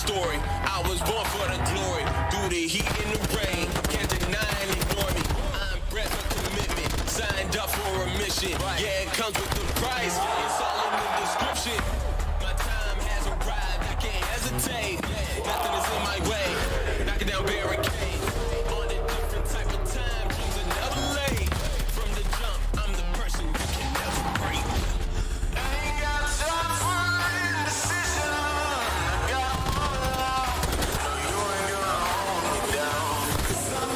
story. I was born for the glory. Through the heat and the rain, can't deny and ignore me. I'm bred for commitment, signed up for a mission. Yeah, it comes with the price. It's all in the description. My time has arrived. I can't hesitate. Nothing is in my way. Knocking down barricades. On a different type of time. Dreams are never late. From the jump, I'm the person you can never break. I ain't got time for indecision. I got more love. No, you ain't gonna hold me down. 'Cause I'm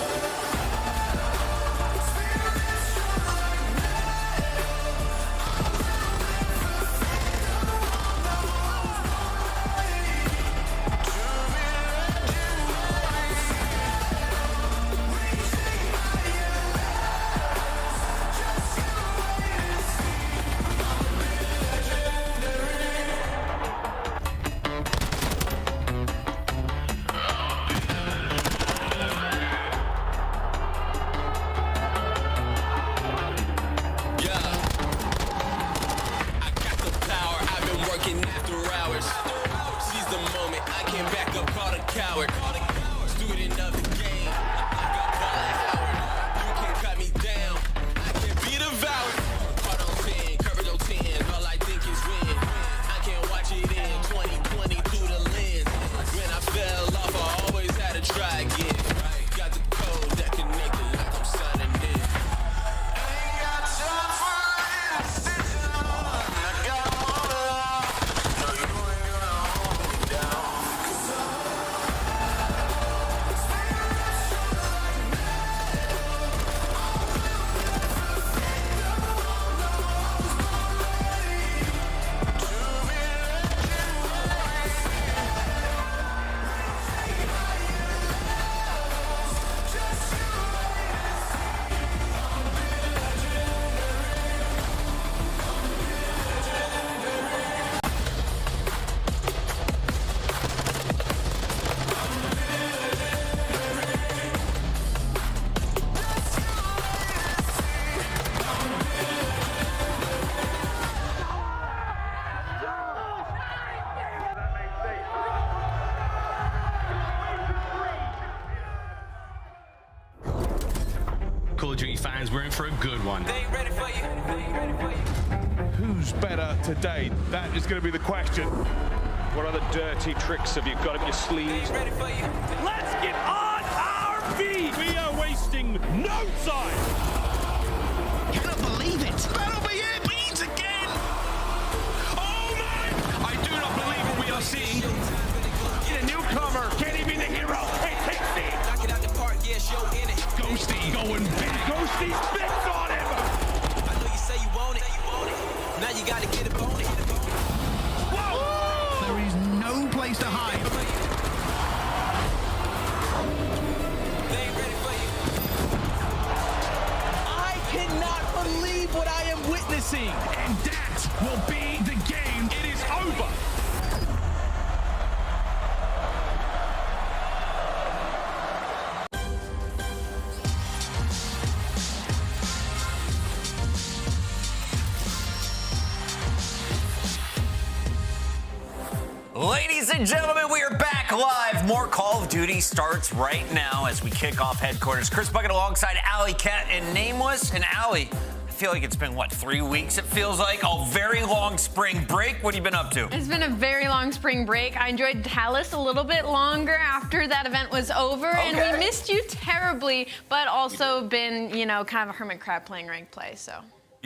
Duty fans, we're in for a good one. They ain't ready for you. They ain't ready for you. Who's better today? That is going to be the question. What other dirty tricks have you got up your sleeves? Ready for you. Let's get on our feet. We are wasting no time. Cannot believe it. That'll be it. Beans again. Oh my! I do not believe what we are seeing. Get a newcomer. Can he be the hero? Hey, Tasty. Knock it out the park, yeah, show in it. Ghosty going big. Ghosty spits on him. I know you say you want it. Now you gotta get it on it. Whoa! There is no place to hide. They ain't ready for you. I cannot believe what I am witnessing. And that will be the game. It is over. Ladies and gentlemen, we are back live. More Call of Duty starts right now as we kick off headquarters. Chris Bucket alongside Alley Cat and Nameless. And Alley, I feel like it's been, 3 weeks it feels like? A very long spring break. What have you been up to? It's been a very long spring break. I enjoyed Dallas a little bit longer after that event was over. Okay. And we missed you terribly, but also been, kind of a hermit crab playing ranked play, so.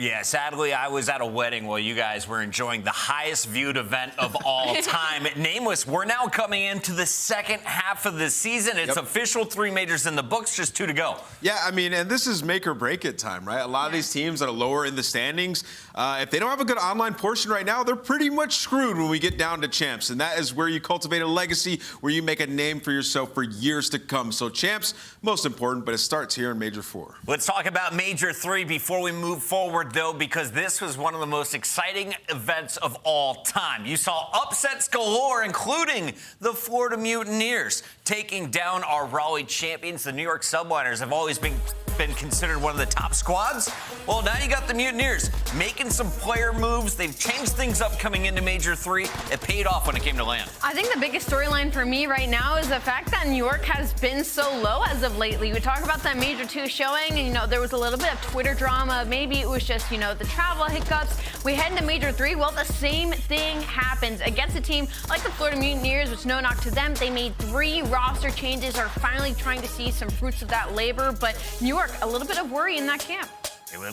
Yeah, sadly, I was at a wedding while you guys were enjoying the highest viewed event of all time. Nameless, we're now coming into the second half of the season. It's official, 3 majors in the books, just 2 to go. Yeah, I mean, and this is make or break it time, right? A lot of these teams that are lower in the standings, if they don't have a good online portion right now, they're pretty much screwed when we get down to champs. And that is where you cultivate a legacy, where you make a name for yourself for years to come. So champs, most important, but it starts here in Major 4. Let's talk about Major 3 before we move forward, though, because this was one of the most exciting events of all time. You saw upsets galore, including the Florida Mutineers taking down our Raleigh champions. The New York Subliners have always been considered one of the top squads. Well, now you got the Mutineers making some player moves. They've changed things up coming into Major 3. It paid off when it came to land. I think the biggest storyline for me right now is the fact that New York has been so low as of lately. We talk about that Major 2 showing, and, there was a little bit of Twitter drama. Maybe it was just, the travel hiccups. We head into Major 3. Well, the same thing happens against a team like the Florida Mutineers, which no knock to them. They made 3 roster changes, are finally trying to see some fruits of that labor. But New York, a little bit of worry in that camp.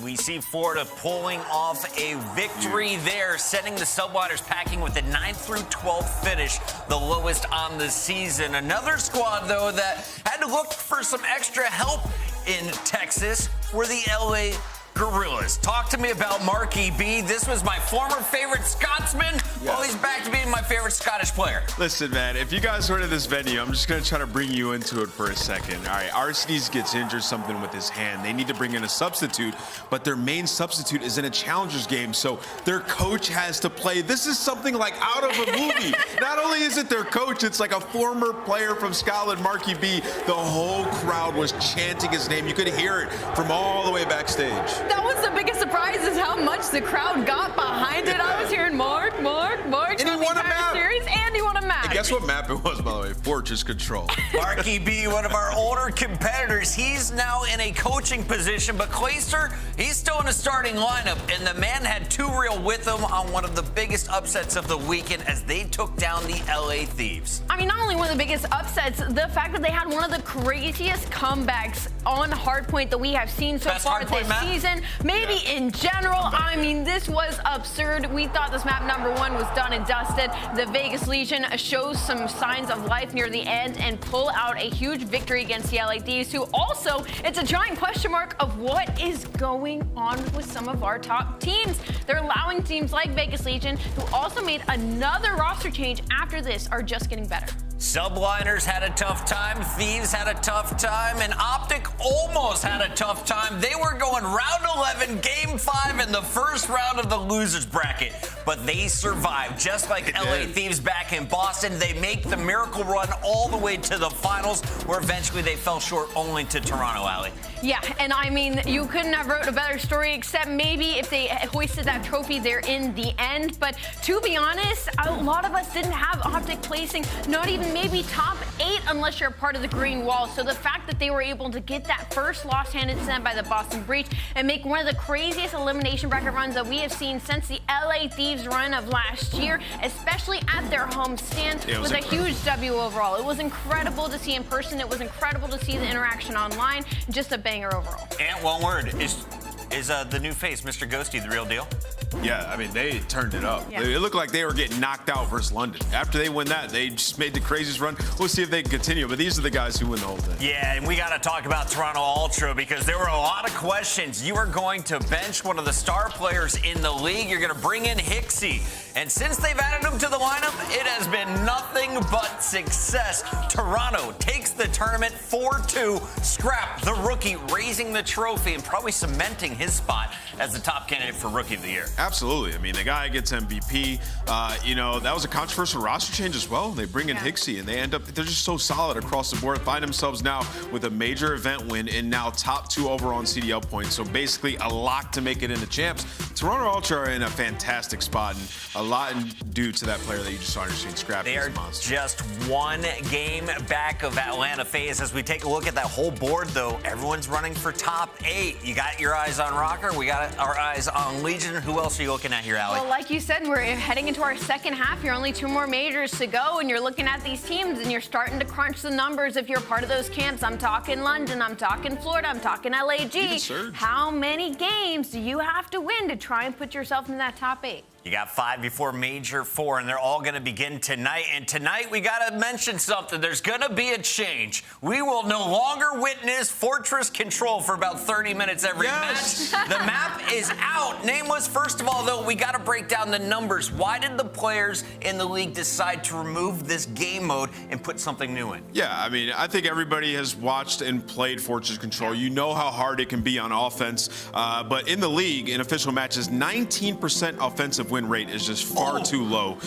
We see Florida pulling off a victory there, sending the Subliners packing with a 9th through 12th finish, the lowest on the season. Another squad, though, that had to look for some extra help in Texas were the LA Guerrillas. Talk to me about Major IV. This was my former favorite Scotsman. Yeah. Well, he's back to being my favorite Scottish player. Listen, man, if you guys heard of this venue, I'm just going to try to bring you into it for a second. All right, Arsenes gets injured something with his hand. They need to bring in a substitute, but their main substitute is in a challengers game, so their coach has to play. This is something like out of a movie. Not only is it their coach, it's like a former player from Scotland, Major IV. The whole crowd was chanting his name. You could hear it from all the way backstage. That was the biggest surprise, is how much the crowd got behind it. I was hearing Mark. And he won a map. Series, and he won a map. And guess what map it was, by the way? Fortress Control. Major IV, one of our older competitors, he's now in a coaching position, but Clayster, he's still in the starting lineup, and the man had 2 real with him on one of the biggest upsets of the weekend as they took down the LA Thieves. I mean, not only one of the biggest upsets, the fact that they had one of the craziest comebacks on hardpoint that we have seen so far this season. Maybe in general. I mean, this was absurd. We thought this map number 1 was done and dusted. The Vegas Legion shows some signs of life near the end and pull out a huge victory against the LA Thieves, who also, it's a giant question mark of what is going on with some of our top teams. They're allowing teams like Vegas Legion, who also made another roster change after this, are just getting better. Subliners had a tough time, Thieves had a tough time, and OpTic almost had a tough time. They were going round 11, game 5 in the first round of the losers bracket, but they survived. Just like LA Thieves back in Boston, they make the miracle run all the way to the finals, where eventually they fell short only to Toronto, Alley. Yeah, and I mean, you couldn't have wrote a better story, except maybe if they hoisted that trophy there in the end. But to be honest, a lot of us didn't have OpTic placing not even maybe top 8 unless you're a part of the green wall. So the fact that they were able to get that first loss handed to them by the Boston Breach and make one of the craziest elimination bracket runs that we have seen since the LA Thieves run of last year, especially at their home stand, was a huge W overall. It was incredible to see in person. It was incredible to see the interaction online. Just a banger overall. And one word, is the new face, Mr. Ghosty, the real deal? Yeah, I mean, they turned it up. Yeah. It looked like they were getting knocked out versus London. After they win that, they just made the craziest run. We'll see if they can continue, but these are the guys who win the whole thing. Yeah, and we got to talk about Toronto Ultra because there were a lot of questions. You are going to bench one of the star players in the league. You're going to bring in Hixie. And since they've added him to the lineup, it has been nothing but success. Toronto takes the tournament 4-2. Scrapz, the rookie, raising the trophy and probably cementing his spot as the top candidate for Rookie of the Year. Absolutely. I mean, the guy gets MVP. That was a controversial roster change as well. They bring in Hixie, and they're just so solid across the board. Find themselves now with a major event win and now top 2 overall in CDL points. So basically a lock to make it into champs. Toronto Ultra are in a fantastic spot, and a lot due to that player that you just saw on your screen, Scrapz. They are just one game back of Atlanta FaZe. As we take a look at that whole board, though, everyone's running for top 8. You got your eyes on Røkkr. We got our eyes on Legion. Who else are you looking at here, Allie? Well, like you said, we're heading into our second half. You're only 2 more majors to go, and you're looking at these teams, and you're starting to crunch the numbers if you're part of those camps. I'm talking London, I'm talking Florida, I'm talking LAG. How many games do you have to win to try and put yourself in that top 8? You got 5 before Major 4, and they're all going to begin tonight. And tonight, we got to mention something. There's going to be a change. We will no longer witness Fortress control for about 30 minutes every match. The map is out. Nameless, first of all, though, we got to break down the numbers. Why did the players in the league decide to remove this game mode and put something new in? Yeah, I mean, I think everybody has watched and played Fortress control. You know how hard it can be on offense. But in the league, in official matches, 19% offensive win rate is just far too low.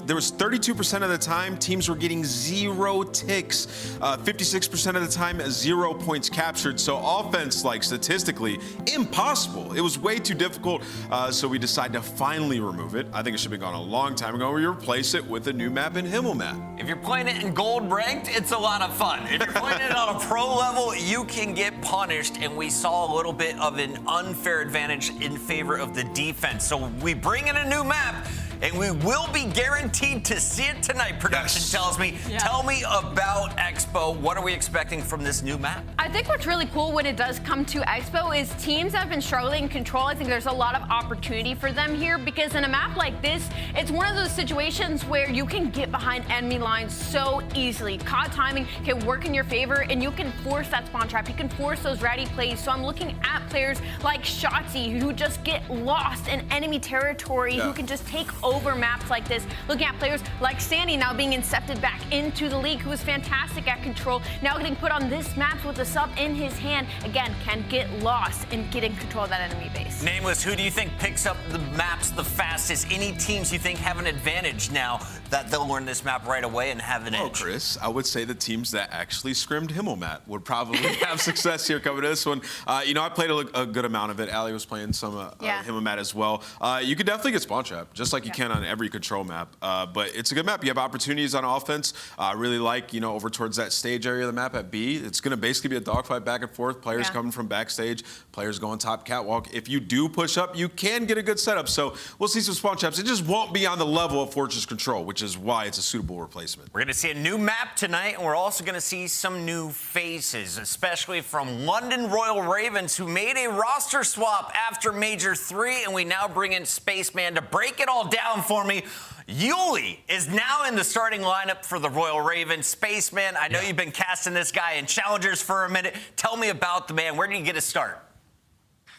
There was 32% of the time teams were getting 0 ticks, 56% of the time 0 points captured. So offense, like statistically, impossible. It was way too difficult. So we decided to finally remove it. I think it should have been gone a long time ago. We replace it with a new map in Himmel map. If you're playing it in gold ranked, it's a lot of fun. If you're playing it on a pro level, you can get punished. And we saw a little bit of an unfair advantage in favor of the defense. So we bring in a new map, and we will be guaranteed to see it tonight, production tells me. Yeah. Tell me about Expo. What are we expecting from this new map? I think what's really cool when it does come to Expo is teams that have been struggling in control. I think there's a lot of opportunity for them here because in a map like this, it's one of those situations where you can get behind enemy lines so easily. COD timing can work in your favor, and you can force that spawn trap. You can force those ratty plays. So I'm looking at players like Shotzzy who just get lost in enemy territory, who can just take over maps like this. Looking at players like Sandy now being incepted back into the league, who was fantastic at control, now getting put on this map with a sub in his hand, again, can get lost and get in control of that enemy base. Nameless, who do you think picks up the maps the fastest? Any teams you think have an advantage now that they'll learn this map right away and have an edge? Oh, Chris, I would say the teams that actually scrimmed Himmel map would probably have success here coming to this one. I played a good amount of it. Allie was playing some Himmel map as well. You could definitely get spawn trap, just like you can on every control map. But it's a good map. You have opportunities on offense. I really like, over towards that stage area of the map at B. It's going to basically be a dogfight back and forth. Players coming from backstage, players going top catwalk. If you do push up, you can get a good setup. So we'll see some spawn traps. It just won't be on the level of Fortress control, which is why it's a suitable replacement. We're going to see a new map tonight, and we're also going to see some new faces, especially from London Royal Ravens, who made a roster swap after Major 3, and we now bring in Spaceman to break it all down for me. Yuli is now in the starting lineup for the Royal Ravens. Spaceman, I know you've been casting this guy in challengers for a minute. Tell me about the man. Where did he get his start?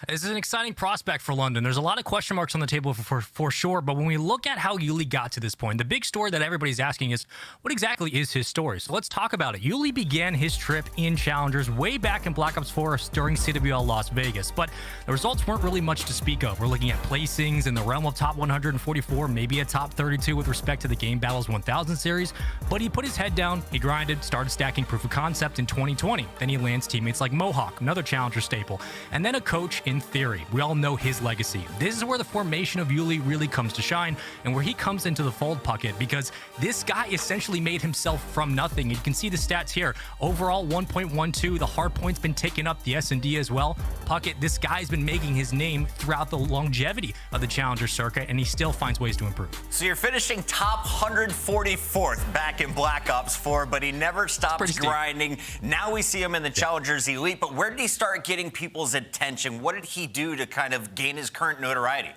This is an exciting prospect for London. There's a lot of question marks on the table for sure, but when we look at how Yuli got to this point, the big story that everybody's asking is, what exactly is his story? So let's talk about it. Yuli began his trip in Challengers way back in Black Ops 4 during CWL Las Vegas, but the results weren't really much to speak of. We're looking at placings in the realm of top 144, maybe a top 32 with respect to the Game Battles 1000 series, but he put his head down, he grinded, started stacking proof of concept in 2020. Then he lands teammates like Mohawk, another Challenger staple, and then a coach in in theory. We all know his legacy. This is where the formation of Yuli really comes to shine and where he comes into the fold, Puckett, because this guy essentially made himself from nothing. You can see the stats here. Overall, 1.12. The hard point's been taken up, the S&D as well. Puckett, this guy's been making his name throughout the longevity of the Challenger circuit, and he still finds ways to improve. So you're finishing top 144th back in Black Ops 4, but he never stopped grinding. Now we see him in the Challengers Elite, but where did he start getting people's attention? What did he do to kind of gain his current notoriety?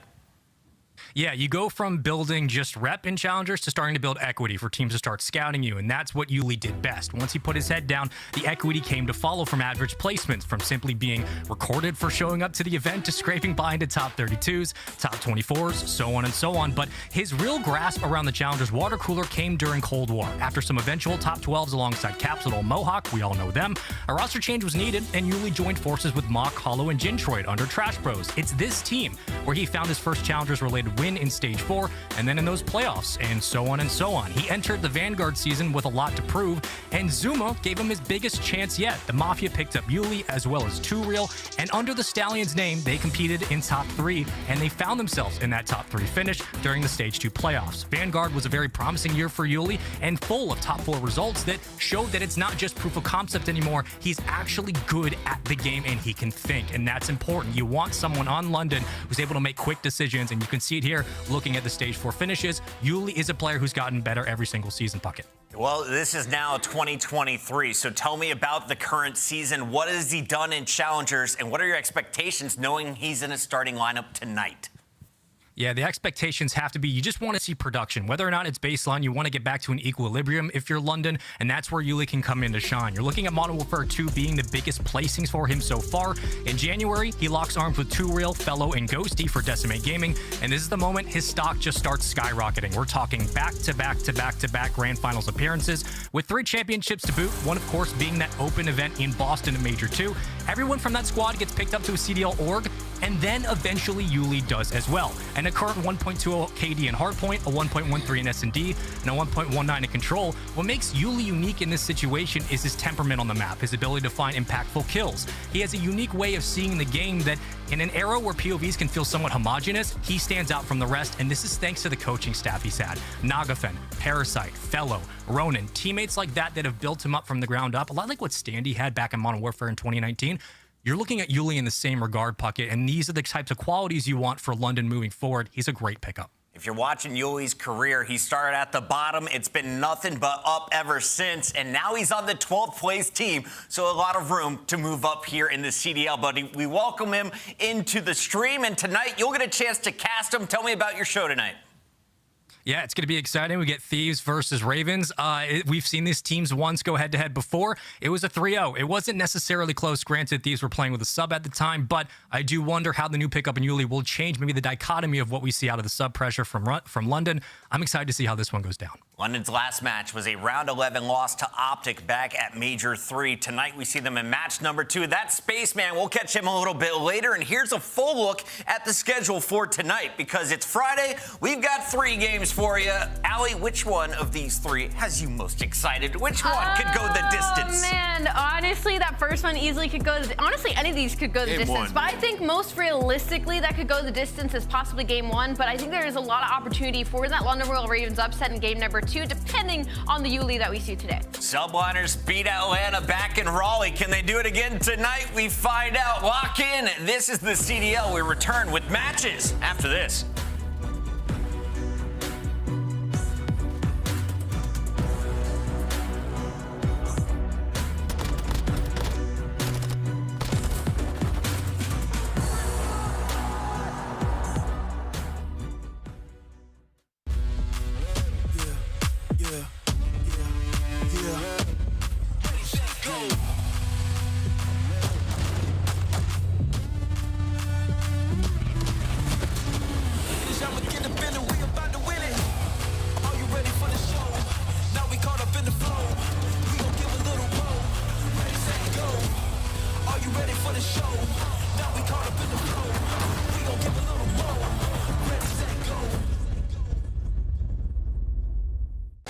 Yeah, you go from building just rep in Challengers to starting to build equity for teams to start scouting you, and that's what Yuli did best. Once he put his head down, the equity came to follow from average placements, from simply being recorded for showing up to the event to scraping by into top 32s, top 24s, so on and so on. But his real grasp around the Challengers water cooler came during Cold War. After some eventual top 12s alongside Capsule, Mohawk, we all know them, a roster change was needed, and Yuli joined forces with Mock, Hollow, and Jintroid under Trash Bros. It's this team where he found his first Challengers-related win in Stage 4, and then in those playoffs, and so on and so on. He entered the Vanguard season with a lot to prove, and Zuma gave him his biggest chance yet. The Mafia picked up Yuli as well as 2Real, and under the Stallion's name, they competed in top 3, and they found themselves in that top 3 finish during the Stage 2 playoffs. Vanguard was a very promising year for Yuli, and full of top 4 results that showed that it's not just proof of concept anymore. He's actually good at the game, and he can think, and that's important. You want someone on London who's able to make quick decisions, and you can see it here looking at the Stage 4 finishes. Yuli is a player who's gotten better every single season, Puckett. Well, this is now 2023, so tell me about the current season. What has he done in Challengers, and what are your expectations knowing he's in a starting lineup tonight? Yeah, the expectations have to be, you just want to see production. Whether or not it's baseline, you want to get back to an equilibrium if you're London, and that's where Yuli can come in to shine. You're looking at Modern Warfare 2 being the biggest placings for him so far. In January, he locks arms with 2Real, Fellow, and Ghosty for Decimate Gaming, and this is the moment his stock just starts skyrocketing. We're talking back-to-back-to-back-to-back Grand Finals appearances, with 3 championships to boot, one, of course, being that open event in Boston in Major 2. Everyone from that squad gets picked up to a CDL org, and then eventually Yuli does as well. And a current 1.20 KD in hardpoint, a 1.13 in S&D, and a 1.19 in control. What makes Yuli unique in this situation is his temperament on the map, his ability to find impactful kills. He has a unique way of seeing the game that, in an era where POVs can feel somewhat homogenous, he stands out from the rest, and this is thanks to the coaching staff he's had. Nagafen, Parasite, Fellow, Ronin, teammates like that have built him up from the ground up, a lot like what Standy had back in Modern Warfare in 2019. You're looking at Yuli in the same regard, Puckett, and these are the types of qualities you want for London moving forward. He's a great pickup. If you're watching Yuli's career, he started at the bottom. It's been nothing but up ever since, and now he's on the 12th place team, so a lot of room to move up here in the CDL. But we welcome him into the stream, and tonight you'll get a chance to cast him. Tell me about your show tonight. Yeah, it's going to be exciting. We get Thieves versus Ravens. We've seen these teams once go head-to-head before. It was a 3-0. It wasn't necessarily close. Granted, Thieves were playing with a sub at the time, but I do wonder how the new pickup in Yuli will change maybe the dichotomy of what we see out of the sub pressure from London. I'm excited to see how this one goes down. London's last match was a round 11 loss to OpTic back at Major 3. Tonight we see them in match number 2. That Spaceman, we'll catch him a little bit later. And here's a full look at the schedule for tonight, because it's Friday. We've got 3 games for you. Allie, which one of these 3 has you most excited? Which one could go the distance? Oh, man. Honestly, that first one easily could go honestly, any of these could go the distance. But I think most realistically that could go the distance is possibly game 1. But I think there is a lot of opportunity for that London Royal Ravens upset in game number 2, depending on the Yuli that we see today. Subliners beat Atlanta back in Raleigh. Can they do it again tonight? We find out. Lock in. This is the CDL. We return with matches after this.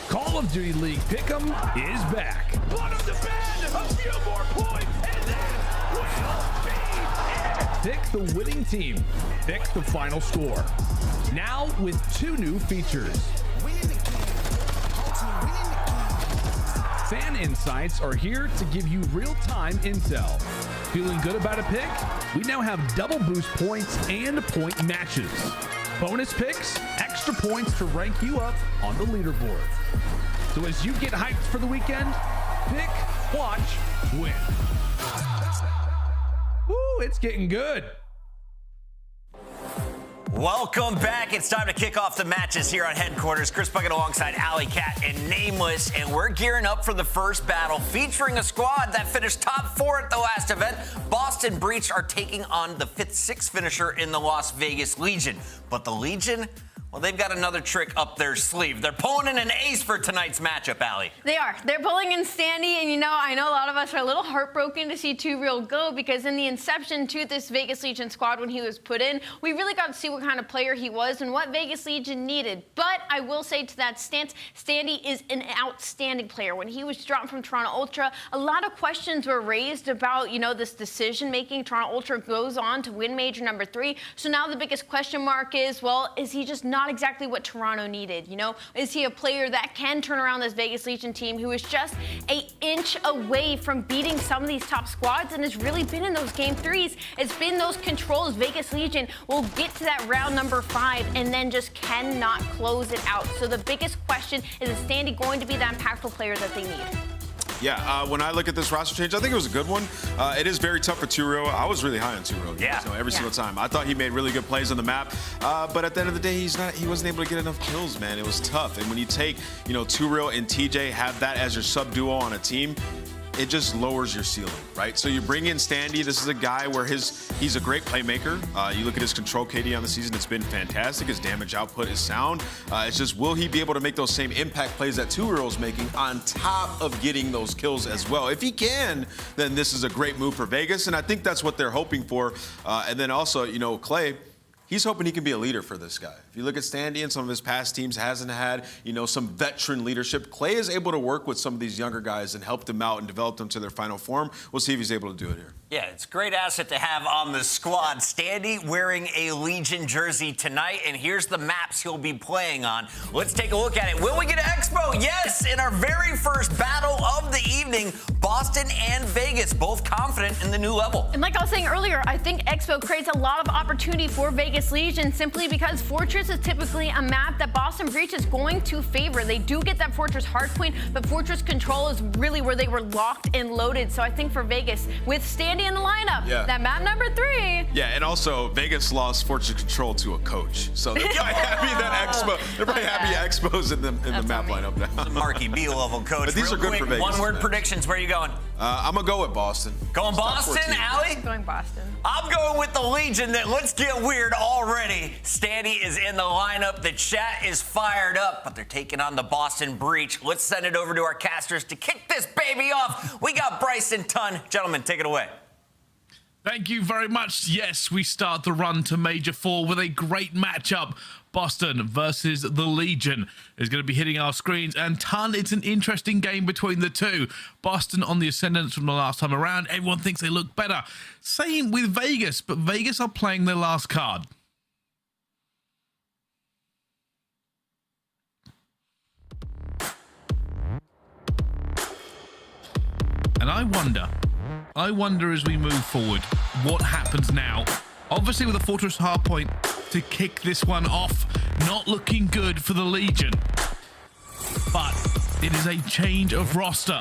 Call of Duty League Pick'em is back. One of the band, a few more points, and this will be it. Pick the winning team. Pick the final score. Now with 2 new features. Fan Insights are here to give you real-time intel. Feeling good about a pick? We now have double boost points and point matches. Bonus picks, extra points to rank you up on the leaderboard. So as you get hyped for the weekend, pick, watch, win. Woo, it's getting good. Welcome back. It's time to kick off the matches here on headquarters. Chris Bucket alongside Alley Cat and Nameless, and we're gearing up for the first battle featuring a squad that finished top 4 at the last event. Boston Breach are taking on the 5th, 6th finisher in the Las Vegas Legion. But the Legion, well, they've got another trick up their sleeve. They're pulling in an ace for tonight's matchup, Allie. They are. They're pulling in Standy, and I know a lot of us are a little heartbroken to see 2Real go, because in the inception to this Vegas Legion squad when he was put in, we really got to see what kind of player he was and what Vegas Legion needed. But I will say to that stance, Standy is an outstanding player. When he was dropped from Toronto Ultra, a lot of questions were raised about, this decision-making. Toronto Ultra goes on to win Major number 3. So now the biggest question mark is, well, is he just not exactly what Toronto needed? Is he a player that can turn around this Vegas Legion team who is just an inch away from beating some of these top squads and has really been in those game 3s? It's been those controls. Vegas Legion will get to that round number 5 and then just cannot close it out. So the biggest question is Standy going to be that impactful player that they need? Yeah, when I look at this roster change, I think it was a good one. It is very tough for 2Real. I was really high on 2Real. Yeah. Every single time. I thought he made really good plays on the map. But at the end of the day, he wasn't able to get enough kills, man. It was tough. And when you take, 2Real and TJ, have that as your sub duo on a team, it just lowers your ceiling, right? So you bring in Standy. This is a guy where he's a great playmaker. You look at his control KD on the season, it's been fantastic. His damage output is sound. It's just, will he be able to make those same impact plays that 2Real's making on top of getting those kills as well? If he can, then this is a great move for Vegas, and I think that's what they're hoping for. And then also, Clay, he's hoping he can be a leader for this guy. If you look at Standy and some of his past teams, hasn't had, some veteran leadership. Clay is able to work with some of these younger guys and help them out and develop them to their final form. We'll see if he's able to do it here. Yeah, it's a great asset to have on the squad. Standy wearing a Legion jersey tonight, and here's the maps he'll be playing on. Let's take a look at it. Will we get Expo? Yes, in our very first battle of the evening, Boston and Vegas, both confident in the new level. And like I was saying earlier, I think Expo creates a lot of opportunity for Vegas Legion simply because Fortress is typically a map that Boston Breach is going to favor. They do get that Fortress hardpoint, but Fortress control is really where they were locked and loaded. So I think for Vegas, with Standy in the lineup, that map number 3. Yeah, and also Vegas lost Fortress control to a coach, so they're probably happy that Expo. They're probably happy Expo's in the map lineup now. Marky B level coach. But these are good for Vegas. One-word predictions. Where are you going? I'm gonna go with Boston. Going Boston, Allie? Going Boston. I'm going with the Legion. Then let's get weird already. Standy is in the lineup. The chat is fired up, but they're taking on the Boston Breach. Let's send it over to our casters to kick this baby off. We got Bryson Tunn. Gentlemen, take it away. Thank you very much. Yes, we start the run to Major 4 with a great matchup. Boston versus the Legion is going to be hitting our screens. And Tunn, it's an interesting game between the two. Boston on the ascendant from the last time around. Everyone thinks they look better. Same with Vegas, but Vegas are playing their last card. And I wonder as we move forward, what happens now? Obviously with a Fortress hardpoint to kick this one off, not looking good for the Legion. But it is a change of roster.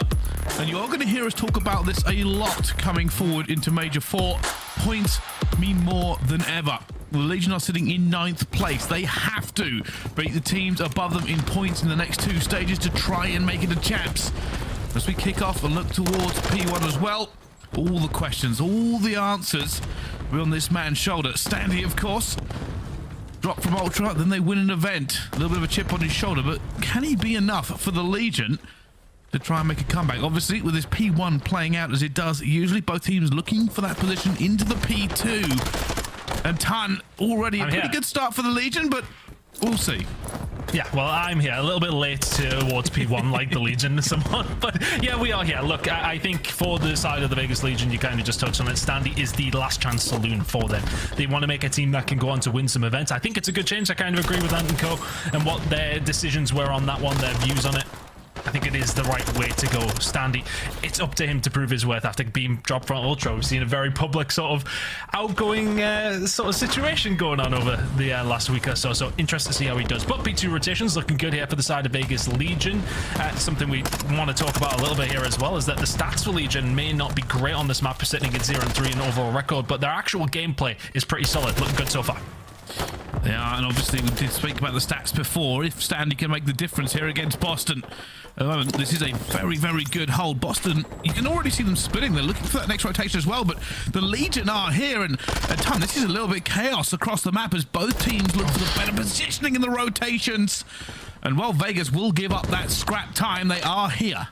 And you are going to hear us talk about this a lot coming forward into Major 4. Points mean more than ever. The Legion are sitting in 9th place. They have to beat the teams above them in points in the next 2 stages to try and make it to champs. As we kick off and look towards P1 as well, all the questions, all the answers will be on this man's shoulder. Standy, of course, drop from Ultra, then they win an event. A little bit of a chip on his shoulder, but can he be enough for the Legion to try and make a comeback? Obviously, with this P1 playing out as it does, usually both teams looking for that position into the P2. And Tunn, already a pretty good start for the Legion, but we'll see. Yeah, well, I'm here a little bit late towards P1, like the Legion somewhat. But yeah, we are here. Look, I think for the side of the Vegas Legion, you kind of just touched on it. Standy is the last chance saloon for them. They want to make a team that can go on to win some events. I think it's a good change. I kind of agree with Ant and Co. and what their decisions were on that one, their views on it. I think it is the right way to go. Standy, it's up to him to prove his worth after being dropped from Ultra. We've seen a very public sort of outgoing sort of situation going on over the last week or so. So interested to see how he does. But P2 rotations looking good here for the side of Vegas Legion. Something we want to talk about a little bit here as well is that the stats for Legion may not be great on this map, sitting at 0-3 in overall record, but their actual gameplay is pretty solid. Looking good so far. They are, and obviously we did speak about the stats before. If Standy can make the difference here against Boston, at the moment, this is a very, very good hold. Boston, you can already see them splitting. They're looking for that next rotation as well, but the Legion are here, and at times this is a little bit chaos across the map as both teams look for the better positioning in the rotations. And while Vegas will give up that scrap time, they are here.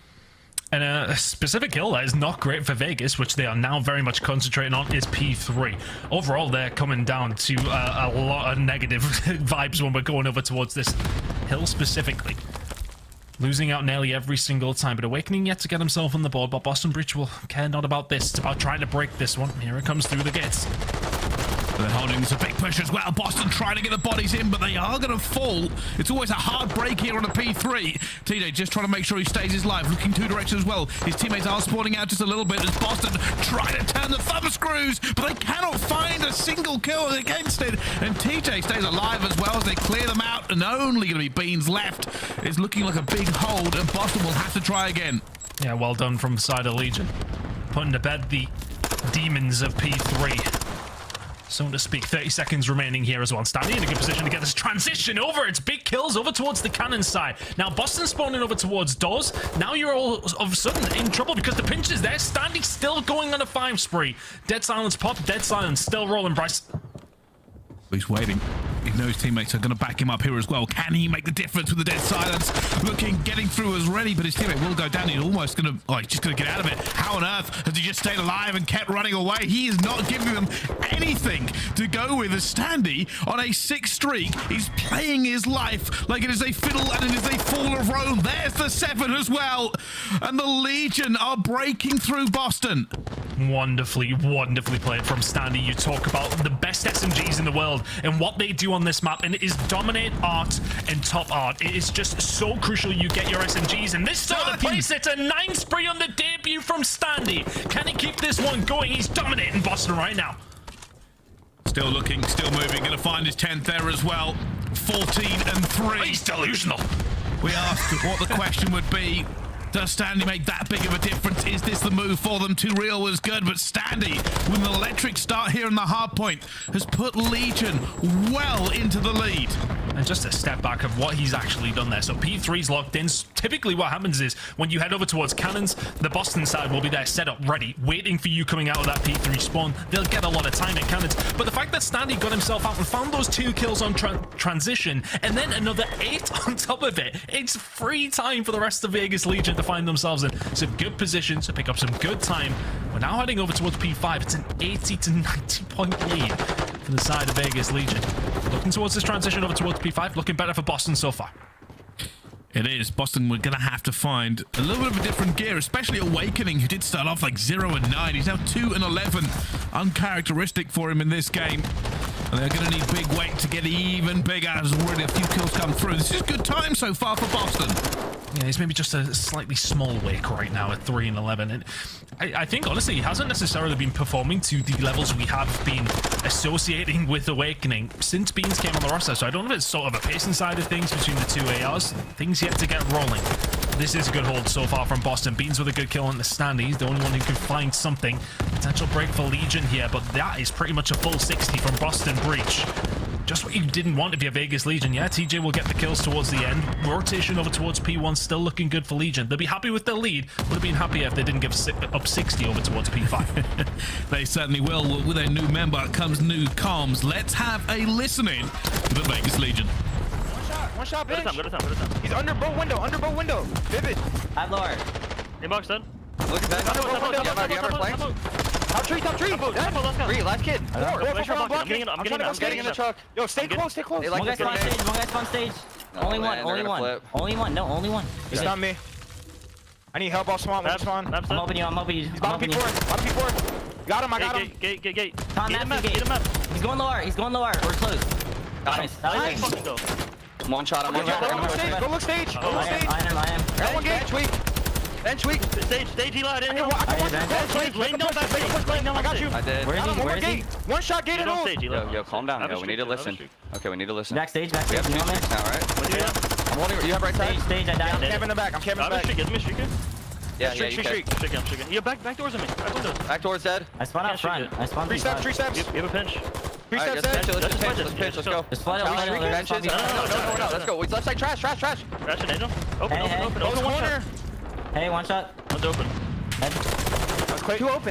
And a specific kill that is not great for Vegas, which they are now very much concentrating on, is P3. Overall, they're coming down to a lot of negative vibes when we're going over towards this hill specifically. Losing out nearly every single time, but Awakening yet to get himself on the board, but Boston Breach will care not about this. It's about trying to break this one. Here it comes through the gates. They're holding this a big push as well. Boston trying to get the bodies in, but they are going to fall. It's always a hard break here on a P3. TJ just trying to make sure he stays his life, looking two directions as well. His teammates are spawning out just a little bit as Boston try to turn the thumb screws, but they cannot find a single kill against it. And TJ stays alive as well as they clear them out, and only going to be Beans left. It's looking like a big hold, and Boston will have to try again. Yeah, well done from the side of Legion. Putting to bed the demons of P3. So to speak, 30 seconds remaining here as well. Standy in a good position to get this transition over. It's big kills over towards the cannon side. Now Boston spawning over towards doors. Now you're all of a sudden in trouble because the pinch is there. Standy still going on a 5 spree. Dead silence pop, dead silence still rolling. Bryce. He's waiting. He knows his teammates are going to back him up here as well. Can he make the difference with the dead silence? Getting through as ready, but his teammate will go down. He's almost going to, he's just going to get out of it. How on earth has he just stayed alive and kept running away? He is not giving them anything to go with as Standy on a 6 streak. He's playing his life like it is a fiddle and it is a fall of Rome. There's the 7 as well. And the Legion are breaking through Boston. Wonderfully, wonderfully played from Standy. You talk about the best SMGs in the world and what they do on this map, and it is dominate art and top art. It is just so crucial you get your SMGs, and this sort of place, it's a 9 spree on the debut from Standy. Can he keep this one going? He's dominating Boston right now. Still looking, still moving, gonna find his 10th there as well. 14-3. He's delusional. We asked what the question would be. Does Standy make that big of a difference? Is this the move for them? 2 real was good, but Standy, with an electric start here in the hard point, has put Legion well into the lead. And just a step back of what he's actually done there. So P3's locked in. Typically what happens is when you head over towards cannons, the Boston side will be there set up ready, waiting for you coming out of that P3 spawn. They'll get a lot of time at cannons. But the fact that Standy got himself out and found those 2 kills on transition, and then another 8 on top of it, it's free time for the rest of Vegas Legion to find themselves in some good positions to pick up some good time. We're now heading over towards P5. It's an 80 to 90 point lead for the side of Vegas Legion. Looking towards this transition over towards P5, looking better for Boston so far. It is. Boston, we're going to have to find a little bit of a different gear, especially Awakening, who did start off like 0-9. He's now 2-11. Uncharacteristic for him in this game. And they're going to need big weight to get even bigger as already a few kills come through. This is good time so far for Boston. Yeah, he's maybe just a slightly small wake right now at 3-11. And I think, honestly, he hasn't necessarily been performing to the levels we have been associating with Awakening since Beans came on the roster. So I don't know if it's sort of a pacing side of things between the 2 ARs. Things yet to get rolling. This is a good hold so far from Boston. Beans with a good kill on the Standy. He's the only one who can find something. Potential break for Legion here, but that is pretty much a full 60 from Boston Breach. Just what you didn't want if you're Vegas Legion. Yeah, TJ will get the kills towards the end. Rotation over towards P1 still looking good for Legion. They'll be happy with their lead. Would have been happier if they didn't give up 60 over towards P5. They certainly will. With a new member comes new comms. Let's have a listening to the Vegas Legion. One shot, bitch. Go to time. He's under boat window. Vivid. At lower. Inbox done. Look back. Top tree. Three, last kid. I'm getting in the truck. Yo, stay close. Hey, like, one guy's on stage. Only one. No, only one. He's on me. I need help off spawn. I'm helping you. He's bottom P4. Bottom P4. Got him. I got him. Gate. Tom, Get him up. He's going lower. We're close. Nice. One shot. Go look stage. I am. Everyone gate. Bench weak. Stage heal out. I got you. I did. Where is he? One shot gate at all. Yo, calm down. Yo, we need to listen. Okay, we need to listen. Backstage. We have 2 streaks now, right? I'm holding. You have right side? Stage, I died. I'm camping in the back. Give me a streak. Yeah, streak. I'm shaking. Yeah, back doors on me. Back door's dead. I spawned out front. I spawned 3 steps. 3 steps. You have a pinch. 3 steps Let's dead. pinch. Let's go. Just flood it. Benches. No. Let's go. Left side trash. Crash an angel. Open. Open one shot. Hey, one shot. One's open.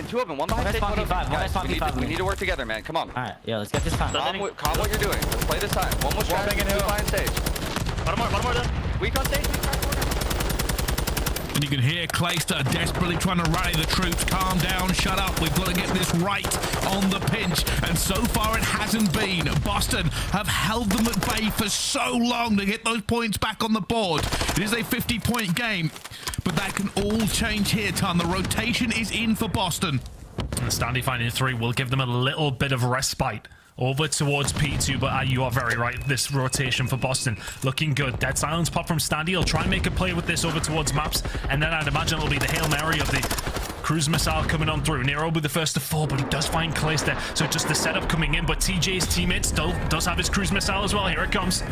Two open. One behind stage. P5. We need to work together, man. Come on. Alright, yo, let's get this time. Calm what you're doing. Let's play this time. One more shot. Two behind stage. Bottom more then. Weak on stage. And you can hear Clayster desperately trying to rally the troops. Calm down, shut up. We've got to get this right on the pinch. And so far it hasn't been. Boston have held them at bay for so long to get those points back on the board. It is a 50-point game, but that can all change here, Ton. The rotation is in for Boston. And Standy finding 3 will give them a little bit of respite. Over towards P2, but you are very right. This rotation for Boston looking good. Dead silence pop from Standy. He'll try and make a play with this over towards maps, and then I'd imagine it'll be the Hail Mary of the cruise missile coming on through. Nero will be the first to fall, but he does find Clayster. So just the setup coming in, but TJ's teammate still does have his cruise missile as well. Here it comes.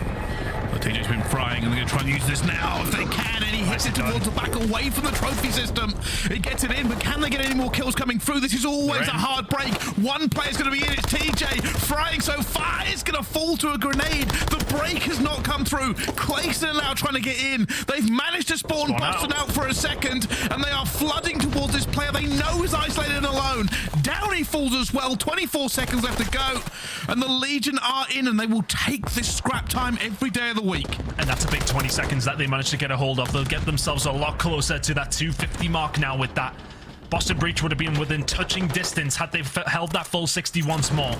But TJ's been frying, and they're going to try and use this now if they can, and he hits it towards the back away from the trophy system. He gets it in, but can they get any more kills coming through? This is always a hard break. One player's going to be in. It's TJ frying so far. It's going to fall to a grenade. The break has not come through. Clayson now trying to get in. They've managed to spawn Boston out for a second, and they are flooding towards this player they know is isolated and alone. Down he falls as well. 24 seconds left to go, and the Legion are in, and they will take this scrap time every day of the week. And that's a big 20 seconds that they managed to get a hold of. They'll get themselves a lot closer to that 250 mark now with that. Boston Breach would have been within touching distance had they held that full 60 once more.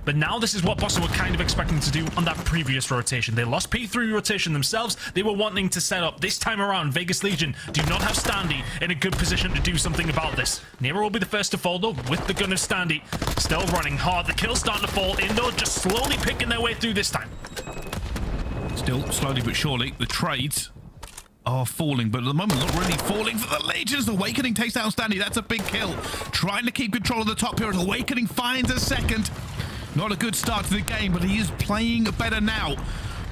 But now this is what Boston were kind of expecting to do on that previous rotation. They lost P3 rotation themselves. They were wanting to set up. This time around, Vegas Legion do not have Standy in a good position to do something about this. Nero will be the first to fall though, with the gun of Standy. Still running hard. The kill's starting to fall in though, just slowly picking their way through this time. Still, slowly but surely, the trades are falling, but at the moment, not really falling for the Legions. The Awakening takes down Standy. That's a big kill. Trying to keep control of the top here as Awakening finds a second. Not a good start to the game, but he is playing better now.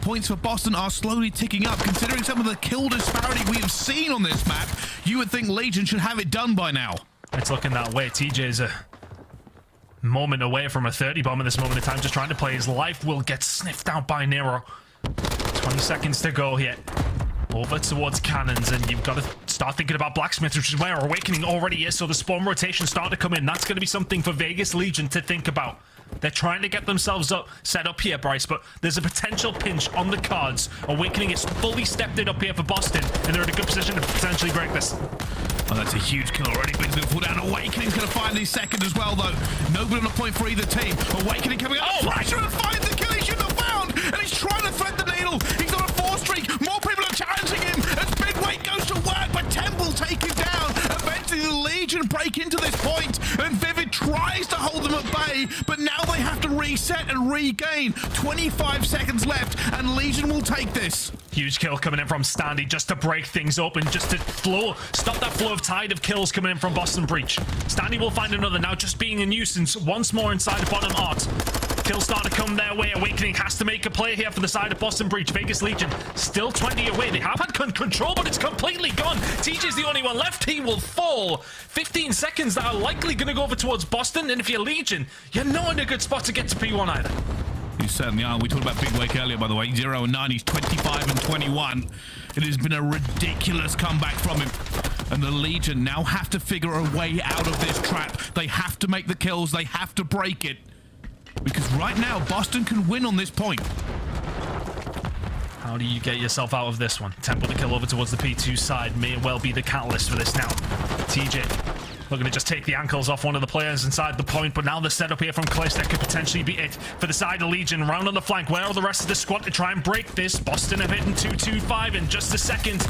Points for Boston are slowly ticking up. Considering some of the kill disparity we have seen on this map, you would think Legion should have it done by now. It's looking that way. TJ's a moment away from a 30 bomb at this moment in time, just trying to play his life. Will get sniffed out by Nero. 20 seconds to go here. Over towards cannons, and you've got to start thinking about blacksmith, which is where Awakening already is. So the spawn rotation starting to come in. That's going to be something for Vegas Legion to think about. They're trying to get themselves set up here, Bryce, but there's a potential pinch on the cards. Awakening is fully stepped it up here for Boston, and they're in a good position to potentially break this. Oh, that's a huge kill already, but he's going to fall down. Awakening's going to find his second as well, though. Nobody on a point for either team. Awakening coming out. Oh, pressure and finds the kill he shouldn't have found, and he's trying to thread the needle. He's on a 4 streak. More people are challenging him as Big Weight goes to work, but Temp will take him down. Eventually, the Legion break into this point, and Vivid tries to hold them at bay, but now they have to reset and regain. 25 seconds left, and Legion will take this. Huge kill coming in from Standy just to break things open, just to stop that flow of tide of kills coming in from Boston Breach. Standy will find another now, just being a nuisance once more inside the bottom art. Kills start to come their way. Awakening has to make a play here for the side of Boston Breach. Vegas Legion still 20 away. They have had control, but it's completely gone. TJ's the only one left. He will fall. 15 seconds that are likely going to go over towards Boston, and if you're Legion, you're not in a good spot to get to P1 either. You certainly are. We talked about Big Wake earlier, by the way. 0 and 9. He's 25 and 21. It has been a ridiculous comeback from him. And the Legion now have to figure a way out of this trap. They have to make the kills. They have to break it. Because right now, Boston can win on this point. How do you get yourself out of this one? Temp with the kill over towards the P2 side may well be the catalyst for this now. TJ Looking to just take the ankles off one of the players inside the point, but now the setup here from KiSMET could potentially be it for the side of Legion. Round on the flank, where are the rest of the squad to try and break this? Boston have hit in 2-2-5 in just a second.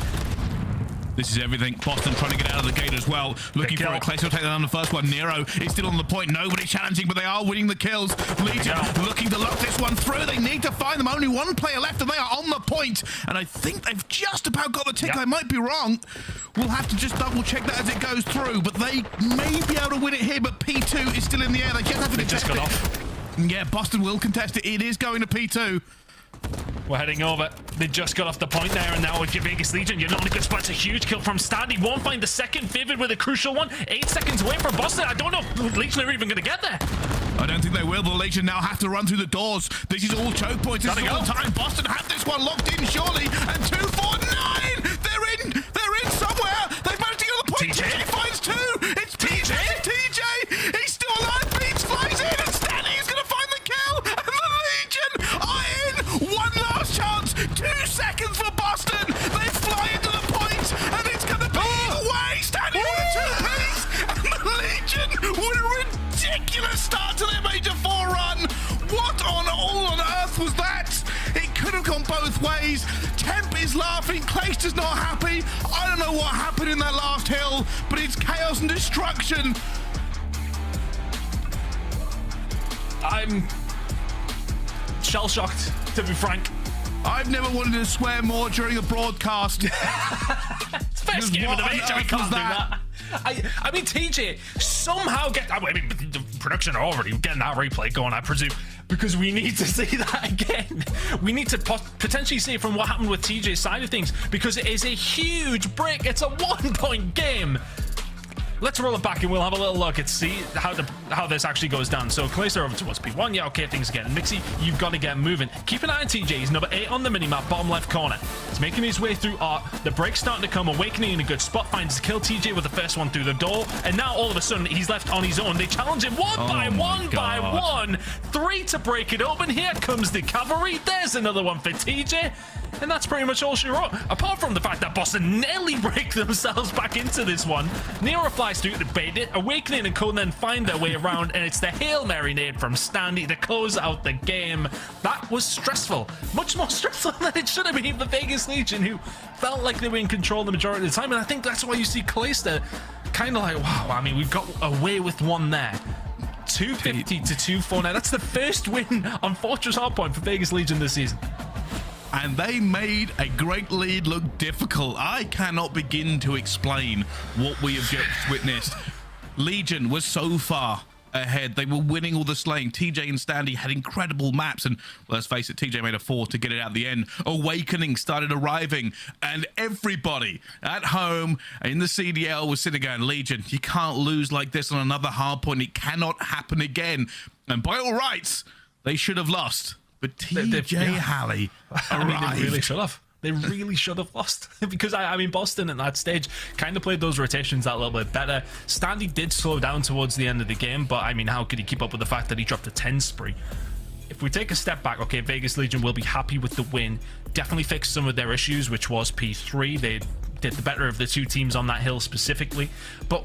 This is everything. Boston trying to get out of the gate as well. Looking for it. KiSMET will take that on the first one. Nero is still on the point. Nobody challenging, but they are winning the kills. Legion looking to lock this one through. They need to find them. Only one player left, and they are on the point. And I think they've just about got the tick. I might be wrong. We'll have to just double check that as it goes through. But they may be able to win it here. But P2 is still in the air. They just have to contest got it. off. Yeah, Boston will contest it. It is going to P2. We're heading over. They just got off the point there, and now if you're Vegas Legion, you're not in a good spot. It's a huge kill from Standy. Won't find the second. Vivid with a crucial one. 8 seconds away from Boston. I don't know if Legion are even going to get there. I don't think they will. The Legion now have to run through the doors. This is all choke points. This is all the time. Boston have this one locked in, surely. And 2-4-9. They're in somewhere. They've managed to get on the point. TJ finds 2. It's TJ. TJ. He's still alive. Beats flies in, and Standy is going to find the kill. And the Legion are in. One last chance. 2 seconds for Boston. They fly into the point, and it's going to be away. Standy with a 2-piece, and the Legion with a ridiculous start to their Major 4 run. What on all on earth was that? It could have gone both ways. Temp is laughing. Clayster's not happy. I don't know what happened in that last hill, but it's chaos and destruction. I'm shell-shocked, to be frank. I've never wanted to swear more during a broadcast. It's the first game of the Major. We can't do that. I mean, TJ somehow I mean, the production are already getting that replay going, I presume, because we need to see that again. We need to potentially see it from what happened with TJ's side of things, because it is a huge break. It's a 1-point game. Let's roll it back and we'll have a little look and see how this actually goes down. So Clayster over towards P1. Yeah, okay, things are getting mixy. You've got to get moving. Keep an eye on TJ. He's number 8 on the minimap, bottom left corner. He's making his way through art. The break's starting to come. Awakening in a good spot. Finds to kill TJ with the first one through the door. And now all of a sudden he's left on his own. They challenge him one by one. 3 to break it open. Here comes the cavalry. There's another one for TJ. And that's pretty much all she wrote. Apart from the fact that Boston nearly break themselves back into this one. Nero flies through to bait it. Awakening and Co then find their way around, and it's the Hail Mary nade from Standy to close out the game. That was stressful. Much more stressful than it should have been for Vegas Legion, who felt like they were in control the majority of the time. And I think that's why you see Clayster kind of like, wow, I mean, we've got away with one there. 250 to 249. That's the first win on Fortress Hardpoint for Vegas Legion this season. And they made a great lead look difficult. I cannot begin to explain what we have just witnessed. Legion was so far ahead. They were winning all the slaying. TJ and Standy had incredible maps, and let's face it, TJ made a 4 to get it at the end. Awakening started arriving, and everybody at home in the CDL was sitting going, Legion, you can't lose like this on another hard point. It cannot happen again. And by all rights, they should have lost. But TJ Halley arrived. I mean, they really should have. They really should have lost. Because, I mean, Boston at that stage kind of played those rotations that little bit better. Standy did slow down towards the end of the game, but, I mean, how could he keep up with the fact that he dropped a 10 spree? If we take a step back, okay, Vegas Legion will be happy with the win. Definitely fixed some of their issues, which was P3. They did the better of the 2 teams on that hill specifically. But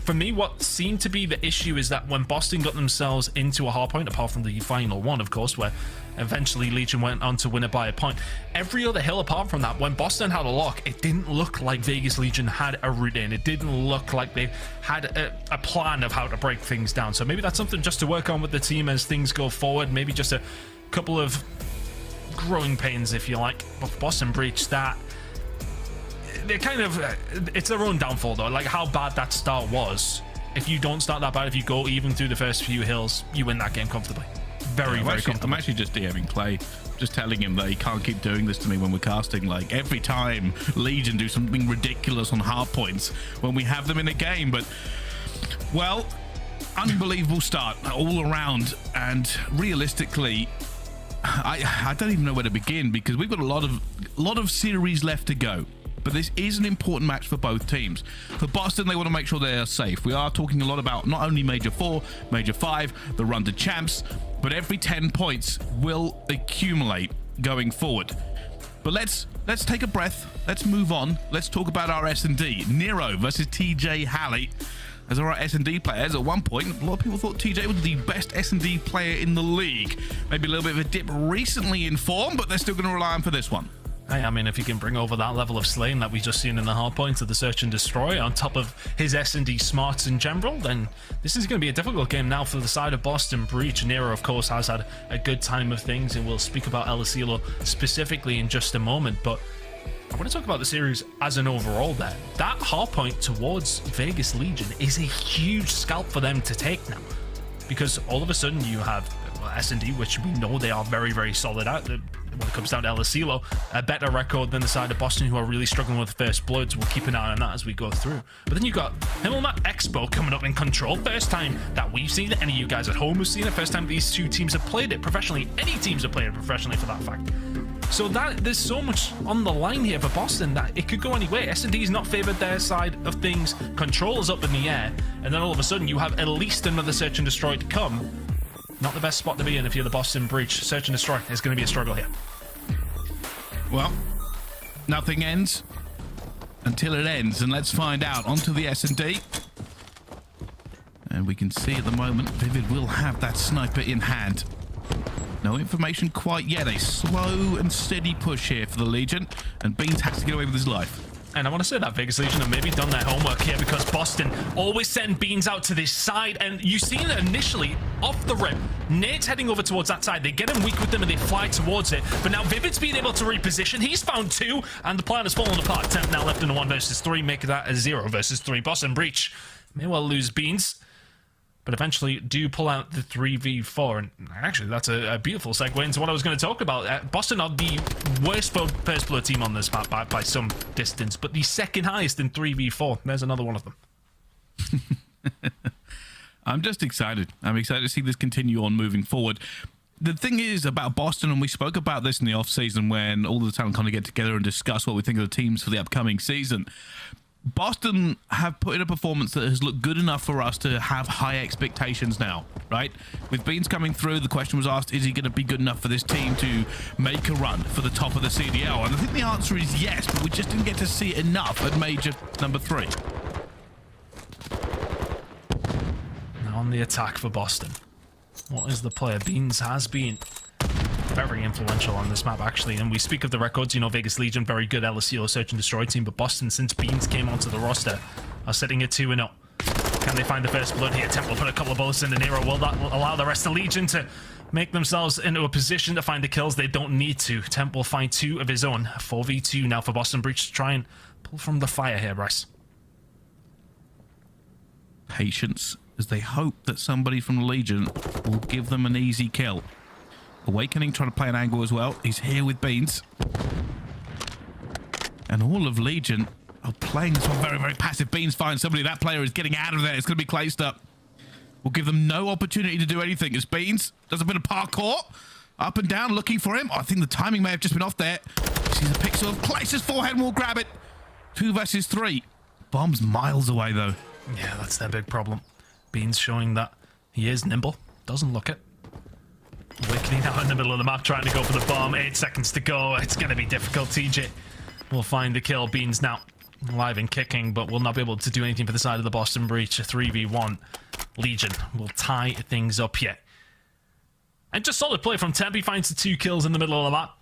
for me, what seemed to be the issue is that when Boston got themselves into a hard point, apart from the final one, of course, where eventually Legion went on to win it by a point, every other hill apart from that, when Boston had a lock, it didn't look like Vegas Legion had a route in. It didn't look like they had a plan of how to break things down. So maybe that's something just to work on with the team as things go forward. Maybe just a couple of growing pains, if you like. But Boston breached that. They're kind of, it's their own downfall though. Like how bad that start was. If you don't start that bad, if you go even through the first few hills, you win that game comfortably. Very comfortably. I'm actually just DMing Clay, just telling him that he can't keep doing this to me when we're casting. Like every time Legion do something ridiculous on hard points when we have them in a game. But, well, unbelievable start all around. And realistically, I don't even know where to begin, because we've got a lot of series left to go. But this is an important match for both teams. For Boston, they want to make sure they are safe. We are talking a lot about not only Major 4, Major 5, the run to champs, but every 10 points will accumulate going forward. But let's take a breath. Let's move on. Let's talk about our S&D. Nero versus TJ Halley. as our S&D players. At one point, a lot of people thought TJ was the best S&D player in the league. Maybe a little bit of a dip recently in form, but they're still going to rely on for this one. Hey, I mean, if you can bring over that level of slaying that we just seen in the hard points of the Search and Destroy on top of his S&D smarts in general, then this is going to be a difficult game now for the side of Boston Breach. Nero, of course, has had a good time of things, and we'll speak about aBeZy specifically in just a moment, but I want to talk about the series as an overall there. That hard point towards Vegas Legion is a huge scalp for them to take now, because all of a sudden you have S&D, which we know they are very, very solid at. When it comes down to aBeZy, a better record than the side of Boston, who are really struggling with first bloods. We'll keep an eye on that as we go through. But then you've got Himmelmatt Expo coming up in Control. First time that we've seen it. Any of you guys at home have seen it. First time these two teams have played it professionally. Any teams have played it professionally, for that fact. So there's so much on the line here for Boston that it could go any way. S&D is not favored their side of things. Control is up in the air. And then all of a sudden you have at least another Search and Destroy to come. Not the best spot to be in if you're the Boston Breach. Search and Destroy is going to be a struggle here. Well, nothing ends until it ends, and let's find out. Onto the S&D. And we can see at the moment, Vivid will have that sniper in hand. No information quite yet. A slow and steady push here for the Legion, and Beans has to get away with his life. And I want to say that Vegas Legion have maybe done their homework here, because Boston always send Beans out to this side, and you see that initially off the rip, Nate's heading over towards that side. They get him weak with them and they fly towards it, but now Vivid's being able to reposition. He's found two, and the plan has fallen apart. 10 now left in a 1 versus 3, make that a 0 versus 3. Boston Breach may well lose Beans, but eventually do pull out the 3v4. And actually, that's a beautiful segue into what I was going to talk about. Boston are the worst first blood team on this map by some distance, but the second highest in 3v4. There's another one of them. I'm just excited. I'm excited to see this continue on moving forward. The thing is about Boston, and we spoke about this in the off-season when all the talent kind of get together and discuss what we think of the teams for the upcoming season. Boston have put in a performance that has looked good enough for us to have high expectations now, right? With Beans coming through, the question was asked, is he going to be good enough for this team to make a run for the top of the CDL? And I think the answer is yes, but we just didn't get to see it enough at Major number 3. Now on the attack for Boston. What is the player? Beans has been very influential on this map, actually, and we speak of the records, you know, Vegas Legion, very good LSCO Search and Destroy team, but Boston, since Beans came onto the roster, are sitting at 2-0. Can they find the first blood here? Temple put a couple of bullets in the Nero. Will that allow the rest of Legion to make themselves into a position to find the kills? They don't need to. Temple will find 2 of his own. 4v2 now for Boston Breach to try and pull from the fire here, Bryce. Patience, as they hope that somebody from the Legion will give them an easy kill. Awakening trying to play an angle as well. He's here with Beans. And all of Legion are playing this one very, very passive. Beans finds somebody. That player is getting out of there. It's going to be Clayed up. We'll give them no opportunity to do anything as Beans does a bit of parkour. Up and down looking for him. I think the timing may have just been off there. Sees a pixel of Clay's forehead and will grab it. 2 versus 3. Bomb's miles away though. Yeah, that's their big problem. Beans showing that he is nimble. Doesn't look it. Awakening out in the middle of the map, trying to go for the bomb. 8 seconds to go. It's going to be difficult. TJ will find the kill. Beans now alive and kicking, but will not be able to do anything for the side of the Boston Breach. A 3v1. Legion will tie things up here. And just solid play from Temp. He finds the 2 kills in the middle of the map.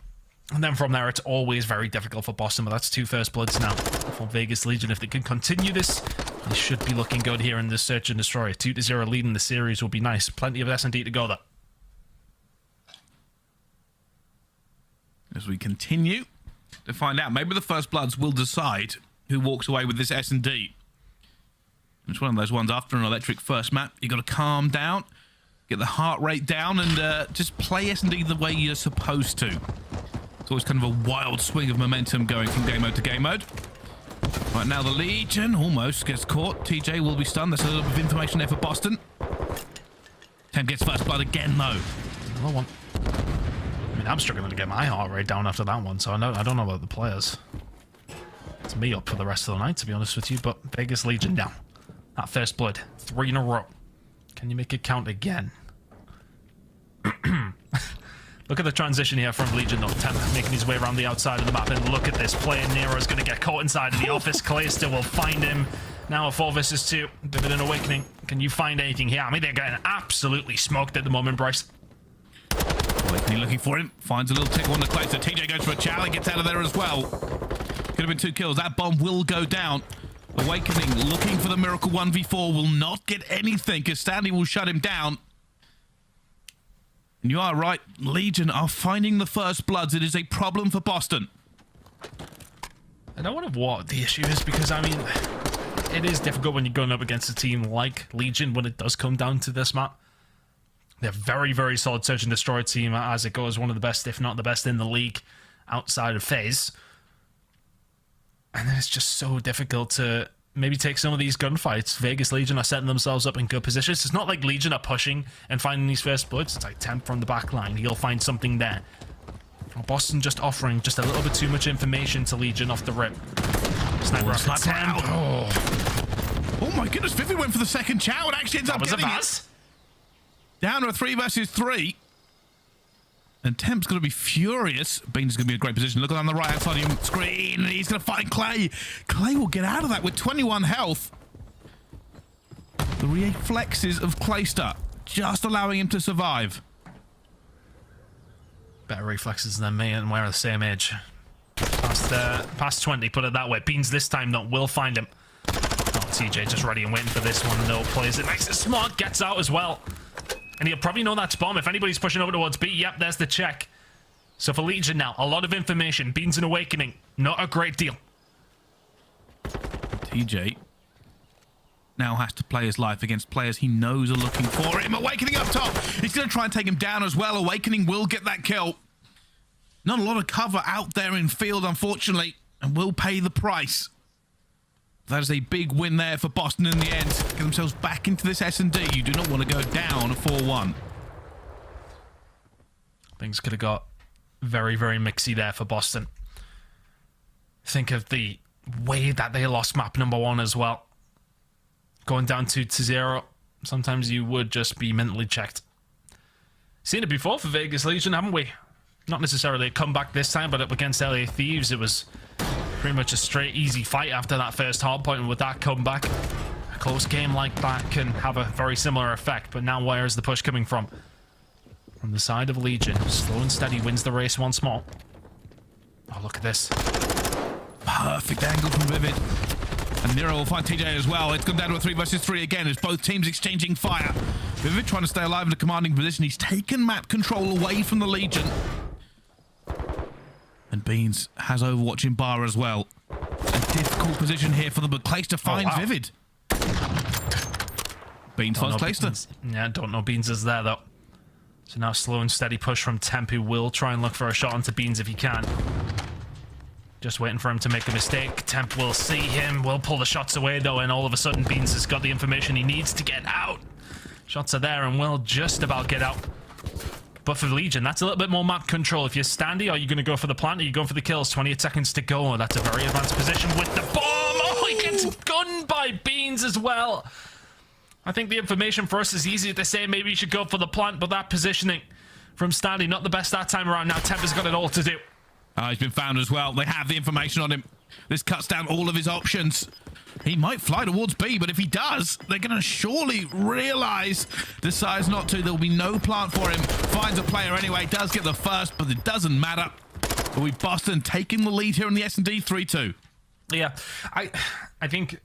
And then from there, it's always very difficult for Boston, but that's 2 first bloods now for Vegas Legion. If they can continue this, they should be looking good here in this Search and Destroy. 2-0 lead in the series will be nice. Plenty of S&D to go there. As we continue to find out, maybe the first bloods will decide who walks away with this S&D. It's one of those ones after an electric first map. You got to calm down, get the heart rate down, and just play S&D the way you're supposed to. It's always kind of a wild swing of momentum going from game mode to game mode. Right now, the Legion almost gets caught. TJ will be stunned. There's a little bit of information there for Boston. Temp gets first blood again, though. Another one. I mean, I'm struggling to get my heart rate down after that one, so I don't know about the players. It's me up for the rest of the night, to be honest with you, but Vegas Legion down. That first blood, 3 in a row. Can you make it count again? Look at the transition here from Legion, though. Temp making his way around the outside of the map, and look at this. Player Nero is going to get caught inside of the office. Clayster will find him. Now a 4 versus 2. Vivid and Awakening. Can you find anything here? I mean, they're getting absolutely smoked at the moment, Bryce. Awakening looking for him. Finds a little tickle on the closer. TJ goes for a chow and gets out of there as well. Could have been 2 kills. That bomb will go down. Awakening looking for the miracle 1v4. Will not get anything because Stanley will shut him down. And you are right. Legion are finding the first bloods. It is a problem for Boston. I don't wonder what the issue is because, I mean, it is difficult when you're going up against a team like Legion when it does come down to this map. They're a very, very solid search and destroy team as it goes. One of the best, if not the best in the league outside of FaZe. And then it's just so difficult to maybe take some of these gunfights. Vegas Legion are setting themselves up in good positions. It's not like Legion are pushing and finding these first bloods. It's like Temp from the back line. He'll find something there. Boston just offering just a little bit too much information to Legion off the rip. Sniper out. Oh my goodness, Vivid went for the second chow and actually ends up getting it. Down to a 3 versus 3. And Temp's going to be furious. Bean's going to be in a great position. Look on the right-hand side of your screen. And he's going to find Clay. Clay will get out of that with 21 health. The reflexes of Priestahh just allowing him to survive. Better reflexes than me, and we're the same age. Past 20, put it that way. Beans this time, though, will find him. Oh, TJ just ready and waiting for this one. No, plays it nice and smart. Gets out as well. And he'll probably know that's bomb. If anybody's pushing over towards B, yep, there's the check. So for Legion now, a lot of information. Beans and Awakening, not a great deal. TJ now has to play his life against players he knows are looking for him. Awakening up top. He's going to try and take him down as well. Awakening will get that kill. Not a lot of cover out there in field, unfortunately, and will pay the price. That is a big win there for Boston in the end. Get themselves back into this S&D. You do not want to go down a 4-1. Things could have got very, very mixy there for Boston. Think of the way that they lost map number 1 as well. Going down to 0. Sometimes you would just be mentally checked. Seen it before for Vegas Legion, haven't we? Not necessarily a comeback this time, but up against LA Thieves, it was pretty much a straight, easy fight after that first hard point. And with that comeback, a close game like that can have a very similar effect. But now where is the push coming from? From the side of Legion. Slow and steady wins the race once more. Oh, look at this. Perfect angle from Vivid. And Nero will find TJ as well. It's gone down to a 3 versus 3 again as both teams exchanging fire. Vivid trying to stay alive in a commanding position. He's taken map control away from the Legion. And Beans has Overwatch in bar as well. A difficult position here for them, but Priestahh finds Vivid. Beans finds Priestahh. Yeah, don't know Beans is there though. So now slow and steady push from Temp, who will try and look for a shot onto Beans if he can. Just waiting for him to make a mistake. Temp will see him, will pull the shots away though, and all of a sudden Beans has got the information he needs to get out. Shots are there and will just about get out. But for Legion, that's a little bit more map control. If you're standy, are you going to go for the plant? Are you going for the kills? 28 seconds to go. That's a very advanced position with the bomb. Oh, he gets gunned by Beans as well. I think the information for us is easier to say maybe you should go for the plant, but that positioning from standy, not the best that time around. Now Temp has got it all to do. He's been found as well. They have the information on him. This cuts down all of his options. He might fly towards B, but if he does, they're going to surely realize, decides not to. There'll be no plant for him. Finds a player anyway, does get the first, but it doesn't matter. But we Boston taking the lead here in the S&D 3-2. Yeah, I think,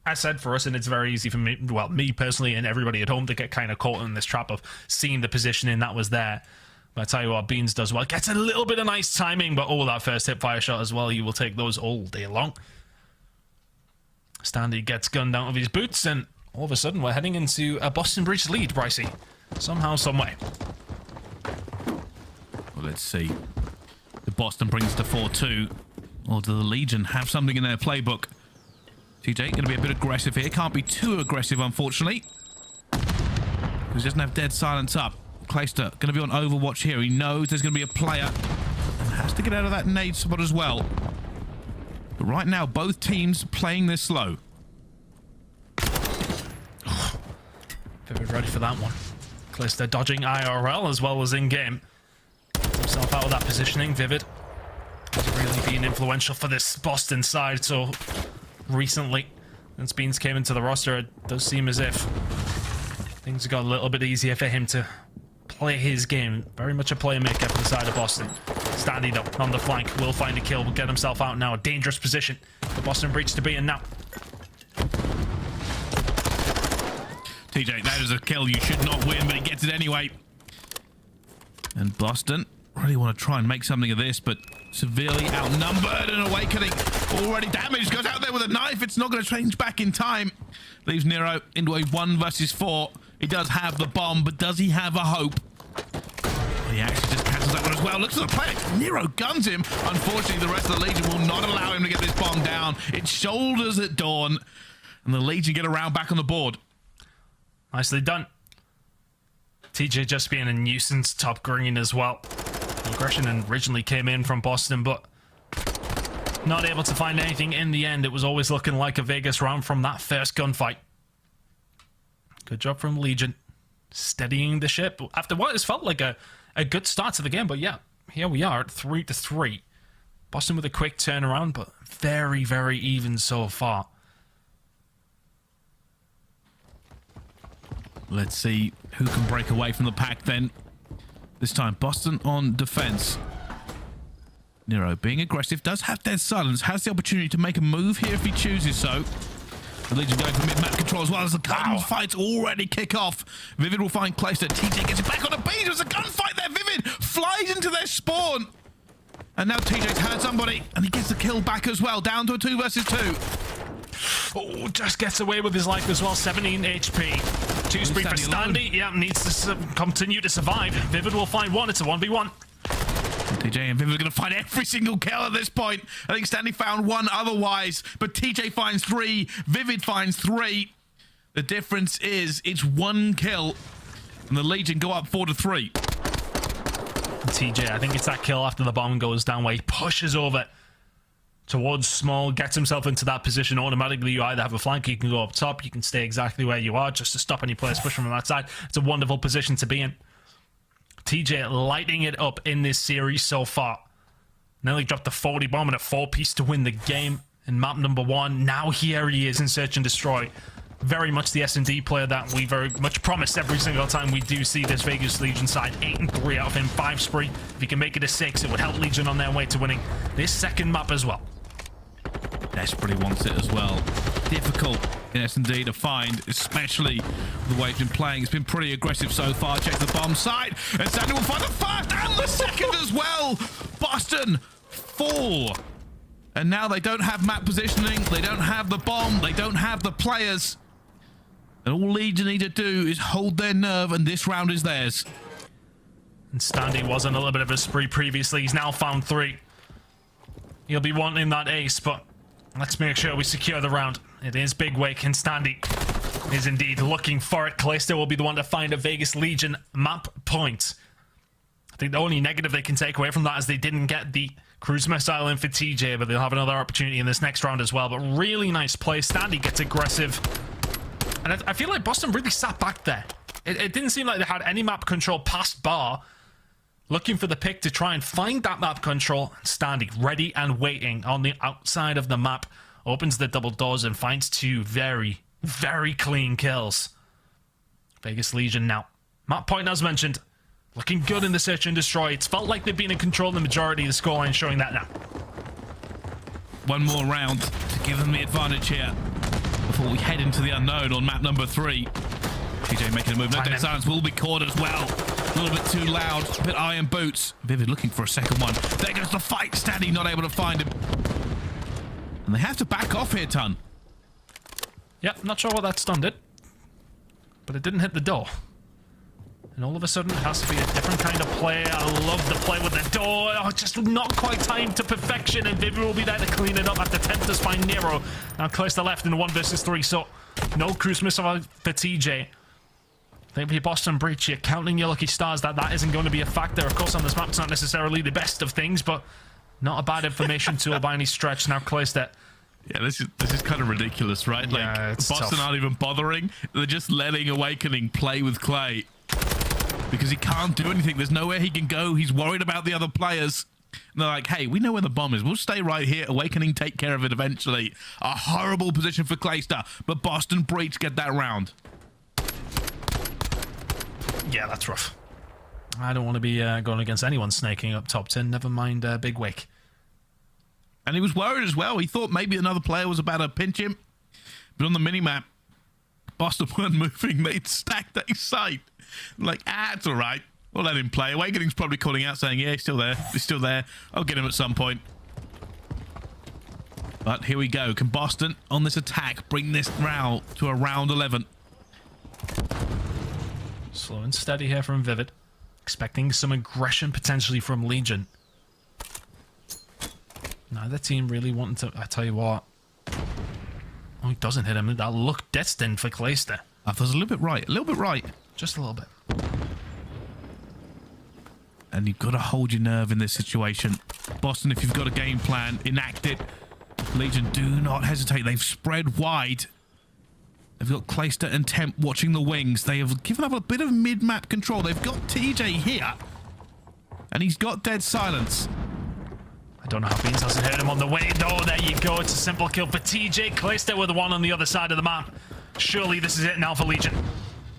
as said for us, and it's very easy for me, well, me personally and everybody at home to get kind of caught in this trap of seeing the positioning that was there. But I tell you what, Beans does well. Gets a little bit of nice timing, but oh, that first hip fire shot as well. You will take those all day long. Standy gets gunned down with his boots, and all of a sudden we're heading into a Boston Breach lead, Brycey. Somehow, someway. Well, let's see. The Boston brings to 4-2. Or do the Legion have something in their playbook? TJ going to be a bit aggressive here. Can't be too aggressive, unfortunately. He doesn't have dead silence up. Priestahh going to be on Overwatch here. He knows there's going to be a player and has to get out of that nade spot as well. But right now, both teams playing this slow. Very ready for that one. Priestahh dodging IRL as well as in-game. Himself out of that positioning. Vivid has really been influential for this Boston side so recently. Since Beans came into the roster, it does seem as if things got a little bit easier for him to play his game. Very much a playmaker for the side of Boston. Standy though, on the flank, will find a kill, will get himself out now. A dangerous position for Boston Breach to be in now. TJ, that is a kill you should not win, but he gets it anyway. And Boston really want to try and make something of this, but severely outnumbered, and Awakening already damaged. Goes out there with a knife. It's not going to change back in time. Leaves Nero into a 1 versus 4. He does have the bomb, but does he have a hope? He actually just cancels that one as well. Looks at the planet. Nero guns him. Unfortunately, the rest of the Legion will not allow him to get this bomb down. It shoulders at dawn, and the Legion get around back on the board. Nicely done. TJ just being a nuisance top green as well. The aggression originally came in from Boston, but not able to find anything in the end. It was always looking like a Vegas round from that first gunfight. Good job from Legion. Steadying the ship after what has felt like a good start to the game, but yeah, here we are at 3-3. Boston with a quick turnaround, but very, very even so far. Let's see who can break away from the pack then. This time, Boston on defense. Nero being aggressive, does have dead silence, has the opportunity to make a move here if he chooses so. The Legion going for mid-map control as well as the gunfights already kick off. Vivid will find Clayster. TJ gets it back on the beat. There's a gunfight there. Vivid flies into their spawn. And now TJ's heard somebody, and he gets the kill back as well, down to a 2 versus 2. Oh, just gets away with his life as well. 17 HP. 2 spree for Standy. Yeah, needs to continue to survive. Vivid will find one. It's a 1v1. TJ and Vivid are going to find every single kill at this point. I think Standy found 1 otherwise, but TJ finds 3. Vivid finds 3. The difference is it's 1 kill, and the Legion go up 4-3. TJ, I think it's that kill after the bomb goes down where he pushes over towards Small, gets himself into that position. Automatically, you either have a flank, you can go up top, you can stay exactly where you are just to stop any players pushing from that side. It's a wonderful position to be in. TJ lighting it up in this series so far. Nearly dropped the 40 bomb and a 4-piece to win the game in map number 1. Now here he is in Search and Destroy. Very much the S&D player that we very much promised every single time we do see this Vegas Legion side. 8-3 out of him, 5 spree. If he can make it a 6, it would help Legion on their way to winning this second map as well. Desperately wants it as well. Difficult in S&D to find, especially the way it's been playing. It's been pretty aggressive so far. Check the bomb site, and Sandy will find the first and the second as well. Boston 4. And now they don't have map positioning, they don't have the bomb, they don't have the players. And all Legion need to do is hold their nerve, and this round is theirs. And Standy was on a little bit of a spree previously. He's now found 3. He'll be wanting that ace, but let's make sure we secure the round. It is Big Wake, and Standy is indeed looking for it. Clayster will be the one to find a Vegas Legion map point. I think the only negative they can take away from that is they didn't get the cruise missile in for TJ, but they'll have another opportunity in this next round as well. But really nice play. Standy gets aggressive. And I feel like Boston really sat back there. It didn't seem like they had any map control past bar. Looking for the pick to try and find that map control. Standy ready and waiting on the outside of the map. Opens the double doors and finds 2 very, very clean kills. Vegas Legion now. Map point as mentioned. Looking good in the Search and Destroy. It's felt like they've been in control the majority of the scoreline, showing that now. 1 more round to give them the advantage here before we head into the unknown on map number 3. TJ making a move. No dead silence will be caught as well. A little bit too loud. A bit iron boots. Vivid looking for a second one. There goes the fight. Standy not able to find him. And they have to back off here, Ton. Yep, not sure what that stunned it. But it didn't hit the door. And all of a sudden, it has to be a different kind of play. I love the play with the door. Oh, just not quite timed to perfection. And Vivid will be there to clean it up after Tempest find Nero. Now Clayster left in the 1 versus 3. So no cruise missile for TJ. I think for your Boston Breach, you're counting your lucky stars that isn't going to be a factor. Of course, on this map, it's not necessarily the best of things, but not a bad information tool by any stretch. Now Clayster. Yeah, this is kind of ridiculous, right? Yeah, like Boston aren't even bothering. They're just letting Awakening play with Clay because he can't do anything. There's nowhere he can go. He's worried about the other players. And they're like, hey, we know where the bomb is. We'll stay right here. Awakening take care of it eventually. A horrible position for Priestahh, but Boston Breach get that round. Yeah, that's rough. I don't want to be going against anyone snaking up top 10, never mind Big Wick. And he was worried as well. He thought maybe another player was about to pinch him. But on the minimap, Boston weren't moving. They'd stacked a site. Like, it's all right. We'll let him play. Awakening's probably calling out saying, yeah, he's still there. He's still there. I'll get him at some point. But here we go. Can Boston, on this attack, bring this round to a round 11? Slow and steady here from Vivid. Expecting some aggression potentially from Legion. Neither team really wanting to... I tell you what. Oh, he doesn't hit him. That looked destined for Priestahh. I thought it was a little bit right. A little bit right. Just a little bit. And you've got to hold your nerve in this situation. Boston, if you've got a game plan, enact it. Legion, do not hesitate. They've spread wide. They've got Priestahh and Temp watching the wings. They have given up a bit of mid-map control. They've got TJ here. And he's got dead silence. I don't know how Beans hasn't hit him on the way, though. There you go. It's a simple kill for TJ. Priestahh with one on the other side of the map. Surely this is it now for Legion.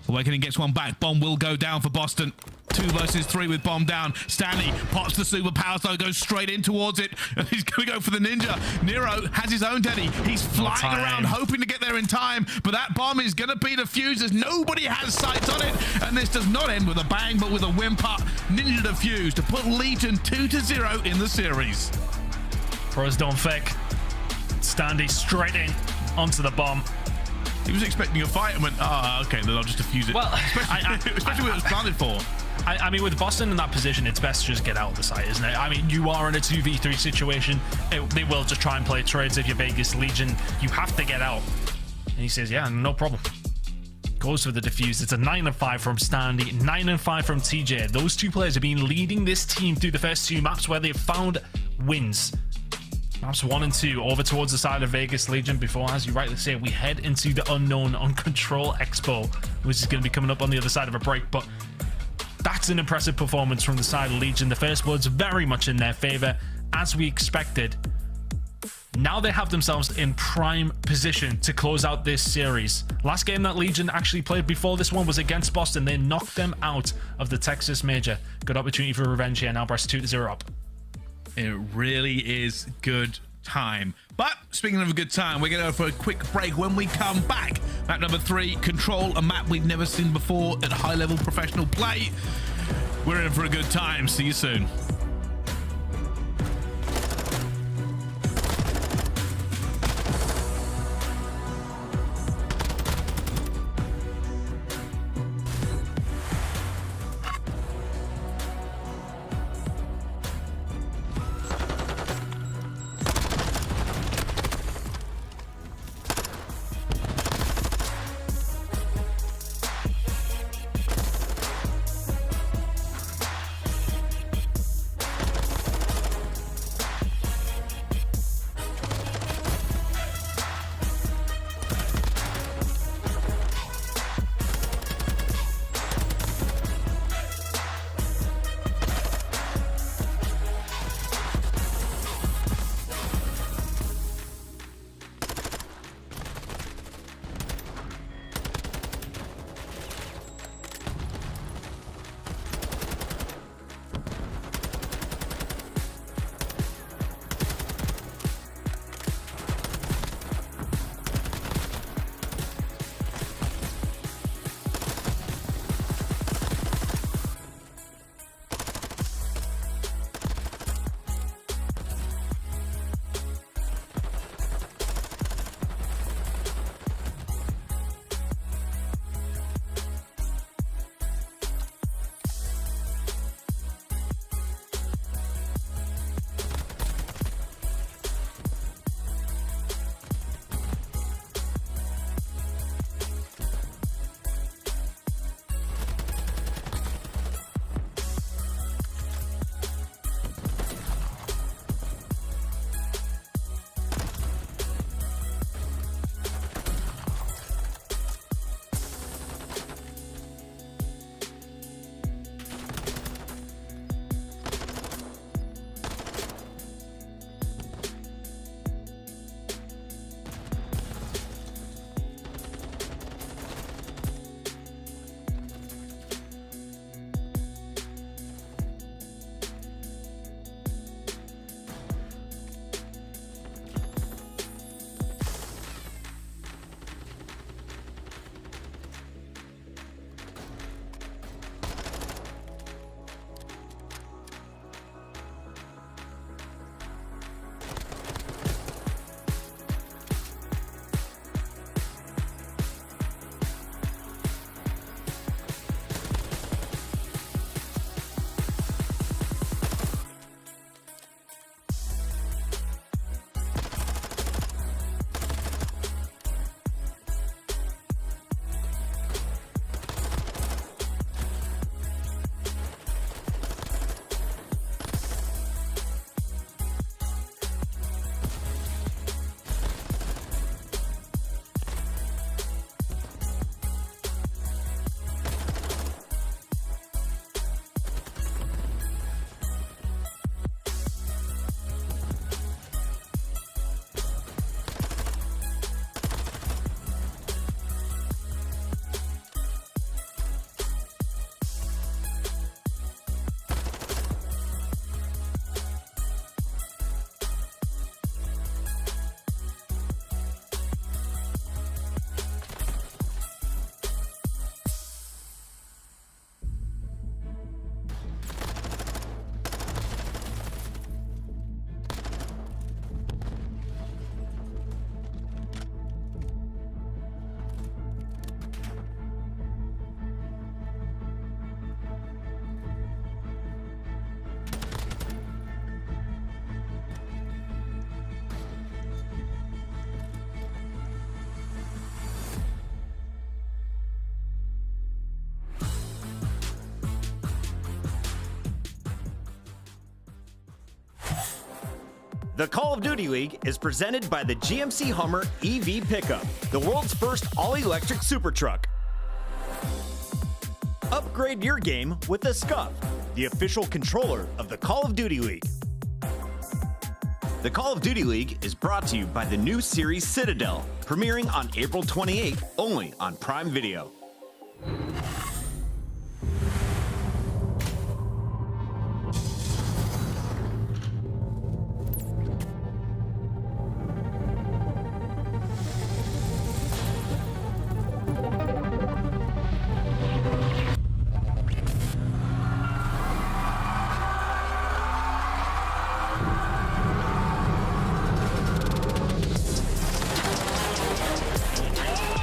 Awakening gets one back. Bomb will go down for Boston. 2 versus 3 with bomb down. Stanley pops the superpower, so goes straight in towards it. And he's going to go for the ninja. Nero has his own Teddy. He's flying around, hoping to get there in time. But that bomb is going to be defused as nobody has sights on it. And this does not end with a bang, but with a whimper. Ninja defused to put Legion 2-0 in the series. Pros don't fake. Standy straight in onto the bomb. He was expecting a fight and went, okay, then I'll just defuse it. Well, especially what it was planted for. I mean, with Boston in that position, it's best to just get out of the site, isn't it? I mean, you are in a 2v3 situation. They will just try and play trades if you're Vegas Legion. You have to get out. And he says, yeah, no problem. Goes for the defuse. It's a 9-5 from Standy, 9-5 from TJ. Those two players have been leading this team through the first 2 maps where they've found wins. Maps 1 and 2 over towards the side of Vegas Legion before, as you rightly say, we head into the unknown on Control Expo, which is going to be coming up on the other side of a break. But that's an impressive performance from the side of Legion. The first blood's very much in their favor, as we expected. Now they have themselves in prime position to close out this series. Last game that Legion actually played before this one was against Boston. They knocked them out of the Texas Major. Good opportunity for revenge here. Now press 2-0 up. It really is good time. But speaking of a good time, we're going to go for a quick break. When we come back, map number 3, Control, a map we've never seen before at high-level professional play. We're in for a good time. See you soon. The Call of Duty League is presented by the GMC Hummer EV Pickup, the world's first all-electric super truck. Upgrade your game with the Scuff, the official controller of the Call of Duty League. The Call of Duty League is brought to you by the new series Citadel, premiering on April 28th only on Prime Video.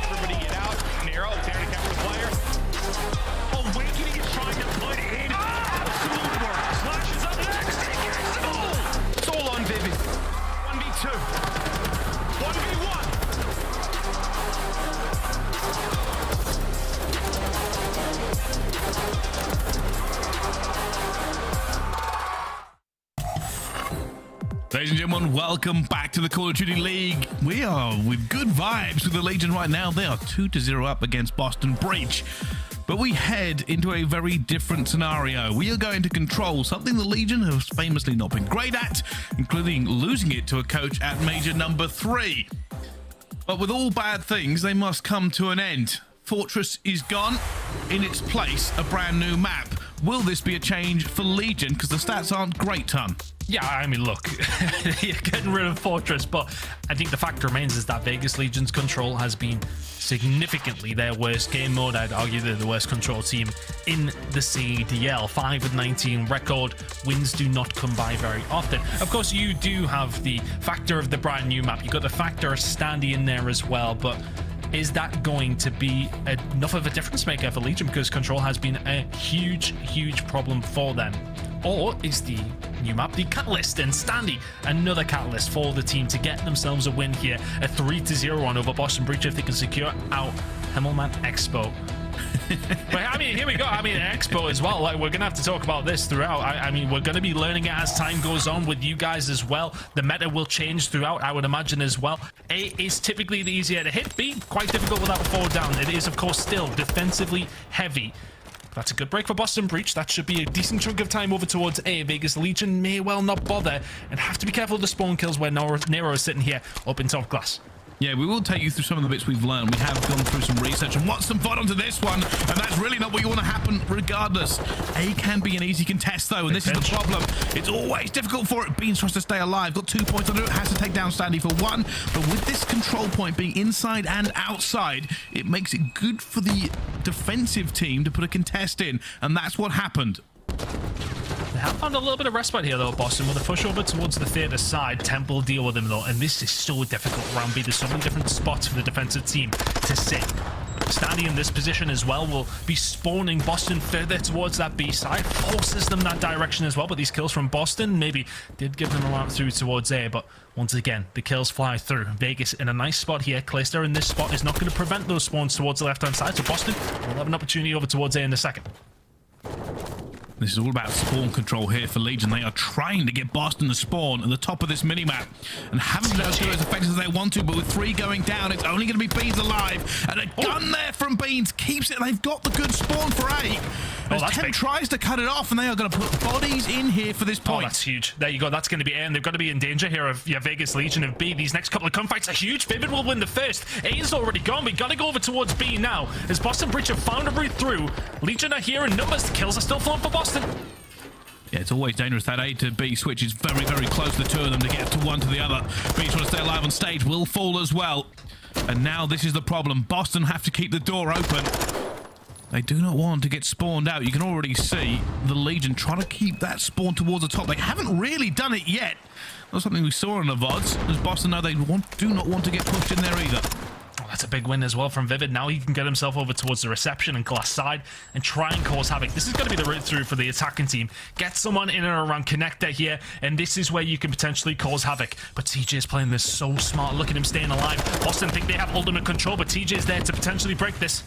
Everybody get out. Nero, there to capture the player. Owakening is trying to put in absolute work. Slashes up next. He gets it all. It's all on Vivid. 1v2. 1v1. Ladies and gentlemen, welcome back to the Call of Duty League. We are with good vibes with the Legion right now. They are 2-0 up against Boston Breach. But we head into a very different scenario. We are going to control something the Legion has famously not been great at, including losing it to a coach at Major #3. But with all bad things, they must come to an end. Fortress is gone. In its place, a brand new map. Will this be a change for Legion? Because the stats aren't great, Ton. Yeah, I mean, look, you're getting rid of Fortress, but I think the fact remains is that Vegas Legion's control has been significantly their worst game mode. I'd argue they're the worst control team in the CDL. 5-19 record. Wins do not come by very often. Of course, you do have the factor of the brand new map. You've got the factor of Standy in there as well, but is that going to be enough of a difference maker for Legion? Because control has been a huge problem for them. Or is the new map the catalyst? And Standy, another catalyst for the team to get themselves a win here. A 3-0 on over Boston Breach if they can secure out Himmelman Expo. But I mean, here we go. I mean, Expo as well. Like, we're gonna have to talk about this throughout. I mean, we're gonna be learning it as time goes on with you guys as well. The meta will change throughout, I would imagine as well. A is typically the easier to hit. B, quite difficult without a fall down. It is, of course, still defensively heavy. That's a good break for Boston Breach. That should be a decent chunk of time over towards A. Vegas Legion may well not bother and have to be careful of the spawn kills where Nero is sitting here up in top class. Yeah, we will take you through some of the bits we've learned. We have gone through some research and what's some fun onto this one, and that's really not what you want to happen regardless. A can be an easy contest though, and this is the problem. It's always difficult for it. Beans tries to stay alive, got 2 points under it, has to take down Standy for 1, but with this control point being inside and outside, it makes it good for the defensive team to put a contest in, and that's what happened. They have found a little bit of respite here though, Boston, with a push over towards the theater side. Temple deal with him though, and this is so difficult round B. There's so many different spots for the defensive team to sit. Standing in this position as well will be spawning Boston further towards that B side, forces them that direction as well, but these kills from Boston maybe did give them a route through towards A, but once again, the kills fly through. Vegas in a nice spot here. Clayster in this spot is not going to prevent those spawns towards the left-hand side, so Boston will have an opportunity over towards A in a second. This is all about spawn control here for Legion. They are trying to get Boston to spawn at the top of this minimap and haven't been able to do it as effective as they want to, but with 3 going down, it's only going to be Beans alive. And a gun there from Beans keeps it. They've got the good spawn for A. As Temp tries to cut it off, and they are going to put bodies in here for this point. Oh, that's huge. There you go. That's going to be A, and they've got to be in danger here of Vegas Legion of B. These next couple of gunfights are huge. Vivid will win the first. A is already gone. We got to go over towards B now. As Boston Breach have found a route through. Legion are here in numbers. The kills are still flowing for Boston. Yeah, it's always dangerous. That A to B switch is very close, the two of them, to get to one to the other. Beans trying to stay alive on stage, will fall as well. And now this is the problem. Boston have to keep the door open. They do not want to get spawned out. You can already see the Legion trying to keep that spawn towards the top. They haven't really done it yet. That's something we saw in the VODs, as Boston know they do not want to get pushed in there either. Oh, that's a big win as well from Vivid. Now he can get himself over towards the reception and glass side and try and cause havoc. This is going to be the route through for the attacking team. Get someone in and around connector here, and this is where you can potentially cause havoc. But TJ is playing this so smart. Look at him staying alive. Boston think they have ultimate control, but TJ is there to potentially break this.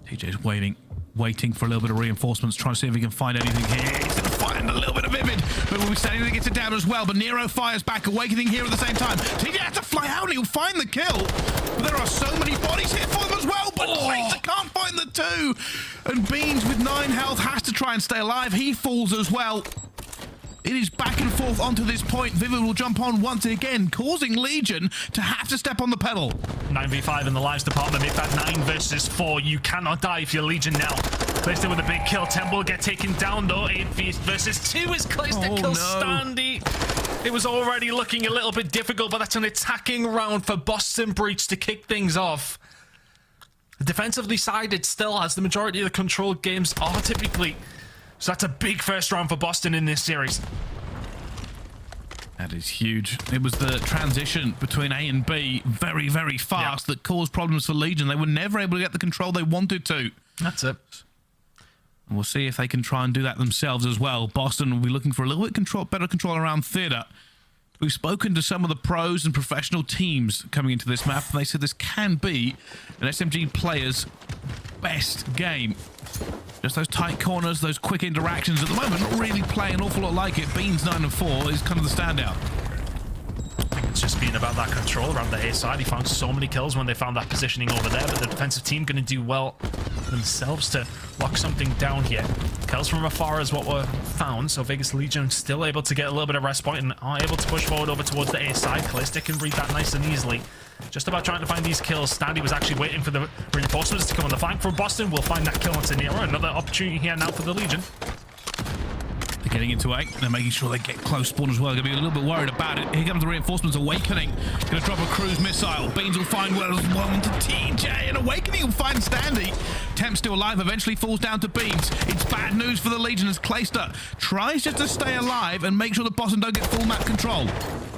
TJ's waiting for a little bit of reinforcements, trying to see if he can find anything here. He's going to find a little bit of Vivid, but we with Standy that gets it down as well, but Nero fires back, Awakening here at the same time. TJ has to fly out and he'll find the kill. But there are so many bodies here for them as well, but Priestahh can't find the two. And Beans with 9 health has to try and stay alive. He falls as well. It is back and forth onto this point. Vivid will jump on once again, causing Legion to have to step on the pedal. 9v5 in the lives department. Make that 9 versus 4. You cannot die if you're Legion now. Clayster with a big kill. Temple will get taken down though. 8 versus 2 as Clayster kills Standy. It was already looking a little bit difficult, but that's an attacking round for Boston Breach to kick things off. Defensively sided still, as the majority of the controlled games are typically. So that's a big first round for Boston in this series. That is huge. It was the transition between A and B very, very fast that caused problems for Legion. They were never able to get the control they wanted to. That's it. And we'll see if they can try and do that themselves as well. Boston will be looking for a little bit better control around theater. We've spoken to some of the pros and professional teams coming into this map, and they said this can be an SMG player's best game. Just those tight corners, those quick interactions. At the moment, not really playing an awful lot like it. Beans 9 and 4 is kind of the standout. I think it's just been about that control around the A side. He found so many kills when they found that positioning over there, but the defensive team going to do well themselves to lock something down here. Kills from afar is what were found, so Vegas Legion still able to get a little bit of rest point and are able to push forward over towards the A side. Clayster can read that nice and easily. Just about trying to find these kills. Standy was actually waiting for the reinforcements to come on the flank from Boston. We'll find that kill onto Nero. Another opportunity here now for the Legion. They're getting into A. They're making sure they get close spawn as well. They're going to be a little bit worried about it. Here comes the reinforcements. Awakening. Going to drop a cruise missile. Beans will find one to TJ. And Awakening will find Standy. Temp still alive. Eventually falls down to Beans. It's bad news for the Legion as Clayster tries just to stay alive and make sure that Boston don't get full map control.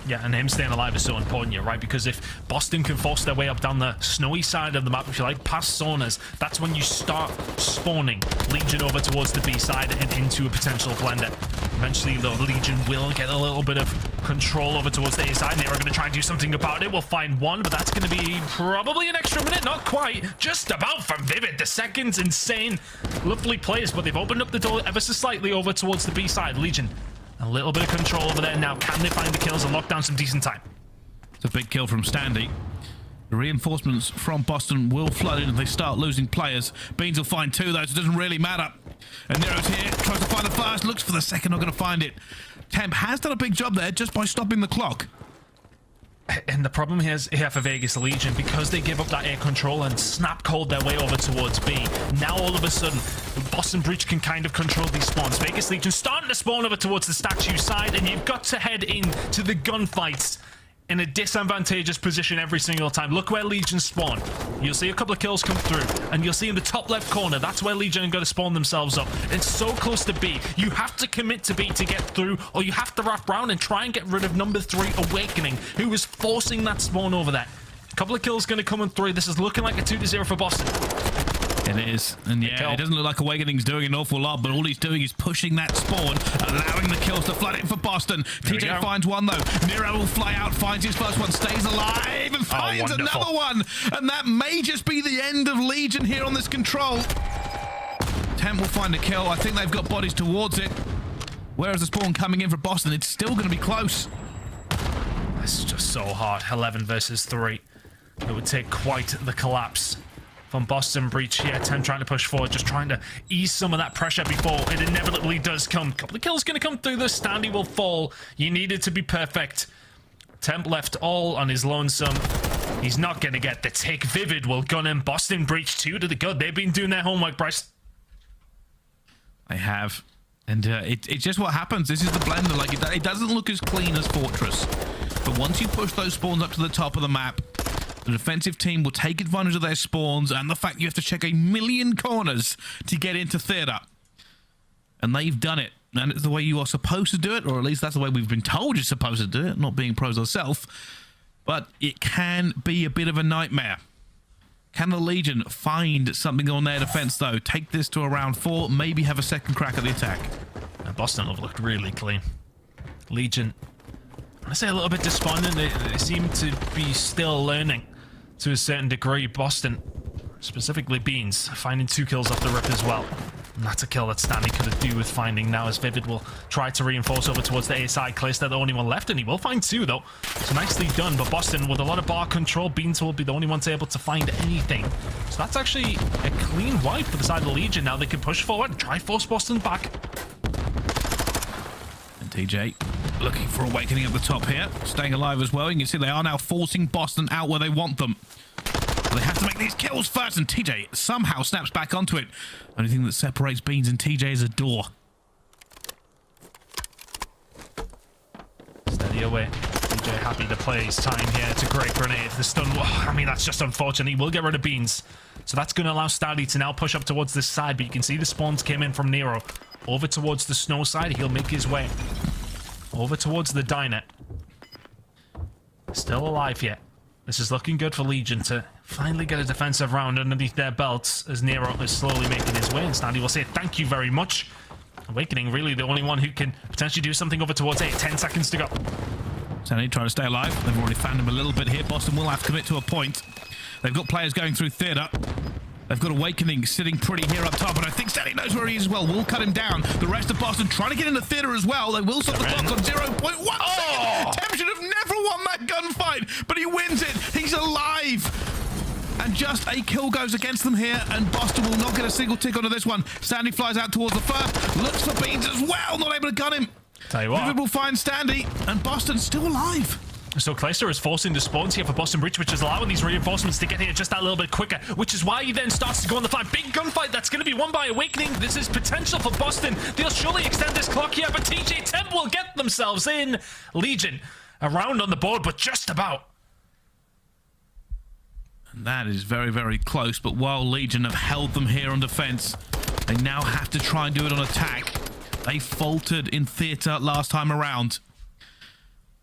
Yeah, and him staying alive is so important here, right? Because if Boston can force their way up down the snowy side of the map, if you like, past saunas, that's when you start spawning Legion over towards the B side and into a potential blender. Eventually, the Legion will get a little bit of control over towards the A side. They're going to try and do something about it. We'll find one, but that's going to be probably an extra minute. Not quite. Just about from Vivid. The second's insane. Lovely plays, but they've opened up the door ever so slightly over towards the B side. Legion, a little bit of control over there now. Can they find the kills and lock down some decent time? It's a big kill from Standy. The reinforcements from Boston will flood in if they start losing players. Beans will find 2 though, so it doesn't really matter. And Nero's here, tries to find the first, looks for the second, not going to find it. Temp has done a big job there just by stopping the clock. And the problem here for Vegas Legion, because they give up that air control and snap cold their way over towards B, now all of a sudden Boston Breach can kind of control these spawns. Vegas Legion starting to spawn over towards the statue side, and you've got to head into the gunfights in a disadvantageous position every single time. Look where Legion spawn. You'll see a couple of kills come through, and you'll see in the top left corner, that's where Legion are going to spawn themselves up. It's so close to B. You have to commit to B to get through, or you have to wrap around and try and get rid of number 3, Awakening, who is forcing that spawn over there. A couple of kills going to come in 3. This is looking like a 2-0 for Boston. It is, and yeah, it doesn't look like Awakening's doing an awful lot, but all he's doing is pushing that spawn, allowing the kills to flood in for Boston. TJ finds one though. Nero will fly out, finds his first one, stays alive, and finds another one. And that may just be the end of Legion here on this control. Temp will find a kill. I think they've got bodies towards it. Whereas the spawn coming in for Boston, it's still going to be close. This is just so hard. 11 versus 3. It would take quite the collapse from Boston Breach here. 10 trying to push forward, just trying to ease some of that pressure before it inevitably does come. A couple of kills going to come through. The Standy will fall. You need it to be perfect. Temp left all on his lonesome. He's not going to get the tick. Vivid will gun him. Boston Breach 2 to the good. They've been doing their homework, Bryce. They have. And it's just what happens. This is the blender. Like it doesn't look as clean as Fortress. But once you push those spawns up to the top of the map, the defensive team will take advantage of their spawns and the fact you have to check a million corners to get into theater. And they've done it. And it's the way you are supposed to do it, or at least that's the way we've been told you're supposed to do it, not being pros ourselves. But it can be a bit of a nightmare. Can the Legion find something on their defense, though? Take this to around 4, maybe have a second crack at the attack. And Boston have looked really clean. Legion, I say a little bit despondent. They seem to be still learning to a certain degree. Boston, specifically Beans, finding 2 kills off the rip as well. And that's a kill that Stanley could have do with finding now, as Vivid will try to reinforce over towards the A side. Clayster, the only one left, and he will find two, though. So nicely done, but Boston, with a lot of bar control, Beans will be the only ones able to find anything. So that's actually a clean wipe for the side of the Legion. Now they can push forward and try force Boston back. And TJ looking for Awakening at the top here, staying alive as well. You can see they are now forcing Boston out where they want them. They have to make these kills first, and TJ somehow snaps back onto it. Only thing that separates Beans and TJ is a door. Steady away. TJ happy to play his time here. It's a great grenade. The stun, I mean, that's just unfortunate. He will get rid of Beans. So that's going to allow Stanley to now push up towards this side, but you can see the spawns came in from Nero. Over towards the snow side, he'll make his way. Over towards the diner. Still alive yet. This is looking good for Legion to finally get a defensive round underneath their belts as Nero is slowly making his way. And Stanley will say thank you very much. Awakening really the only one who can potentially do something over towards 8. 10 seconds to go. Stanley trying to stay alive. They've already found him a little bit here. Boston will have to commit to a point. They've got players going through theatre. They've got Awakening sitting pretty here up top, and I think Stanley knows where he is as well. We'll cut him down. The rest of Boston trying to get into theatre as well. They will stop the clock on 0.1 second. Tem should have never won that gunfight, but he wins it. He's alive. And just a kill goes against them here, and Boston will not get a single tick onto this one. Stanley flies out towards the first, looks for Beans as well, not able to gun him. Tell you what. Vivid will find Stanley, and Boston's still alive. So Clayster is forcing the spawns here for Boston Breach, which is allowing these reinforcements to get here just that little bit quicker, which is why he then starts to go on the fight. Big gunfight that's going to be won by Awakening. This is potential for Boston. They'll surely extend this clock here, but TJ Temp will get themselves in. Legion around on the board, but just about. And that is very, very close, but while Legion have held them here on defense, they now have to try and do it on attack. They faltered in theatre last time around.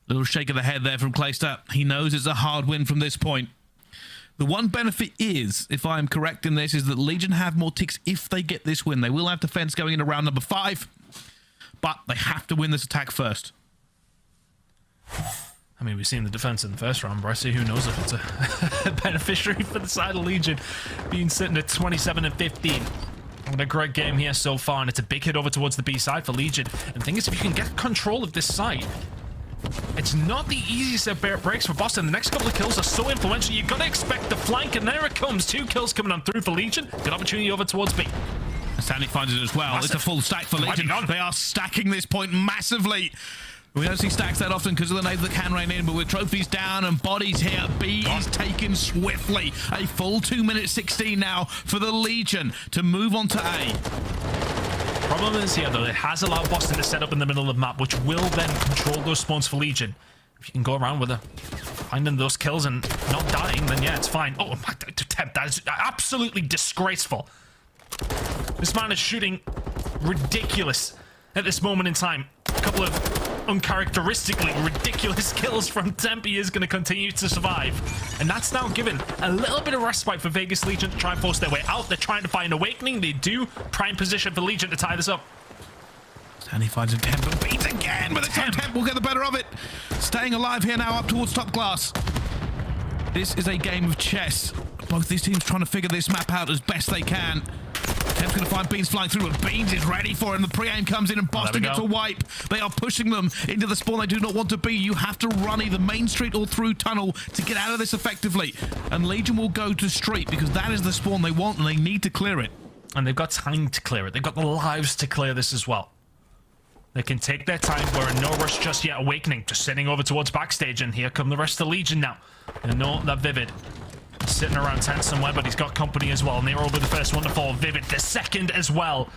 Little shake of the head there from Clayster. He knows it's a hard win from this point. The one benefit is, if I am correct in this, is that Legion have more ticks if they get this win. They will have defense going into round number 5, but they have to win this attack first. I mean, we've seen the defense in the first round, Bryce. Who knows if it's a beneficiary for the side of Legion, being sitting at 27 and 15. What a great game here so far, and it's a big hit over towards the B side for Legion. And the thing is, if you can get control of this side, it's not the easiest of breaks for Boston. The next couple of kills are so influential. You've got to expect the flank, and there it comes. 2 kills coming on through for Legion. Good opportunity over towards B. Stanley finds it as well. Massive. It's a full stack for Legion. They are stacking this point massively. We don't see stacks that often because of the nades that can rain in, but with trophies down and bodies here, B is taken swiftly. A full 2 minutes 16 now for the Legion to move on to A. Problem is here, though, it has allowed Boston to set up in the middle of the map, which will then control those spawns for Legion. If you can go around with finding those kills and not dying, then yeah, it's fine. Oh, my attempt, that is absolutely disgraceful. This man is shooting ridiculous at this moment in time. A couple of uncharacteristically ridiculous kills from Temp. He is going to continue to survive, and that's now given a little bit of respite for Vegas Legion to try and force their way out. They're trying to find Awakening. They do. Prime position for Legion to tie this up. Stanley finds a Temp and beats again, but the Temp will get the better of it. Staying alive here now up towards top glass. This is a game of chess. Both these teams trying to figure this map out as best they can. Temp's going to find Beans flying through, but Beans is ready for it, and the pre-aim comes in, and Boston gets a wipe. They are pushing them into the spawn they do not want to be. You have to run either main street or through tunnel to get out of this effectively. And Legion will go to street because that is the spawn they want, and they need to clear it. And they've got time to clear it. They've got the lives to clear this as well. They can take their time. We're in no rush just yet. Awakening just sitting over towards backstage, and here come the rest of the Legion now. They know that Vivid sitting around 10 somewhere, but he's got company as well. Nero will be the first one to fall. Vivid the second as well.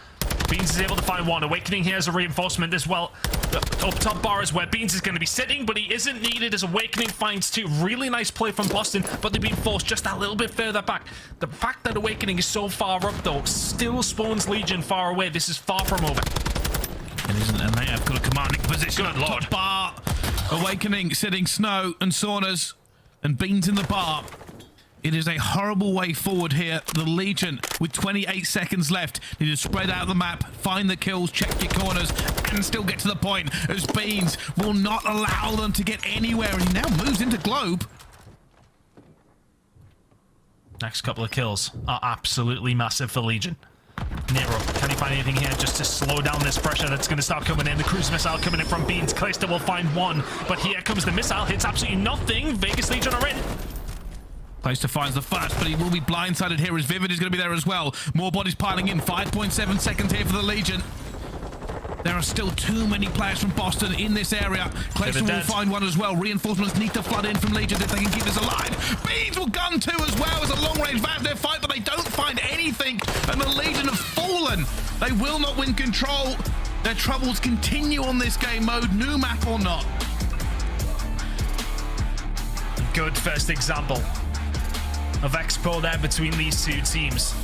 Beans is able to find one. Awakening here as a reinforcement as well. Up top bar is where Beans is going to be sitting, but he isn't needed as Awakening finds 2. Really nice play from Boston, but they've been forced just a little bit further back. The fact that Awakening is so far up, though, still spawns Legion far away. This is far from over. It isn't, and they have got a commanding position. Good lord. Top bar. Awakening sitting Snow and Saunders and Beans in the bar. It is a horrible way forward here. The Legion, with 28 seconds left, need to spread out the map, find the kills, check your corners, and still get to the point, as Beans will not allow them to get anywhere, and he now moves into Globe. Next couple of kills are absolutely massive for Legion. Nero, can he find anything here just to slow down this pressure that's going to start coming in? The cruise missile coming in from Beans. Clayster will find one, but here comes the missile. Hits absolutely nothing. Vegas Legion are in. Clayster finds the first, but he will be blindsided here as Vivid is going to be there as well. More bodies piling in. 5.7 seconds here for the Legion. There are still too many players from Boston in this area. Clayster will find one as well. Reinforcements need to flood in from Legion if they can keep this alive. Beans will gun two as well as a long-range Vazdev fight, but they don't find anything. And the Legion have fallen. They will not win control. Their troubles continue on this game mode, new map or not. Good first example of expo there between these two teams.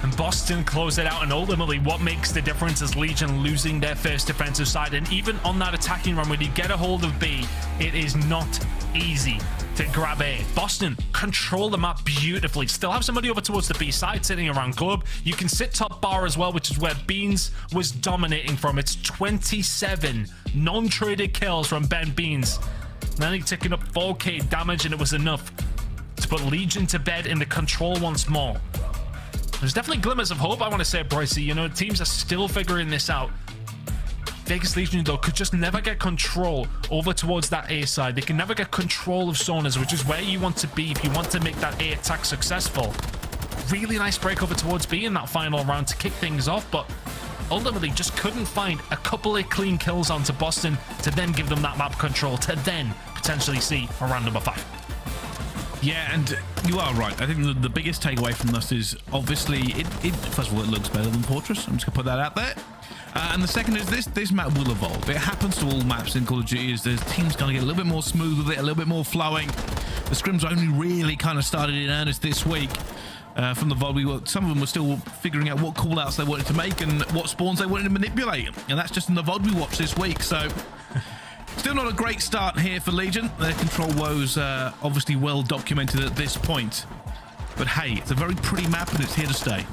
And Boston close it out, and ultimately what makes the difference is Legion losing their first defensive side. And even on that attacking run, when you get a hold of B, it is not easy to grab A. Boston control the map beautifully. Still have somebody over towards the B side sitting around Globe. You can sit top bar as well, which is where Beans was dominating from. It's 27 non-traded kills from Ben Beans. Now he's taking up 4k damage, and it was enough to put Legion to bed in the control once more. There's definitely glimmers of hope, I want to say, Brycey. You know, teams are still figuring this out. Vegas Legion, though, could just never get control over towards that A side. They can never get control of zoners, which is where you want to be if you want to make that A attack successful. Really nice break over towards B in that final round to kick things off, but ultimately just couldn't find a couple of clean kills onto Boston to then give them that map control, to then potentially see a round number 5. Yeah, and you are right. I think the biggest takeaway from this is obviously first of all, it looks better than Fortress. I'm just gonna put that out there. And the second is this map will evolve. It happens to all maps in Call of Duty. Is there's teams gonna get a little bit more smooth with it, a little bit more flowing. The scrims only really kind of started in earnest this week. From the VOD, some of them were still figuring out what callouts they wanted to make and what spawns they wanted to manipulate, and that's just in the VOD we watched this week. So. Still not a great start here for Legion. Their control woes obviously well documented at this point. But hey, it's a very pretty map and it's here to stay.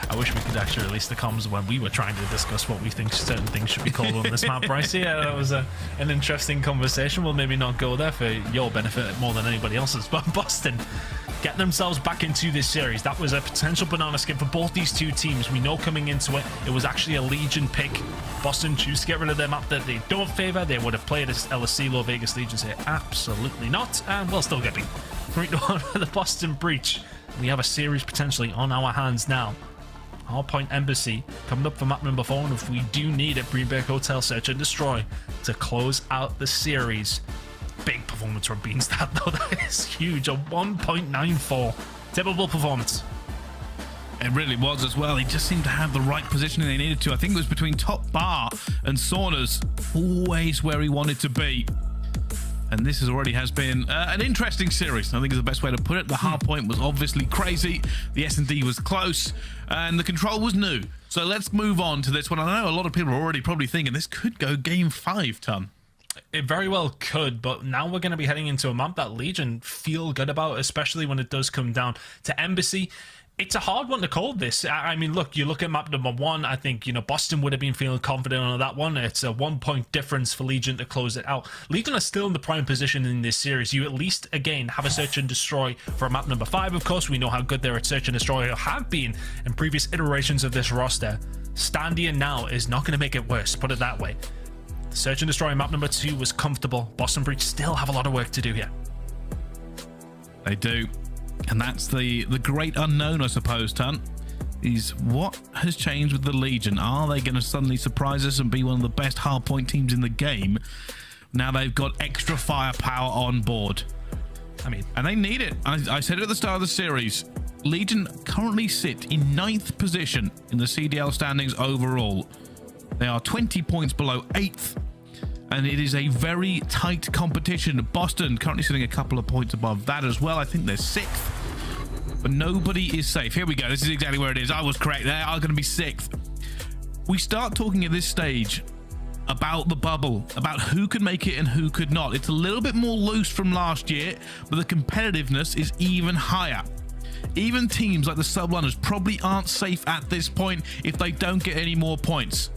I wish we could actually release the comms when we were trying to discuss what we think certain things should be called on this map, Bryce. Yeah, that was an interesting conversation. We'll maybe not go there for your benefit more than anybody else's. But Boston get themselves back into this series. That was a potential banana skin for both these two teams. We know coming into it, it was actually a Legion pick. Boston choose to get rid of their map that they don't favor. They would have played as LSC low. Vegas Legion say absolutely not, and we'll still get beat 3-1 for the Boston breach. We have a series potentially on our hands now. Hardpoint Embassy coming up for map number 4, and if we do need it, Greenberg Hotel Search and Destroy to close out the series. Big performance from Beanstad though. That is huge. A 1.94 typical performance. It really was as well. He just seemed to have the right positioning they needed to. I think it was between top bar and Saunders, always where he wanted to be. And this has been an interesting series, I think is the best way to put it. The hard point was obviously crazy, the S&D was close, and the control was new. So let's move on to this one. I know a lot of people are already probably thinking this could go game 5, Tom. It very well could, but now we're going to be heading into a map that Legion feel good about, especially when it does come down to Embassy. It's a hard one to call this. I mean, look, you look at map number 1, I think, you know, Boston would have been feeling confident on that one. It's a 1-point difference for Legion to close it out. Legion are still in the prime position in this series. You at least, again, have a search and destroy for map number 5, of course. We know how good they're at search and destroy, or have been in previous iterations of this roster. Standing now is not going to make it worse, put it that way. The search and destroy map number 2 was comfortable. Boston Breach still have a lot of work to do here. They do. And that's the great unknown, I suppose, Tunt, is what has changed with the Legion. Are they going to suddenly surprise us and be one of the best hardpoint teams in the game? Now they've got extra firepower on board. I mean, and they need it. I said it at the start of the series. Legion currently sit in 9th position in the CDL standings overall. They are 20 points below 8th. And it is a very tight competition. Boston currently sitting a couple of points above that as well. I think they're 6th. But nobody is safe. Here we go. This is exactly where it is. I was correct. They are going to be 6th. We start talking at this stage about the bubble, about who could make it and who could not. It's a little bit more loose from last year, but the competitiveness is even higher. Even teams like the Subliners probably aren't safe at this point if they don't get any more points.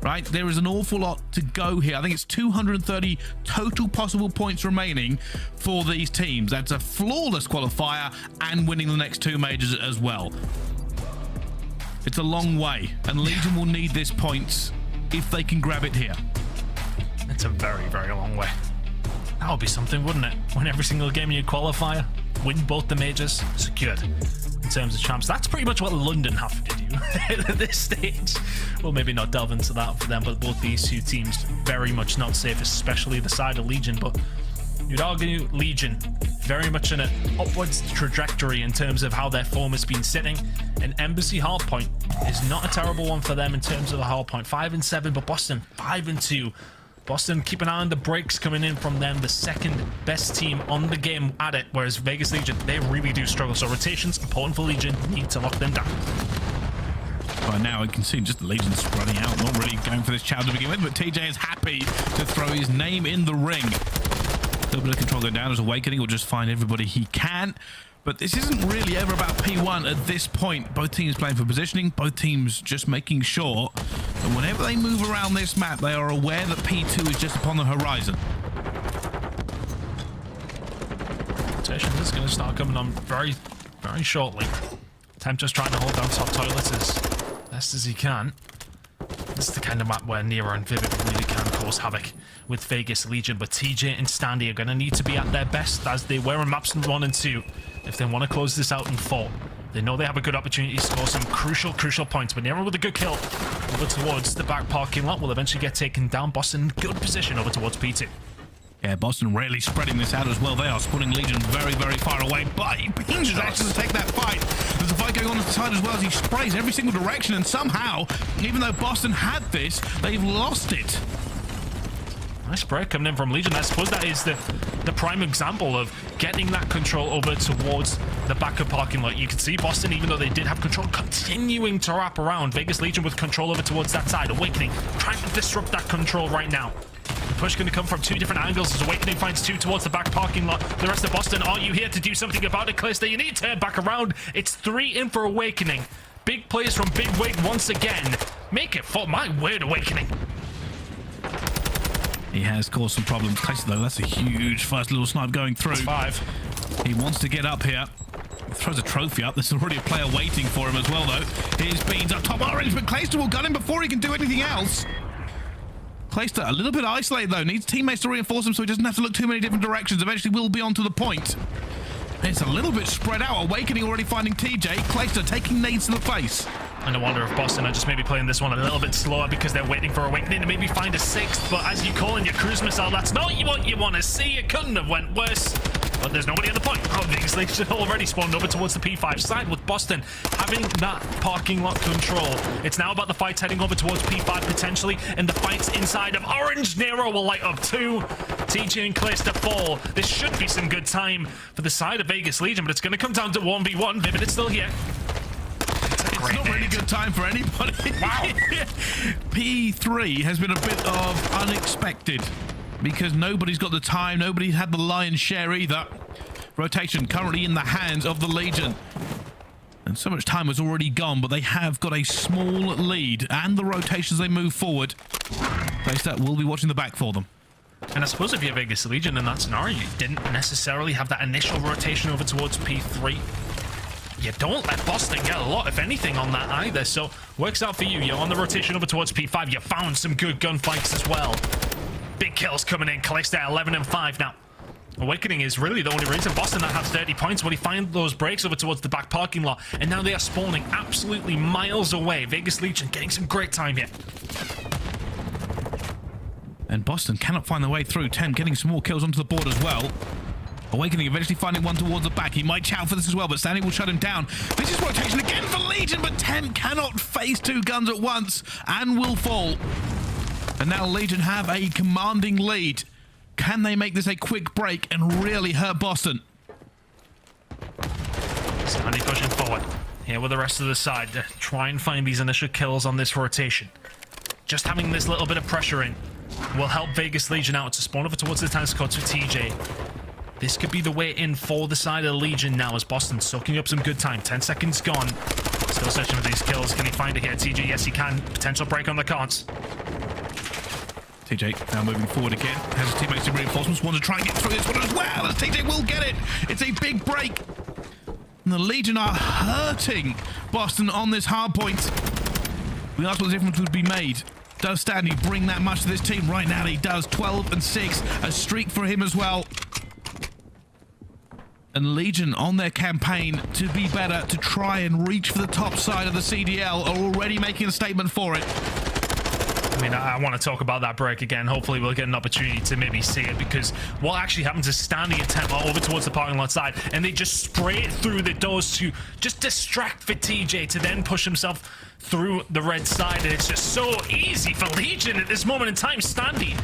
right? There is an awful lot to go here. I think it's 230 total possible points remaining for these teams. That's a flawless qualifier and winning the next 2 majors as well. It's a long way, and Legion will need this points if they can grab it here. It's a very, very long way. That would be something, wouldn't it? Win every single game in your qualifier, win both the majors, secured. In terms of champs, that's pretty much what London have to do at this stage. Well, maybe not delve into that for them, but both these 2 teams very much not safe, especially the side of Legion. But you'd argue Legion very much in an upwards trajectory in terms of how their form has been sitting. And aBeZy hardpoint is not a terrible one for them in terms of the hardpoint. 5-7, but Boston 5-2. Boston, keep an eye on the breaks coming in from them, the second best team on the game at it, whereas Vegas Legion, they really do struggle. So rotations, important for Legion, need to lock them down. By now, you can see just the Legion spreading out, not really going for this challenge to begin with, but TJ is happy to throw his name in the ring. A little bit of control going down as Awakening will just find everybody he can. But this isn't really ever about P1 at this point. Both teams playing for positioning, both teams just making sure that whenever they move around this map, they are aware that P2 is just upon the horizon. Rotation is going to start coming on very, very shortly. Temp just trying to hold down top toilets as best as he can. This is the kind of map where Nero and Vivid really can cause havoc with Vegas Legion, but TJ and Standy are going to need to be at their best as they were in maps 1 and 2 if they want to close this out in 4. They know they have a good opportunity to score some crucial points, but Nero with a good kill over towards the back parking lot will eventually get taken down. Boston in good position over towards P2. Yeah, Boston really spreading this out as well. They are spawning Legion very, very far away, but he pinches actually to take that fight. There's a fight going on the side as well as he sprays every single direction, and somehow, even though Boston had this, they've lost it. Nice spray coming in from Legion. I suppose that is the prime example of getting that control over towards the back of parking lot. You can see Boston, even though they did have control, continuing to wrap around. Vegas Legion with control over towards that side. Awakening trying to disrupt that control right now. The push going to come from 2 different angles as Awakening finds 2 towards the back parking lot. The rest of Boston, are you here to do something about it, Calista? You need to turn back around. It's 3 in for Awakening. Big plays from Big Wig once again. Make it for my weird Awakening. He has caused some problems. Calista, though, that's a huge first little snipe going through. That's 5. He wants to get up here. Throws a trophy up. There's already a player waiting for him as well, though. Here's Beans up top orange, but Calista will gun him before he can do anything else. Calista a little bit isolated, though. Needs teammates to reinforce him so he doesn't have to look too many different directions. Eventually will be onto the point. It's a little bit spread out. Awakening already finding TJ. Calista taking nades to the face. And I wonder if Boston are just maybe playing this one a little bit slower because they're waiting for Awakening to maybe find a 6th. But as you call in your cruise missile, that's not what you want to see. It couldn't have went worse. But there's nobody at the point. Oh, these Legion already spawned over towards the P5 side with Boston having that parking lot control. It's now about the fights heading over towards P5 potentially, and the fights inside of Orange. Nero will light up 2. TJ and Calista fall. This should be some good time for the side of Vegas Legion, but it's going to come down to 1v1. Vivid is still here. It's not really good time for anybody. Wow. P3 has been a bit of unexpected because nobody's got the time. Nobody's had the lion's share either. Rotation currently in the hands of the Legion. And so much time has already gone, but they have got a small lead. And the rotations they move forward, FaZe will be watching the back for them. And I suppose if you're Vegas Legion in that scenario, you didn't necessarily have that initial rotation over towards P3. You don't let Boston get a lot, if anything, on that either. So, works out for you. You're on the rotation over towards P5. You found some good gunfights as well. Big kills coming in. Calista 11 and 5 now. Awakening is really the only reason Boston that have 30 points when he finds those breaks over towards the back parking lot. And now they are spawning absolutely miles away. Vegas Legion getting some great time here. And Boston cannot find their way through. Temp getting some more kills onto the board as well. Awakening eventually finding one towards the back. He might chow for this as well, but Standy will shut him down. This is rotation again for Legion, but Temp cannot face 2 guns at once and will fall. And now Legion have a commanding lead. Can they make this a quick break and really hurt Boston? Standy pushing forward. Here with the rest of the side to try and find these initial kills on this rotation. Just having this little bit of pressure in will help Vegas Legion out to spawn over towards the tennis courts with TJ. This could be the way in for the side of the Legion now as Boston soaking up some good time. 10 seconds gone. Still searching for these kills. Can he find it here? TJ, yes, he can. Potential break on the cards. TJ now moving forward again. Has his teammates in reinforcements. Want to try and get through this one as well. As TJ will get it. It's a big break. And the Legion are hurting Boston on this hard point. We asked what the difference would be made. Does Standy bring that much to this team? Right now he does. 12-6. A streak for him as well. And Legion on their campaign to be better, to try and reach for the top side of the CDL, are already making a statement for it. I mean, I want to talk about that break again. Hopefully we'll get an opportunity to maybe see it, because what actually happens is Standy attempt over towards the parking lot side, and they just spray it through the doors to just distract for TJ to then push himself through the red side. And it's just so easy for Legion at this moment in time. Standy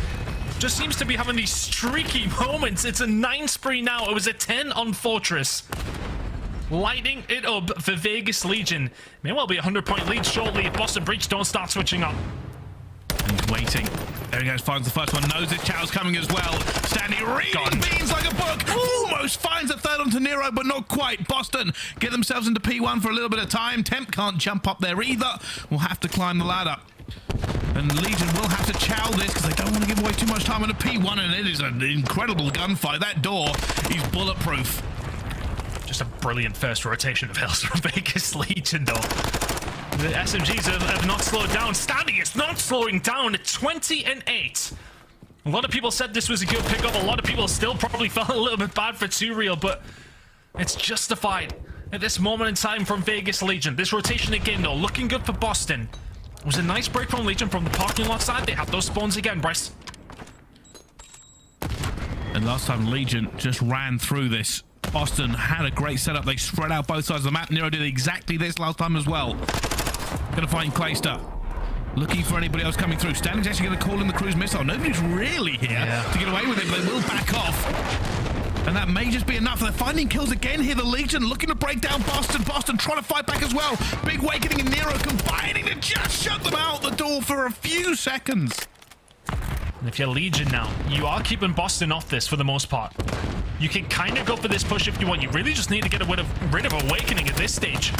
just seems to be having these streaky moments. It's a 9 spree now. It was a 10 on Fortress. Lighting it up for Vegas Legion. May well be a 100-point lead shortly if Boston Breach don't start switching up. And he's waiting. There he goes, finds the first one. Knows this Chow's coming as well. Standy reading beans like a book. Almost finds a third onto Nero, but not quite. Boston get themselves into P1 for a little bit of time. Temp can't jump up there either. Will have to climb the ladder. And Legion will have to chow this because they don't want to give away too much time on a P1, and it is an incredible gunfight. That door is bulletproof. Just a brilliant first rotation of hills from Vegas Legion, though. The SMGs have not slowed down. Standy is not slowing down at 20-8. A lot of people said this was a good pickup. A lot of people still probably felt a little bit bad for 2Real, but it's justified at this moment in time from Vegas Legion. This rotation again, though, looking good for Boston. It was a nice break from Legion from the parking lot side. They have those spawns again, Bryce. And last time Legion just ran through this. Boston had a great setup. They spread out both sides of the map. Nero did exactly this last time as well. Gonna find Clayster. Looking for anybody else coming through. Standing's actually gonna call in the cruise missile. Nobody's really here to get away with it, but they will back off. And that may just be enough. They're finding kills again here. The Legion looking to break down Boston. Boston trying to fight back as well. Big Awakening and Nero combining to just shut them out the door for a few seconds. And if you're Legion now, you are keeping Boston off this for the most part. You can kind of go for this push if you want. You really just need to get rid of Awakening at this stage.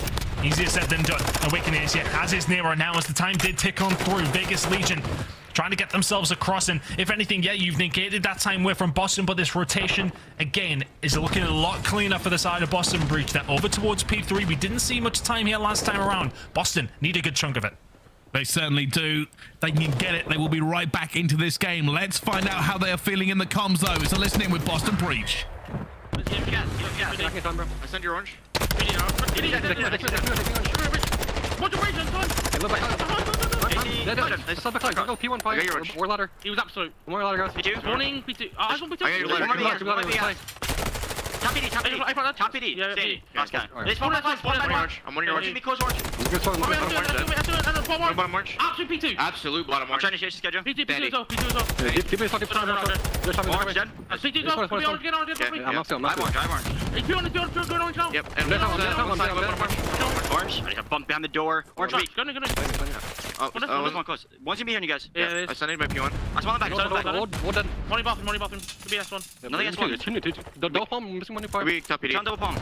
Easier said than done. Awakening is yet, as is Nero now, as the time did tick on through. Vegas Legion trying to get themselves across, and if anything, yeah, you've negated that time away from Boston, but this rotation, again, is looking a lot cleaner for the side of Boston Breach. They're over towards P3. We didn't see much time here last time around. Boston need a good chunk of it. They certainly do. They can get it. They will be right back into this game. Let's find out how they are feeling in the comms, though. So listening with Boston Breach. I send you orange. P1 fire. More ladder. He was absolute. More ladder, guys. P2. Morning, P2. I just want P2. I got your ladder. Top PD. Top PD. Yeah, this one, I'm one of your orange. Bottom march. Absolute P2. Absolute bottom march. I'm trying to change the schedule. P2 as well. Orange dead. P2 as well. Get on. I'm orange. P on, going orange now. Yep. And orange. I got bumped behind the door. Orange weak. Go. This one close. Once you be here, you guys. Yeah, I sent in my P1. I spawned back. Money bathroom. Could be S1. Nothing S1. Double palm, missing money fire. We top PD. Double palm.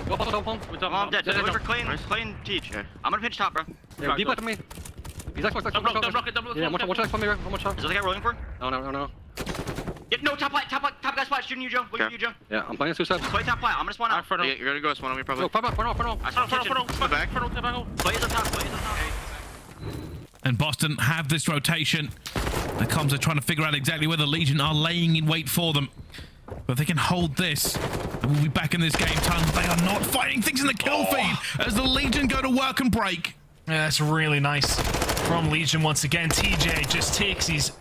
I'm dead. Look for clean Teach. I'm gonna pinch top, bro. Yeah, deep left of me. He's X-Box. Yeah, watch X for me, bro. How much top? Is that the guy rolling for? No. Yeah, no, top guy spot. Shooting you, Joe. Look at you, Joe. Yeah, I'm playing suicide. Play top plat. I'm gonna spawn out. Yeah, you're gonna go spawn on me, probably. No, for no. Back. Play is up top. And Boston have this rotation. The comms are trying to figure out exactly where the Legion are laying in wait for them. But if they can hold this, then we'll be back in this game time. They are not fighting things in the kill feed as the Legion go to work and break. Yeah, that's really nice from Legion once again. TJ just takes his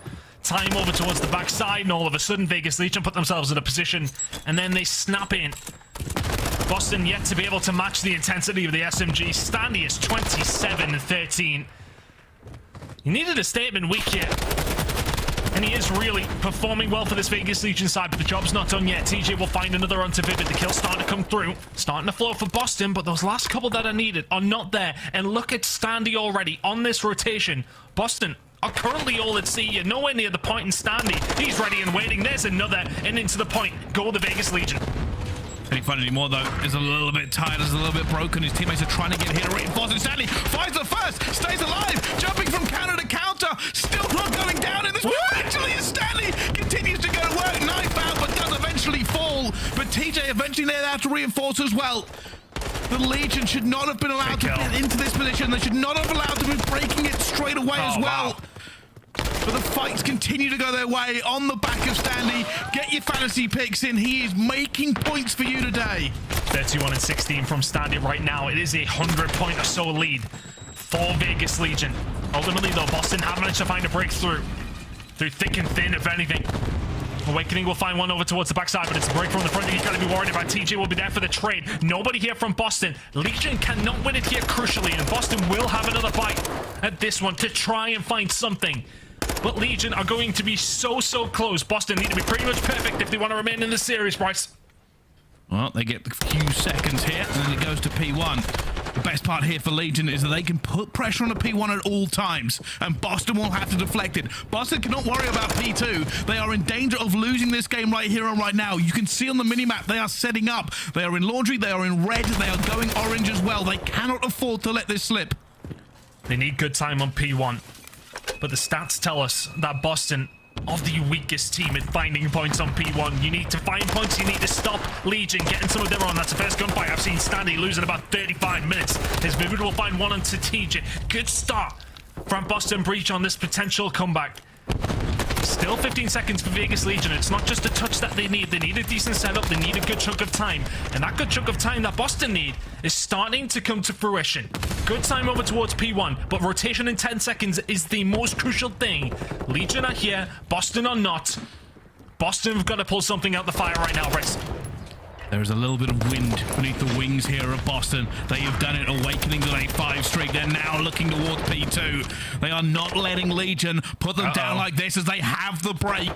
time over towards the backside, and all of a sudden Vegas Legion put themselves in a position, and then they snap in. Boston yet to be able to match the intensity of the SMG. Standy is 27-13. He needed a statement week here, and he is really performing well for this Vegas Legion side, but the job's not done yet. TJ will find another onto Vivid. The kill's starting to come through, starting to flow for Boston, but those last couple that are needed are not there. And look at Standy already on this rotation. Boston are currently all at sea. You're nowhere near the point in Standy. He's ready and waiting. There's another, and into the point. Go the Vegas Legion. Any fun anymore, though. Is a little bit tired, is a little bit broken. His teammates are trying to get here to reinforce it. Stanley finds the first, stays alive, jumping from counter to counter, still not going down in this one. Actually, Stanley continues to go to work, knife out, but does eventually fall. But TJ eventually there out to reinforce as well. The Legion should not have been allowed to get into this position. They should not have allowed to be breaking it straight away as well. Wow. But the fights continue to go their way on the back of Stanley. Get your fantasy picks in. He is making points for you today. 31 and 16 from Stanley right now. It is a 100-point or so lead for Vegas Legion. Ultimately, though, Boston have managed to find a breakthrough through thick and thin, if anything. Owakening will find one over towards the backside, but it's a break from the front that you got to be worried about. TJ will be there for the trade. Nobody here from Boston. Legion cannot win it here crucially, and Boston will have another bite at this one to try and find something. But Legion are going to be so close. Boston need to be pretty much perfect if they want to remain in the series, Bryce. Well, they get a few seconds here, and then it goes to P1. The best part here for Legion is that they can put pressure on the P1 at all times, and Boston will have to deflect it. Boston cannot worry about P2. They are in danger of losing this game right here and right now. You can see on the minimap they are setting up. They are in laundry, they are in red, they are going orange as well. They cannot afford to let this slip. They need good time on P1. But the stats tell us that Boston are the weakest team at finding points on P1. You need to find points, you need to stop Legion getting some of their own. That's the first gunfight I've seen Stanley lose in about 35 minutes. His Vivid will find one onto TJ. Good start from Boston Breach on this potential comeback. Still 15 seconds for Vegas Legion. It's not just a touch that they need. They need a decent setup. They need a good chunk of time. And that good chunk of time that Boston need is starting to come to fruition. Good time over towards P1, but rotation in 10 seconds is the most crucial thing. Legion are here. Boston are not. Boston have got to pull something out the fire right now, Bryce. There is a little bit of wind beneath the wings here of Boston. They have done it, Awakening to a 5 streak. They're now looking towards P2. They are not letting Legion put them down like this as they have the break.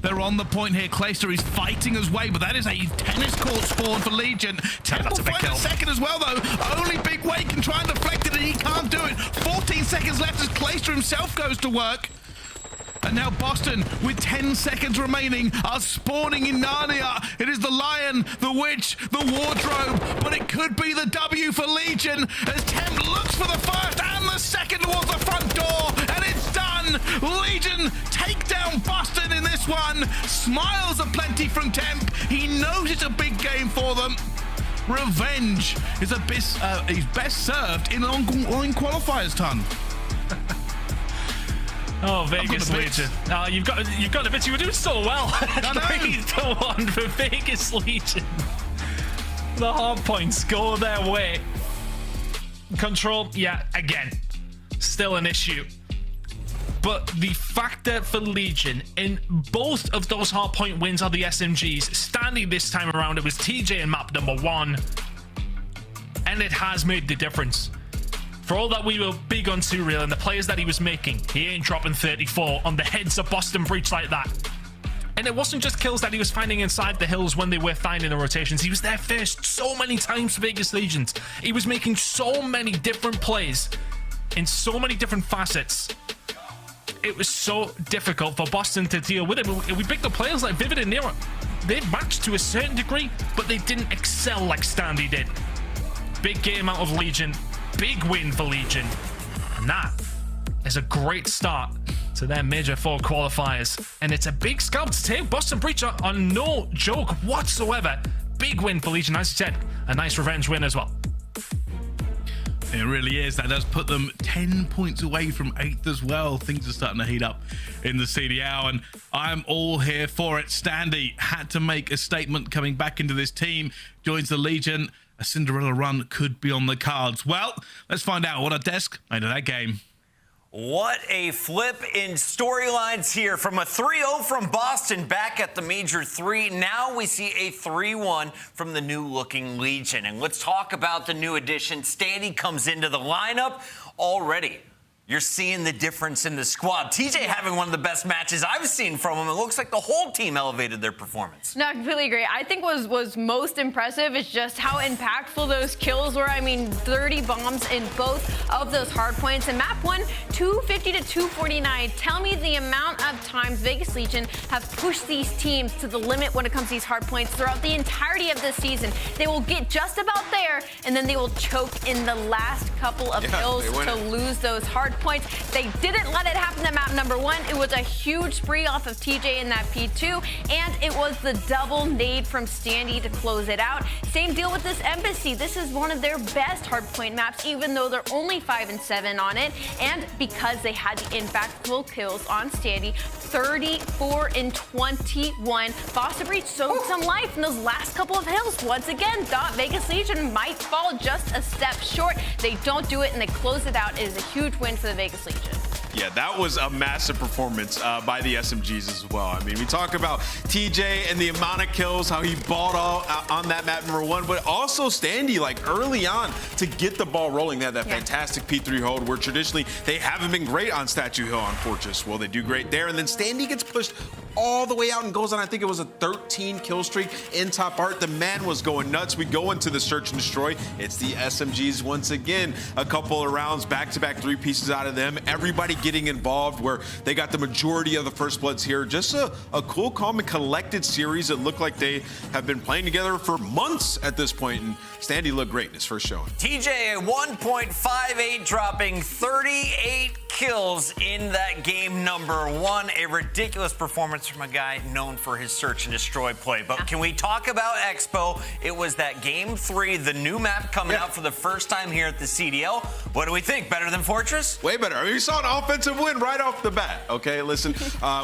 They're on the point here. Clayster is fighting his way, but that is a tennis court spawn for Legion. Temple finds a second as well, though. Only Big Way can try and deflect it, and he can't do it. 14 seconds left as Clayster himself goes to work. And now Boston, with 10 seconds remaining, are spawning in Narnia. It is the Lion, the Witch, the Wardrobe, but it could be the W for Legion as Temp looks for the first and the second towards the front door, and it's done. Legion take down Boston in this one. Smiles aplenty from Temp. He knows it's a big game for them. Revenge is best served in on qualifiers, ton. Oh, Vegas Legion. You've got the bits. You were doing so well. 3-1 for Vegas Legion. The hard points go their way. Control, yeah, again, still an issue. But the factor for Legion in both of those hard point wins are the SMGs. Standing this time around, it was TJ in map number 1. And it has made the difference. For all that we were big on 2Real and the players that he was making, he ain't dropping 34 on the heads of Boston Breach like that. And it wasn't just kills that he was finding inside the hills when they were finding the rotations. He was there first so many times for Vegas Legions. He was making so many different plays in so many different facets. It was so difficult for Boston to deal with it. We picked up players like Vivid and Nero. They matched to a certain degree, but they didn't excel like Standy did. Big game out of Legion. Big win for Legion, and that is a great start to their Major IV qualifiers, and it's a big scalp to take. Boston Breach are no joke whatsoever. Big win for Legion, as you said, a nice revenge win as well. It really is. That does put them 10 points away from 8th as well. Things are starting to heat up in the CDL, and I'm all here for it. Standy had to make a statement coming back into this team, joins the Legion. A Cinderella run could be on the cards. Well, let's find out what our desk made of that game. What a flip in storylines here. From a 3-0 from Boston back at the Major 3. Now we see a 3-1 from the new-looking Legion. And let's talk about the new addition. Standy comes into the lineup already. You're seeing the difference in the squad. TJ having one of the best matches I've seen from him. It looks like the whole team elevated their performance. No, I completely agree. I think was most impressive is just how impactful those kills were. I mean, 30 bombs in both of those hard points. And map 1, 250 to 249. Tell me the amount of times Vegas Legion have pushed these teams to the limit when it comes to these hard points throughout the entirety of this season. They will get just about there, and then they will choke in the last couple of kills to lose those hard points. They didn't let it happen at map number 1. It was a huge spree off of TJ in that P2, and it was the double nade from Standy to close it out. Same deal with this Embassy. This is one of their best hardpoint maps, even though they're only 5 and 7 on it. And because they had the impactful kills on Standy, 34 and 21. Foster Breach showed some life in those last couple of hills. Once again, thought Vegas Legion might fall just a step short. They don't do it, and they close it out. It is a huge win for the Vegas Legion. Yeah, that was a massive performance by the SMGs as well. I mean, we talk about TJ and the amount of kills, how he balled all on that map number 1, but also Standy, like early on to get the ball rolling. They had that fantastic P3 hold where traditionally they haven't been great on Statue Hill on Fortress. Well, they do great there. And then Standy gets pushed all the way out and goes on, I think it was a 13 kill streak in top art. The man was going nuts. We go into the search and destroy. It's the SMGs once again. A couple of rounds, back-to-back 3 pieces out of them. Everybody getting involved where they got the majority of the first bloods here. Just a cool, calm, and collected series. It looked like they have been playing together for months at this point, and Standy looked great in his first showing. TJ, a 1.58, dropping 38 kills in that game number 1. A ridiculous performance from a guy known for his search and destroy play. But can we talk about Expo? It was that game 3, the new map coming out for the first time here at the CDL. What do we think? Better than Fortress? Way better. I mean, we saw an offensive win right off the bat. Okay, listen,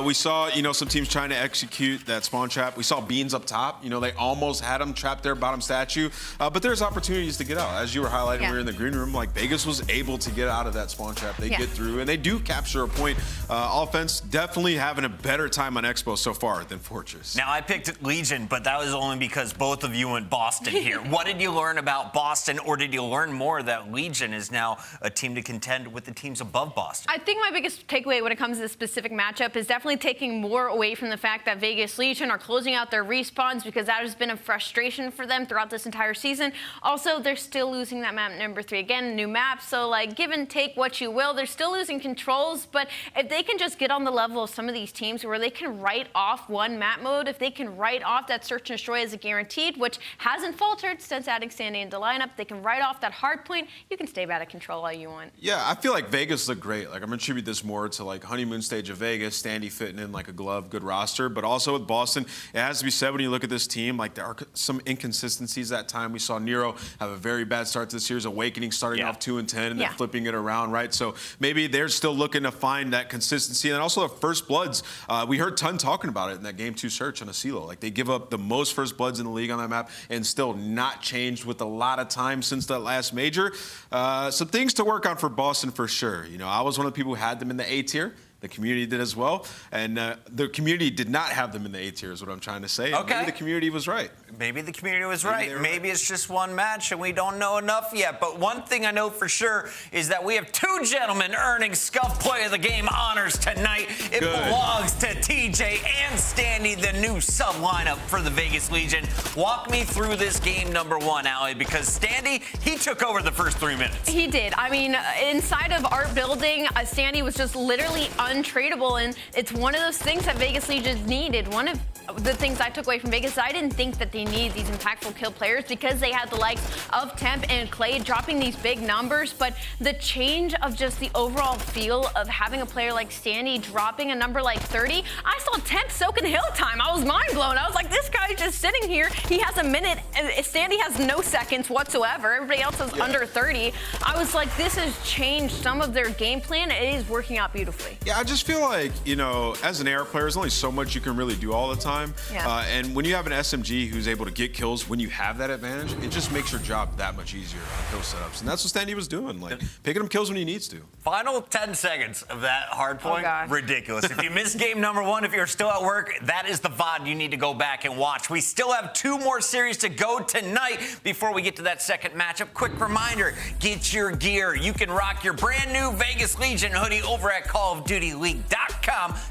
we saw, some teams trying to execute that spawn trap. We saw Beans up top. They almost had him trapped there, bottom statue. But there's opportunities to get out. As you were highlighting, we were in the green room. Like, Vegas was able to get out of that spawn trap. They get through, and they do capture a point. Offense definitely having a better time on Expo so far than Fortress. Now, I picked Legion, but that was only because both of you went Boston here. What did you learn about Boston, or did you learn more that Legion is now a team to contend with the teams above Boston? I think my biggest takeaway when it comes to this specific matchup is definitely taking more away from the fact that Vegas Legion are closing out their respawns, because that has been a frustration for them throughout this entire season. Also, they're still losing that map number 3. Again, new map, so like give and take what you will. They're still losing controls, but if they can just get on the level of some of these teams where they can write off one map mode, if they can write off that search and destroy as a guaranteed, which hasn't faltered since adding Standy into the lineup, they can write off that hard point, you can stay out of control all you want. Yeah, I feel like Vegas looked great. Like, I'm gonna attribute this more to like honeymoon stage of Vegas, Standy fitting in like a glove, good roster, but also with Boston, it has to be said when you look at this team, like there are some inconsistencies that time. We saw Nero have a very bad start to this year's Awakening, starting off 2 and 10 and then flipping it around, right? So maybe they're still looking to find that consistency. And also the first bloods, we heard Ton talking about it in that game 2 search on a CeeLo. Like, they give up the most first bloods in the league on that map and still not changed with a lot of time since that last major. Some things to work on for Boston for sure. I was one of the people who had them in the A tier. The community did as well. And the community did not have them in the A tier is what I'm trying to say. Okay. Maybe the community was right. Maybe the community was right. Maybe it's just one match and we don't know enough yet. But one thing I know for sure is that we have 2 gentlemen earning Scuff Play of the Game honors tonight. It belongs to TJ and Standy, the new sub lineup for the Vegas Legion. Walk me through this game number 1, Allie, because Standy, he took over the first 3 minutes. He did. I mean, inside of art building, Standy was just literally untradeable, and it's one of those things that Vegas Legion needed. One of the things I took away from Vegas, I didn't think that they needed these impactful kill players because they had the likes of Temp and Clay dropping these big numbers, but the change of just the overall feel of having a player like Standy dropping a number like 30, I saw Temp soaking hill time. I was mind blown. I was like, this guy's just sitting here. He has a minute, and Standy has no seconds whatsoever. Everybody else is under 30. I was like, this has changed some of their game plan. It is working out beautifully. Yeah, I just feel like, you know, as an AR player, there's only so much you can really do all the time. Yeah. And when you have an SMG who's able to get kills when you have that advantage, it just makes your job that much easier on kill setups. And that's what Standy was doing, like picking up kills when he needs to. Final 10 seconds of that hard point, ridiculous. If you missed game number 1, if you're still at work, that is the VOD you need to go back and watch. We still have 2 more series to go tonight before we get to that second matchup. Quick reminder, get your gear. You can rock your brand new Vegas Legion hoodie over at CallOfDutyLeague.com.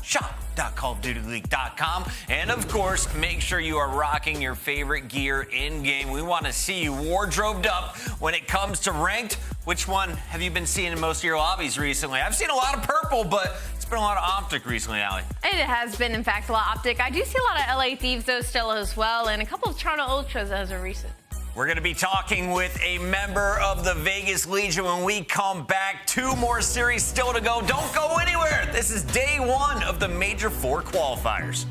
Shop.CallOfDutyLeague.com. And of course, make sure you are rocking your favorite gear in game. We want to see you wardrobed up when it comes to ranked. Which one have you been seeing in most of your lobbies recently? I've seen a lot of purple, but it's been a lot of OpTic recently, Allie. It has been, in fact, a lot of OpTic. I do see a lot of LA Thieves, though, still as well, and a couple of Toronto Ultras as of recent. We're going to be talking with a member of the Vegas Legion when we come back. 2 more series still to go. Don't go anywhere. This is day 1 of the Major IV Qualifiers.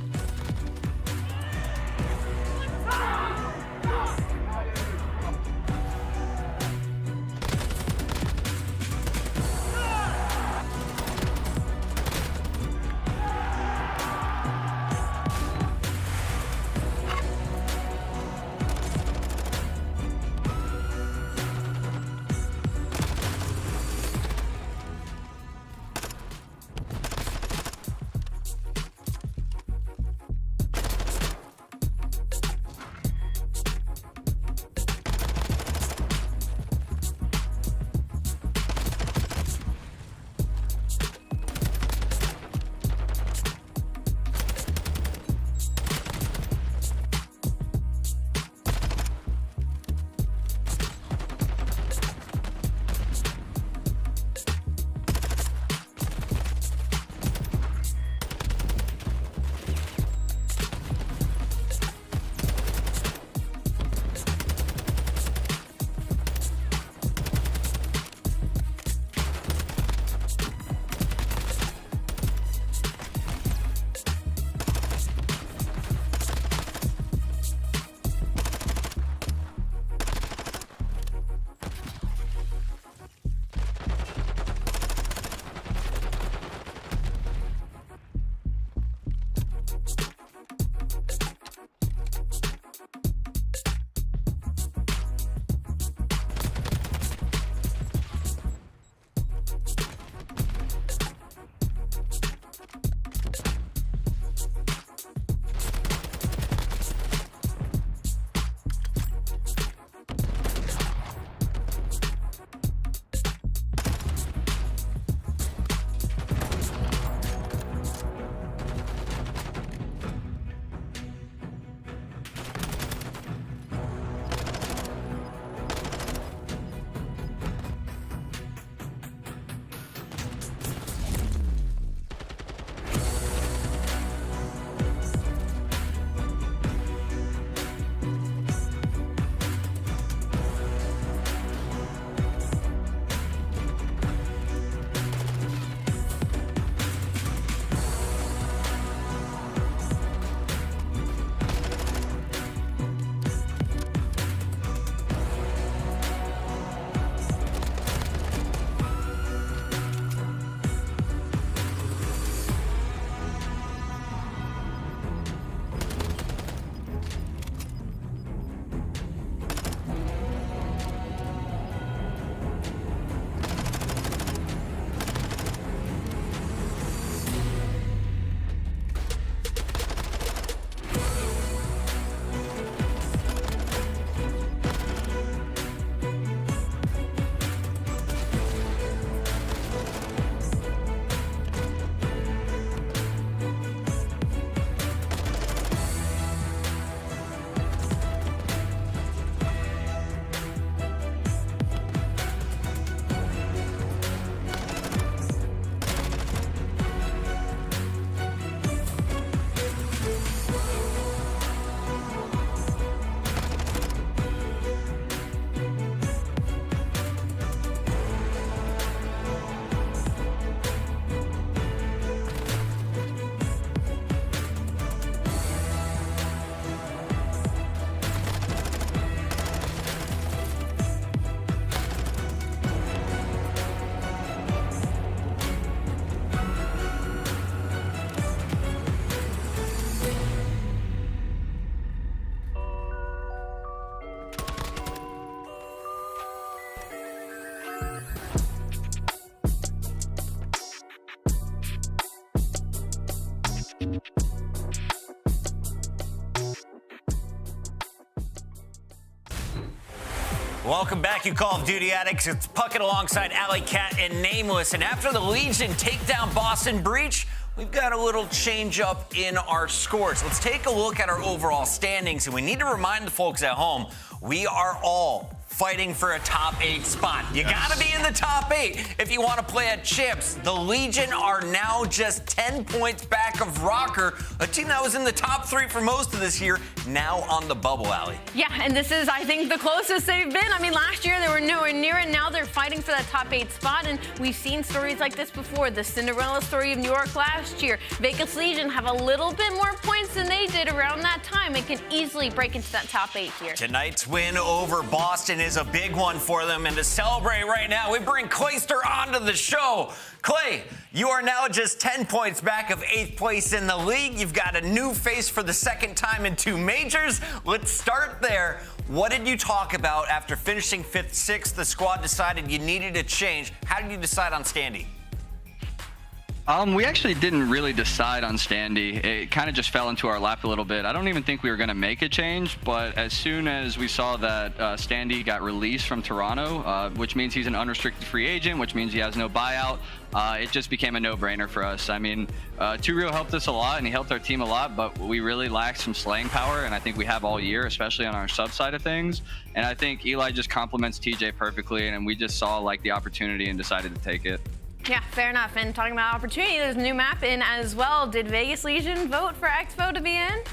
Welcome back, you Call of Duty addicts. It's Puckett alongside Alley Cat and Nameless. And after the Legion take down Boston Breach, we've got a little change up in our scores. Let's take a look at our overall standings. And we need to remind the folks at home, we are all fighting for a top 8 spot. You gotta be in the top 8 if you want to play at Champs. The Legion are now just 10 points back of Røkkr, a team that was in the top 3 for most of this year, now on the bubble, Alley. Yeah, and this is, I think, the closest they've been. I mean, last year they were nowhere near it. Now they're fighting for that top 8 spot, and we've seen stories like this before. The Cinderella story of New York last year. Vegas Legion have a little bit more points than they did around that time and can easily break into that top 8 here. Tonight's win over Boston is a big one for them, and to celebrate right now, we bring Clayster onto the show. Clay, you are now just 10 points back of 8th place in the league. You've got a new face for the second time in 2 majors. Let's start there. What did you talk about after finishing 5th, 6th? The squad decided you needed a change. How did you decide on Standy? We actually didn't really decide on Standy. It kind of just fell into our lap a little bit. I don't even think we were going to make a change, but as soon as we saw that Standy got released from Toronto, which means he's an unrestricted free agent, which means he has no buyout, it just became a no-brainer for us. I mean, Two helped us a lot, and he helped our team a lot, but we really lacked some slaying power, and I think we have all year, especially on our sub side of things. And I think Eli just complements TJ perfectly, and we just saw like the opportunity and decided to take it. Yeah, fair enough. And talking about opportunity, there's a new map in as well. Did Vegas Legion vote for Expo to be in?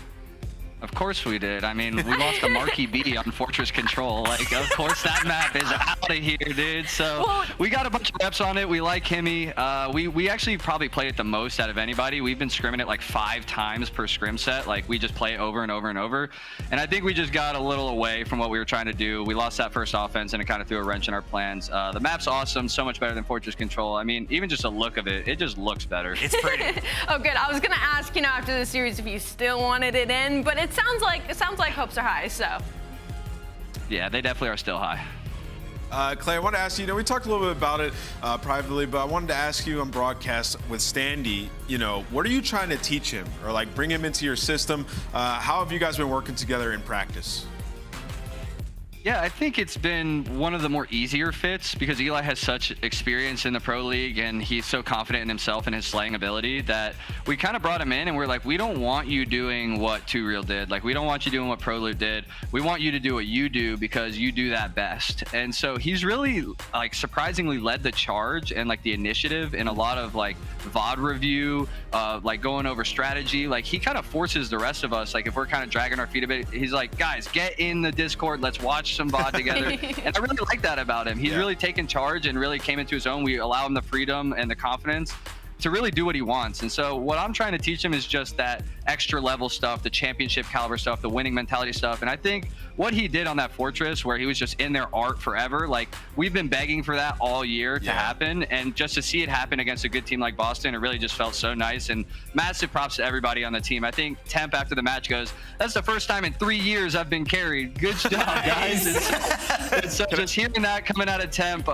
Of course we did. I mean, we lost a Marquee B on Fortress Control. Like, of course that map is out of here, dude. So we got a bunch of reps on it. We like Kimmy. We actually probably played it the most out of anybody. We've been scrimming it like 5 times per scrim set. Like, we just play it over and over and over. And I think we just got a little away from what we were trying to do. We lost that first offense, and it kind of threw a wrench in our plans. The map's awesome, so much better than Fortress Control. I mean, even just a look of it, it just looks better. It's pretty. Oh, good. I was gonna ask, after the series if you still wanted it in, but it sounds like hopes are high, so. Yeah, they definitely are still high. Clay, I want to ask you, we talked a little bit about it privately, but I wanted to ask you on broadcast with Standy, what are you trying to teach him or like bring him into your system? How have you guys been working together in practice? Yeah, I think it's been one of the more easier fits because Eli has such experience in the Pro League and he's so confident in himself and his slaying ability that we kind of brought him in and we're like, we don't want you doing what Two did. Like, we don't want you doing what ProLoot did. We want you to do what you do because you do that best. And so he's really like surprisingly led the charge and like the initiative in a lot of like VOD review, like going over strategy. Like, he kind of forces the rest of us, like if we're kind of dragging our feet a bit, he's like, guys, get in the Discord, let's watch some VOD together. And I really like that about him. He's really taken charge and really came into his own. We allow him the freedom and the confidence to really do what he wants. And so what I'm trying to teach him is just that extra level stuff, the championship caliber stuff, the winning mentality stuff. And I think what he did on that Fortress where he was just in their art forever, like we've been begging for that all year to happen. And just to see it happen against a good team like Boston, it really just felt so nice. And massive props to everybody on the team. I think Temp after the match goes, that's the first time in 3 years I've been carried. Good job, guys. It's so just hearing that coming out of Temp,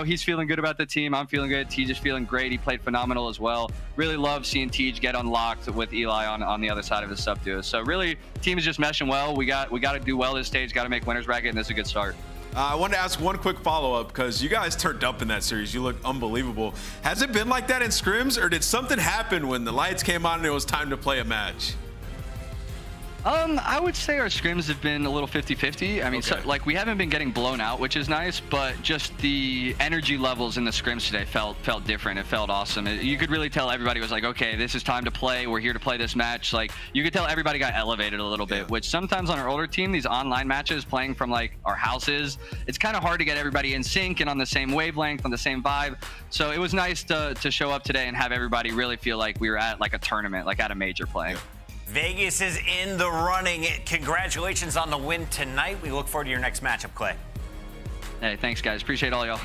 he's feeling good about the team. I'm feeling good. Tej is feeling great. He played phenomenal as well. Really love seeing Tej get unlocked with Eli on the other side of his sub duo. So really, team is just meshing well. We got to do well this stage. Got to make winners bracket, and this is a good start. I wanted to ask one quick follow-up because you guys turned up in that series. You looked unbelievable. Has it been like that in scrims, or did something happen when the lights came on and it was time to play a match? I would say our scrims have been a little 50-50. I mean, so, like, we haven't been getting blown out, which is nice, but just the energy levels in the scrims today felt different. It felt awesome. You could really tell everybody was like, okay, this is time to play. We're here to play this match. Like, you could tell everybody got elevated a little bit, which sometimes on our older team, these online matches playing from like our houses, it's kind of hard to get everybody in sync and on the same wavelength, on the same vibe. So it was nice to show up today and have everybody really feel like we were at like a tournament, like at a major play. Vegas is in the running. Congratulations on the win tonight. We look forward to your next matchup, Clay. Hey, thanks, guys. Appreciate all y'all.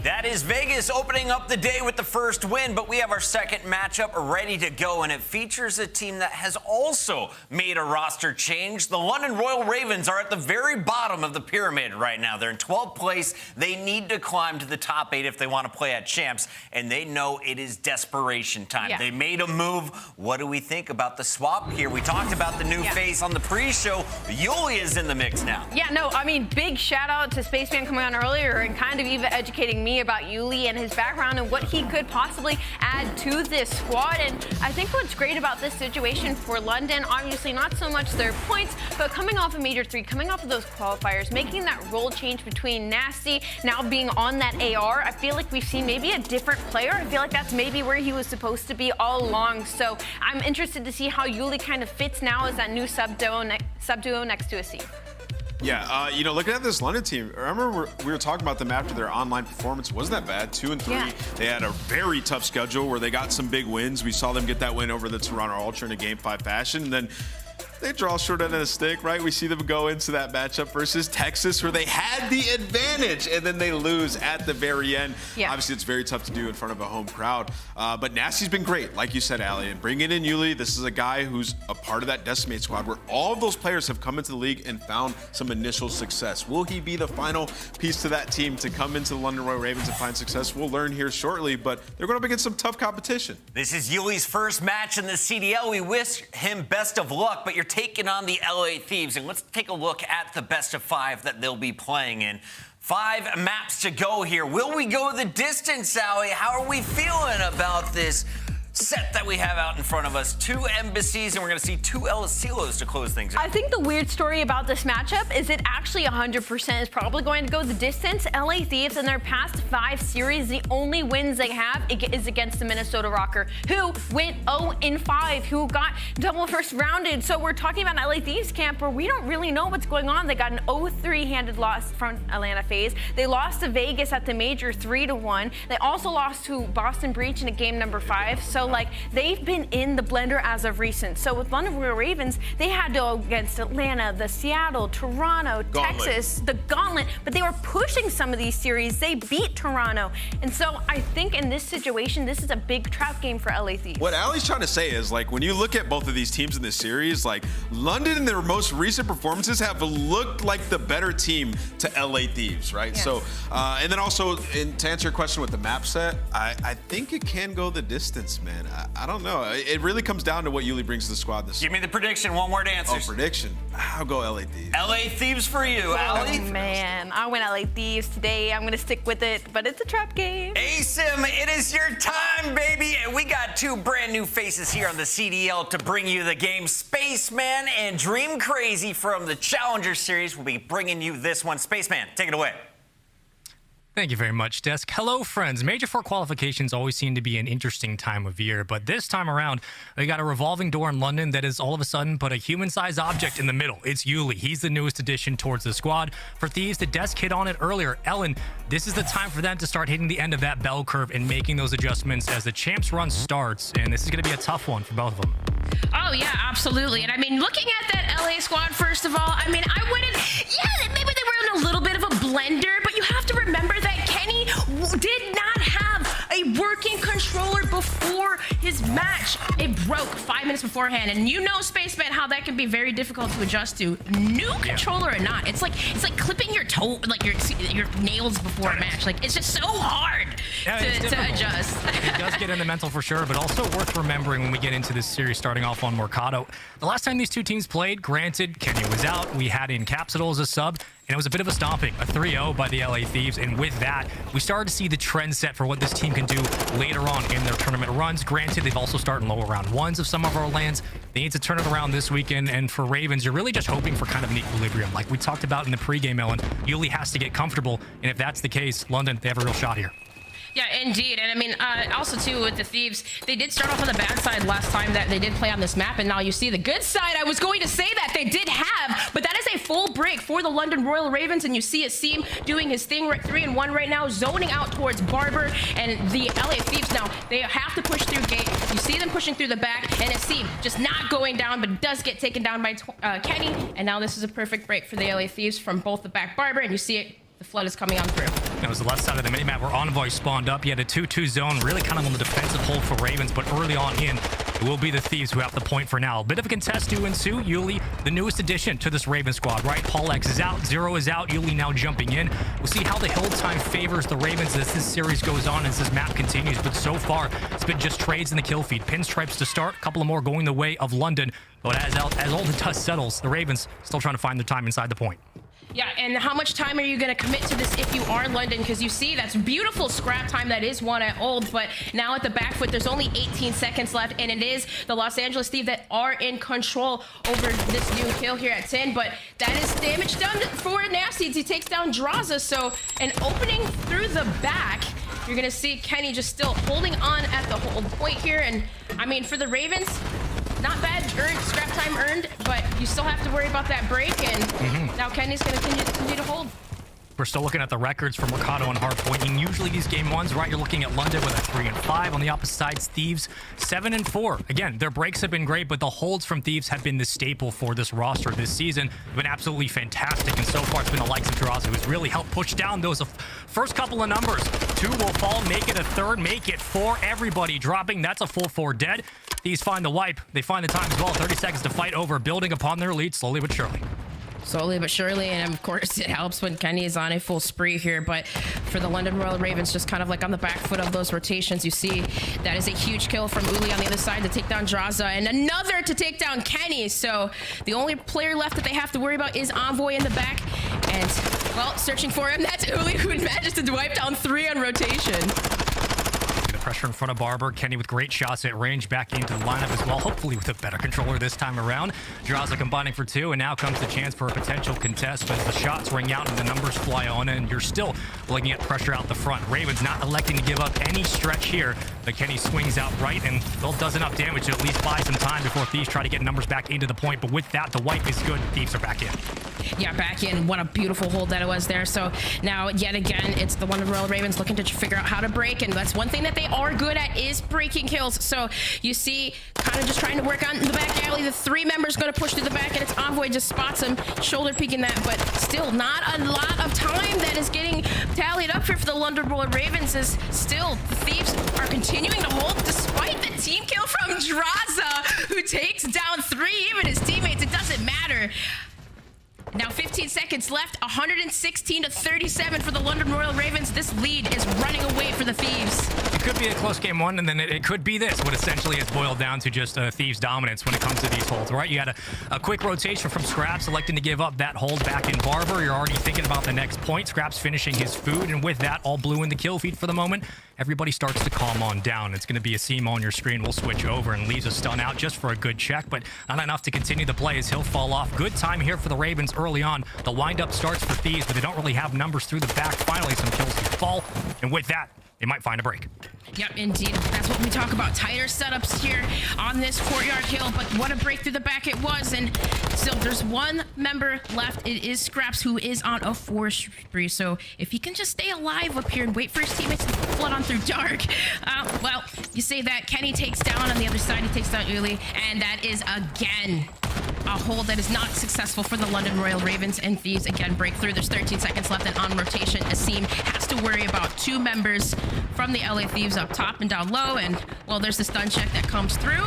That is Vegas opening up the day with the first win, but we have our second matchup ready to go, and it features a team that has also made a roster change. The London Royal Ravens are at the very bottom of the pyramid right now. They're in 12th place. They need to climb to the top 8 if they want to play at champs, and they know it is desperation time. Yeah. They made a move. What do we think about the swap here? We talked about the new face on the pre-show. Yuli is in the mix now. Yeah, no, I mean, big shout out to Spaceman coming on earlier and kind of even educating me about Yuli and his background and what he could possibly add to this squad. And I think what's great about this situation for London, obviously not so much their points, but coming off of Major 3, coming off of those qualifiers, making that role change between Nastie now being on that AR, I feel like we've seen maybe a different player. I feel like that's maybe where he was supposed to be all along. So I'm interested to see how Yuli kind of fits now as that new sub duo next to Asim. Yeah, you know, looking at this London team, remember we were talking about them after their online performance. Wasn't that bad? 2 and 3. Yeah. They had a very tough schedule where they got some big wins. We saw them get that win over the Toronto Ultra in a Game 5 fashion. And then they draw short end of the stick, right? We see them go into that matchup versus Texas where they had the advantage and then they lose at the very end. Yeah. Obviously, it's very tough to do in front of a home crowd. But Nastie's been great, like you said, Ali. And bringing in Yuli, this is a guy who's a part of that Decimate squad where all of those players have come into the league and found some initial success. Will he be the final piece to that team to come into the London Royal Ravens and find success? We'll learn here shortly, but they're going up against some tough competition. This is Yuli's first match in the CDL. We wish him best of luck, but you're taking on the LA Thieves, and let's take a look at the best of 5 that they'll be playing in. 5 maps to go here. Will we go the distance, Sally? How are we feeling about this set that we have out in front of us? 2 embassies, and we're going to see 2 El Silos to close things out. I think the weird story about this matchup is it actually 100% is probably going to go the distance. LA Thieves in their past 5 series, the only wins they have is against the Minnesota Røkkr, who went 0-5, who got double first rounded. So we're talking about LA Thieves camp where we don't really know what's going on. They got an 0-3 handed loss from Atlanta FaZe. They lost to Vegas at the Major 3-1. They also lost to Boston Breach in a game number 5. So like they've been in the blender as of recent. So with London Royal Ravens, they had to go against Atlanta, the Seattle, Toronto, Texas, the Gauntlet, but they were pushing some of these series. They beat Toronto. And so I think in this situation, this is a big trap game for LA Thieves. What Ali's trying to say is, like, when you look at both of these teams in this series, like, London in their most recent performances have looked like the better team to LA Thieves, right? Yes. So, and then also, to answer your question with the map set, I think it can go the distance, man. I don't know. It really comes down to what Yuli brings to the squad this Give me the prediction, 1-word answers. Oh, prediction. I'll go LA Thieves. LA Thieves for you, Ali. Man, I went LA Thieves today. I'm going to stick with it, but it's a trap game. Asim, it is your time, baby. And we got 2 brand new faces here on the CDL to bring you the game. Spaceman and Dream Crazy from the Challenger Series will be bringing you this one. Spaceman, take it away. Thank you very much, Desk. Hello, friends. Major IV qualifications always seem to be an interesting time of year, but this time around, we got a revolving door in London that is all of a sudden put a human-sized object in the middle. It's Yuli. He's the newest addition towards the squad. For Thieves, the Desk hit on it earlier. Ellen, this is the time for them to start hitting the end of that bell curve and making those adjustments as the champs run starts, and this is going to be a tough one for both of them. Oh, yeah, absolutely. And I mean, looking at that LA squad, first of all, I mean, I wouldn't, yeah, maybe they were in a little bit of a blender, but you have to remember that Kenny did not have a working controller before his match. It broke 5 minutes beforehand, and you know, Spaceman, how that can be very difficult to adjust to. New controller or not, it's like clipping your toe, like your nails before a match. Like, it's just so hard to adjust. It does get in the mental for sure, but also worth remembering when we get into this series starting off on Mercado. The last time these 2 teams played, granted, Kenya was out. We had in Capsule as a sub, and it was a bit of a stomping, a 3-0 by the LA Thieves. And with that, we started to see the trend set for what this team can do later on in their tournament runs. Granted, they've also started lower round 1s of some of our lands. They need to turn it around this weekend. And for Ravens, you're really just hoping for kind of an equilibrium. Like we talked about in the pregame, Ellen, Yuli has to get comfortable. And if that's the case, London, they have a real shot here. Yeah, indeed. And I mean, also too with the Thieves, they did start off on the bad side last time that they did play on this map, and now you see the good side. I was going to say that they did have, but that is a full break for the London Royal Ravens, and you see Asim doing his thing, 3-1 right now, zoning out towards Barber, and the LA Thieves now, they have to push through gate. You see them pushing through the back, and Asim just not going down, but does get taken down by Kenny, and now this is a perfect break for the LA Thieves from both the back Barber, and you see it. The flood is coming on through. It was the left side of the minimap where Envoy spawned up. He had a 2-2 zone, really kind of on the defensive hold for Ravens, but early on in, it will be the Thieves who have the point for now. A bit of a contest to ensue. Yuli, the newest addition to this Raven squad, right? Paul X is out, Zero is out, Yuli now jumping in. We'll see how the hill time favors the Ravens as this series goes on, as this map continues, but so far, it's been just trades in the kill feed. Pinstripes to start, a couple of more going the way of London, but as all the dust settles, the Ravens still trying to find their time inside the point. Yeah, and how much time are you going to commit to this if you are London? Because you see, that's beautiful scrap time that is won at old, but now at the back foot, there's only 18 seconds left, and it is the Los Angeles Thieves that are in control over this new kill here at 10, but that is damage done for Nastie. He takes down Drazah, so an opening through the back. You're going to see Kenny just still holding on at the hold point here, and I mean, for the Ravens, not bad earned, scrap time earned, but you still have to worry about that break, and now Kenny's going to continue to hold. We're still looking at the records from Røkkr and Hardpoint, and usually these game ones, right, you're looking at London with a 3-5. On the opposite sides, Thieves 7-4. Again, their breaks have been great, but the holds from Thieves have been the staple for this roster this season. They've been absolutely fantastic, and so far it's been the likes of Drazah who's really helped push down those first couple of numbers. 2 will fall, make it a third, make it 4. Everybody dropping. That's a full 4 dead. These find the wipe. They find the time as well. 30 seconds to fight over, building upon their lead slowly but surely. Slowly but surely, and of course it helps when Kenny is on a full spree here, but for the London Royal Ravens, just kind of like on the back foot of those rotations, you see that is a huge kill from Uli on the other side to take down Drazah, and another to take down Kenny, so the only player left that they have to worry about is Envoy in the back, and, well, searching for him, that's Uli who manages to wipe down 3 on rotation. Pressure in front of Barber. Kenny with great shots at range back into the lineup as well, hopefully with a better controller this time around. Drazah combining for 2, and now comes the chance for a potential contest, but as the shots ring out and the numbers fly on, and you're still looking at pressure out the front. Ravens not electing to give up any stretch here, but Kenny swings out right and well, does enough damage to at least buy some time before Thieves try to get numbers back into the point, but with that, the wipe is good. Thieves are back in. Yeah, back in. What a beautiful hold that it was there. So now, yet again, it's the London Royal Ravens looking to figure out how to break, and that's one thing that they are good at is breaking kills. So you see, kind of just trying to work on the back alley. The 3 members going to push through the back, and it's Envoy just spots him, shoulder peeking that, but still not a lot of time that is getting tallied up here for the London Royal Ravens, as still the Thieves are continuing to hold despite the team kill from Drazah, who takes down 3, even his teammates. It doesn't matter. Now 15 seconds left, 116-37 for the London Royal Ravens. This lead is running away for the Thieves. It could be a close game 1, and then it could be this, what essentially is boiled down to just Thieves dominance when it comes to these holds, right? You had a quick rotation from Scrapz, electing to give up that hold back in Barber. You're already thinking about the next point. Scrapz finishing his food, and with that, all blue in the kill feed for the moment. Everybody starts to calm on down. It's going to be Asim on your screen. We'll switch over and leaves a stun out just for a good check, but not enough to continue the play as he'll fall off. Good time here for the Ravens early on. The windup starts for Thieves, but they don't really have numbers through the back. Finally, some kills to fall, and with that, they might find a break. Yep, indeed. That's what we talk about. Tighter setups here on this courtyard hill, but what a break through the back it was. And still, there's 1 member left. It is Scrapz, who is on a 4 spree. So if he can just stay alive up here and wait for his teammates to flood on through dark, well, you say that Kenny takes down on the other side. He takes down Uli, and that is again a hold that is not successful for the London Royal Ravens, and Thieves again break through. There's 13 seconds left, and on rotation, Asim has to worry about 2 members from the LA Thieves up top and down low, and well, there's the stun check that comes through.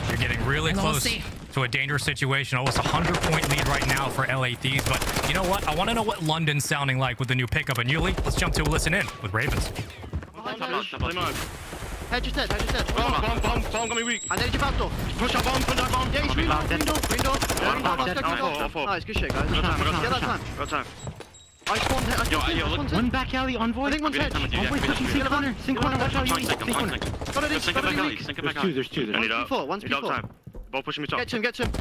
You're getting really close to a dangerous situation. Almost a 100-point lead right now for LA Thieves, but you know what? I want to know what London's sounding like with the new pickup, and Yuli, let's jump to a listen in with Ravens. Head just dead. Bomb got me weak. And then you back door. Push that bomb. Yeah, he's window. Nice, good shit, guys. Get that time. I spawned. One back alley, Envoy. I think one's head. Envoy pushing sink corner. Watch out, you. Sink corner. Got it. There's two. One's P4. Both pushing me top. Get to him.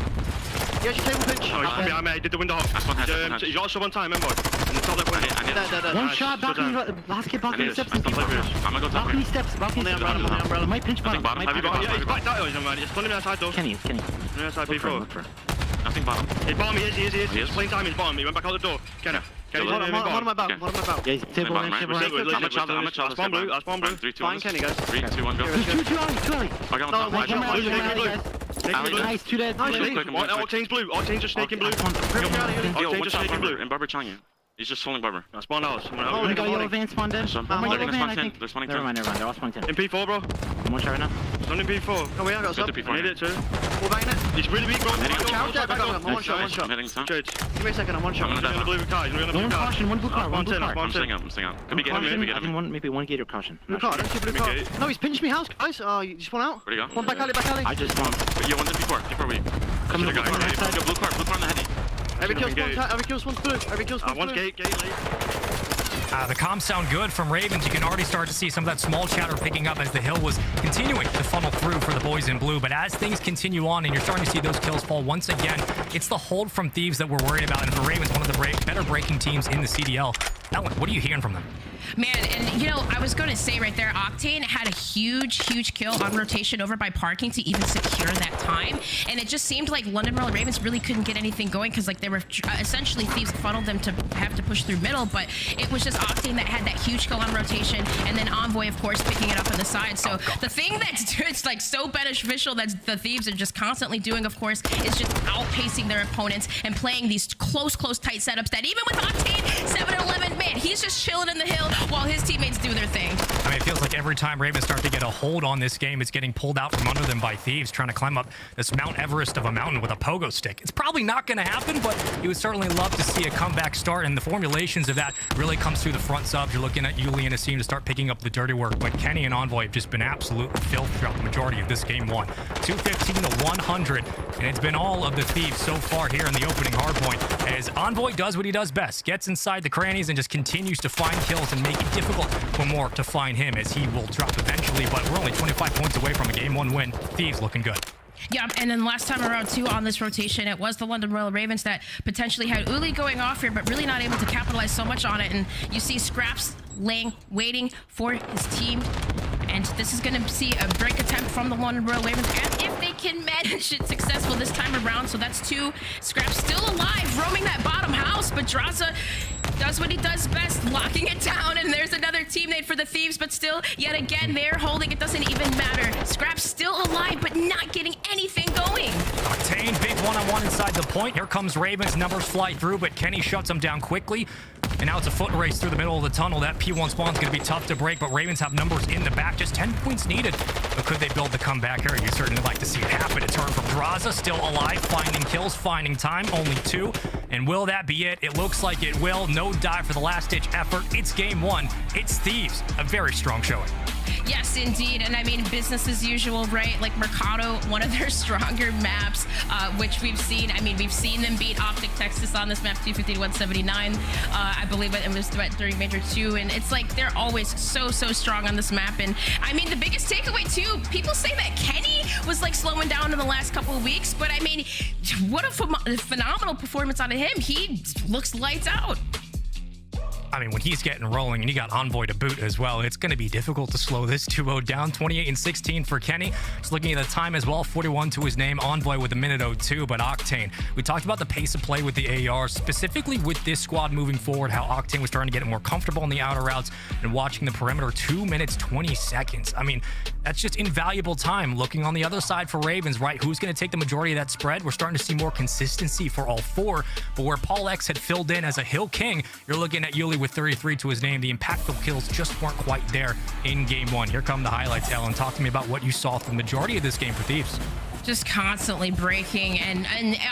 Yeah, your table pinch. I did the window hop. You got a sub on time, Envoy. One shot, last kid back in the steps. Balcony steps, balcony steps. Umbrella. Might pinch bottom. Yeah, he's back that. It's pulling me outside though. Kenny. Outside P4. Nothing bottom. He's bottom, he is. He's playing time, he's bottom. He went back out the door. Kenny. One on my back. Yeah, he's table in. I'm a child. Spawn blue. 3, 2, 1. Fine, Kenny, guys. 3, 2, 1, go. Two alley. I got one top. Nice, 2 dead. Octane's blue. Octane's just snaking blue. Octane's just snaking blue. And Barber challenge you. He's just falling barber. I spawned out. Oh, we got yellow van spawned in. Yellow van, I think. They're spawning Never mind. They're all spawning in. In P4, bro. I'm one shot right now. Someone in P4. Oh, we haven't got Got sub. the P4. I need it too. We're banging it. He's really weak, bro. I'm one shot. I'm heading south. Give me a second, I'm one shot. I'm gonna blue car. He's gonna blue One car. caution, one blue car, one blue car. I'm staying up. Could be getting me. Maybe one gate or caution. Blue car, don't see blue car. No, he's pinched me house, guys. Oh, you just went out? Where'd he go? One back alley. I just spawned. Yo, one's in P4. P4 weak. Coming to the right side. Yo, blue car on the heady. Every kill spawns blue. One's gate late. The comms sound good from Ravens. You can already start to see some of that small chatter picking up as the hill was continuing to funnel through for the boys in blue. But as things continue on and you're starting to see those kills fall once again, it's the hold from Thieves that we're worried about. And for Ravens, one of the better breaking teams in the CDL. Ellen, what are you hearing from them? Man, and you know, I was going to say right there, Octane had a huge kill on rotation over by parking to even secure that time. And it just seemed like London Royal Ravens really couldn't get anything going because like they were essentially Thieves funneled them to have to push through middle, but it was just Octane that had that huge kill on rotation, and then Envoy, of course, picking it up on the side. So the thing that's it's like so beneficial that the Thieves are just constantly doing, of course, is just outpacing their opponents and playing these close, tight setups that even with Octane 7-11, man, he's just chilling in the hill while his teammates do their thing. I mean, it feels like every time Ravens start to get a hold on this game, it's getting pulled out from under them by Thieves trying to climb up this Mount Everest of a mountain with a pogo stick. It's probably not going to happen, but you would certainly love to see a comeback start, and the formulations of that really comes through the front subs. You're looking at Yuli and Asim to start picking up the dirty work, but Kenny and Envoy have just been absolute filth throughout the majority of this game one. 215 to 100, and it's been all of the Thieves so far here in the opening hardpoint, as Envoy does what he does best, gets inside the crannies and just continues to find kills and make it difficult for more to find him, as he will drop eventually, but we're only 25 points away from a game one win. Thieves looking good. Yeah, and then last time around too on this rotation, it was the London Royal Ravens that potentially had Uli going off here, but really not able to capitalize so much on it. And you see Scrapz waiting for his team. And this is going to see a break attempt from the London Royal Ravens, and if they can manage it successful this time around. So that's two. Scrapz still alive, roaming that bottom house, but Drazah does what he does best, locking it down, and there's another teammate for the Thieves, but still, yet again, they're holding. It doesn't even matter. Scrapz still alive, but not getting anything going. Octane, big one-on-one inside the point. Here comes Ravens. Numbers fly through, but Kenny shuts him down quickly. And now it's a foot race through the middle of the tunnel. That P1 spawn's going to be tough to break, but Ravens have numbers in the back. Just 10 points needed. But could they build the comeback here? You certainly like to see it happen. A turn from Drazah, still alive, finding kills, finding time. Only 2. And will that be it? It looks like it will. No dive for the last-ditch effort. It's game one. It's Thieves. A very strong showing. Yes, indeed. And I mean, business as usual, right? Like Mercado, one of their stronger maps, which we've seen. I mean, we've seen them beat OpTic Texas on this map, 250 to 179. I believe it was during Major 2. And it's like they're always so strong on this map. And I mean, the biggest takeaway, too, people say that Kenny was like slowing down in the last couple of weeks. But I mean, what a phenomenal performance out of him. He looks lights out. I mean, when he's getting rolling and you got Envoy to boot as well, it's going to be difficult to slow this 2-0 down. 28 and 16 for Kenny. Just looking at the time as well, 41 to his name. Envoy with a minute 02, but Octane. We talked about the pace of play with the AR, specifically with this squad moving forward, how Octane was starting to get more comfortable on the outer routes and watching the perimeter. 2 minutes, 20 seconds. I mean, that's just invaluable time. Looking on the other side for Ravens, right? Who's going to take the majority of that spread? We're starting to see more consistency for all four, but where Paul X had filled in as a Hill King, you're looking at Yuli with 33 to his name. The impactful kills just weren't quite there in game one. Here come the highlights, Ellen. Talk to me about what you saw for the majority of this game for Thieves. Just constantly breaking and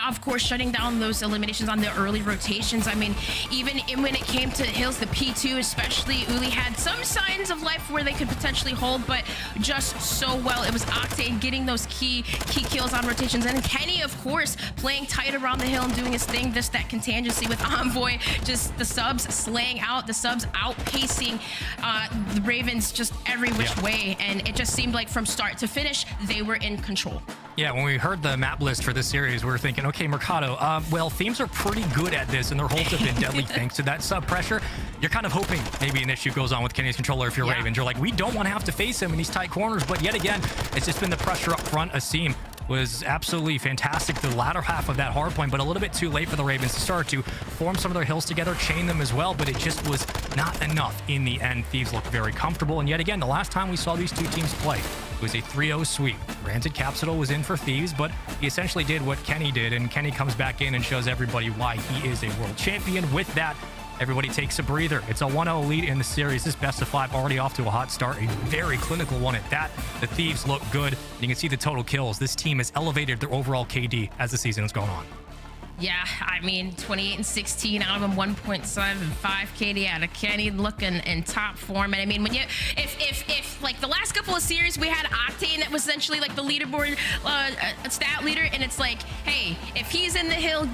of course shutting down those eliminations on the early rotations. I mean, even when it came to Hills, the P2 especially, Uli had some signs of life where they could potentially hold, but just so well. It was Octane getting those key kills on rotations, and Kenny, of course, playing tight around the hill and doing his thing. Just that contingency with Envoy, just the subs slaying out, the subs outpacing the Ravens just every which way, and it just seemed like from start to finish they were in control. Yeah, when we heard the map list for this series, we were thinking, okay, Mercado, well, Thieves are pretty good at this, and their holds have been deadly thanks to that sub pressure. You're kind of hoping maybe an issue goes on with Kenny's controller if you're Ravens. You're like, we don't want to have to face him in these tight corners, but yet again, it's just been the pressure up front. Asim was absolutely fantastic the latter half of that hard point, but a little bit too late for the Ravens to start to form some of their hills together, chain them as well, but it just was not enough in the end. Thieves looked very comfortable, and yet again, the last time we saw these two teams play, it was a 3-0 sweep. Granted, Capsule was in for Thieves, but he essentially did what Kenny did, and Kenny comes back in and shows everybody why he is a world champion. With that, everybody takes a breather. It's a 1-0 lead in the series. This best of 5 already off to a hot start. A very clinical one at that. The Thieves look good. You can see the total kills. This team has elevated their overall KD as the season has gone on. Yeah, I mean, 28 and 16 out of them, 1.75 KD out of Kenny, looking in top form. And I mean, when you, if like the last couple of series, we had Octane that was essentially like the leaderboard stat leader, and it's like, hey, if he's in the hill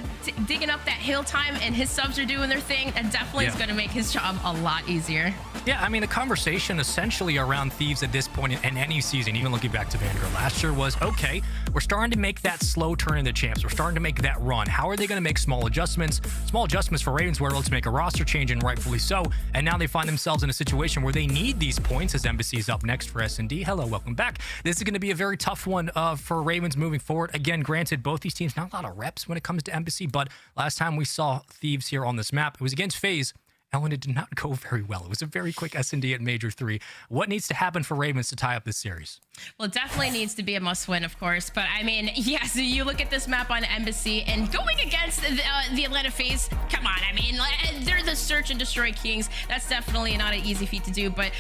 digging up that hill time and his subs are doing their thing, that definitely is going to make his job a lot easier. Yeah, I mean, the conversation essentially around Thieves at this point in any season, even looking back to Vanguard last year, was, okay, we're starting to make that slow turn into champs. We're starting to make that run. How are they going to make small adjustments? Small adjustments for Ravens were able to make a roster change, and rightfully so. And now they find themselves in a situation where they need these points as aBeZy's up next for S&D. Hello, welcome back. This is going to be a very tough one for Ravens moving forward. Again, granted, both these teams, not a lot of reps when it comes to aBeZy, but last time we saw Thieves here on this map, it was against FaZe. Ellen, it did not go very well. It was a very quick S&D at Major 3. What needs to happen for Ravens to tie up this series? Well, it definitely needs to be a must-win, of course. But, I mean, yes, you look at this map on aBeZy, and going against the Atlanta FaZe, come on. I mean, they're the search and destroy kings. That's definitely not an easy feat to do. But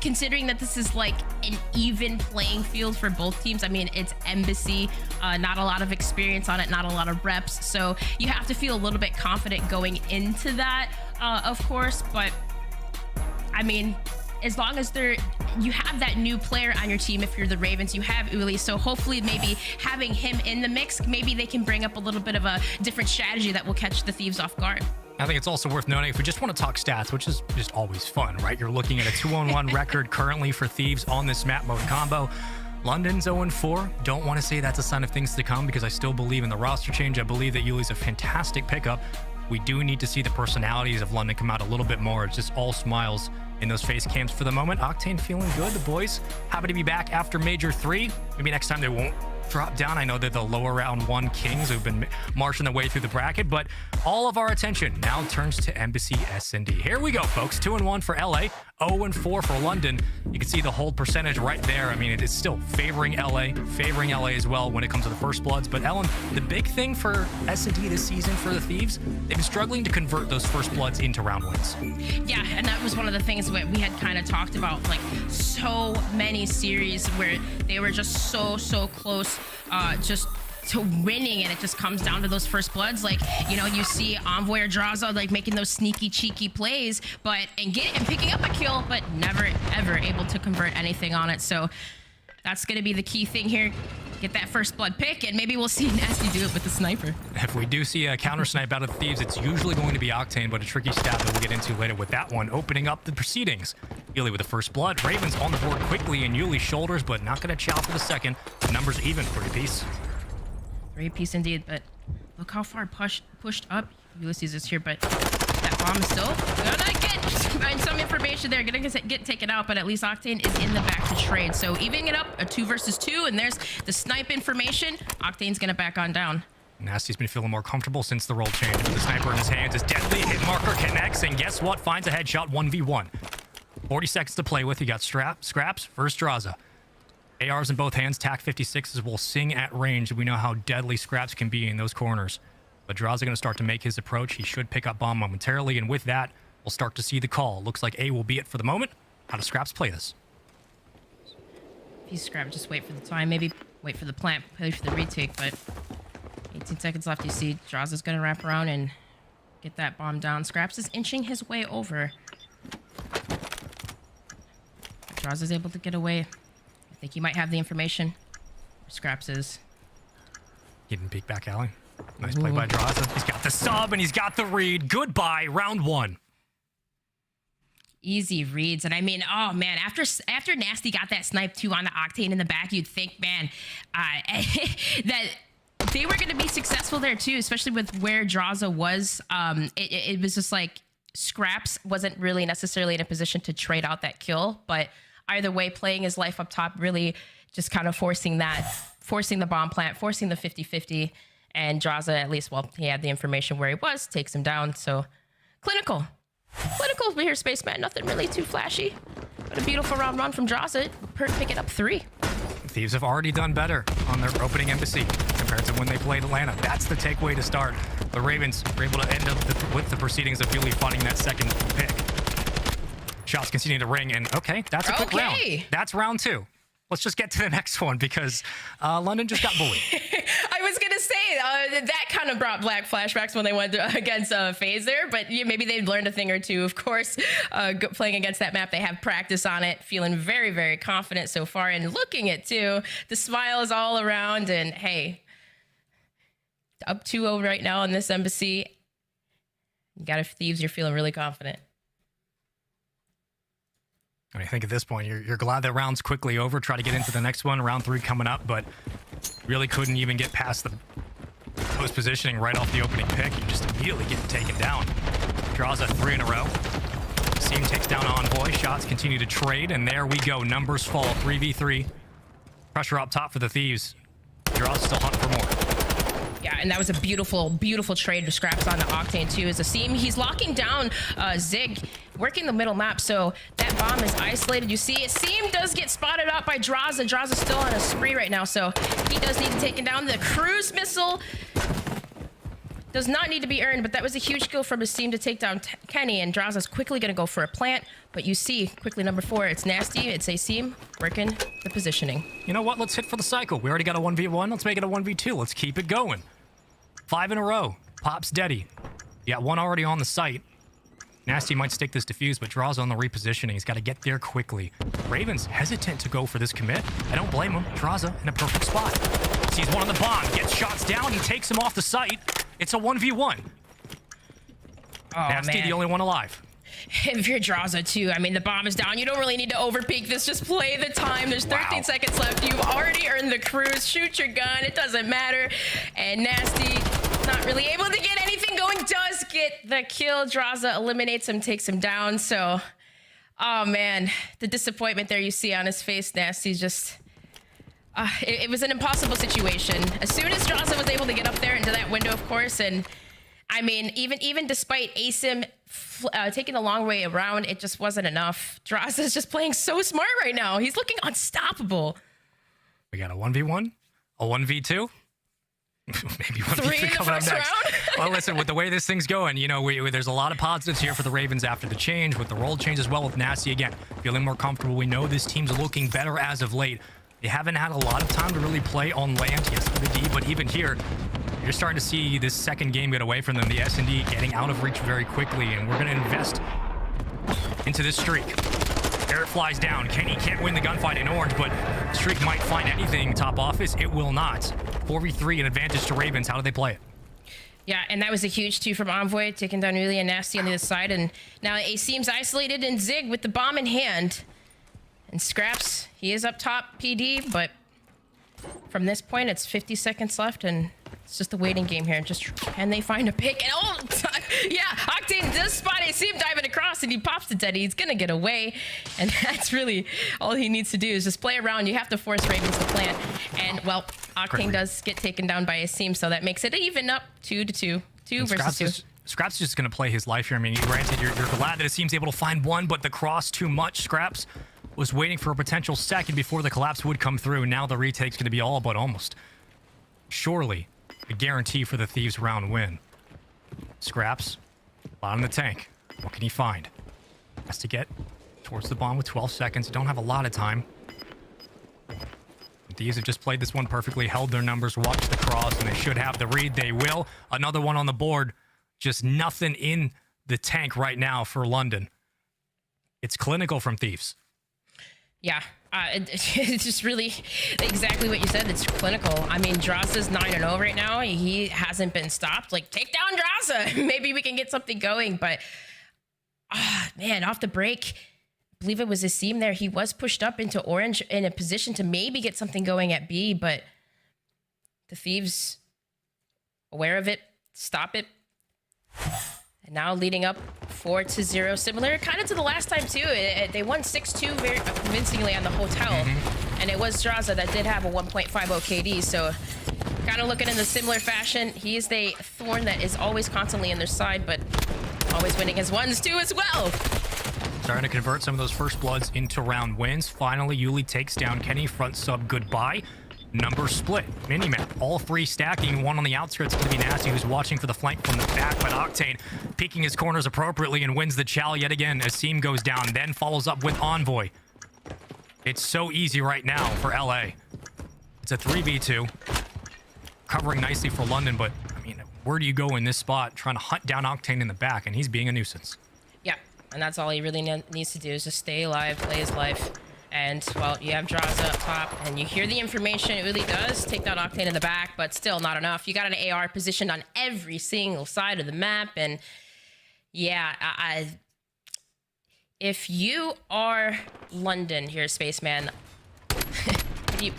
considering that this is, like, an even playing field for both teams, I mean, it's aBeZy, not a lot of experience on it, not a lot of reps. So you have to feel a little bit confident going into that. Of course, but I mean, as long as you have that new player on your team, if you're the Ravens, you have Uli, so hopefully maybe having him in the mix, maybe they can bring up a little bit of a different strategy that will catch the Thieves off guard. I think it's also worth noting, if we just want to talk stats, which is just always fun, right? You're looking at a 2-on-1 record currently for Thieves on this map mode combo. London's 0-4. Don't want to say that's a sign of things to come, because I still believe in the roster change. I believe that Uli's a fantastic pickup. We do need to see the personalities of London come out a little bit more. It's just all smiles in those face cams for the moment. Octane feeling good. The boys happy to be back after Major 3. Maybe next time they won't drop down. I know they're the lower round 1 kings who've been marching their way through the bracket, but all of our attention now turns to aBeZy S&D. Here we go, folks. 2-1 for LA, 0-4 for London. You can see the hold percentage right there. I mean, it is still favoring LA as well when it comes to the first bloods. But Ellen, the big thing for S&D this season for the Thieves, they've been struggling to convert those first bloods into round wins. Yeah, and that was one of the things we had kind of talked about, like so many series where they were just so close just to winning, and it just comes down to those first bloods. Like, you know, you see Envoy or Drazah like making those sneaky cheeky plays, and picking up a kill, but never ever able to convert anything on it. So that's going to be the key thing here. Get that first blood pick, and maybe we'll see Nastie do it with the sniper. If we do see a counter snipe out of the Thieves, it's usually going to be Octane, but a tricky stat that we'll get into later with that one, opening up the proceedings. Yuli with the first blood. Ravens on the board quickly in Yuli's shoulders, but not going to chow for the second. The numbers even. 3-piece. 3-piece indeed, but look how far pushed up Ulysses is here, but that bomb is still gonna get some information there. Gonna get taken out, but at least Octane is in the back to trade. So evening it up, a 2 versus 2, and there's the snipe information. Octane's gonna back on down. Nastie's been feeling more comfortable since the role change. With the sniper in his hands, his deadly hit marker connects, and guess what? Finds a headshot. 1v1. 40 seconds to play with. You got Scrapz versus Drazah. ARs in both hands. TAC 56s will sing at range. We know how deadly Scrapz can be in those corners. But Drazah going to start to make his approach. He should pick up bomb momentarily, and with that, we'll start to see the call. Looks like A will be it for the moment. How does Scrapz play this? If he's Scrapz, just wait for the time. Maybe wait for the plant, play for the retake, but 18 seconds left. You see Drazah's going to wrap around and get that bomb down. Scrapz is inching his way over. Drazah's able to get away. I think he might have the information. Scrapz is. Hidden peek back alley. Nice play by Drazah. He's got the sub and he's got the read. Goodbye, round 1. Easy reads. And I mean, oh man, after Nastie got that snipe too on the Octane in the back, you'd think, man, that they were going to be successful there too, especially with where Drazah was. It was just like Scrapz wasn't really necessarily in a position to trade out that kill, but either way, playing his life up top, really just kind of forcing the bomb plant, forcing the 50-50, and Drazah, at least, well, he had the information where he was, takes him down. So clinical here, Spaceman. Nothing really too flashy, but a beautiful round run from Drazah. Picking up 3. Thieves have already done better on their opening embassy compared to when they played Atlanta. That's the takeaway to start. The Ravens were able to end up with the proceedings of Yuli finding that second pick. Shots continue to ring, and okay, that's a quick round. That's round 2. Let's just get to the next one because London just got bullied. I was going to say that kind of brought black flashbacks when they went against FaZe there, but maybe they've learned a thing or two. Of course, playing against that map, they have practice on it, feeling very, very confident so far, and looking it too. The smile is all around, and hey, up 2-0 right now in this embassy. You got Thieves, you're feeling really confident. I think at this point, you're glad that round's quickly over. Try to get into the next one. Round 3 coming up, but really couldn't even get past the post positioning right off the opening pick. You just immediately get taken down. Drazah 3 in a row. Asim takes down Envoy. Shots continue to trade, and there we go. Numbers fall. 3v3. Pressure up top for the Thieves. Drazah still hunting for more. Yeah, and that was a beautiful, beautiful trade to Scrapz on the Octane too. As Asim, he's locking down Zig, working the middle map, so that bomb is isolated. You see, Asim does get spotted out by Drazah. Drazah's still on a spree right now, so he does need to take him down. The cruise missile does not need to be earned, but that was a huge kill from Asim to take down Kenny, and Drazah's quickly going to go for a plant, but you see, quickly number 4, it's Nastie, it's Asim, working the positioning. You know what? Let's hit for the cycle. We already got a 1v1. Let's make it a 1v2. Let's keep it going. 5 in a row. Pop's Deddy. You got one already on the site. Nastie might stick this defuse, but Drazah on the repositioning. He's got to get there quickly. Ravens hesitant to go for this commit. I don't blame him. Drazah in a perfect spot. Sees one on the bomb. Gets shots down. He takes him off the site. It's a 1v1. Oh, Nastie, man. the only one alive. If you're Drazah too, I mean, the bomb is down. You don't really need to overpeak this. Just play the time. There's 13 seconds left. You've already earned the cruise. Shoot your gun. It doesn't matter. And Nastie, not really able to get anything going, does get the kill. Drazah eliminates him, takes him down. So, oh man, the disappointment there you see on his face. Nastie's just... it was an impossible situation. As soon as Drazah was able to get up there into that window, of course, and I mean, even despite Asim taking the long way around, it just wasn't enough. Drazah's just playing so smart right now. He's looking unstoppable. We got a 1v1, a 1v2, maybe 1v3 coming up next. Well, listen, with the way this thing's going, you know, there's a lot of positives here for the Ravens after the change, with the role change as well with Nastie again. Feeling more comfortable. We know this team's looking better as of late. They haven't had a lot of time to really play on land. Yes, for the D, but even here, you're starting to see this second game get away from them. The S&D getting out of reach very quickly, and we're going to invest into this streak. There it flies down. Kenny can't win the gunfight in orange, but streak might find anything top office. It will not. 4v3, an advantage to Ravens. How do they play it? Yeah, and that was a huge 2 from Envoy, taking down really and Nastie on the other side, and now Asim's isolated and Zig with the bomb in hand. And Scrapz, he is up top, PD, but from this point, it's 50 seconds left, and it's just a waiting game here. Just can they find a pick? And oh, yeah, Octane does spot Asim diving across, and he pops the Deddy. He's gonna get away, and that's really all he needs to do is just play around. You have to force Ravens to plant, and well, Octane does get taken down by Asim, so that makes it even up 2-2, 2 versus 2. Scrapz is just going to play his life here. I mean, granted, you're glad that Asim's able to find one, but the cross too much. Scrapz was waiting for a potential second before the collapse would come through. Now the retake's going to be all but almost surely a guarantee for the Thieves round win. Scrapz, a lot in the tank. What can he find? Has to get towards the bomb with 12 seconds. You don't have a lot of time. The Thieves have just played this one perfectly, held their numbers, watched the cross, and they should have the read. They will. Another one on the board. Just nothing in the tank right now for London. It's clinical from Thieves. Yeah, it's just really exactly what you said. It's clinical. I mean, Drazah's 9-0 right now. He hasn't been stopped. Like, take down Drazah. Maybe we can get something going. But, man, off the break, I believe it was Asim there. He was pushed up into orange in a position to maybe get something going at B. But the Thieves, aware of it, stop it. And now leading up 4-0, similar kind of to the last time too. They won 6-2 very convincingly on the hotel, and it was Drazah that did have a 1.50 KD. So kind of looking in the similar fashion. He is the thorn that is always constantly on their side, but always winning his 1s too as well. Starting to convert some of those first bloods into round wins. Finally, Yuli takes down Kenny. Front sub goodbye. Number split. Minimap. All three stacking. One on the outskirts going to be Nastie, who's watching for the flank from the back. But Octane peeking his corners appropriately and wins the chow yet again. Asim goes down, then follows up with Envoy. It's so easy right now for LA. It's a 3v2. Covering nicely for London, but I mean, where do you go in this spot trying to hunt down Octane in the back? And he's being a nuisance. Yeah, and that's all he really needs to do is just stay alive, play his life. And, well, you have Drazah up top, and you hear the information. It really does take down Octane in the back, but still not enough. You got an AR positioned on every single side of the map, and yeah, if you are London here, Spaceman, what do you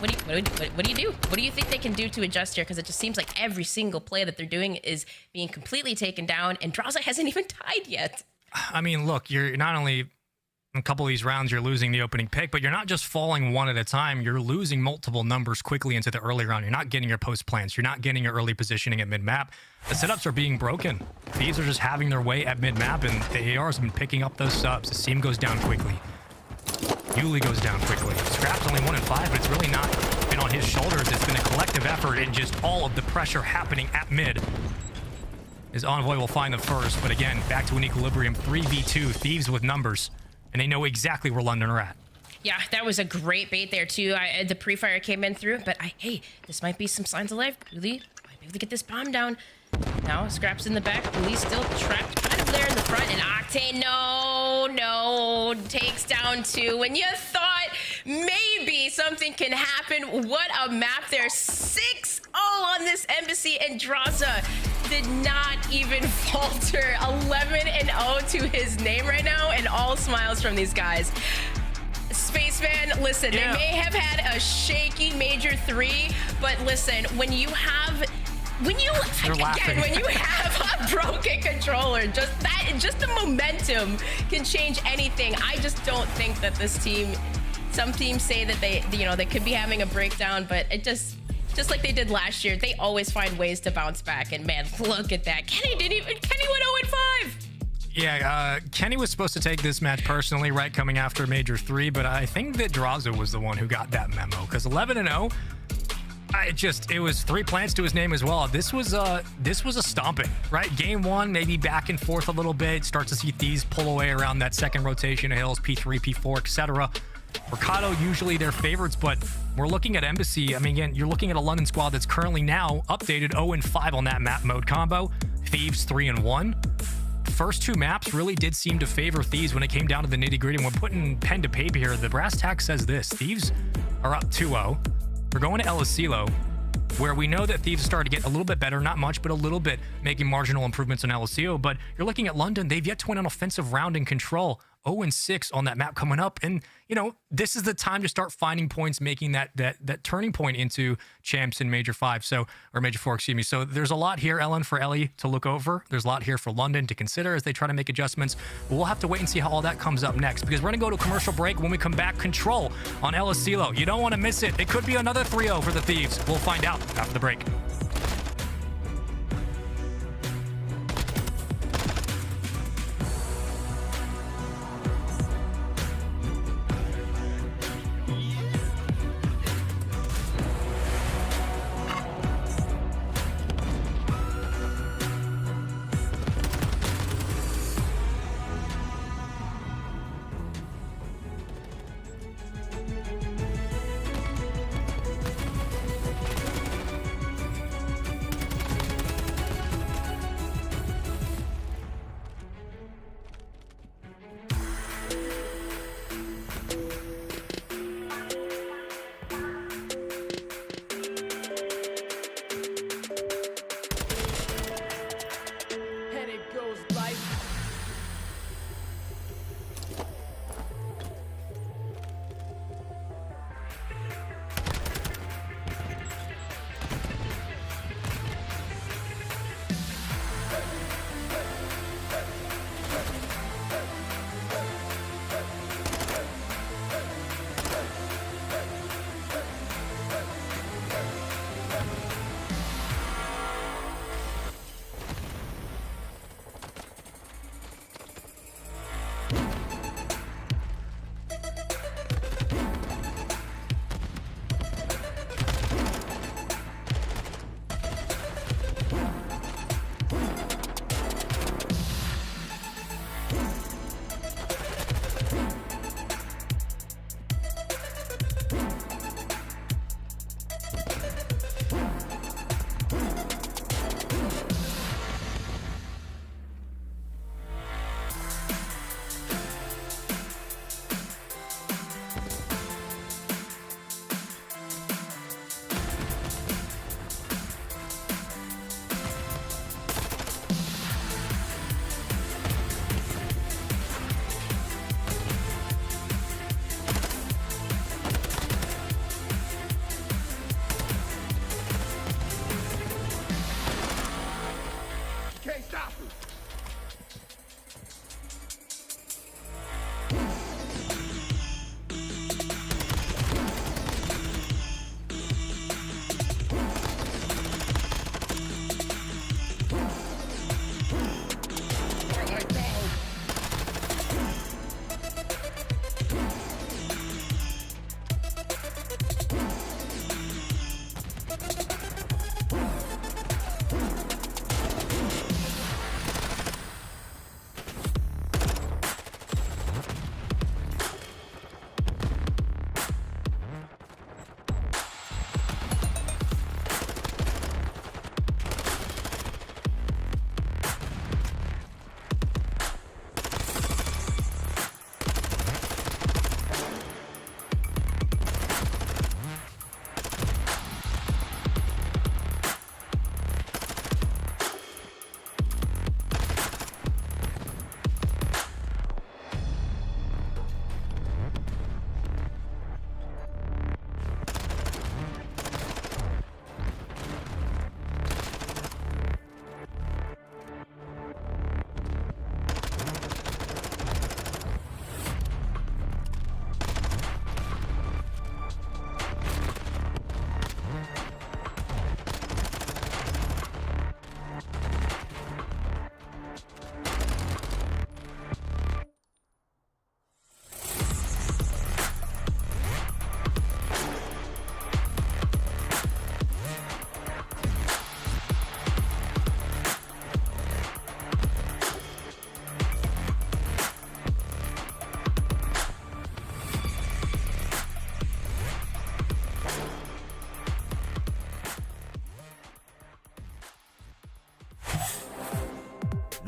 do? What do you think they can do to adjust here? Because it just seems like every single play that they're doing is being completely taken down, and Drazah hasn't even died yet. I mean, look, you're not only... a couple of these rounds, you're losing the opening pick, but you're not just falling one at a time. You're losing multiple numbers quickly into the early round. You're not getting your post plans. You're not getting your early positioning at mid-map. The setups are being broken. Thieves are just having their way at mid-map, and the ARs have been picking up those subs. The Asim goes down quickly. Yuli goes down quickly. Scrapz only 1 in 5, but it's really not been on his shoulders. It's been a collective effort and just all of the pressure happening at mid. His Envoy will find the first, but again, back to an equilibrium. 3v2, Thieves with numbers. And they know exactly where London are at. Yeah, that was a great bait there, too. The pre-fire came in through, but hey, this might be some signs of life. Really, might be able to get this bomb down. Now, Scrapz in the back. Uli's still trapped kind of there in the front. And Octane, no, takes down 2. When you thought maybe something can happen, what a map there. 6-0 on this embassy, and Drazah did not even falter. 11-0 to his name right now, and all smiles from these guys. Spaceman, listen, they may have had a shaky Major 3, but listen, when you have a broken controller, just the momentum can change anything. I just don't think that this team, some teams say that they could be having a breakdown, but it just like they did last year, they always find ways to bounce back. And man, look at that. Kenny went 0-5. Yeah, Kenny was supposed to take this match personally, right, coming after Major 3, but I think that Drazah was the one who got that memo, because 11-0, it was 3 plants to his name as well. This was a stomping, right? Game 1, maybe back and forth a little bit. Start to see Thieves pull away around that second rotation of hills, P3, P4, etc. Røkkr usually their favorites, but we're looking at Embassy. I mean, again, you're looking at a London squad that's currently now updated 0-5 on that map mode combo. Thieves 3-1. First 2 maps really did seem to favor Thieves when it came down to the nitty-gritty. And we're putting pen to paper here. The brass tack says this: Thieves are up 2-0. We're going to El Asilo, where we know that Thieves started to get a little bit better, not much, but a little bit, making marginal improvements on El Asilo. But you're looking at London, they've yet to win an offensive round in control. 0-6 on that map coming up. And, this is the time to start finding points, making that turning point into champs in Major 5. Or Major 4, excuse me. So there's a lot here, Ellen, for Ellie to look over. There's a lot here for London to consider as they try to make adjustments. But we'll have to wait and see how all that comes up next, because we're going to go to a commercial break. When we come back, control on El Asilo. You don't want to miss it. It could be another 3-0 for the Thieves. We'll find out after the break.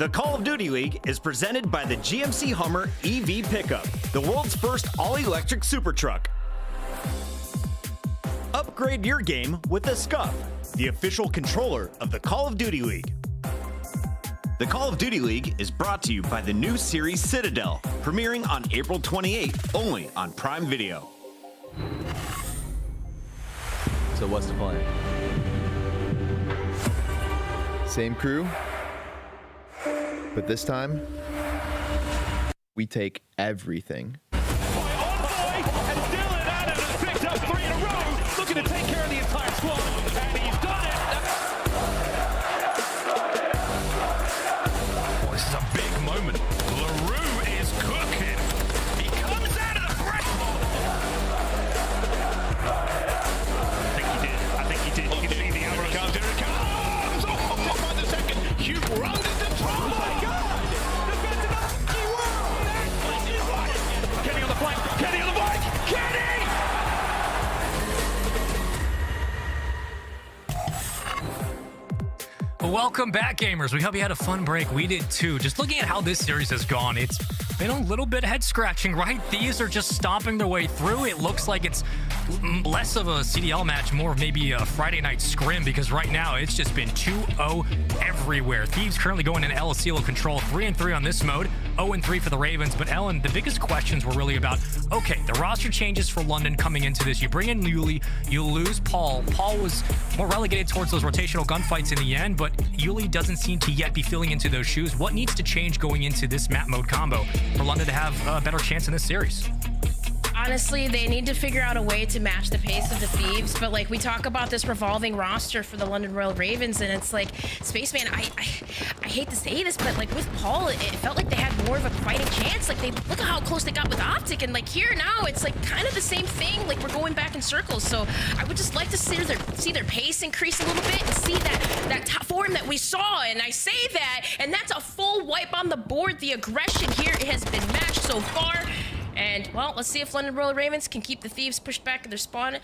The Call of Duty League is presented by the GMC Hummer EV Pickup, the world's first all-electric super truck. Upgrade your game with the Scuff, the official controller of the Call of Duty League. The Call of Duty League is brought to you by the new series Citadel, premiering on April 28th, only on Prime Video. So what's the plan? Same crew, but this time, we take everything. Picked up 3 in a row, looking to take care of the entire squad, and he's done it. Well, this is a big moment. LaRue is cooking. He comes out of the break. I think he did. You can see the arrow comes. Here it comes. Oh, by the second. Huke runs into trouble. Oh my God! Kenny on the flank. Kenny on the flank. Kenny! Welcome back, gamers. We hope you had a fun break. We did too. Just looking at how this series has gone, it's been a little bit head-scratching, right? Thieves are just stomping their way through. It looks like it's less of a CDL match, more of maybe a Friday night scrim, because right now it's just been 2-0 everywhere. Thieves currently going in El Cielo control, 3-3 on this mode, 0-3 for the Ravens. But Ellen, the biggest questions were really about, okay, the roster changes for London coming into this. You bring in Yuli, you lose Paul. Paul was more relegated towards those rotational gunfights in the end, but Yuli doesn't seem to yet be filling into those shoes. What needs to change going into this map mode combo for London to have a better chance in this series? Honestly, they need to figure out a way to match the pace of the Thieves, but like we talk about this revolving roster for the London Royal Ravens, and it's like, Spaceman, I hate to say this, but like with Paul, it felt like they had more of a fighting chance. Like, they look at how close they got with OpTic, and like here now, it's like kind of the same thing. Like, we're going back in circles. So I would just like to see their pace increase a little bit and see that top form that we saw. And I say that, and that's a full wipe on the board. The aggression here has been matched so far. And, well, let's see if London Royal Ravens can keep the Thieves pushed back in their spawn,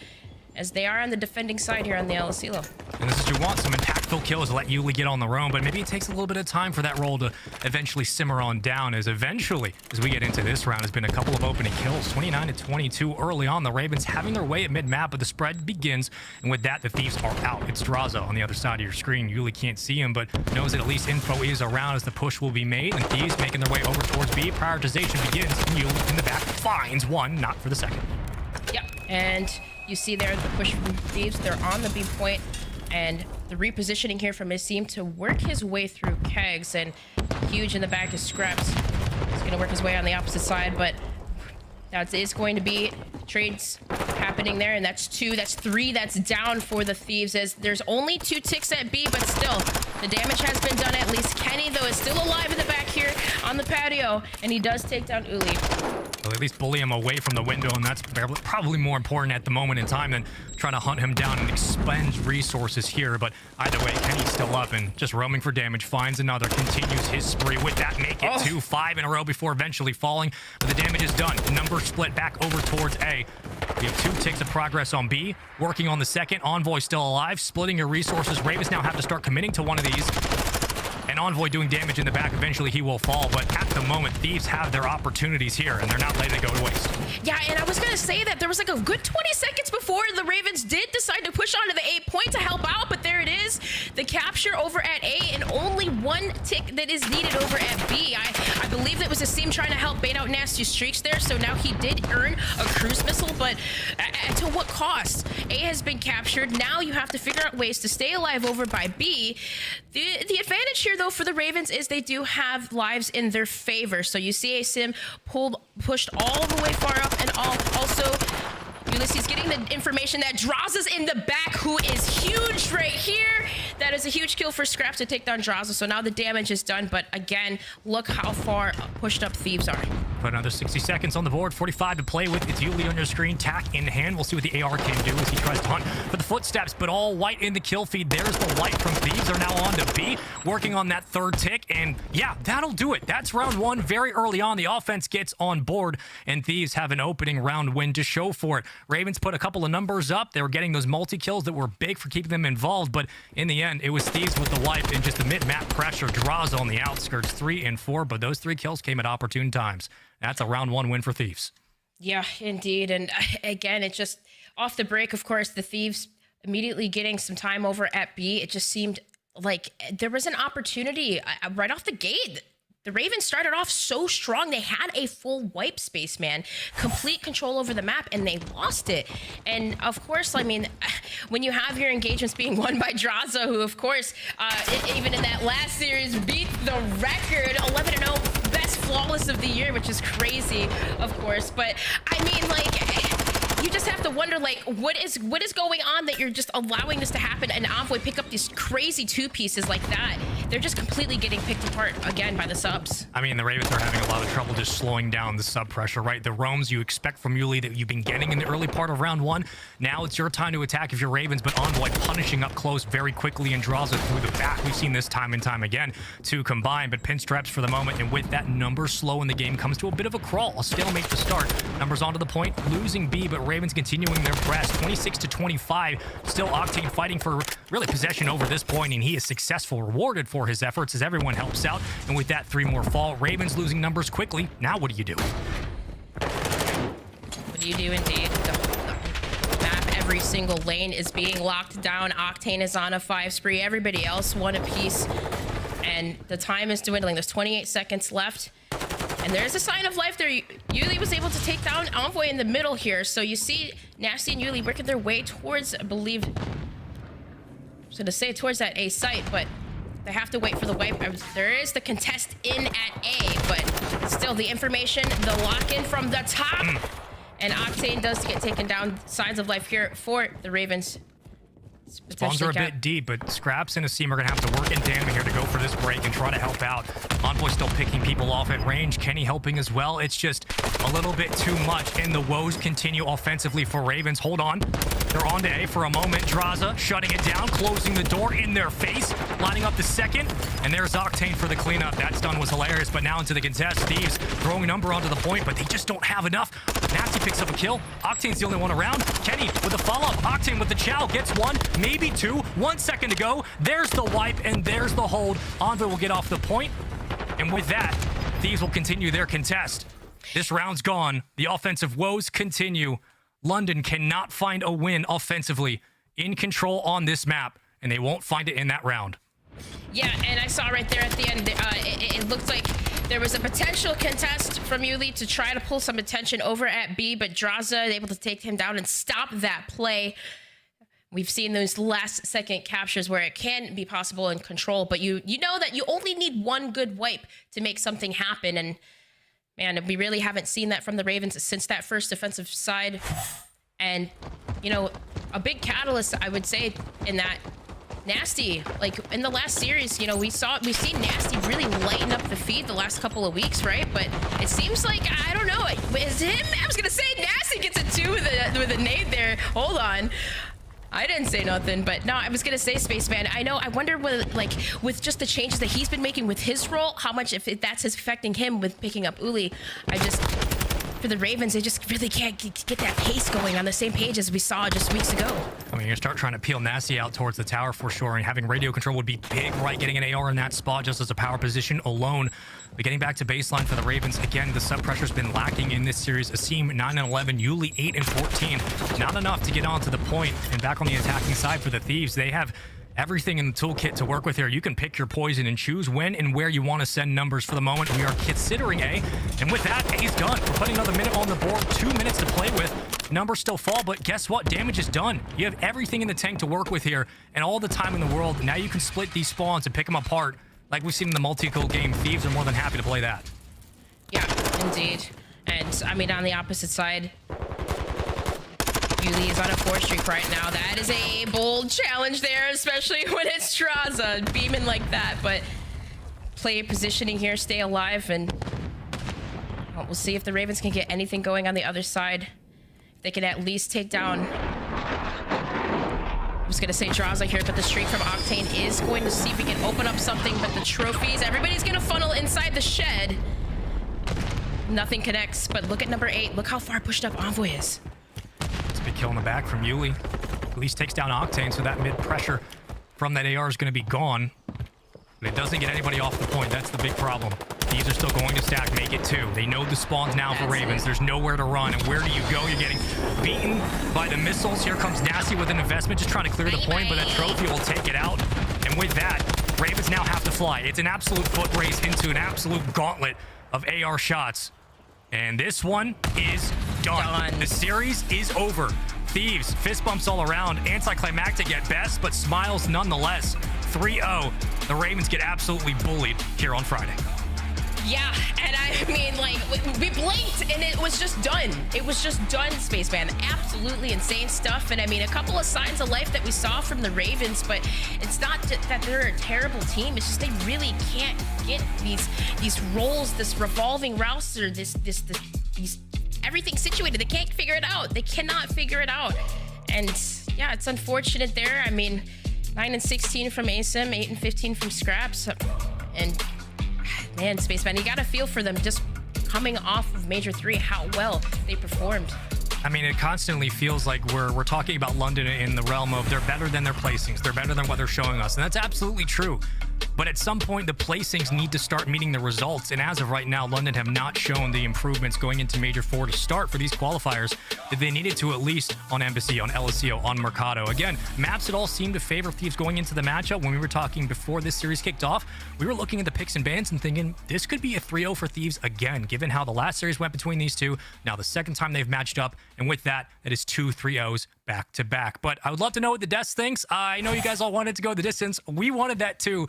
as they are on the defending side here on the El Cielo. And this is what you want, some impactful kills to let Yuli get on their own, but maybe it takes a little bit of time for that role to eventually simmer on down, as eventually, as we get into this round, has been a couple of opening kills, 29-22 early on. The Ravens having their way at mid-map, but the spread begins, and with that, the Thieves are out. It's Drazah on the other side of your screen. Yuli can't see him, but knows that at least info is around as the push will be made, and Thieves making their way over towards B. Prioritization begins, and Yuli in the back finds one, not for the second. Yep, and you see there the push from Thieves. They're on the B point, and the repositioning here from Asim to work his way through Kegs, and huge in the back is Scrapz. He's going to work his way on the opposite side, but that is going to be trades happening there, and that's 2, that's 3, that's down for the Thieves, as there's only 2 ticks at B, but still, the damage has been done. At least Kenny, though, is still alive in the back here on the patio, and he does take down Uli. Well, at least bully him away from the window, and that's probably more important at the moment in time than trying to hunt him down and expend resources here. But either way, Kenny's still up and just roaming for damage, finds another, continues his spree. With that, make it 2-5 in a row before eventually falling. But the damage is done. Number split back over towards A. We have 2 ticks of progress on B. Working on the second. Envoy still alive. Splitting your resources. Ravens now have to start committing to one of these. And Envoy doing damage in the back. Eventually he will fall, but at the moment, Thieves have their opportunities here, and they're not letting it go to waste. Yeah, and I was going to say that there was like a good 20 seconds before the Ravens did decide to push onto the A point to help out, but there it is. The capture over at A, and only 1 tick that is needed over at B. I believe that was Asim trying to help bait out Nastie's streaks there, so now he did earn a cruise missile, but to what cost? A has been captured. Now you have to figure out ways to stay alive over by B. The advantage here, though, for the Ravens is they do have lives in their favor. So you see Asim pushed all the way far up, and also Ulysses getting the information that Drazah's in the back, who is huge right here. That is a huge kill for Scrapz to take down Drazah. So now the damage is done, but again, look how far pushed up Thieves are. Put another 60 seconds on the board, 45 to play with. It's Yuli on your screen, tack in hand. We'll see what the AR can do as he tries to hunt for the footsteps, but all white in the kill feed. There's the white from Thieves. They're now on to B, working on that third tick, and yeah, that'll do it. That's round one. Very early on, the offense gets on board, and Thieves have an opening round win to show for it. Ravens put a couple of numbers up. They were getting those multi-kills that were big for keeping them involved, but in the end, it was Thieves with the wipe and just the mid-map pressure. Drazah on the outskirts, 3 and 4, but those 3 kills came at opportune times. That's a round one win for Thieves. Yeah, indeed. And again, it just off the break, of course, the Thieves immediately getting some time over at B. It just seemed like there was an opportunity right off the gate. The Ravens started off so strong. They had a full wipe space, man. Complete control over the map, and they lost it. And, of course, I mean, when you have your engagements being won by Drazah, who, of course, even in that last series, beat the record, 11-0, best flawless of the year, which is crazy, of course. But, I mean, like, you just have to wonder, like, what is going on that you're just allowing this to happen and Envoy pick up these crazy 2 pieces like that? They're just completely getting picked apart again by the subs. I mean, the Ravens are having a lot of trouble just slowing down the sub pressure, right? The roams you expect from Yuli that you've been getting in the early part of round one. Now it's your time to attack if you're Ravens, but Envoy punishing up close very quickly and draws it through the back. We've seen this time and time again to combine, but pinstripes for the moment, and with that number slow in the game comes to a bit of a crawl, a stalemate to start. Numbers onto the point, losing B, but Ravens continuing their press, 26-25. Still Octane fighting for really possession over this point, and he is successful, rewarded for his efforts as everyone helps out. And with that, 3 more fall. Ravens losing numbers quickly. Now what do you do? What do you do indeed? The map, every single lane is being locked down. Octane is on a 5 spree. Everybody else 1 apiece. And the time is dwindling. There's 28 seconds left. And there's a sign of life there. Yuli was able to take down Envoy in the middle here. So you see Nastie and Yuli working their way towards, I believe, I was going to say towards that A site, but they have to wait for the wipe. There is the contest in at A, but still the information, the lock-in from the top. And Octane does get taken down. Signs of life here for the Ravens. Spawns are a bit deep, but Scrapz and Asim are going to have to work in tandem here to go for this break and try to help out. Envoy still picking people off at range. Kenny helping as well. It's just a little bit too much, and the woes continue offensively for Ravens. Hold on. They're on to A for a moment. Drazah shutting it down, closing the door in their face, lining up the second, and there's Octane for the cleanup. That stun was hilarious, but now into the contest. Thieves throwing number onto the point, but they just don't have enough. Nastie picks up a kill. Octane's the only one around. Kenny with the follow-up. Octane with the chow gets 1, maybe 2. 1 second to go. There's the wipe, and there's the hold. Envoy will get off the point, and with that, Thieves will continue their contest. This round's gone. The offensive woes continue. London cannot find a win offensively in control on this map, and they won't find it in that round. Yeah, and I saw right there at the end, it looked like there was a potential contest from Yuli to try to pull some attention over at B, but Drazah able to take him down and stop that play. We've seen those last second captures where it can be possible in control, but you know that you only need 1 good wipe to make something happen. And man, we really haven't seen that from the Ravens since that first defensive side. And, you know, a big catalyst, I would say, in that Nastie, like in the last series, you know, we've seen Nastie really lighten up the feed the last couple of weeks, right? But it seems like, I don't know, is him? I was gonna say Nastie gets a 2 with a nade there. Hold on. I didn't say nothing, but no, I was gonna say Spaceman. I wonder whether, like, with just the changes that he's been making with his role, how much if that's affecting him with picking up Uli. For the Ravens, they just really can't get that pace going on the same page as we saw just weeks ago. I mean, you're start trying to peel Nastie out towards the tower for sure, and having radio control would be big, right? Getting an AR in that spot just as a power position alone. But getting back to baseline for the Ravens, again, the sub pressure's been lacking in this series. Asim 9-11, Yuli 8-14. Not enough to get onto the point. And back on the attacking side for the Thieves, they have everything in the toolkit to work with here. You can pick your poison and choose when and where you want to send numbers for the moment. We are considering A, and with that, A's done. We're putting another minute on the board, 2 minutes to play with. Numbers still fall, but guess what? Damage is done. You have everything in the tank to work with here, and all the time in the world. Now you can split these spawns and pick them apart. Like we've seen in the multi-kill game, Thieves are more than happy to play that. Yeah, indeed. And, I mean, on the opposite side, Yuli is on a 4 streak right now. That is a bold challenge there, especially when it's Drazah beaming like that. But play positioning here, stay alive, and Well, we'll see if the Ravens can get anything going on the other side. They can at least take down... I was gonna say Drazah here, but the streak from Octane is going to see if we can open up something, but the trophies, everybody's gonna funnel inside the shed. Nothing connects, but look at number 8. Look how far pushed up Envoy is. It's a big kill in the back from Yuli. At least takes down Octane, so that mid pressure from that AR is gonna be gone. But it doesn't get anybody off the point. That's the big problem. These are still going to stack, make it 2. They know the spawns now for Ravens. There's nowhere to run. And where do you go? You're getting beaten by the missiles. Here comes Nastie with an investment, just trying to clear the point, but that trophy will take it out. And with that, Ravens now have to fly. It's an absolute foot race into an absolute gauntlet of AR shots. And this one is done. The series is over. Thieves, fist bumps all around. Anticlimactic at best, but smiles nonetheless. 3-0. The Ravens get absolutely bullied here on Friday. Yeah, and I mean, like, we blinked and it was just done. It was just done, Spaceman. Absolutely insane stuff. And I mean, a couple of signs of life that we saw from the Ravens, but it's not that they're a terrible team. It's just they really can't get these roles, this revolving roster, these everything situated. They can't figure it out. They cannot figure it out. And yeah, it's unfortunate there. I mean, 9-16 from Asim, 8-15 from Scrapz, and man, Spaceman, you got to feel for them just coming off of Major 3, how well they performed. I mean, it constantly feels like we're talking about London in the realm of they're better than their placings. They're better than what they're showing us. And that's absolutely true. But at some point, the placings need to start meeting the results. And as of right now, London have not shown the improvements going into Major 4 to start for these qualifiers that they needed to, at least on aBeZy, on LSEO, on Mercado. Again, maps that all seem to favor Thieves going into the matchup. When we were talking before this series kicked off, we were looking at the picks and bans and thinking this could be a 3-0 for Thieves again, given how the last series went between these two. Now the second time they've matched up, and with that, it is 2 3-0s back to back. But I would love to know what the Deaths thinks. I know you guys all wanted to go the distance. We wanted that too,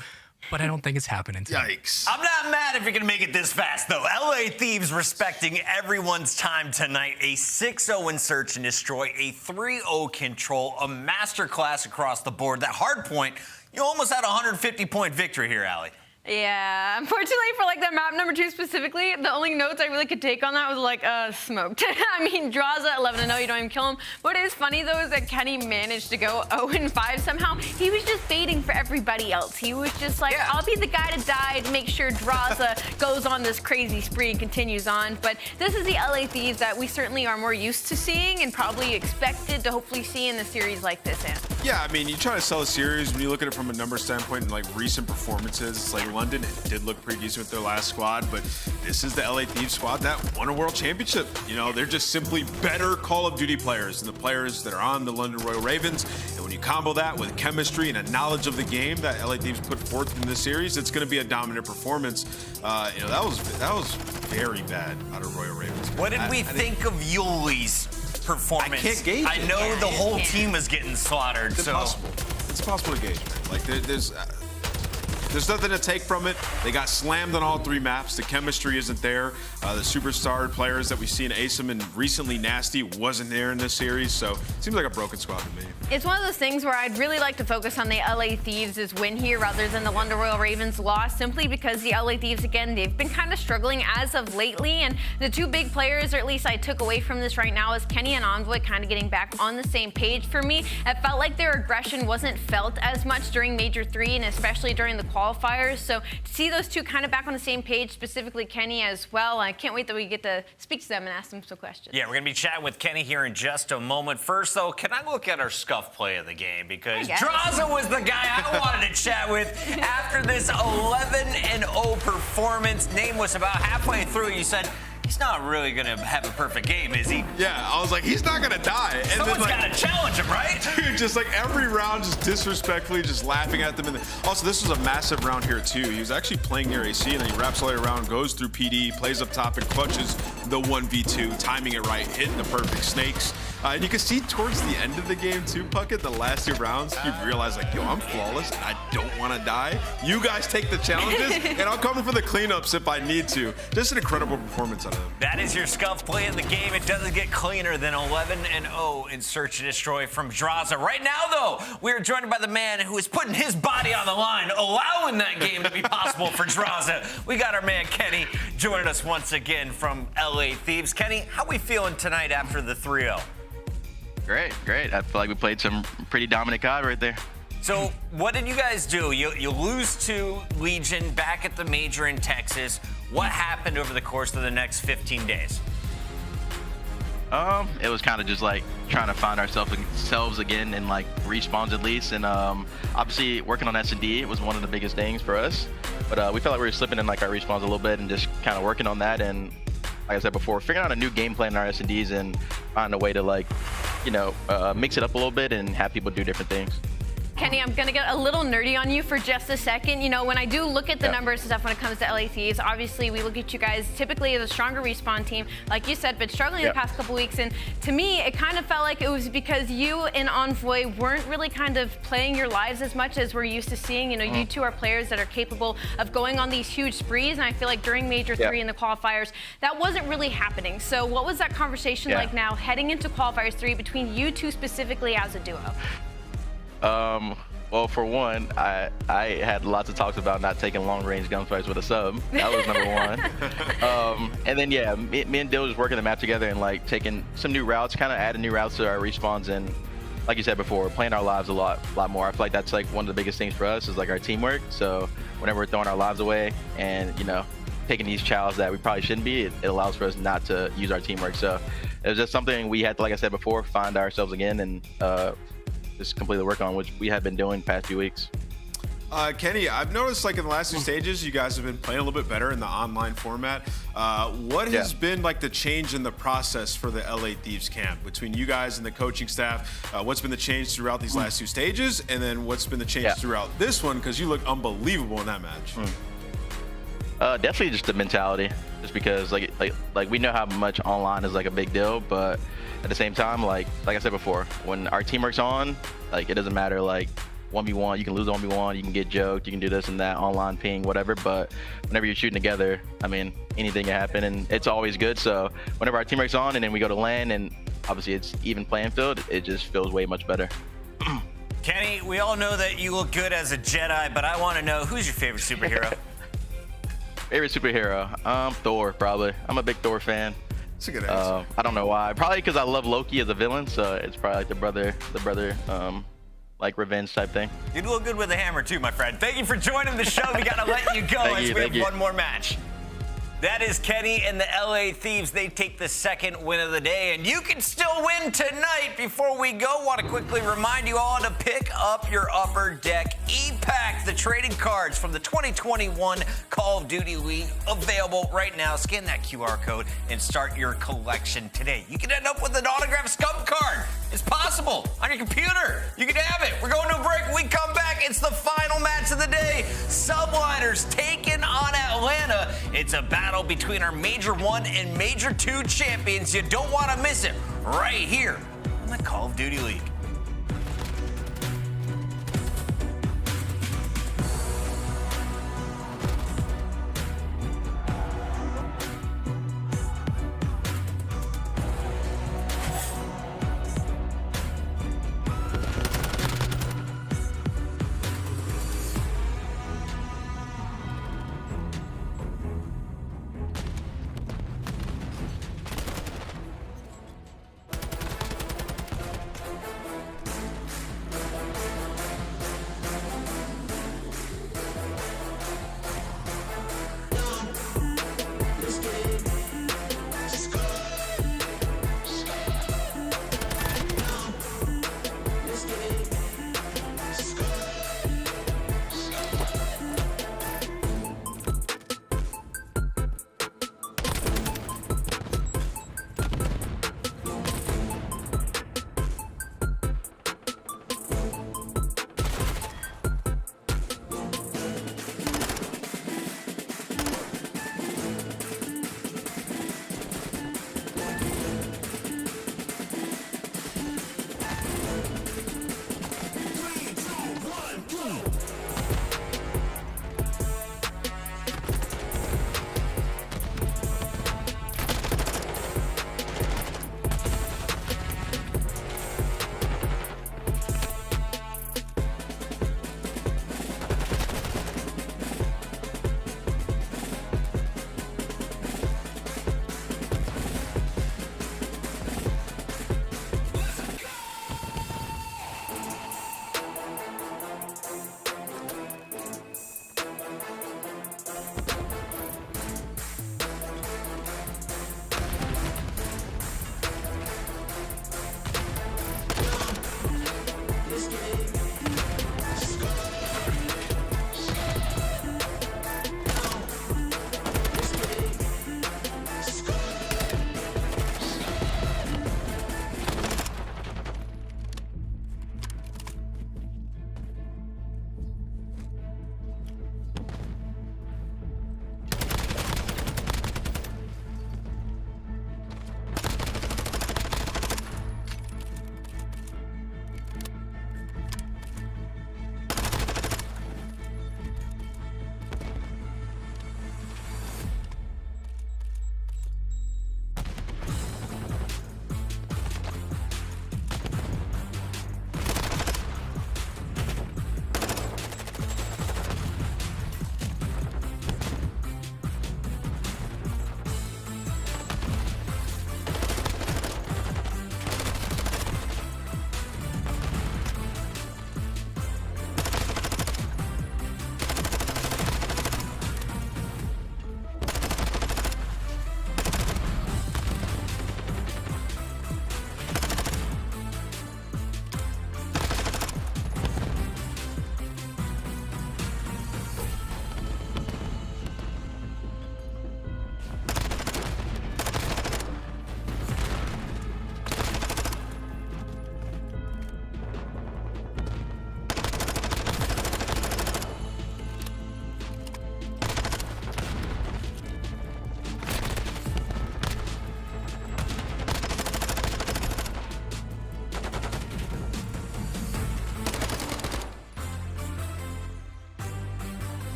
but I don't think it's happening tonight. Yikes. I'm not mad if you're going to make it this fast, though. LA Thieves respecting everyone's time tonight. A 6-0 in search and destroy, a 3-0 control, a masterclass across the board. That hard point, you almost had a 150-point victory here, Allie. Yeah, unfortunately for like that map number 2 specifically, the only notes I really could take on that was like, smoked. I mean, Drazah 11-0, you don't even kill him. What is funny though is that Kenny managed to go 0-5 somehow. He was just baiting for everybody else. He was just like, I'll be the guy to die to make sure Drazah goes on this crazy spree and continues on. But this is the LA Thieves that we certainly are more used to seeing and probably expected to hopefully see in a series like this, Ant. Yeah, I mean, you try to sell a series when you look at it from a number standpoint and like recent performances. It's like London did look pretty decent with their last squad, but this is the LA Thieves squad that won a world championship. You know, they're just simply better Call of Duty players than the players that are on the London Royal Ravens. And when you combo that with chemistry and a knowledge of the game that LA Thieves put forth in this series, it's going to be a dominant performance. You know, that was very bad out of Royal Ravens. What did we think of Yuli's performance? I can't gauge it. I know the whole team is getting slaughtered. It's impossible. It's impossible to gauge, man. Like there's nothing to take from it. They got slammed on all 3 maps. The chemistry isn't there. The superstar players that we've seen, Asim and recently Nastie, wasn't there in this series. So it seems like a broken squad to me. It's one of those things where I'd really like to focus on the LA Thieves' win here rather than the London Royal Ravens' loss, simply because the LA Thieves, again, they've been kind of struggling as of lately. And the 2 big players, or at least I took away from this right now, is Kenny and Envoy kind of getting back on the same page for me. It felt like their aggression wasn't felt as much during Major 3 and especially during the qualifiers. So to see those 2 kind of back on the same page, specifically Kenny as well, I can't wait that we get to speak to them and ask them some questions. Yeah, we're going to be chatting with Kenny here in just a moment. First, though, can I look at our scuff play of the game? Because Drazah was the guy I wanted to chat with after this 11-0 performance. Name was about halfway through. You said, he's not really going to have a perfect game, is he? Yeah, I was like, he's not going to die. And someone's got to challenge him, right? Dude, just like every round, just disrespectfully, just laughing at them. And also, this was a massive round here, too. He was actually playing near AC, and then he wraps all the way around, goes through PD, plays up top, and clutches the 1v2, timing it right, hitting the perfect snakes. And you can see towards the end of the game too, Puckett, the last 2 rounds, he realized like, yo, I'm flawless and I don't want to die. You guys take the challenges and I'll come for the cleanups if I need to. Just an incredible performance out of him. That is your Scuff play in the game. It doesn't get cleaner than 11-0 in Search and Destroy from Drazah. Right now, though, we are joined by the man who is putting his body on the line, allowing that game to be possible for Drazah. We got our man Kenny joining us once again from LA Thieves. Kenny, how we feeling tonight after the 3-0? Great. I feel like we played some pretty dominant COD right there. So what did you guys do? You lose to Legion back at the Major in Texas. What happened over the course of the next 15 days? It was kind of just like trying to find ourselves again in like respawns at least, and obviously working on S&D was one of the biggest things for us. But we felt like we were slipping in like our respawns a little bit and just kind of working on that. And like I said before, figuring out a new game plan in our S&Ds and find a way to like, you know, mix it up a little bit and have people do different things. Kenny, I'm going to get a little nerdy on you for just a second. You know, when I do look at the numbers and stuff when it comes to LA Thieves, obviously we look at you guys typically as a stronger respawn team, like you said, but struggling the past couple weeks. And to me, it kind of felt like it was because you and Envoy weren't really kind of playing your lives as much as we're used to seeing. You know, you two are players that are capable of going on these huge sprees. And I feel like during Major 3 in the qualifiers, that wasn't really happening. So what was that conversation like now heading into qualifiers 3 between you two specifically as a duo? Well, for one, I had lots of talks about not taking long-range gunfights with a sub. That was number one. And then, me and Dill was working the map together and like taking some new routes, kind of adding new routes to our respawns, and like you said before, playing our lives a lot more. I feel like that's like one of the biggest things for us is like our teamwork. So whenever we're throwing our lives away and, you know, taking these challenges that we probably shouldn't be, it allows for us not to use our teamwork. So it was just something we had to, like I said before, find ourselves again and just completely work on, which we have been doing the past few weeks. Kenny, I've noticed like in the last 2 stages, you guys have been playing a little bit better in the online format. What has been like the change in the process for the LA Thieves camp between you guys and the coaching staff? What's been the change throughout these last 2 stages? And then what's been the change throughout this one? Because you look unbelievable in that match. Definitely just the mentality, just because like we know how much online is like a big deal, but at the same time, like I said before, when our teamwork's on, like it doesn't matter like 1v1, you can lose 1v1, you can get joked, you can do this and that, online ping, whatever, but whenever you're shooting together, I mean, anything can happen and it's always good. So whenever our teamwork's on and then we go to LAN and obviously it's even playing field, it just feels way much better. Kenny, we all know that you look good as a Jedi, but I want to know, who's your favorite superhero? Favorite superhero? Thor, probably. I'm a big Thor fan. That's a good answer. I don't know why. Probably because I love Loki as a villain, so it's probably like the brother, like revenge type thing. You look good with a hammer too, my friend. Thank you for joining the show. We gotta let you go as we have one more match. That is Kenny and the LA Thieves. They take the second win of the day, and you can still win tonight. Before we go, want to quickly remind you all to pick up your Upper Deck E-Pack, the trading cards from the 2021 Call of Duty League, available right now. Scan that QR code and start your collection today. You can end up with an autographed Scum card. It's possible on your computer. You can have it. We're going to a break. When we come back, it's the final match of the day. Subliners taking on Atlanta. It's a battle between our Major 1 and Major 2 champions. You don't want to miss it right here on the Call of Duty League.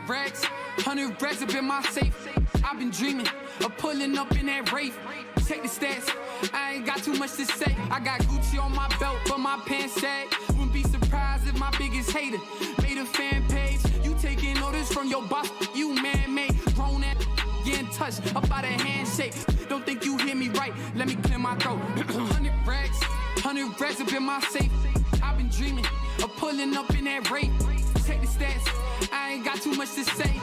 racks, 100 racks up in my safe. I've been dreaming of pulling up in that Wraith. Take the stats, I ain't got too much to say. I got Gucci on my belt, but my pants sag. Wouldn't be surprised if my biggest hater made a fan page. You taking orders from your boss, you man-made. Grown at getting touched up by the handshake. Don't think you hear me right, let me clear my throat. 100 racks up in my safe. I've been dreaming of pulling up in that Wraith. Take the stats, I ain't got too much to say.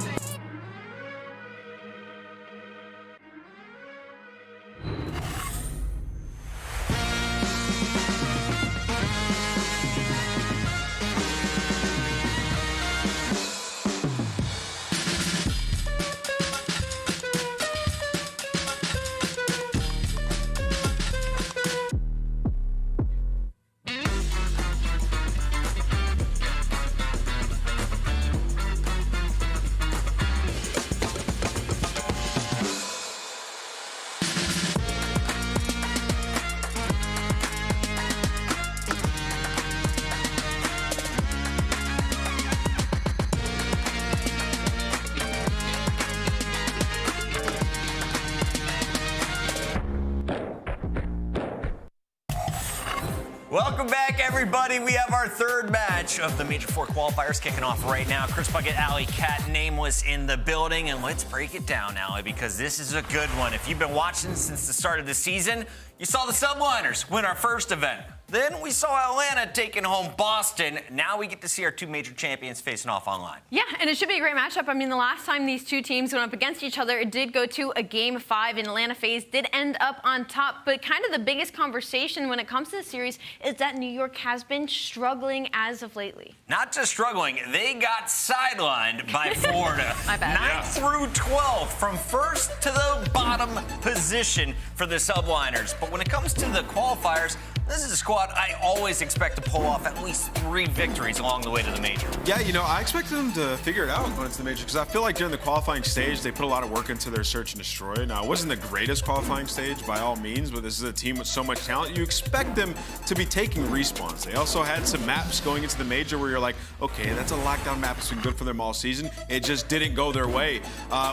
Welcome back, everybody. We have our third match of the Major IV Qualifiers kicking off right now. Chris Bucket, Alley, Cat, Nameless in the building. And let's break it down, Alley, because this is a good one. If you've been watching since the start of the season, you saw the Subliners win our first event. Then we saw Atlanta taking home Boston. Now we get to see our two major champions facing off online. Yeah, and it should be a great matchup. I mean, the last time these two teams went up against each other, it did go to a Game 5, and Atlanta FaZe did end up on top. But kind of the biggest conversation when it comes to the series is that New York has been struggling as of lately. Not just struggling, they got sidelined by Florida. My bad. 9 through 12, from first to the bottom position for the Subliners. But when it comes to the qualifiers, this is a squad I always expect to pull off at least 3 victories along the way to the major. Yeah, you know, I expect them to figure it out going to the major because I feel like during the qualifying stage, they put a lot of work into their search and destroy. Now, it wasn't the greatest qualifying stage by all means, but this is a team with so much talent. You expect them to be taking respawns. They also had some maps going into the major where you're like, okay, that's a lockdown map. It's been good for them all season. It just didn't go their way.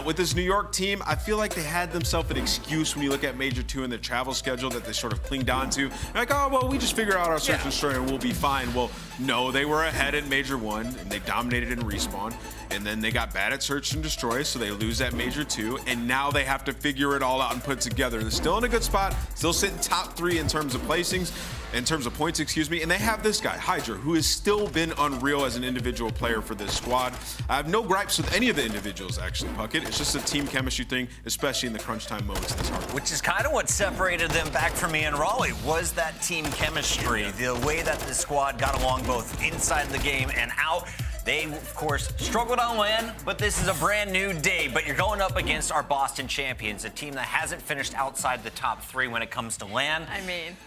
With this New York team, I feel like they had themselves an excuse when you look at Major 2 and the travel schedule that they sort of clinged on to. Like, oh, well, we just figure out our search and destroy and we'll be fine. Well, no, they were ahead at Major 1 and they dominated in respawn. And then they got bad at search and destroy, so they lose at Major 2, and now they have to figure it all out and put it together. They're still in a good spot, still sitting top 3 in terms of placings, in terms of points, excuse me, and they have this guy, HyDra, who has still been unreal as an individual player for this squad. I have no gripes with any of the individuals, actually, Puckett. It's just a team chemistry thing, especially in the crunch time modes this hard. Which is kind of what separated them back from me and Raleigh, was that team chemistry, the way that the squad got along both inside the game and out. They, of course, struggled on land, but this is a brand new day. But you're going up against our Boston champions, a team that hasn't finished outside the top 3 when it comes to land. I mean,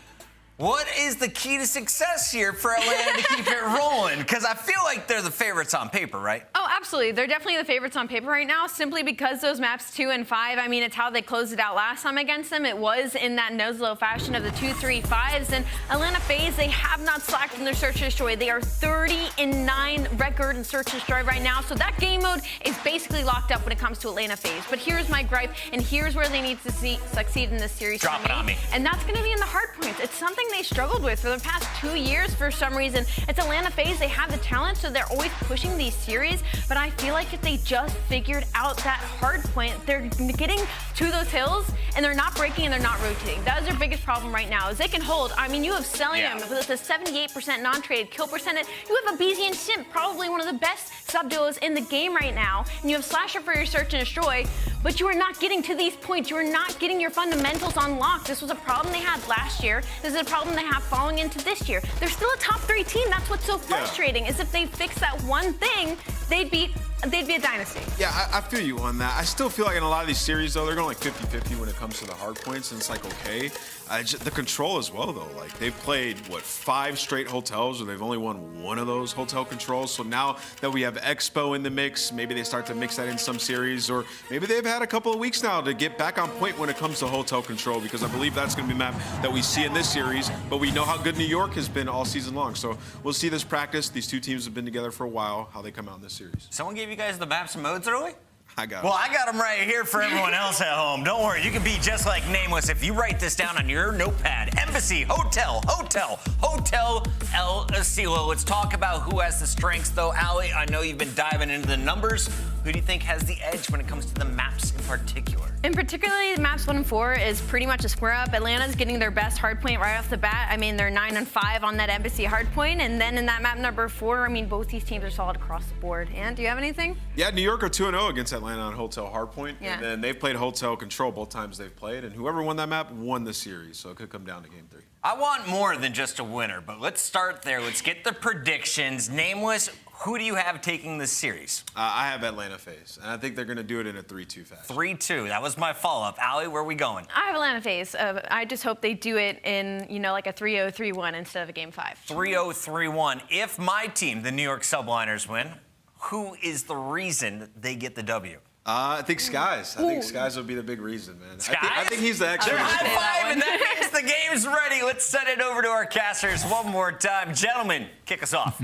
what is the key to success here for Atlanta to keep it rolling? Because I feel like they're the favorites on paper, right? oh, absolutely. They're definitely the favorites on paper right now, simply because those maps 2 and 5, I mean, it's how they closed it out last time against them. It was in that nose-low fashion of the 2-3-5s. And Atlanta FaZe, they have not slacked in their search and destroy. They are 30-9 record in search and destroy right now. So that game mode is basically locked up when it comes to Atlanta FaZe. But here's my gripe, and here's where they need to succeed in this series. Drop it on me. And that's going to be in the hard points. It's something they struggled with for the past 2 years for some reason. It's Atlanta FaZe. They have the talent, so they're always pushing these series. But I feel like if they just figured out that hard point, they're getting to those hills and they're not breaking and they're not rotating. That is their biggest problem right now, is they can hold. I mean, you have Cellium with a 78% non-traded kill percentage. You have aBeZy and Simp, probably one of the best sub duos in the game right now. And you have Slasher for your search and destroy, but you are not getting to these points. You are not getting your fundamentals unlocked. This was a problem they had last year. This is a problem they have falling into this year. They're still a top 3 team. That's what's so frustrating, is if they fix that one thing, they'd be a dynasty. Yeah, I feel you on that. I still feel like in a lot of these series, though, they're going like 50-50 when it comes to the hard points, and it's like, okay. The control as well, though. Like, they've played, what, 5 straight hotels, or they've only won 1 of those hotel controls. So now that we have Expo in the mix, maybe they start to mix that in some series, or maybe they've had had a couple of weeks now to get back on point when it comes to hotel control, because I believe that's going to be a map that we see in this series, but we know how good New York has been all season long. So we'll see this practice. These two teams have been together for a while, how they come out in this series. Someone gave you guys the maps and modes early? I got Well, I got them right here for everyone else at home. Don't worry, you can be just like Nameless if you write this down on your notepad. Embassy, Hotel, El Asilo. Let's talk about who has the strengths, though. Allie, I know you've been diving into the numbers. Who do you think has the edge when it comes to the maps in particular? And particularly maps 1 and 4 is pretty much a square up. Atlanta's getting their best hardpoint right off the bat. I mean, they're 9 and 5 on that Embassy hardpoint. And then in that map number 4, I mean, both these teams are solid across the board. And do you have anything? Yeah, New York are 2-0 against Atlanta on Hotel Hardpoint. Yeah. And then they've played Hotel Control both times they've played. And whoever won that map won the series. So it could come down to game 3. I want more than just a winner, but let's start there. Let's get the predictions. Nameless, who do you have taking this series? I have Atlanta FaZe, and I think they're going to do it in a 3-2 fashion. 3-2. That was my follow-up. Allie, where are we going? I have Atlanta FaZe. I just hope they do it in, you know, like a 3-0, 3-1 instead of a game 5. 3-0, 3-1. If my team, the New York Subliners, win, who is the reason they get the W? I think Skyz. I think Skyz will be the big reason, man. Skyz? I think he's the expert. They're high five, and that means the game's ready. Let's send it over to our casters one more time. Gentlemen, kick us off.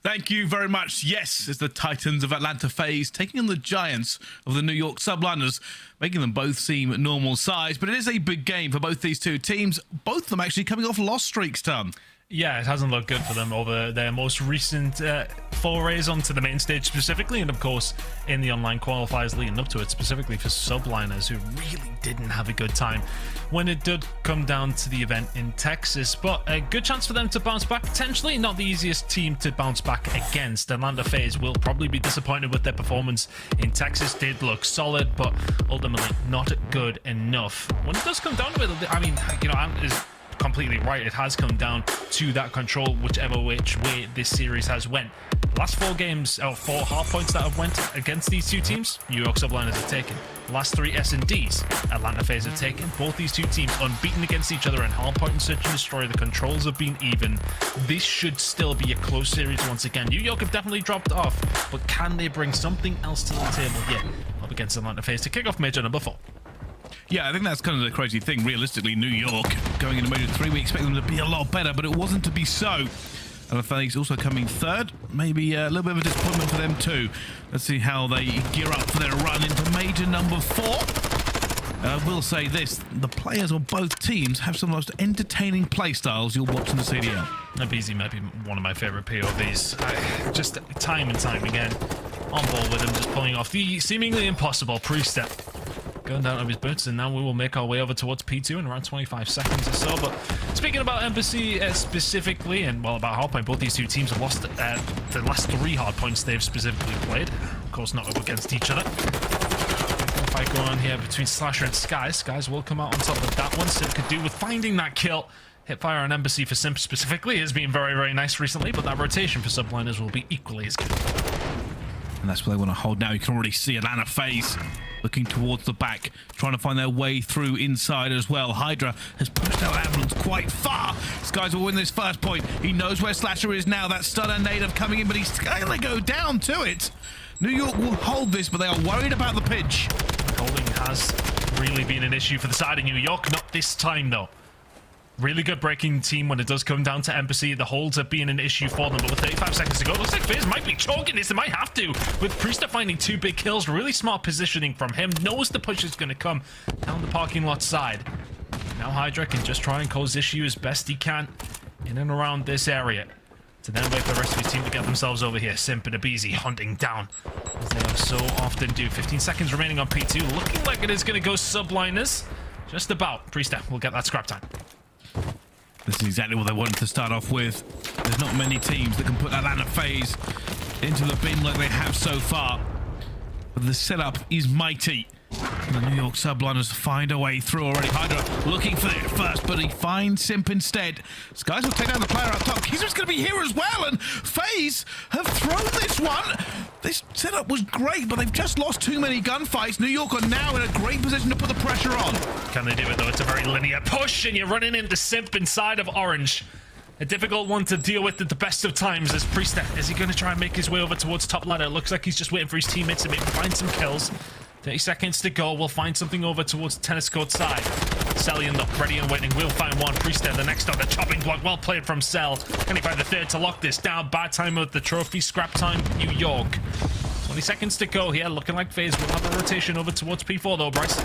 Thank you very much. Yes, it's the Titans of Atlanta FaZe taking on the Giants of the New York Subliners, making them both seem normal size. But it is a big game for both these two teams, both of them actually coming off loss streaks, Tom. Yeah, it hasn't looked good for them over their most recent forays onto the main stage specifically, and of course in the online qualifiers leading up to it, specifically for Subliners, who really didn't have a good time when it did come down to the event in Texas. But a good chance for them to bounce back, potentially not the easiest team to bounce back against. Atlanta FaZe will probably be disappointed with their performance in Texas. Did look solid, but ultimately not good enough. When it does come down to it, I mean, you know, Ant is completely right. It has come down to that control, whichever which way this series has went. The last 4 games, or 4 half points that have went against these two teams, New York Subliners have taken. The last 3 S&Ds, Atlanta FaZe have taken. Both these two teams unbeaten against each other in hard point and search and destroy. The controls have been even. This should still be a close series once again. New York have definitely dropped off, but can they bring something else to the table here up against Atlanta FaZe to kick off major number 4? Yeah, I think that's kind of the crazy thing. Realistically, New York going into Major 3, we expect them to be a lot better, but it wasn't to be so. And FaZe also coming 3rd. Maybe a little bit of a disappointment for them too. Let's see how they gear up for their run into Major number 4. I will say this, the players on both teams have some of the most entertaining play styles you'll watch in the CDL. aBeZy might be one of my favorite POVs. Just time and time again, on ball with him, just pulling off the seemingly impossible Priestahh. Going down of his boots, and now we will make our way over towards P2 in around 25 seconds or so. But speaking about Embassy specifically, and well, about hardpoint, both these two teams have lost the last 3 hardpoints they've specifically played. Of course, not up against each other. Fight going on here between Slasher and Skyz. Skyz will come out on top of that one. Simp could do with finding that kill. Hipfire on Embassy for Simp specifically has been very, very nice recently, but that rotation for Subliners will be equally as good. And that's what they want to hold now. You can already see Atlanta FaZe looking towards the back, trying to find their way through inside as well. HyDra has pushed out Ambulance quite far. Skyz will win this first point. He knows where Slasher is now. That stunner native coming in, but he's going to go down to it. New York will hold this, but they are worried about the pinch. Holding has really been an issue for the side of New York. Not this time, though. Really good breaking team when it does come down to Embassy. The holds have been an issue for them, but with 35 seconds to go, looks like FaZe might be choking this. They might have to. With Priestahh finding 2 big kills, really smart positioning from him. Knows the push is going to come down the parking lot side. Now HyDra can just try and cause issue as best he can in and around this area, to then wait for the rest of his team to get themselves over here. Simp and aBeZy hunting down, as they have so often do. 15 seconds remaining on P2. Looking like it is going to go Subliners. Just about. Priestahh will get that scrap time. This is exactly what they wanted to start off with. There's not many teams that can put Atlanta FaZe into the bin like they have so far. But the setup is mighty. And the New York Subliners find a way through already. HyDra looking for it first, but he finds Simp instead. Skyz will take down the player up top. KiSMET's going to be here as well, and FaZe have thrown this one. This setup was great, but they've just lost too many gunfights. New York are now in a great position to put the pressure on. Can they do it, though? It's a very linear push, and you're running into Simp inside of Orange. A difficult one to deal with at the best of times as Priestahh. Is he going to try and make his way over towards top ladder? It looks like he's just waiting for his teammates to maybe find some kills. 30 seconds to go. We'll find something over towards the tennis court side. Cellium up, ready and waiting. We'll find one. Priestahh, the next on the chopping block. Well played from Cell. Can he find the third to lock this down? Bad time with the trophy. Scrap time, New York. 20 seconds to go here. Looking like FaZe will have a rotation over towards P4 though, Bryce.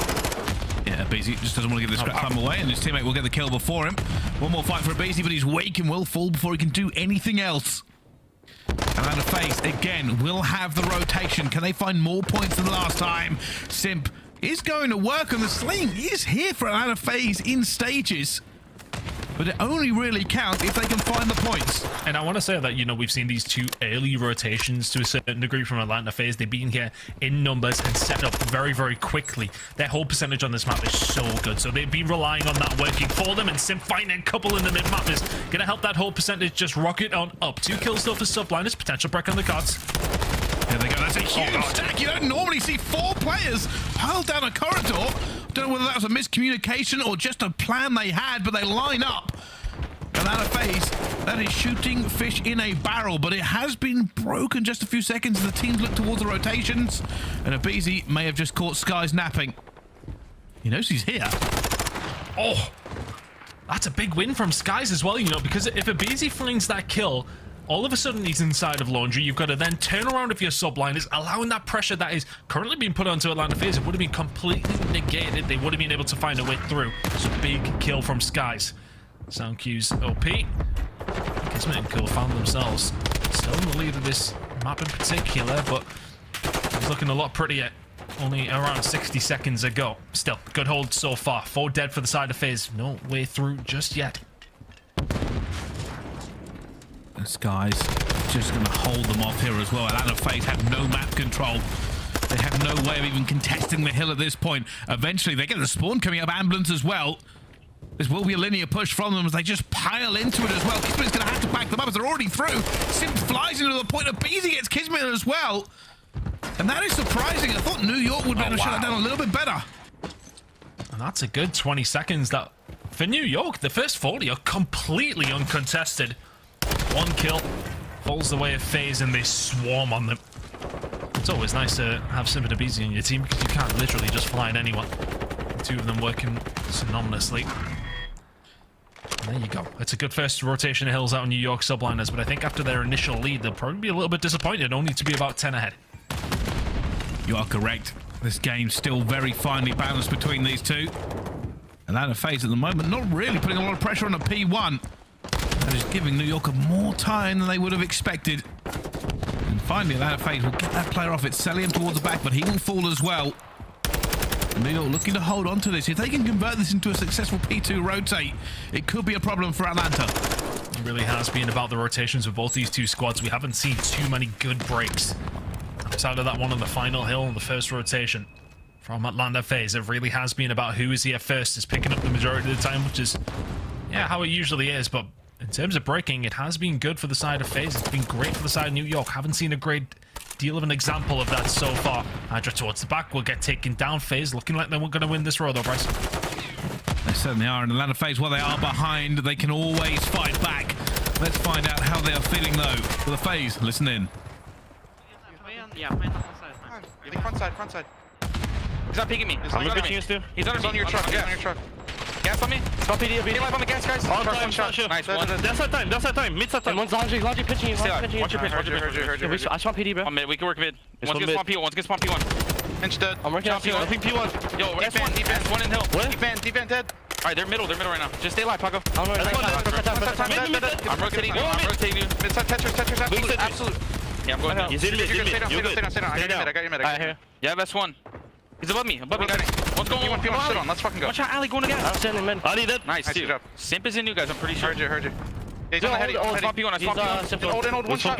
Yeah, aBeZy just doesn't want to give the scrap time away, and his teammate will get the kill before him. One more fight for aBeZy, but he's weak and will fall before he can do anything else. And out of FaZe, again, will have the rotation. Can they find more points than last time? Simp is going to work on the sling. He is here for out of FaZe in stages. But it only really counts if they can find the points. And I want to say that, you know, we've seen these two early rotations to a certain degree from Atlanta FaZe. They've been here in numbers and set up very, very quickly. Their whole percentage on this map is so good. So they've been relying on that working for them, and Simp finding a couple in the mid-map is going to help that whole percentage just rocket on up. 2 kills though for Subliners, potential break on the cards. There they go, that's a huge stack. You don't normally see 4 players piled down a corridor. Don't know whether that was a miscommunication or just a plan they had, but they line up. And out of FaZe, that is shooting fish in a barrel, but it has been broken just a few seconds as the teams look towards the rotations. And aBeZy may have just caught Skyz napping. He knows he's here. Oh, that's a big win from Skyz as well, you know, because if aBeZy flings that kill, all of a sudden he's inside of Laundry. You've got to then turn around with your subliners, allowing that pressure that is currently being put onto Atlanta FaZe. It would have been completely negated. They would have been able to find a way through. So big kill from Skyz. Sound cues OP. KiSMET and Cool found themselves still in the lead of this map in particular, but it's looking a lot prettier. Only around 60 seconds ago. Still, good hold so far. 4 dead for the side of FaZe. No way through just yet. Skyz just going to hold them off here as well. Atlanta FaZe have no map control. They have no way of even contesting the hill at this point. Eventually, they get the spawn coming up, ambulance as well. This will be a linear push from them as they just pile into it as well. KiSMET's going to have to back them up as they're already through. Simp flies into the point of aBeZy gets KiSMET as well. And that is surprising. I thought New York would be able to shut it down a little bit better. And that's a good 20 seconds. That for New York, the first 40 are completely uncontested. 1 kill falls the way of FaZe and they swarm on them. It's always nice to have Simp and aBeZy in your team because you can't literally just fly in anyone. The 2 of them working synonymously. And there you go. It's a good first rotation of hills out in New York Subliners, but I think after their initial lead, they'll probably be a little bit disappointed, only to be about 10 ahead. You are correct. This game's still very finely balanced between these two. Atlanta FaZe at the moment not really putting a lot of pressure on a P1. That is giving New York more time than they would have expected. And finally, Atlanta FaZe will get that player off. It's Cellium towards the back, but he will fall as well. And New York looking to hold on to this. If they can convert this into a successful P2 rotate, it could be a problem for Atlanta. It really has been about the rotations with both these 2 squads. We haven't seen too many good breaks. Outside of that one on the final hill on the first rotation from Atlanta FaZe, it really has been about who is here first, is picking up the majority of the time, which is, yeah, how it usually is. But in terms of breaking, it has been good for the side of FaZe. It's been great for the side of New York. Haven't seen a great deal of an example of that so far. HyDra towards the back will get taken down. FaZe looking like they're going to win this row though, Bryce. They certainly are. In Atlanta FaZe, while they are behind, they can always fight back. Let's find out how they are feeling though. For the FaZe, listen in. Yeah, front side. He's not peeking me. He's on your truck. He's on your truck. Gas on me. Stop PD. Get live on the gas, guys. One shot. Nice one. That's our time. Mid time. One's laundry pitching. Watch your pitch. I swap PD, bro. On mid. We can work mid. One's gonna spawn P1. Pinch dead. I'm working on P1. I think P1. Yo, defense. One in hill. Defense dead. Alright, they're middle right now. Just stay alive, Paco. I'm rotating you. Mid side, Tetris. Absolute. Yeah, I'm going down. You're good. Stay down. I got your mid. Yeah, that's one. He's above me, guys. One's going P1, sit on. Let's fucking go. Watch out, Ali going again. I'm standing mid. Ali dead. Nice, dude. Simp is in you guys, I'm pretty sure. Heard you. He's on the heady. I spawn P1. Hold one shot.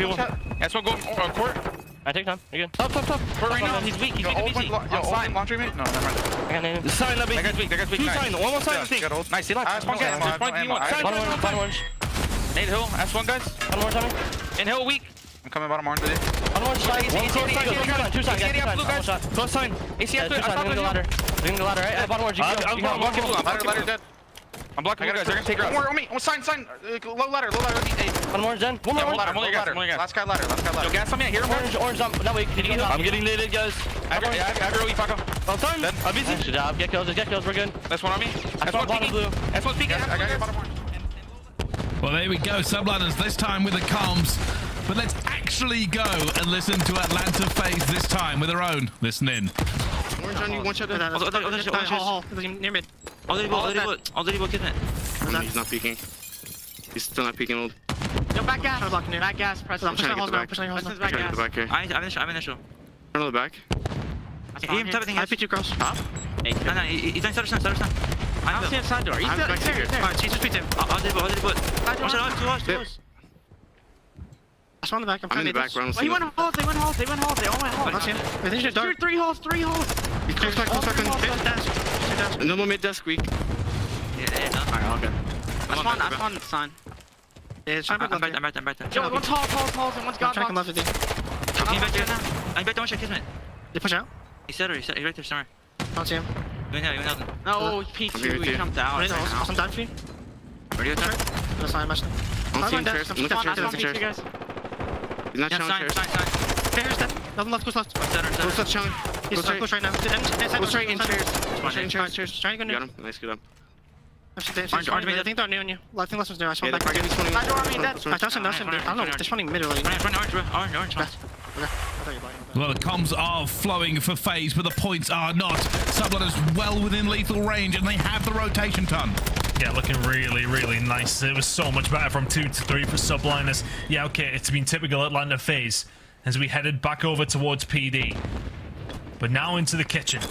That's one going court. I take time. You're good. Top. Court right now. He's weak. Yo, old laundry mate? No, never mind. I got him. Sign that weak. That guy's weak. Nice. One more sign, I think. Nice, he left. Spawn P1. Bottom orange. Nade hill, S1 guys. Bottom orange, Tommy. In hill, weak. I'm coming bottom orange with you. Bottom orange side. Two sides. First sign. ACF, Doing the ladder, right? Bottom orange. I'm blocking blue. I'm blocking blue guys. They're gonna take her out. On me. Sign. Low ladder. One more, Zen. One more. I'm only gas. Last guy ladder. Yo, gas on me. I hear him. Orange. No, wait. I'm getting naded, guys. Aggro, E, Paco. Well done. aBeZy. Good job. Get kills. We're good. That's one on me. That's one bottom blue. That's one peeking. I got your bottom one. Well, there we go. Subliners this time with the comms. But let's actually go and listen to Atlanta FaZe this time with their own. Listen in. Orange on you. One shot. Hall. Near mid. I'll let you go get it. He's not peeking. He's still not peeking. Old. Yo, back gas. Back gas. Press I'm trying to get the back. Back Get the back here. I'm initial. Turn on the back. I pitch you cross. No, he's on center. I don't see him side door. He's there. Fine, she just beat him. I'll do it. One shot, two holes. That's on the back. I'm in the back. They went halls. They all went halls. I think they're three holes. He's close back. No more mid desk weak. Yeah, no. Alright, all good. That's one sign. Yeah, I'm right there. Yo, one's halls, and one's god box. I'm back to one shot, KiSMET. They push out? He's right there somewhere. Don't see him. He went out. No, he peeked you. He jumped out. I'm down for you. Where do you go? That's not much. I'm seeing chairs. I'm looking at chairs. He's not showing chairs. Chairs dead. Nothing left, goes left. Goes left showing. He's push right now. Go straight in chairs. Chairs. Trying to go Got him. Nice, good up. I think they're near on you. I think last one's there. I saw back. Side door on me, dead. I don't know. I don't know. They're spawning mid or late. Orange. Well, the comms are flowing for FaZe, but the points are not. Subliners well within lethal range, and they have the rotation ton. Yeah, looking really nice. It was so much better from 2 to 3 for Subliners. Yeah, okay, it's been typical Atlanta FaZe as we headed back over towards PD. But now into the kitchen.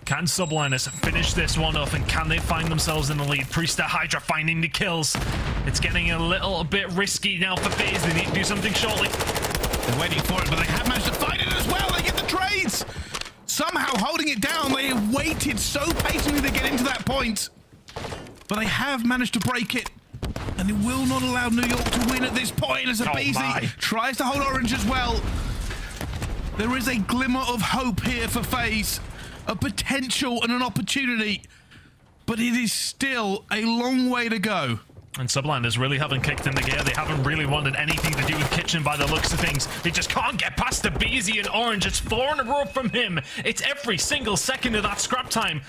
Can Subliners finish this one off, and can they find themselves in the lead? Priestahh, HyDra finding the kills. It's getting a little bit risky now for FaZe. They need to do something shortly. They're waiting for it, but they have managed to find it as well. They get the trades. Somehow holding it down. They waited so patiently to get into that point. But they have managed to break it. And it will not allow New York to win at this point as aBeZy tries to hold orange as well. There is a glimmer of hope here for FaZe. A potential and an opportunity. But it is still a long way to go. And Subliners really haven't kicked in the gear. They haven't really wanted anything to do with kitchen by the looks of things. They just can't get past aBeZy and orange. It's 4 in a row from him. It's every single second of that scrap time.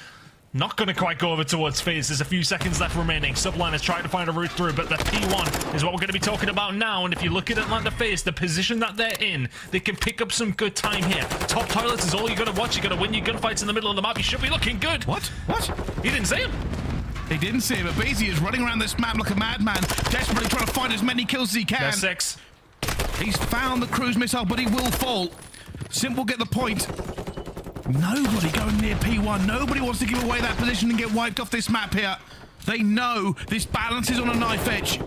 Not going to quite go over towards FaZe. There's a few seconds left remaining. Subliners trying to find a route through, but the P1 is what we're going to be talking about now. And if you look at Atlanta FaZe, the position that they're in, they can pick up some good time here. Top toilets is all you're going to watch. You're going to win your gunfights in the middle of the map. You should be looking good. What? He didn't see him. They didn't see him. aBeZy is running around this map like a madman, desperately trying to find as many kills as he can. There's 6. He's found the cruise missile, but he will fall. Simp will get the point. Nobody going near P1. Nobody wants to give away that position and get wiped off this map here. They know this balance is on a knife edge.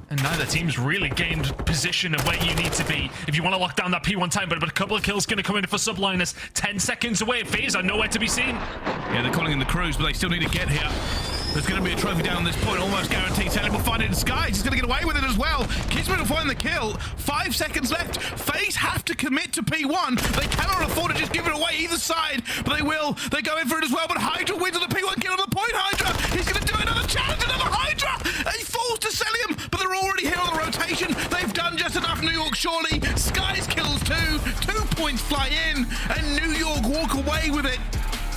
And neither team's really gained position of where you need to be if you want to lock down that P1 time, but a couple of kills going to come in for Subliners. 10 seconds away. FaZe are nowhere to be seen. Yeah, they're calling in the cruise, but they still need to get here. There's going to be a trophy down on this point, almost guaranteed. Cellium will find it in Skyz. He's going to get away with it as well. KiSMET will find the kill. 5 seconds left. FaZe have to commit to P1. They cannot afford to just give it away either side, but they will. They go in for it as well, but HyDra wins on the P1 kill on the point. HyDra, he's going to do another challenge, another HyDra. He falls to Cellium, but they're already here on the rotation. They've done just enough, New York, surely. Skyz kills 2. 2 points fly in, and New York walk away with it.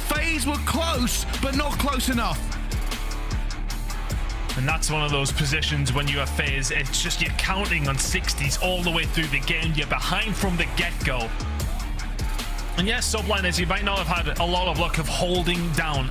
FaZe were close, but not close enough. And that's one of those positions when you have FaZe, it's just you're counting on 60s all the way through the game. You're behind from the get-go. And yes, Subliners, you might not have had a lot of luck of holding down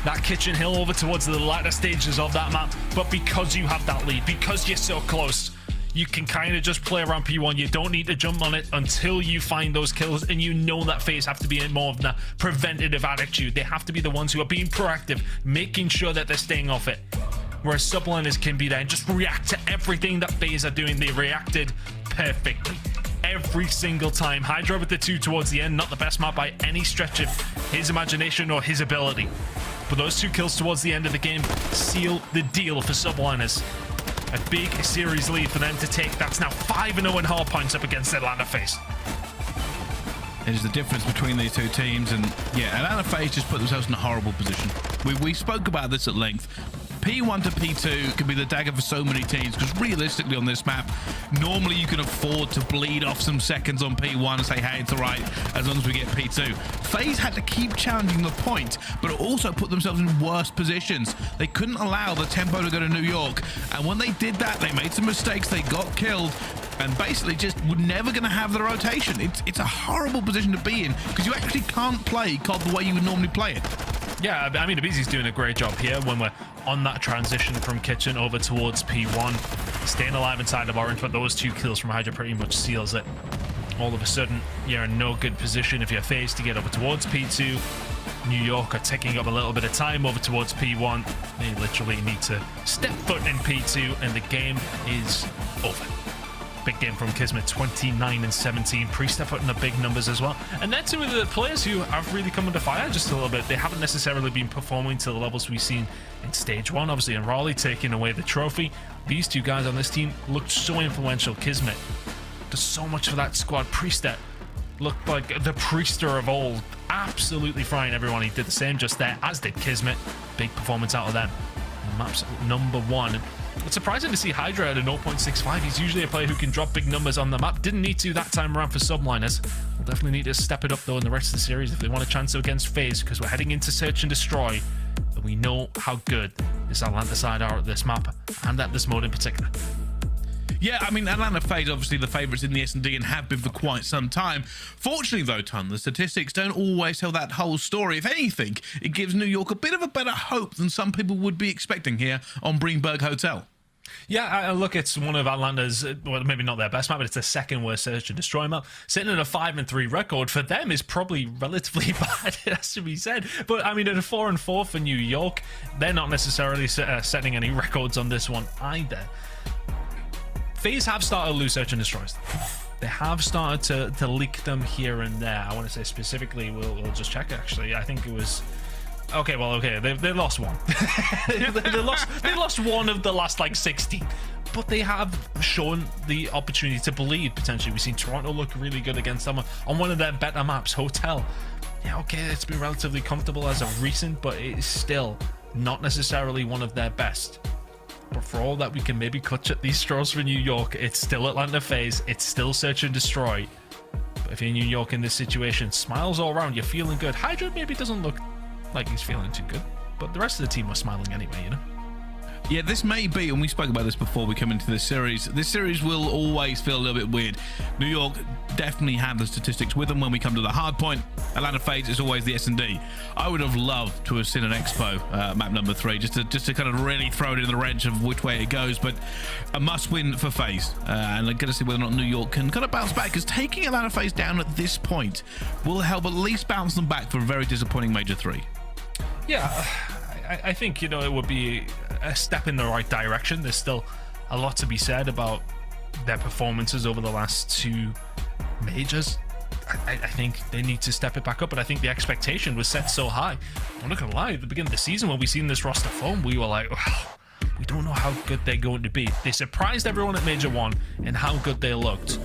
that kitchen hill over towards the latter stages of that map, but because you have that lead, because you're so close, you can kind of just play around P1. You don't need to jump on it until you find those kills, and you know that FaZe have to be in more of the preventative attitude. They have to be the ones who are being proactive, making sure that they're staying off it. Whereas Subliners can be there and just react to everything that FaZe are doing. They reacted perfectly every single time. HyDra with the 2 towards the end, not the best map by any stretch of his imagination or his ability. But those 2 kills towards the end of the game seal the deal for Subliners. A big series lead for them to take. That's now 5-0 in hard points up against Atlanta FaZe. It is the difference between these 2 teams, and yeah, Atlanta FaZe just put themselves in a horrible position. We spoke about this at length. P1 to P2 could be the dagger for so many teams, because realistically on this map, normally you can afford to bleed off some seconds on P1 and say, hey, it's all right, as long as we get P2. FaZe had to keep challenging the point, but it also put themselves in worse positions. They couldn't allow the tempo to go to New York, and when they did that, they made some mistakes, they got killed, and basically just were never going to have the rotation. It's a horrible position to be in, because you actually can't play COD the way you would normally play it. Yeah, I mean, aBeZy's doing a great job here when we're on that transition from kitchen over towards P1. Staying alive inside of orange, but those 2 kills from HyDra pretty much seals it. All of a sudden, you're in no good position if you're FaZe to get over towards P2. New York are taking up a little bit of time over towards P1. They literally need to step foot in P2, and the game is over. Big game from KiSMET, 29 and 17. Priestahh putting up big numbers as well. And they're 2 of the players who have really come under fire just a little bit. They haven't necessarily been performing to the levels we've seen in stage 1, obviously, and Raleigh taking away the trophy. These 2 guys on this team looked so influential. KiSMET does so much for that squad. Priestahh looked like the Priestahh of old, absolutely frying everyone. He did the same just there, as did KiSMET. Big performance out of them. Map's #1. It's surprising to see HyDra at a 0.65. He's usually a player who can drop big numbers on the map. Didn't need to that time around for Subliners. We'll definitely need to step it up, though, in the rest of the series if they want a chance against FaZe, because we're heading into Search and Destroy, and we know how good this Atlanta side are at this map, and at this mode in particular. Yeah, I mean, Atlanta FaZe obviously the favourites in the S&D and have been for quite some time. Fortunately, though, Ton, the statistics don't always tell that whole story. If anything, it gives New York a bit of a better hope than some people would be expecting here on Greenberg Hotel. Yeah, look, it's one of Atlanta's, well, maybe not their best map, but it's the second worst Search and Destroy map. Sitting at a 5-3 record for them is probably relatively bad, it has to be said. But, I mean, at a 4-4 for New York, they're not necessarily setting any records on this one either. FaZe have started to lose Search and Destroys. They have started to leak them here and there. I want to say specifically, we'll just check, actually. I think it was... Okay, well, okay, they lost one. they lost one of the last, like, 16. But they have shown the opportunity to bleed, potentially. We've seen Toronto look really good against them on one of their better maps, Hotel. Yeah, okay, it's been relatively comfortable as of recent, but it's still not necessarily one of their best. But for all that we can maybe clutch at these straws for New York, it's still Atlanta FaZe, it's still Search and Destroy. But if you're New York in this situation, smiles all around, you're feeling good. HyDra maybe doesn't look like he's feeling too good, but the rest of the team was smiling anyway, you know? Yeah, this may be, and we spoke about this before we come into this series will always feel a little bit weird. New York definitely have the statistics with them when we come to the hard point. Atlanta FaZe is always the S&D. I would have loved to have seen an Expo map #3, just to kind of really throw it in the wrench of which way it goes, but a must-win for FaZe. And I'm going to see whether or not New York can kind of bounce back, because taking Atlanta FaZe down at this point will help at least bounce them back for a very disappointing Major 3. Yeah, I think, you know, it would be a step in the right direction. There's still a lot to be said about their performances over the last 2 majors. I think they need to step it back up, but I think the expectation was set so high. I'm not gonna lie, at the beginning of the season when we seen this roster form, we were like, oh, we don't know how good they're going to be. They surprised everyone at Major 1 in how good they looked.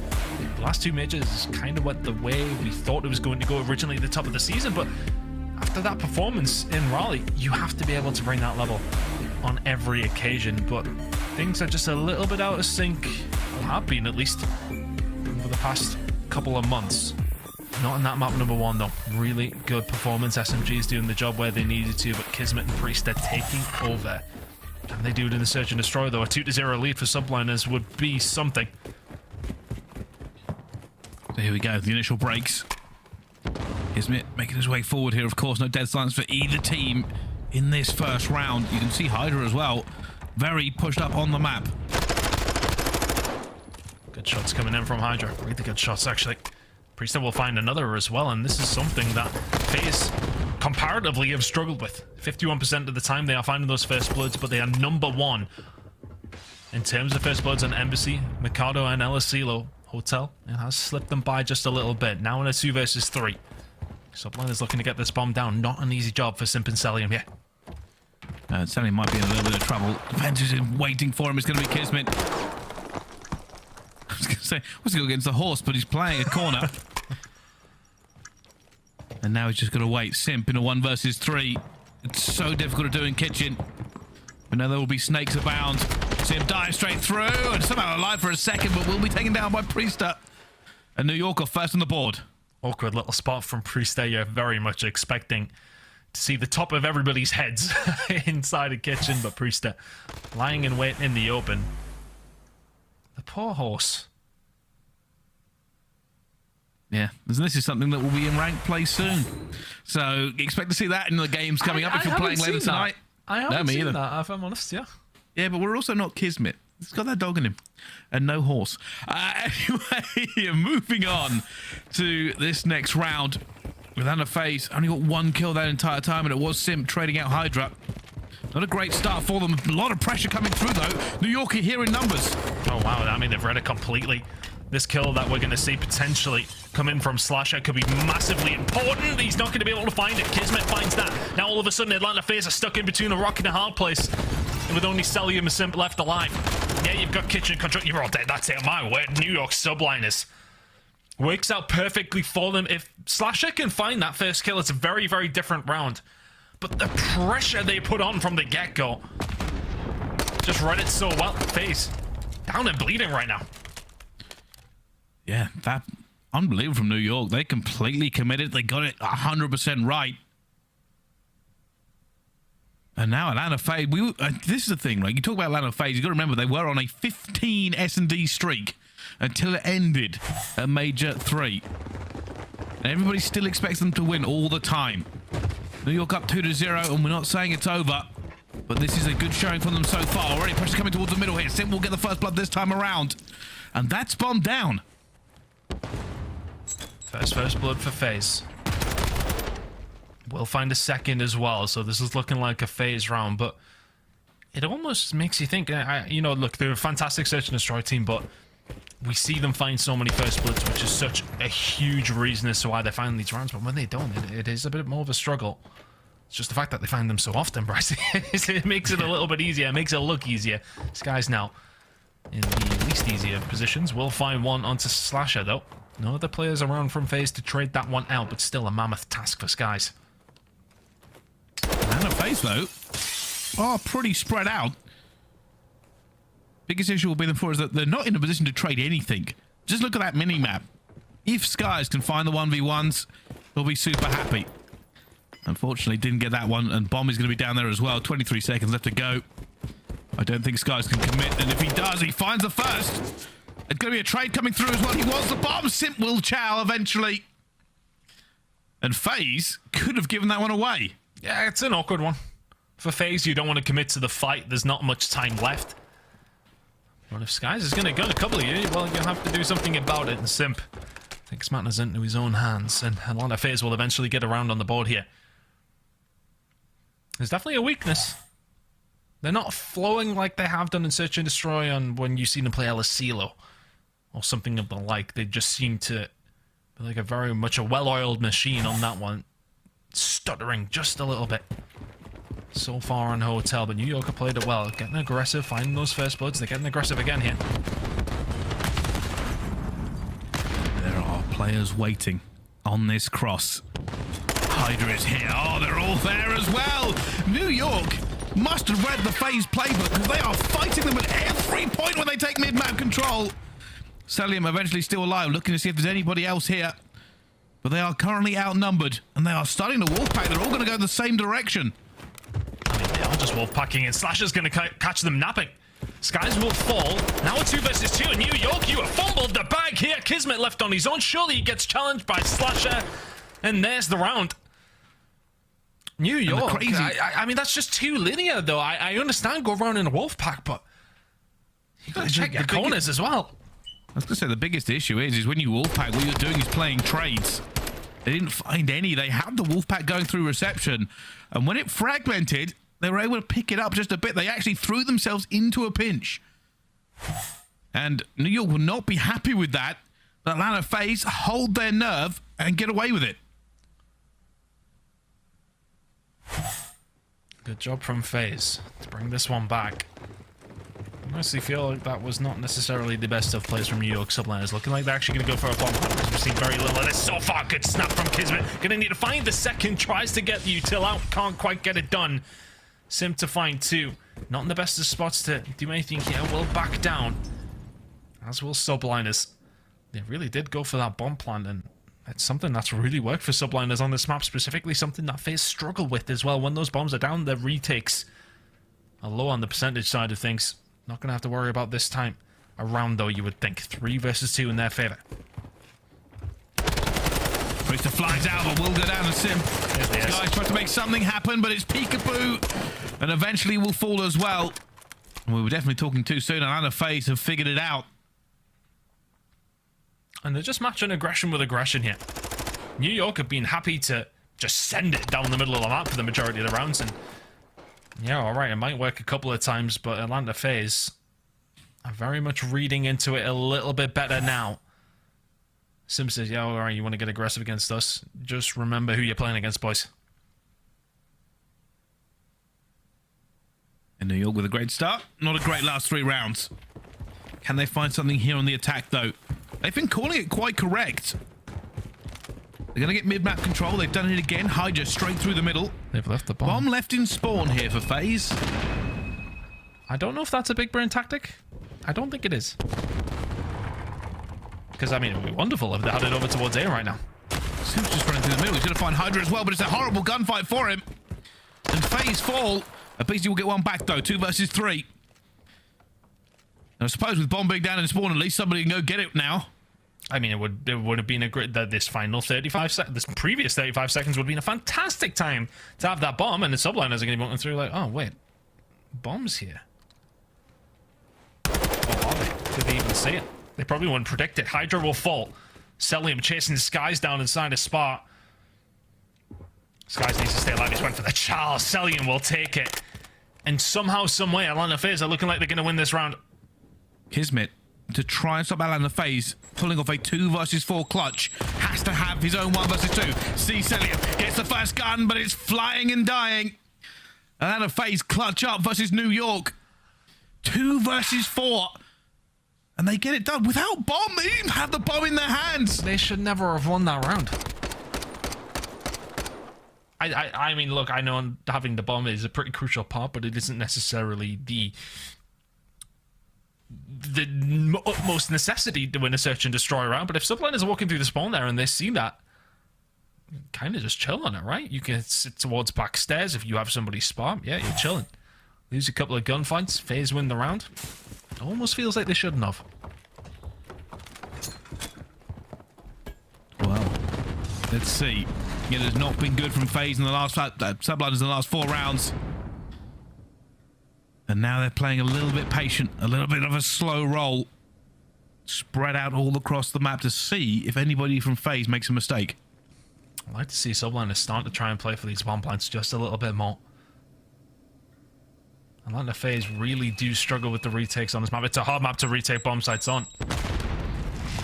The last 2 majors kind of went the way we thought it was going to go originally at the top of the season, but after that performance in Raleigh, you have to be able to bring that level on every occasion, but things are just a little bit out of sync, or have been at least over the past couple of months. Not in that map #1 though. Really good performance. SMG is doing the job where they needed to, but KiSMET and Priestahh taking over. Can they do it in the Search and Destroy though? A 2-0 lead for Subliners would be something. So here we go, the initial breaks. KiSMET making his way forward here, of course. No dead silence for either team in this first round. You can see HyDra as well, very pushed up on the map. Good shots coming in from HyDra. Really good shots, actually. Priestahh will find another as well, and this is something that FaZe comparatively have struggled with. 51% of the time they are finding those first bloods, but they are #1 in terms of first bloods on aBeZy, Mikado, and Elasilo. Hotel, it has slipped them by just a little bit. Now in a 2 versus 3. Subliners looking to get this bomb down. Not an easy job for Simp and Cellium here. Cellium might be in a little bit of trouble. Defense is waiting for him. It's going to be KiSMET. I was going to say, what's he go against the horse, but he's playing a corner. And now he's just going to wait. Simp in a 1 versus 3. It's so difficult to do in kitchen. And now there will be snakes abound. Simp dive straight through and somehow alive for a second, but will be taken down by Priestahh. And New York are first on the board. Awkward little spot from Priestahh. You're very much expecting to see the top of everybody's heads inside a kitchen, but Priestahh lying in wait in the open. The poor horse. Yeah, this is something that will be in ranked play soon. So expect to see that in the games coming up if you're playing later tonight. I haven't seen that, if I'm honest, yeah. Yeah, but we're also not KiSMET. He's got that dog in him. And no horse. Anyway, moving on to this next round. With FaZe, only got 1 kill that entire time, and it was Simp trading out HyDra. Not a great start for them. A lot of pressure coming through, though. New York are here in numbers. Oh, wow. I mean, they've read it completely. This kill that we're going to see potentially come in from Slasher could be massively important. He's not going to be able to find it. KiSMET finds that. Now, all of a sudden, Atlanta FaZe are stuck in between a rock and a hard place. With only Cellium and Simp left alive. Yeah, you've got kitchen control. You're all dead. That's it. My word. New York Subliners. Works out perfectly for them. If Slasher can find that first kill, it's a very, very different round. But the pressure they put on from the get-go just read it so well. FaZe down and bleeding right now. Yeah, that unbelievable from New York. They completely committed. They got it 100% right. And now Atlanta FaZe, this is the thing, right? You talk about Atlanta FaZe, you got to remember they were on a 15 S&D streak until it ended at Major 3. And everybody still expects them to win all the time. New York up 2-0, and we're not saying it's over, but this is a good showing from them so far. Already pressure coming towards the middle here. Simp will get the first blood this time around. And that's bombed down. First blood for FaZe. We'll find a second as well, so this is looking like a FaZe round, but it almost makes you think, you know, look, they're a fantastic search and destroy team, but we see them find so many first bloods, which is such a huge reason as to why they find these rounds, but when they don't, it is a bit more of a struggle. It's just the fact that they find them so often, Bryce. It makes it a little bit easier, it makes it look easier. Skyz now in the least easier positions. We'll find one onto Slasher, though. No other players around from FaZe to trade that one out, but still a mammoth task for Skyz. And FaZe, though, are pretty spread out. Biggest issue will be for is that they're not in a position to trade anything. Just look at that mini-map. If Skyz can find the 1v1s, they'll be super happy. Unfortunately, didn't get that one, and Bomb is going to be down there as well. 23 seconds left to go. I don't think Skyz can commit, and if he does, he finds the first. It's going to be a trade coming through as well. He wants the bomb. Simp will chow eventually. And FaZe could have given that one away. Yeah, it's an awkward one. For FaZe, you don't want to commit to the fight. There's not much time left. But if Skyz is going to gun a couple of you, well, you'll have to do something about it. And Simp takes matters into his own hands. And a lot of FaZe will eventually get around on the board here. There's definitely a weakness. They're not flowing like they have done in Search and Destroy on when you see them play Elisilo or something of the like. They just seem to be like a very much a well-oiled machine on that one. Stuttering just a little bit so far on Hotel, but New York have played it well. Getting aggressive, finding those first bloods. They're getting aggressive again here. There are players waiting on this cross. HyDra is here. Oh, they're all there as well. New York must have read the FaZe playbook because they are fighting them at every point when they take mid-map control. Cellium eventually still alive, looking to see if there's anybody else here. But they are currently outnumbered, and they are starting to wolf pack. They're all going to go in the same direction. I mean, they are just wolf packing, and Slasher's going to catch them napping. Skyz will fall. Now a 2 versus 2 in New York. You have fumbled the bag here. KiSMET left on his own. Surely he gets challenged by Slasher. And there's the round. New York. Crazy. I mean, that's just too linear, though. I understand go around in a wolf pack, but you got to check your corners as well. I was going to say, the biggest issue is when you wolfpack, what you're doing is playing trades. They didn't find any. They had the wolfpack going through reception, and when it fragmented, they were able to pick it up just a bit. They actually threw themselves into a pinch. And New York will not be happy with that. But Atlanta FaZe hold their nerve and get away with it. Good job from FaZe to bring this one back. I honestly feel like that was not necessarily the best of plays from New York Subliners. Looking like they're actually going to go for a bomb because we've seen very little of this so far. Good snap from KiSMET. Going to need to find the second. Tries to get the util out. Can't quite get it done. Simp to find 2. Not in the best of spots to do anything here. Will back down. As will Subliners. They really did go for that bomb plan, and it's something that's really worked for Subliners on this map, specifically something that FaZe struggle with as well. When those bombs are down, their retakes are low on the percentage side of things. Not going to have to worry about this time around, though, you would think. 3 versus 2 in their favor. Priestahh flies out, but will go down to Simp. Skyz tries to make something happen, but it's peekaboo, and eventually will fall as well. And we were definitely talking too soon, and FaZe have figured it out. And they're just matching aggression with aggression here. New York have been happy to just send it down the middle of the map for the majority of the rounds, and yeah, alright, it might work a couple of times, but Atlanta FaZe are very much reading into it a little bit better now. Sim says, yeah, alright, you want to get aggressive against us? Just remember who you're playing against, boys. And New York with a great start. Not a great last 3 rounds. Can they find something here on the attack, though? They've been calling it quite correct. They're going to get mid-map control. They've done it again. HyDra straight through the middle. They've left the bomb. Bomb left in spawn here for FaZe. I don't know if that's a big brain tactic. I don't think it is. Because, I mean, it would be wonderful if they had it over towards A right now. Simp's just running through the middle. He's going to find HyDra as well, but it's a horrible gunfight for him. And FaZe fall. aBeZy will get one back, though. 2 versus 3. And I suppose with bomb being down in spawn, at least somebody can go get it now. I mean, it would have been a great... This final 35 seconds... This previous 35 seconds would have been a fantastic time to have that bomb, and the Subliners are going to be walking through like, oh, wait. Bombs here? Oh, are they? Did they even see it? They probably wouldn't predict it. HyDra will fall. Cellium chasing Skyz down inside a spot. Skyz needs to stay alive. He's went for the Charles. Cellium will take it. And somehow, someway, Atlanta FaZe are looking like they're going to win this round. KiSMET, to try and stop Atlanta FaZe, pulling off a 2 versus 4 clutch, has to have his own 1 versus 2. See Cellium gets the first gun, but it's flying and dying. Atlanta FaZe clutch up versus New York. 2 versus 4. And they get it done without bomb. They didn't even have the bomb in their hands. They should never have won that round. I mean, look, I know having the bomb is a pretty crucial part, but it isn't necessarily the utmost necessity to win a search and destroy round. But if Subliners are walking through the spawn there and they see that, kind of just chill on it, right? You can sit towards back stairs if you have somebody spot. Yeah, you're chilling. Lose a couple of gunfights. FaZe win the round. It almost feels like they shouldn't have. Well, let's see. It has not been good from FaZe in the last Subliners in the last 4 rounds. And now they're playing a little bit patient, a little bit of a slow roll. Spread out all across the map to see if anybody from FaZe makes a mistake. I'd like to see Subliners start to try and play for these bomb plants just a little bit more. Atlanta FaZe really do struggle with the retakes on this map. It's a hard map to retake bomb sites on.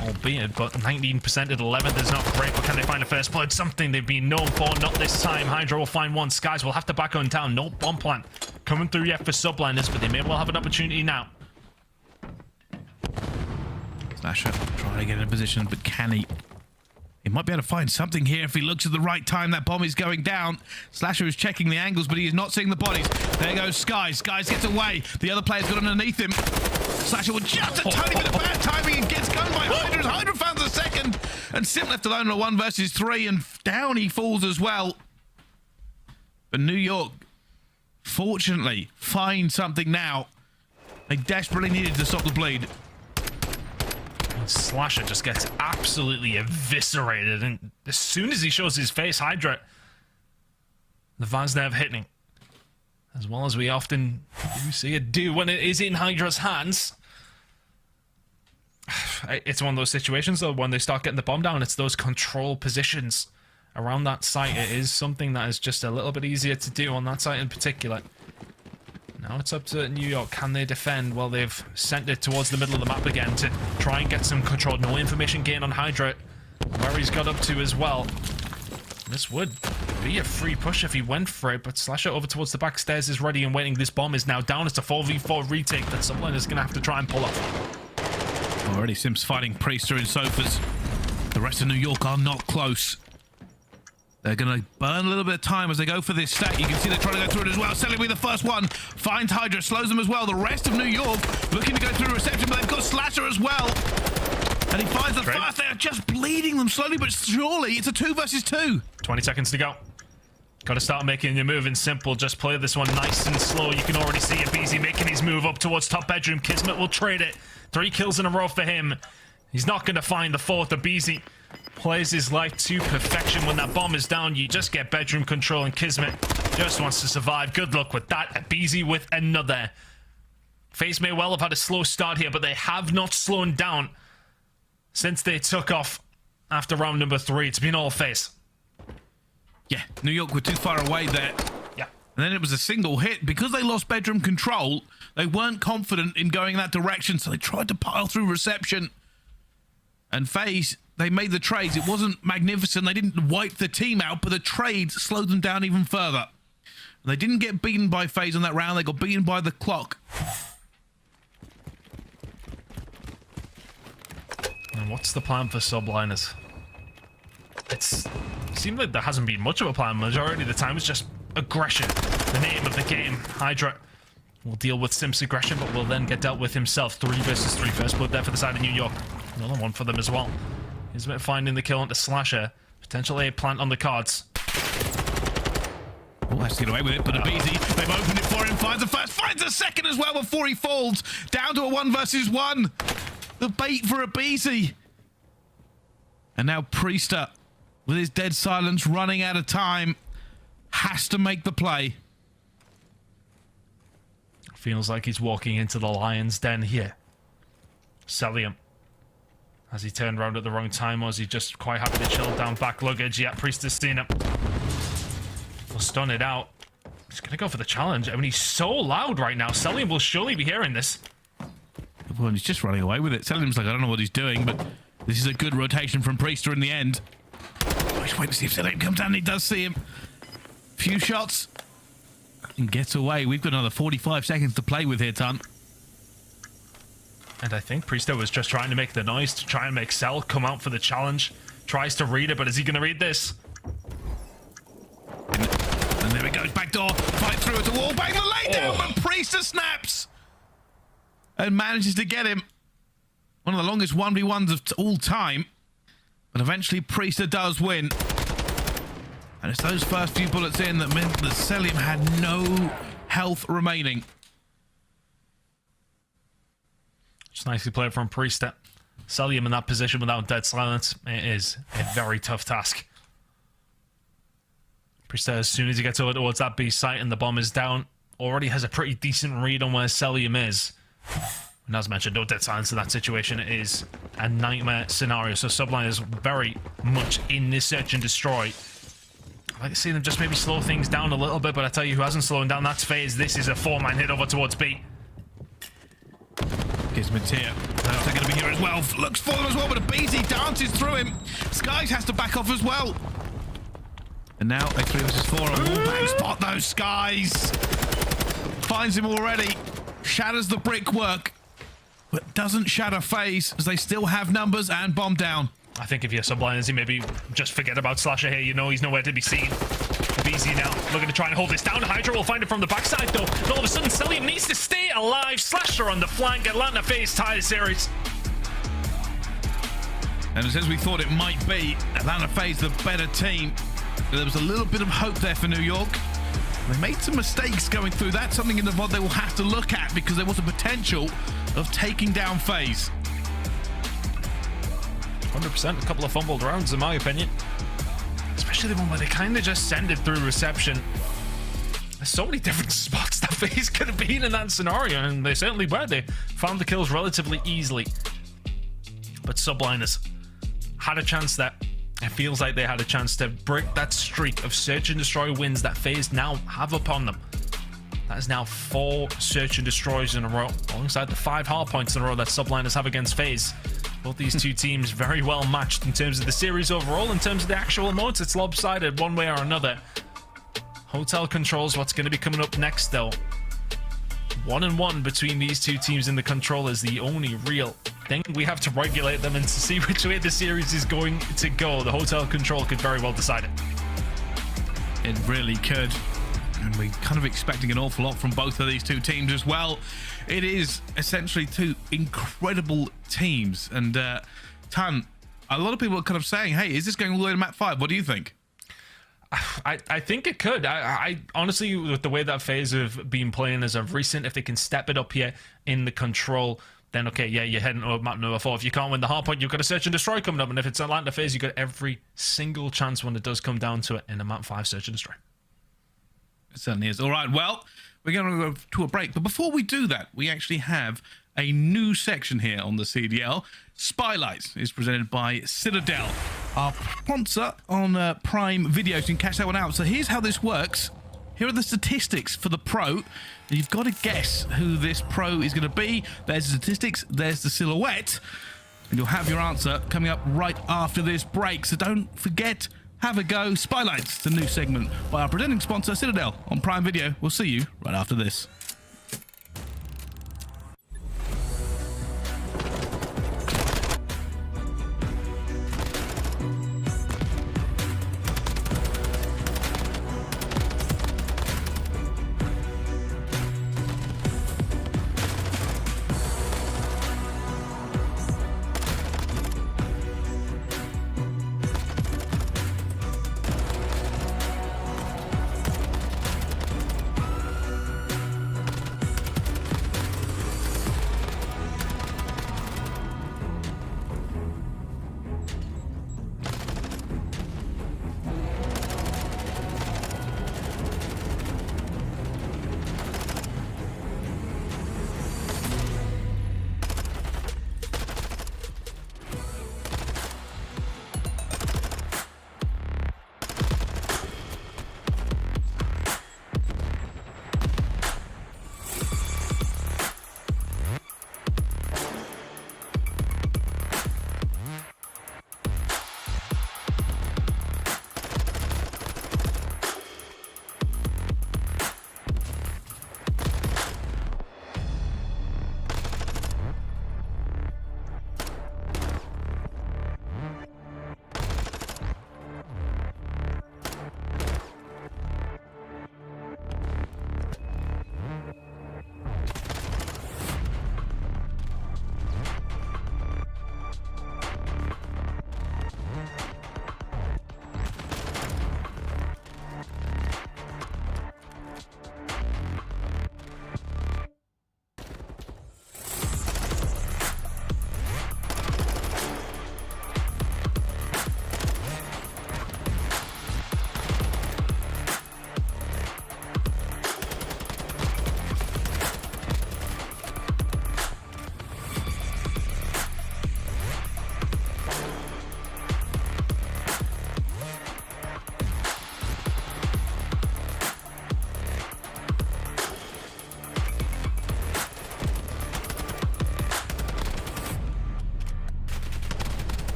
Albeit, but 19% at 11th is not great. But can they find a first blood? Something they've been known for. Not this time. HyDra will find one. Skyz will have to back on down. No bomb plant coming through yet for Subliners, but they may well have an opportunity now. Slasher trying to get in a position, but can he? He might be able to find something here if he looks at the right time. That bomb is going down. Slasher is checking the angles, but he is not seeing the bodies. There goes Skyz. Skyz gets away. The other player's got underneath him. Slasher with just a tiny bit of bad timing and gets gunned by HyDra. HyDra found the second. And Simp left alone on a 1 versus 3, and down he falls as well. But New York, fortunately, find something now. They desperately needed to stop the bleed. Slasher just gets absolutely eviscerated, and as soon as he shows his face, HyDra, the Vaznev hitting, as well as we often do see it do when it is in HyDra's hands. It's one of those situations, though, when they start getting the bomb down, it's those control positions around that site. It is something that is just a little bit easier to do on that site in particular. Now it's up to New York. Can they defend? Well, they've sent it towards the middle of the map again to try and get some control. No information gain on HyDra, where he's got up to as well. This would be a free push if he went for it, but Slasher over towards the back stairs is ready and waiting. This bomb is now down. It's a 4v4 retake that Subliners is going to have to try and pull off. Already Simp's fighting Priestahh in sofas. The rest of New York are not close. They're going to burn a little bit of time as they go for this stack. You can see they're trying to go through it as well. Cellium will be the first one. Finds HyDra, slows them as well. The rest of New York looking to go through reception, but they've got Slasher as well. And he finds the first. They are just bleeding them slowly but surely. It's a 2 versus 2. 20 seconds to go. Got to start making your move in simple. Just play this one nice and slow. You can already see aBeZy making his move up towards top bedroom. KiSMET will trade it. 3 kills in a row for him. He's not going to find the 4th. aBeZy plays his life to perfection. When that bomb is down, you just get bedroom control, and KiSMET just wants to survive. Good luck with that. aBeZy with another. FaZe may well have had a slow start here, but they have not slowed down since they took off after round number 3. It's been all FaZe. Yeah, New York were too far away there. Yeah. And then it was a single hit. Because they lost bedroom control, they weren't confident in going that direction, so they tried to pile through reception. And FaZe, they made the trades. It wasn't magnificent. They didn't wipe the team out, but the trades slowed them down even further. And they didn't get beaten by FaZe on that round. They got beaten by the clock. And what's the plan for Subliners? It seemed like there hasn't been much of a plan. Majority of the time it's just aggression. The name of the game. HyDra will deal with Simp's aggression, but will then get dealt with himself. 3 versus 3. First blood there for the side of New York. Another one for them as well. KiSMET finding the kill onto Slasher. Potential A plant on the cards. Oh, has to get away with it, but aBeZy, they've opened it for him. Finds the first, finds the second as well before he falls. Down to a 1 versus 1. The bait for aBeZy. And now Priestahh, with his dead silence running out of time, has to make the play. Feels like he's walking into the lion's den here. Cellium. Has he turned around at the wrong time, or is he just quite happy to chill down back luggage? Yeah, Priestah's seen him. We'll stun it out. He's going to go for the challenge. I mean, he's so loud right now. Cellium will surely be hearing this. Well, he's just running away with it. Cellium's like, I don't know what he's doing, but this is a good rotation from Priestahh in the end. Just wait to see if Cellium comes down. He does see him. Few shots. And gets away. We've got another 45 seconds to play with here, Ton. And I think Priestahh was just trying to make the noise to try and make Cell come out for the challenge. Tries to read it, but is he going to read this? And there he goes. Back door. Fight through it to wall. Bang the lay down, but Priestahh snaps. And manages to get him. One of the longest 1v1s of all time. But eventually Priestahh does win. And it's those first few bullets in that meant that Cellium had no health remaining. Just nicely played from Priestahh. Cellium in that position without dead silence. It is a very tough task. Priestahh, as soon as he gets over towards that B site and the bomb is down, already has a pretty decent read on where Cellium is. And as mentioned, no dead silence in that situation. It is a nightmare scenario. So Subliners very much in this search and destroy. I like to see them just maybe slow things down a little bit, but I tell you who hasn't slowed down, that's FaZe. This is a 4-man hit over towards B. KiSMET's here. They're going to be here as well. Looks for them as well, but aBeZy dances through him. Skyz has to back off as well. And now a 3 versus 4 on wallbang. Spot those Skyz. Finds him already. Shatters the brickwork. But doesn't shatter FaZe as they still have numbers and bomb down. I think if you're Subliners, you maybe just forget about Slasher here. You know he's nowhere to be seen. aBeZy now looking to try and hold this down. HyDra will find it from the backside though. And all of a sudden, Cellium needs to stay alive. Slasher on the flank. Atlanta FaZe tie the series. And as we thought it might be, Atlanta FaZe the better team. There was a little bit of hope there for New York. They made some mistakes going through. That's something in the VOD they will have to look at because there was a potential of taking down FaZe. 100%. A couple of fumbled rounds in my opinion. Especially the one where they kind of just send it through reception. There's so many different spots that FaZe could have been in that scenario, and they certainly were. They found the kills relatively easily. But Subliners had a chance there. It feels like they had a chance to break that streak of search and destroy wins that FaZe now have upon them. That is now 4 search and destroys in a row, alongside the 5 hard points in a row that Subliners have against FaZe. Both these two teams very well matched in terms of the series overall. In terms of the actual modes, it's lopsided one way or another. Hotel controls what's going to be coming up next though. 1-1 between these two teams in the control is the only real thing. We have to regulate them and to see which way the series is going to go. The hotel control could very well decide it. It really could. And we're kind of expecting an awful lot from both of these two teams as well. It is essentially two incredible teams. And Tan, a lot of people are kind of saying, hey, is this going all the way to map 5? What do you think? I think it could. I honestly, with the way that FaZe have been playing as of recent, if they can step it up here in the control, then okay, yeah, you're heading over map number 4. If you can't win the hard point, you've got a search and destroy coming up. And if it's Atlanta FaZe, you've got every single chance when it does come down to it in a map 5 search and destroy. It certainly is. All right, well, we're going to go to a break. But before we do that, we actually have a new section here on the CDL. Spylights is presented by Citadel, our sponsor on Prime Video. So you can catch that one out. So here's how this works. Here are the statistics for the pro. And you've got to guess who this pro is going to be. There's the statistics. There's the silhouette. And you'll have your answer coming up right after this break. So don't forget, have a go. Spylights, the new segment by our presenting sponsor, Citadel, on Prime Video. We'll see you right after this.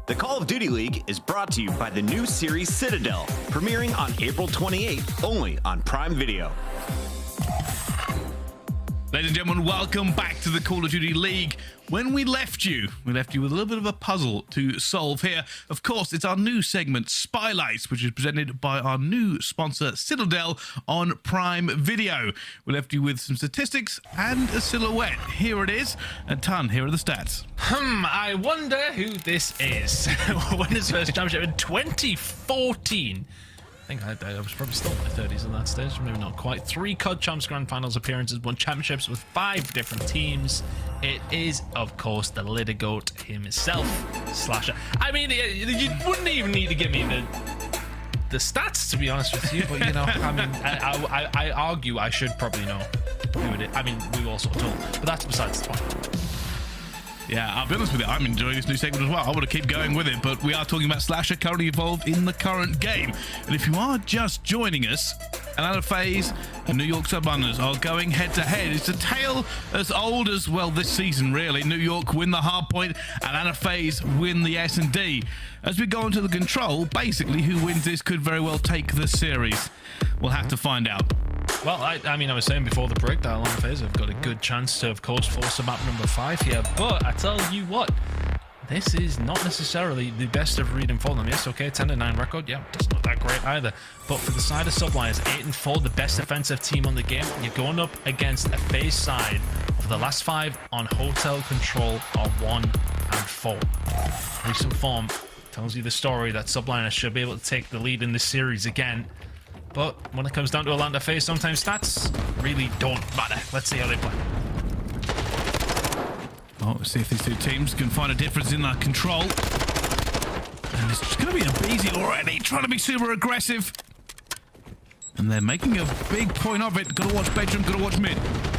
The Call of Duty League is brought to you by the new series Citadel, premiering on April 28th, only on Prime Video. Ladies and gentlemen, welcome back to the Call of Duty League. When we left you with a little bit of a puzzle to solve here. Of course, it's our new segment, Spylights, which is presented by our new sponsor, Citadel, on Prime Video. We left you with some statistics and a silhouette. Here it is. And Ton, here are the stats. I wonder who this is. Won his first championship in 2014. I think I was probably still in my 30s at that stage, maybe not quite. 3 CUD Champs Grand Finals appearances, 1 championships with 5 different teams. It is, of course, the Litter Goat himself, Slasher. I mean, you wouldn't even need to give me the stats, to be honest with you, but, you know, I mean, I argue I should probably know who it is. I mean, we all sort of talk, but that's besides the point. Yeah, I'll be honest with you, I'm enjoying this new segment as well. I want to keep going with it, but we are talking about Slasher currently involved in the current game. And if you are just joining us, Atlanta FaZe and New York Subliners are going head-to-head. It's a tale as old as, well, this season, really. New York win the hardpoint, Atlanta FaZe win the S&D. As we go into the control, basically who wins this could very well take the series. We'll have to find out. Well, I mean, I was saying before the break that Atlanta FaZe have got a good chance to, of course, force a map number 5 here. But I tell you what, this is not necessarily the best of reading for them. Yes, okay, 10-9 record. Yeah, that's not that great either. But for the side of Subliners, 8-4, the best defensive team on the game. You're going up against a FaZe side for the last 5 on hotel control are 1-4. Recent form tells you the story that Subliners should be able to take the lead in this series again. But when it comes down to Atlanta FaZe, sometimes stats really don't matter. Let's see how they play. Oh, let's see if these two teams can find a difference in that control. And it's going to be aBeZy already, trying to be super aggressive. And they're making a big point of it. Gotta watch bedroom, gotta watch mid.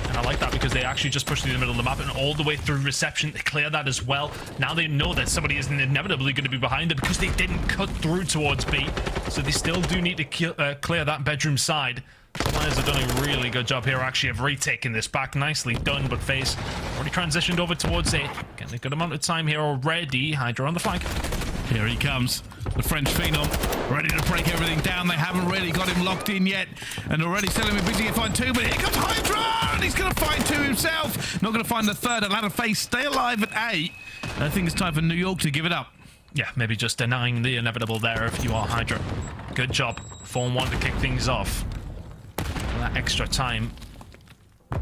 And I like that because they actually just pushed through the middle of the map and all the way through reception. They clear that as well. Now they know that somebody is inevitably going to be behind them because they didn't cut through towards B. So they still do need to clear that bedroom side. The Lions have done a really good job here, actually, of retaking this back. Nicely done, but FaZe already transitioned over towards A. Getting a good amount of time here already. HyDra on the flank. Here he comes, the French Phenom, ready to break everything down. They haven't really got him locked in yet. And already Cellium and aBeZy find 2, but here comes HyDra! And he's going to find 2 himself. Not going to find the 3rd. Atlanta FaZe stay alive at A. I think it's time for New York to give it up. Yeah, maybe just denying the inevitable there if you are HyDra. Good job. 4-1 to kick things off. That extra time,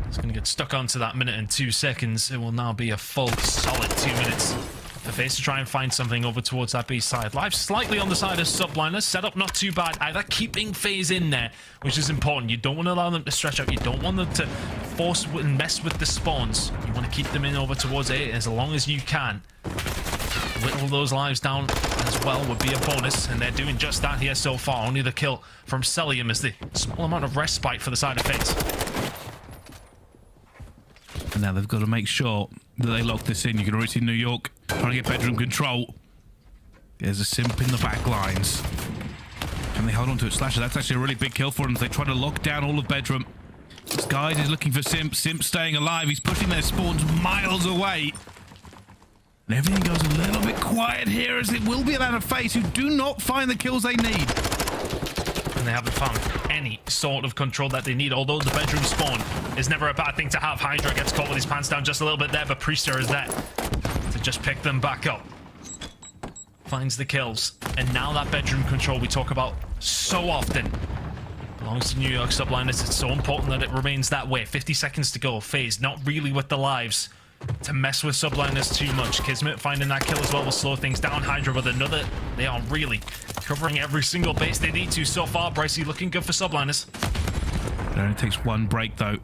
it's going to get stuck onto that minute and 2 seconds. It will now be a full solid 2 minutes for FaZe to try and find something over towards that B side. Live slightly on the side of Subliners. Setup not too bad either. Keeping FaZe in there, which is important. You don't want to allow them to stretch out. You don't want them to force and mess with the spawns. You want to keep them in over towards A as long as you can. Whittle those lives down as well would be a bonus, and they're doing just that here so far. Only the kill from Cellium is the small amount of respite for the side of FaZe. And now they've got to make sure that they lock this in. You can already see New York trying to get bedroom control. There's a Simp in the back lines. Can they hold on to it? Slasher, that's actually a really big kill for them as they try to lock down all of bedroom. Skyz is looking for Simp. Simp staying alive. He's pushing their spawns miles away. And everything goes a little bit quiet here as it will be Atlanta FaZe who do not find the kills they need. And they haven't found any sort of control that they need, although the bedroom spawn is never a bad thing to have. HyDra gets caught with his pants down just a little bit there, but Priestahh is there to just pick them back up. Finds the kills. And now that bedroom control we talk about so often belongs to New York Subliners. It's so important that it remains that way. 50 seconds to go. FaZe not really with the lives to mess with Subliners too much. KiSMET finding that kill as well will slow things down. HyDra with another. They are really covering every single base they need to so far. Brycey looking good for Subliners. It only takes 1 break though,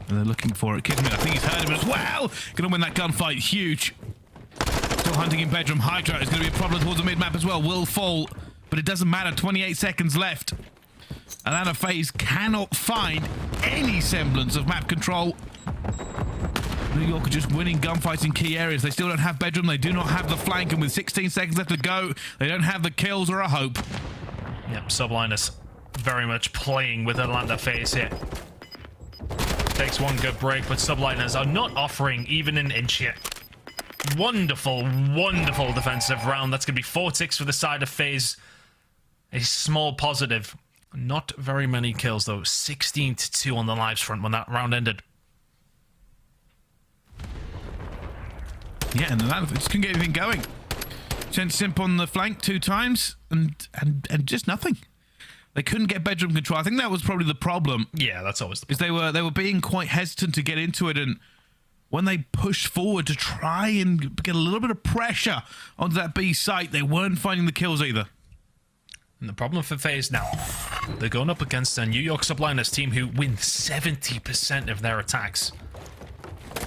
and they're looking for it. KiSMET, I think he's heard him as well. Gonna win that gunfight. Huge. Still hunting in bedroom. HyDra is gonna be a problem towards the mid map as well. Will fall, but it doesn't matter. 28 seconds left. Atlanta FaZe cannot find any semblance of map control. New York are just winning gunfights in key areas. They still don't have bedroom. They do not have the flank. And with 16 seconds left to go, they don't have the kills or a hope. Yep, Subliners very much playing with Atlanta FaZe here. Takes 1 good break, but Subliners are not offering even an inch here. Wonderful, wonderful defensive round. That's going to be 4 ticks for the side of FaZe. A small positive. Not very many kills, though. 16-2 on the lives front when that round ended. Yeah, and that just couldn't get anything going. Sent Simp on the flank 2 times, and just nothing. They couldn't get bedroom control. I think that was probably the problem. Yeah, that's always the problem. Is they were being quite hesitant to get into it, and when they pushed forward to try and get a little bit of pressure onto that B site, they weren't finding the kills either. And the problem for FaZe now, they're going up against a New York Subliners team who win 70% of their attacks.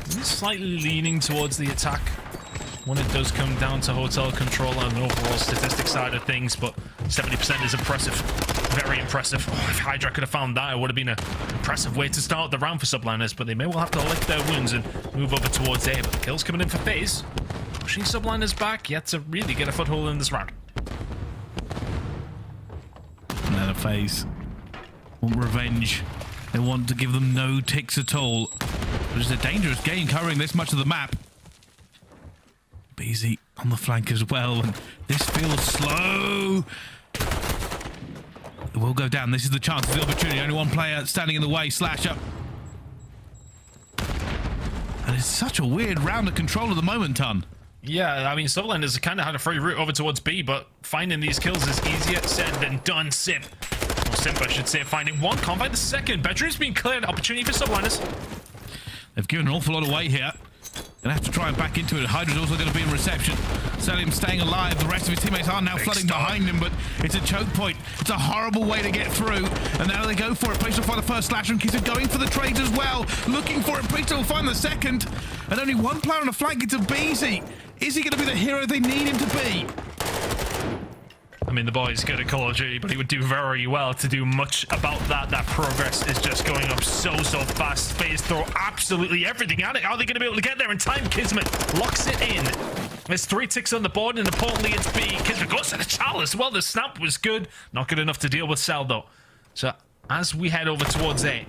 Slightly leaning towards the attack when it does come down to hotel control and the overall statistic side of things, but 70% is impressive. Very impressive. Oh, if HyDra could have found that, it would have been an impressive way to start the round for Subliners, but they may well have to lick their wounds and move over towards A. But the kills coming in for FaZe, pushing Subliners back, yet to really get a foothold in this round. And then a FaZe want revenge. They want to give them no ticks at all. But it's a dangerous game covering this much of the map. aBeZy on the flank as well, and this feels slow. It will go down. This is the chance, the opportunity. Only one player standing in the way. Slasher. And it's such a weird round of control at the moment, Ton. Yeah, I mean, Subliners kind of had a free route over towards B, but finding these kills is easier said than done. Simp. Or Simp, I should say, finding one, can't find the second. Bedroom's been cleared. Opportunity for Subliners. They've given an awful lot away here. Gonna have to try and back into it. HyDra's also going to be in reception. Cellium staying alive. The rest of his teammates are now flooding behind him, but it's a choke point. It's a horrible way to get through. And now they go for it. Priestahh will find the first slasher, and KiSMET going for the trades as well. Looking for it. Priestahh will find the second. And only one player on the flank. It's aBeZy. Is he going to be the hero they need him to be? I mean, the boy's good at Call of Duty, but he would do very well to do much about that. That progress is just going up so fast. FaZe throw absolutely everything at it. Are they going to be able to get there in time? KiSMET locks it in. There's 3 ticks on the board, and importantly, it's B. KiSMET goes to the chalice. Well, the snap was good. Not good enough to deal with Cell, though. So, as we head over towards A,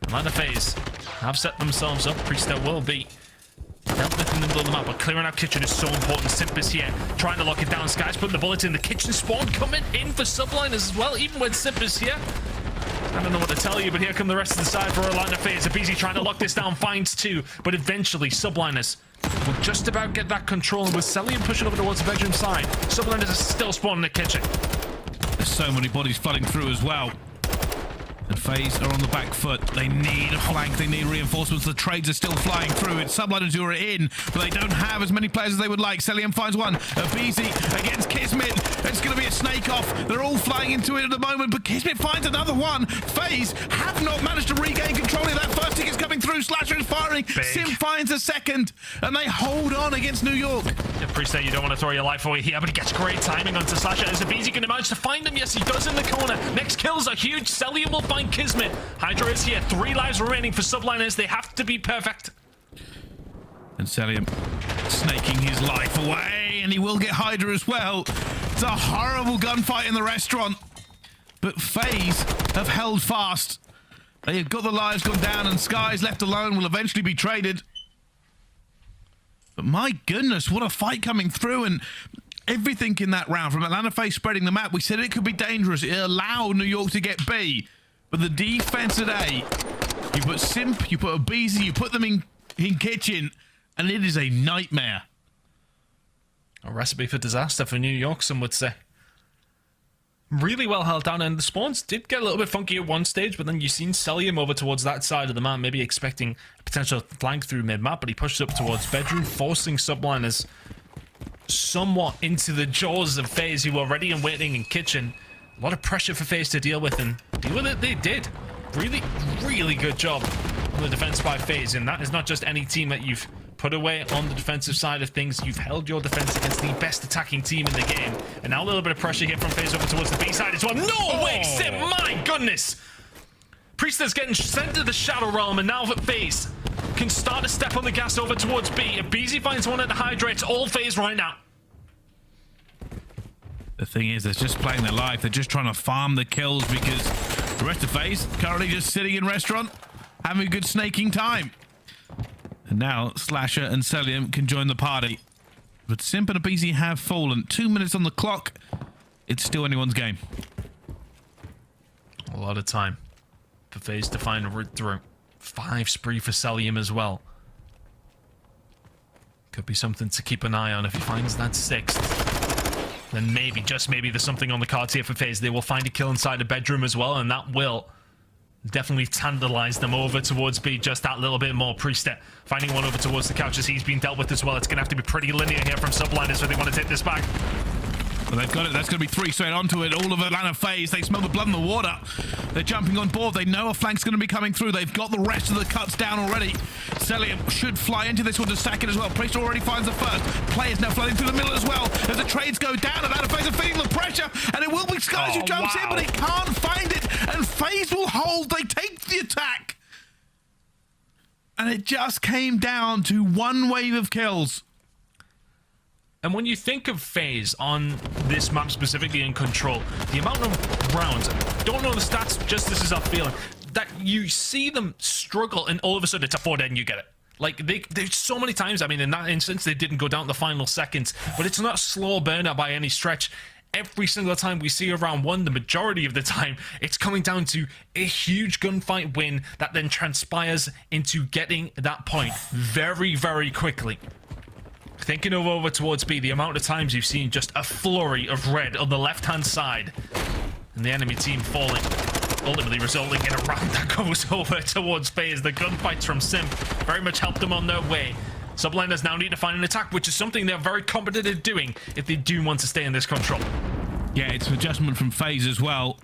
Atlanta FaZe have set themselves up. Priestahh will be dealt with in the middle of the map, but clearing out kitchen is so important. Simp is here, trying to lock it down. Skyz putting the bullets in. The kitchen spawn coming in for Subliners as well, even when Simp is here. I don't know what to tell you, but here come the rest of the side for Atlanta FaZe. aBeZy trying to lock this down, finds 2, but eventually Subliners will just about get that control, and with Cellium pushing over towards the bedroom side, Subliners is still spawning the kitchen. There's so many bodies flooding through as well. And FaZe are on the back foot. They need a flank. They need reinforcements. The trades are still flying through. It's Subliners who are in, but they don't have as many players as they would like. Cellium finds one. aBeZy against KiSMET. It's going to be a snake off. They're all flying into it at the moment, but KiSMET finds another one. FaZe have not managed to regain control of that. First tick is coming through. Slasher is firing. Big. Simp finds a second, and they hold on against New York. Yeah, Priestahh, you don't want to throw your life away here, but he gets great timing onto Slasher. Is aBeZy going to manage to find him? Yes, he does in the corner. Next kills are huge. Cellium will find KiSMET. HyDra is here. 3 lives remaining for Subliners. They have to be perfect. And Cellium snaking his life away, and he will get HyDra as well. It's a horrible gunfight in the restaurant, but FaZe have held fast. They have got the lives gone down, and Skyz left alone will eventually be traded. But my goodness, what a fight coming through, and everything in that round from Atlanta FaZe spreading the map. We said it could be dangerous. It allowed New York to get B. But the defense at A, you put Simp, you put aBeZy, you put them in kitchen, and it is a nightmare. A recipe for disaster for New York, some would say. Really well held down, and the spawns did get a little bit funky at one stage, but then you've seen Cellium over towards that side of the map, maybe expecting a potential flank through mid-map, but he pushed up towards bedroom, forcing Subliners somewhat into the jaws of FaZe, who were ready and waiting in kitchen. A lot of pressure for FaZe to deal with, and deal with it they did. Really good job on the defense by FaZe, and that is not just any team that you've put away on the defensive side of things. You've held your defense against the best attacking team in the game. And now a little bit of pressure here from FaZe over towards the B side as well. No way, Simp, my goodness! Priestahh's getting sent to the Shadow Realm, and now that FaZe can start to step on the gas over towards B. aBeZy finds one at the HyDra. It's all FaZe right now. The thing is, they're just playing their life. They're just trying to farm the kills, because the rest of FaZe currently just sitting in restaurant, having a good snaking time. And now Slasher and Cellium can join the party. But Simp and aBeZy have fallen. 2 minutes on the clock. It's still anyone's game. A lot of time for FaZe to find a route through. 5 spree for Cellium as well. Could be something to keep an eye on. If he finds that 6th, then maybe, just maybe, there's something on the cards here for FaZe. They will find a kill inside a bedroom as well, and that will definitely tantalize them over towards B just that little bit more. Priestahh finding one over towards the couch as he's been dealt with as well. It's going to have to be pretty linear here from Subliners if they want to take this back. Well, they've got it. That's going to be 3 straight onto it. All of Atlanta FaZe. They smell the blood in the water. They're jumping on board. They know a flank's going to be coming through. They've got the rest of the cuts down already. Cellium should fly into this one to second as well. Priestahh already finds the first. Players now flooding through the middle as well. As the trades go down, Atlanta FaZe are feeling the pressure. And it will be Skyz who jumps in, but he can't find it. And FaZe will hold. They take the attack. And it just came down to 1 wave of kills. And when you think of FaZe on this map specifically in Control, the amount of rounds, don't know the stats, just this is our feeling, that you see them struggle and all of a sudden it's a 4 dead and you get it. Like, there's so many times, I mean, in that instance, they didn't go down to the final seconds, but it's not a slow burner by any stretch. Every single time we see a round 1, the majority of the time, it's coming down to a huge gunfight win that then transpires into getting that point very, very quickly. Thinking over towards B, the amount of times you've seen just a flurry of red on the left-hand side and the enemy team falling, ultimately resulting in a round that goes over towards FaZe. The gunfights from Simp very much helped them on their way. Subliners now need to find an attack, which is something they're very competent at doing if they do want to stay in this Control. Yeah, it's an adjustment from FaZe as well.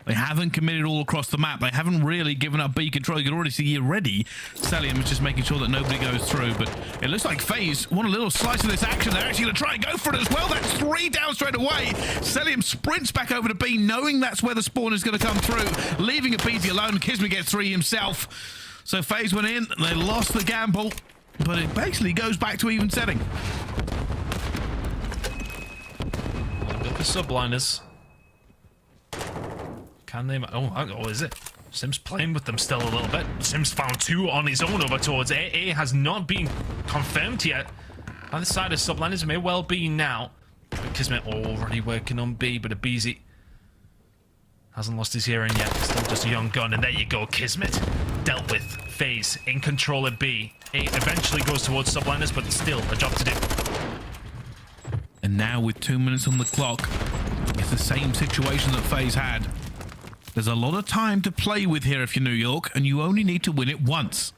They haven't committed all across the map. They haven't really given up B control. You can already see already Cellium is just making sure that nobody goes through. But it looks like FaZe want a little slice of this action. They're actually going to try and go for it as well. That's 3 down straight away. Cellium sprints back over to B, knowing that's where the spawn is going to come through, leaving aBeZy alone. KiSMET gets 3 himself. So FaZe went in. They lost the gamble, but it basically goes back to even setting. Look at the Subliners. Can they? Oh, is it? Sim's playing with them still a little bit. Sim's found 2 on his own over towards A. A has not been confirmed yet. By the side of Subliners, may well be now. But KiSMET already working on B, but aBeZy hasn't lost his hearing yet. Still just a young gun, and there you go. KiSMET dealt with. FaZe in control at B. A eventually goes towards Subliners, but it's still a job to do. And now with 2 minutes on the clock, it's the same situation that FaZe had. There's a lot of time to play with here if you're New York, and you only need to win it once.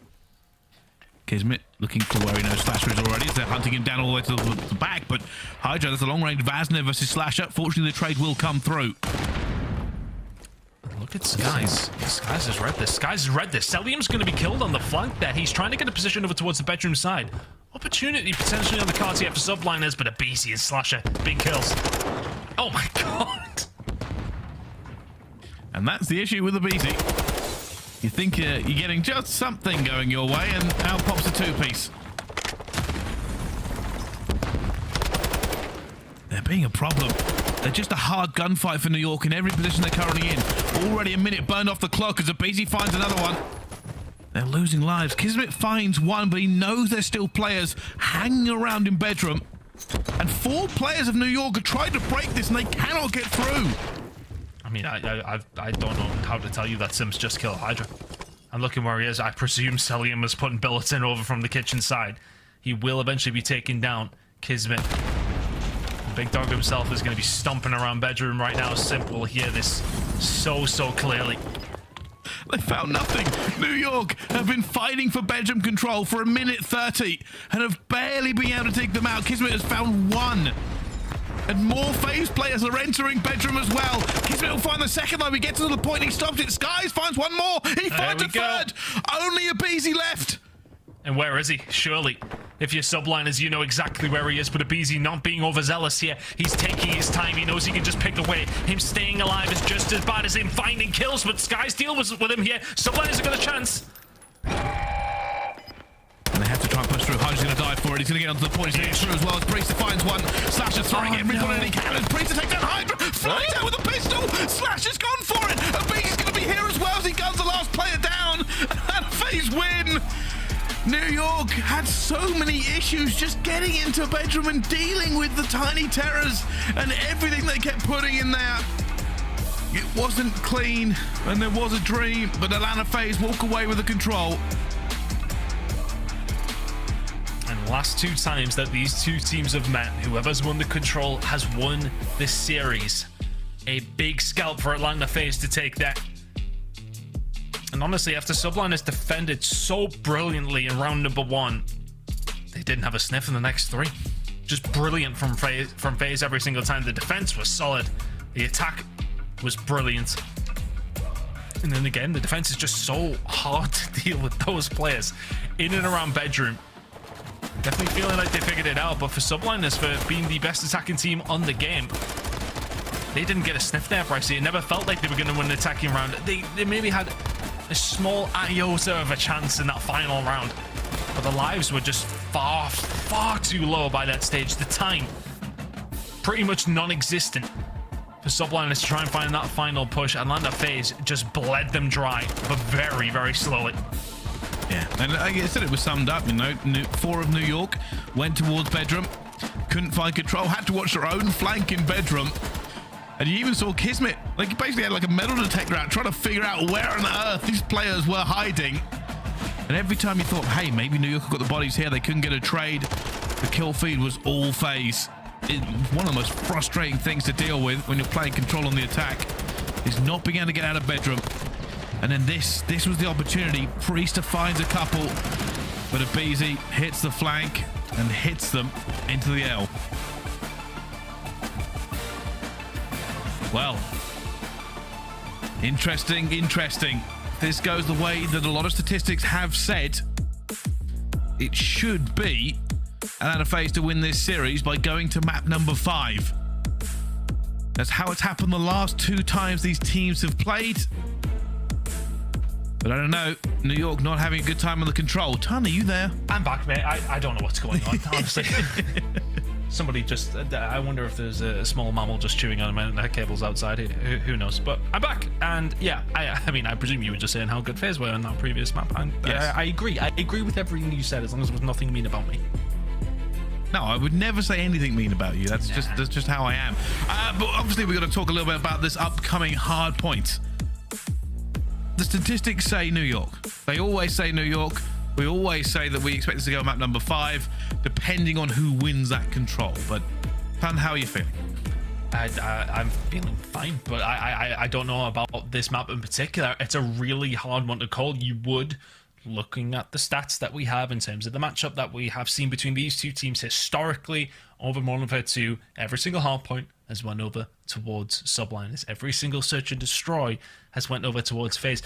KiSMET looking for where he knows Slasher is already. They're hunting him down all the way to the back, but HyDra, there's a long-range Vazner versus Slasher. Fortunately, the trade will come through. Look at Skyz. Skyz has read this. Skyz has read this. Cellium's going to be killed on the flank there. He's trying to get a position over towards the bedroom side. Opportunity potentially on the cards here for Subliners, but aBeZy and Slasher. Big kills. Oh my god. And that's the issue with aBeZy. You think you're getting just something going your way, and out pops a 2-piece. They're being a problem. They're just a hard gunfight for New York in every position they're currently in. Already a minute burned off the clock as aBeZy finds another one. They're losing lives. KiSMET finds 1, but he knows there's still players hanging around in bedroom. And 4 players of New York are trying to break this, and they cannot get through. I mean, I don't know how to tell you that Sim's just killed HyDra. I'm looking where he is. I presume Cellium is putting billets in over from the kitchen side. He will eventually be taken down. KiSMET. Big Dog himself is going to be stomping around bedroom right now. Simp will hear this so clearly. They found nothing. New York have been fighting for bedroom control for 1:30 and have barely been able to take them out. KiSMET has found 1. And more FaZe players are entering bedroom as well. KiSMET will find the second though. We get to the point he stopped it. Skyz finds 1 more. He finds a 3rd. Only aBeZy left. And where is he? Surely, if you're Subliners, you know exactly where he is. But aBeZy not being overzealous here. He's taking his time. He knows he can just pick away. Him staying alive is just as bad as him finding kills. But Skyz deals with him here. Subliners have got a chance. And they have to try and push through. HyDra's going to die for it. He's going to get onto the point. He's getting through as well as Priestahh finds 1. Slasher throwing everyone in he can. And Priestahh takes down HyDra. Flies out with a pistol. Slasher's gone for it. aBeZy's going to be here as well as he guns the last player down. And FaZe win. New York had so many issues just getting into bedroom and dealing with the tiny terrors and everything they kept putting in there. It wasn't clean, and there was a dream, but Atlanta FaZe walk away with the control. And the last 2 times that these 2 teams have met, whoever's won the control has won this series. A big scalp for Atlanta FaZe to take that. And honestly, after Subliners defended so brilliantly in round number 1, they didn't have a sniff in the next 3. Just brilliant from FaZe every single time. The defense was solid. The attack was brilliant. And then again, the defense is just so hard to deal with those players in and around bedroom. Definitely feeling like they figured it out, but for Subliners, for being the best attacking team on the game, they didn't get a sniff there, Pricey. It never felt like they were going to win the attacking round. They maybe had a small iota of a chance in that final round, but the lives were just far, far too low by that stage. The time, pretty much non-existent for Subliners to try and find that final push. Atlanta FaZe just bled them dry, but very, very slowly. Yeah, and like I said, it was summed up, you know, 4 of New York went towards bedroom, couldn't find control, had to watch their own flank in bedroom. And you even saw KiSMET, like he basically had like a metal detector out trying to figure out where on earth these players were hiding. And every time you thought, hey, maybe New York have got the bodies here, they couldn't get a trade, the kill feed was all FaZe. It's one of the most frustrating things to deal with when you're playing control on the attack, is not being able to get out of bedroom. And then this was the opportunity. Priestahh finds a couple, but aBeZy hits the flank and hits them into the L. Well, interesting. This goes the way that a lot of statistics have said. It should be Atlanta FaZe to win this series by going to map number 5. That's how it's happened the last 2 times these teams have played. But I don't know. New York not having a good time on the control. Ton, are you there? I'm back, mate. I don't know what's going on, honestly. Somebody just... I wonder if there's a small mammal just chewing on my cables outside. Who knows? But I'm back. And yeah, I mean, I presume you were just saying how good FaZe were on that previous map. And yes. I agree. I agree with everything you said, as long as there was nothing mean about me. No, I would never say anything mean about you. That's just how I am. But obviously, we've got to talk a little bit about this upcoming hard point. The statistics say New York. They always say New York. We always say that we expect this to go map number 5, depending on who wins that control. But, Pan, how are you feeling? I'm feeling fine, but I don't know about this map in particular. It's a really hard one to call. You would, looking at the stats that we have in terms of the matchup that we have seen between these 2 teams historically, over Modern Warfare 2, every single hard point has went over towards Subliners. Every single search and destroy has went over towards FaZe.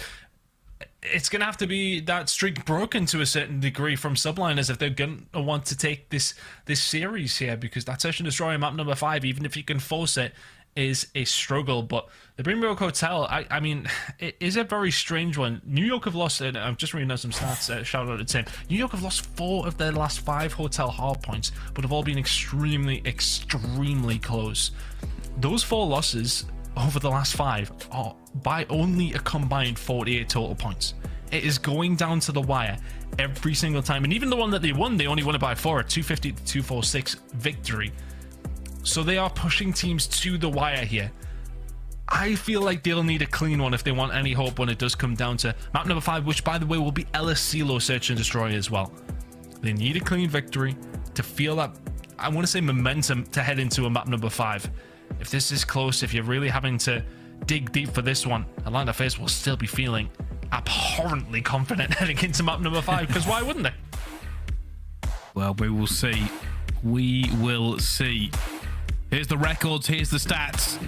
It's going to have to be that streak broken to a certain degree from Subliners if they're going to want to take this series here, because that search and destroy on map number 5, even if you can force it, is a struggle. But the Brimrock Hotel, I mean, it is a very strange one. New York have lost, and I'm just reading out some stats, shout out to Tim. New York have lost 4 of their last 5 hotel hard points, but have all been extremely, extremely close. Those 4 losses over the last 5 are by only a combined 48 total points. It is going down to the wire every single time. And even the one that they won, they only won it by 4, a 250 to 246 victory. So they are pushing teams to the wire here. I feel like they'll need a clean one if they want any hope when it does come down to map number 5, which, by the way, will be Ellis Silo Search and Destroy as well. They need a clean victory to feel that, I want to say, momentum to head into a map number 5. If this is close, if you're really having to dig deep for this one, Atlanta FaZe will still be feeling abhorrently confident heading into map number 5, because why wouldn't they? Well, we will see. We will see. Here's the records, here's the stats.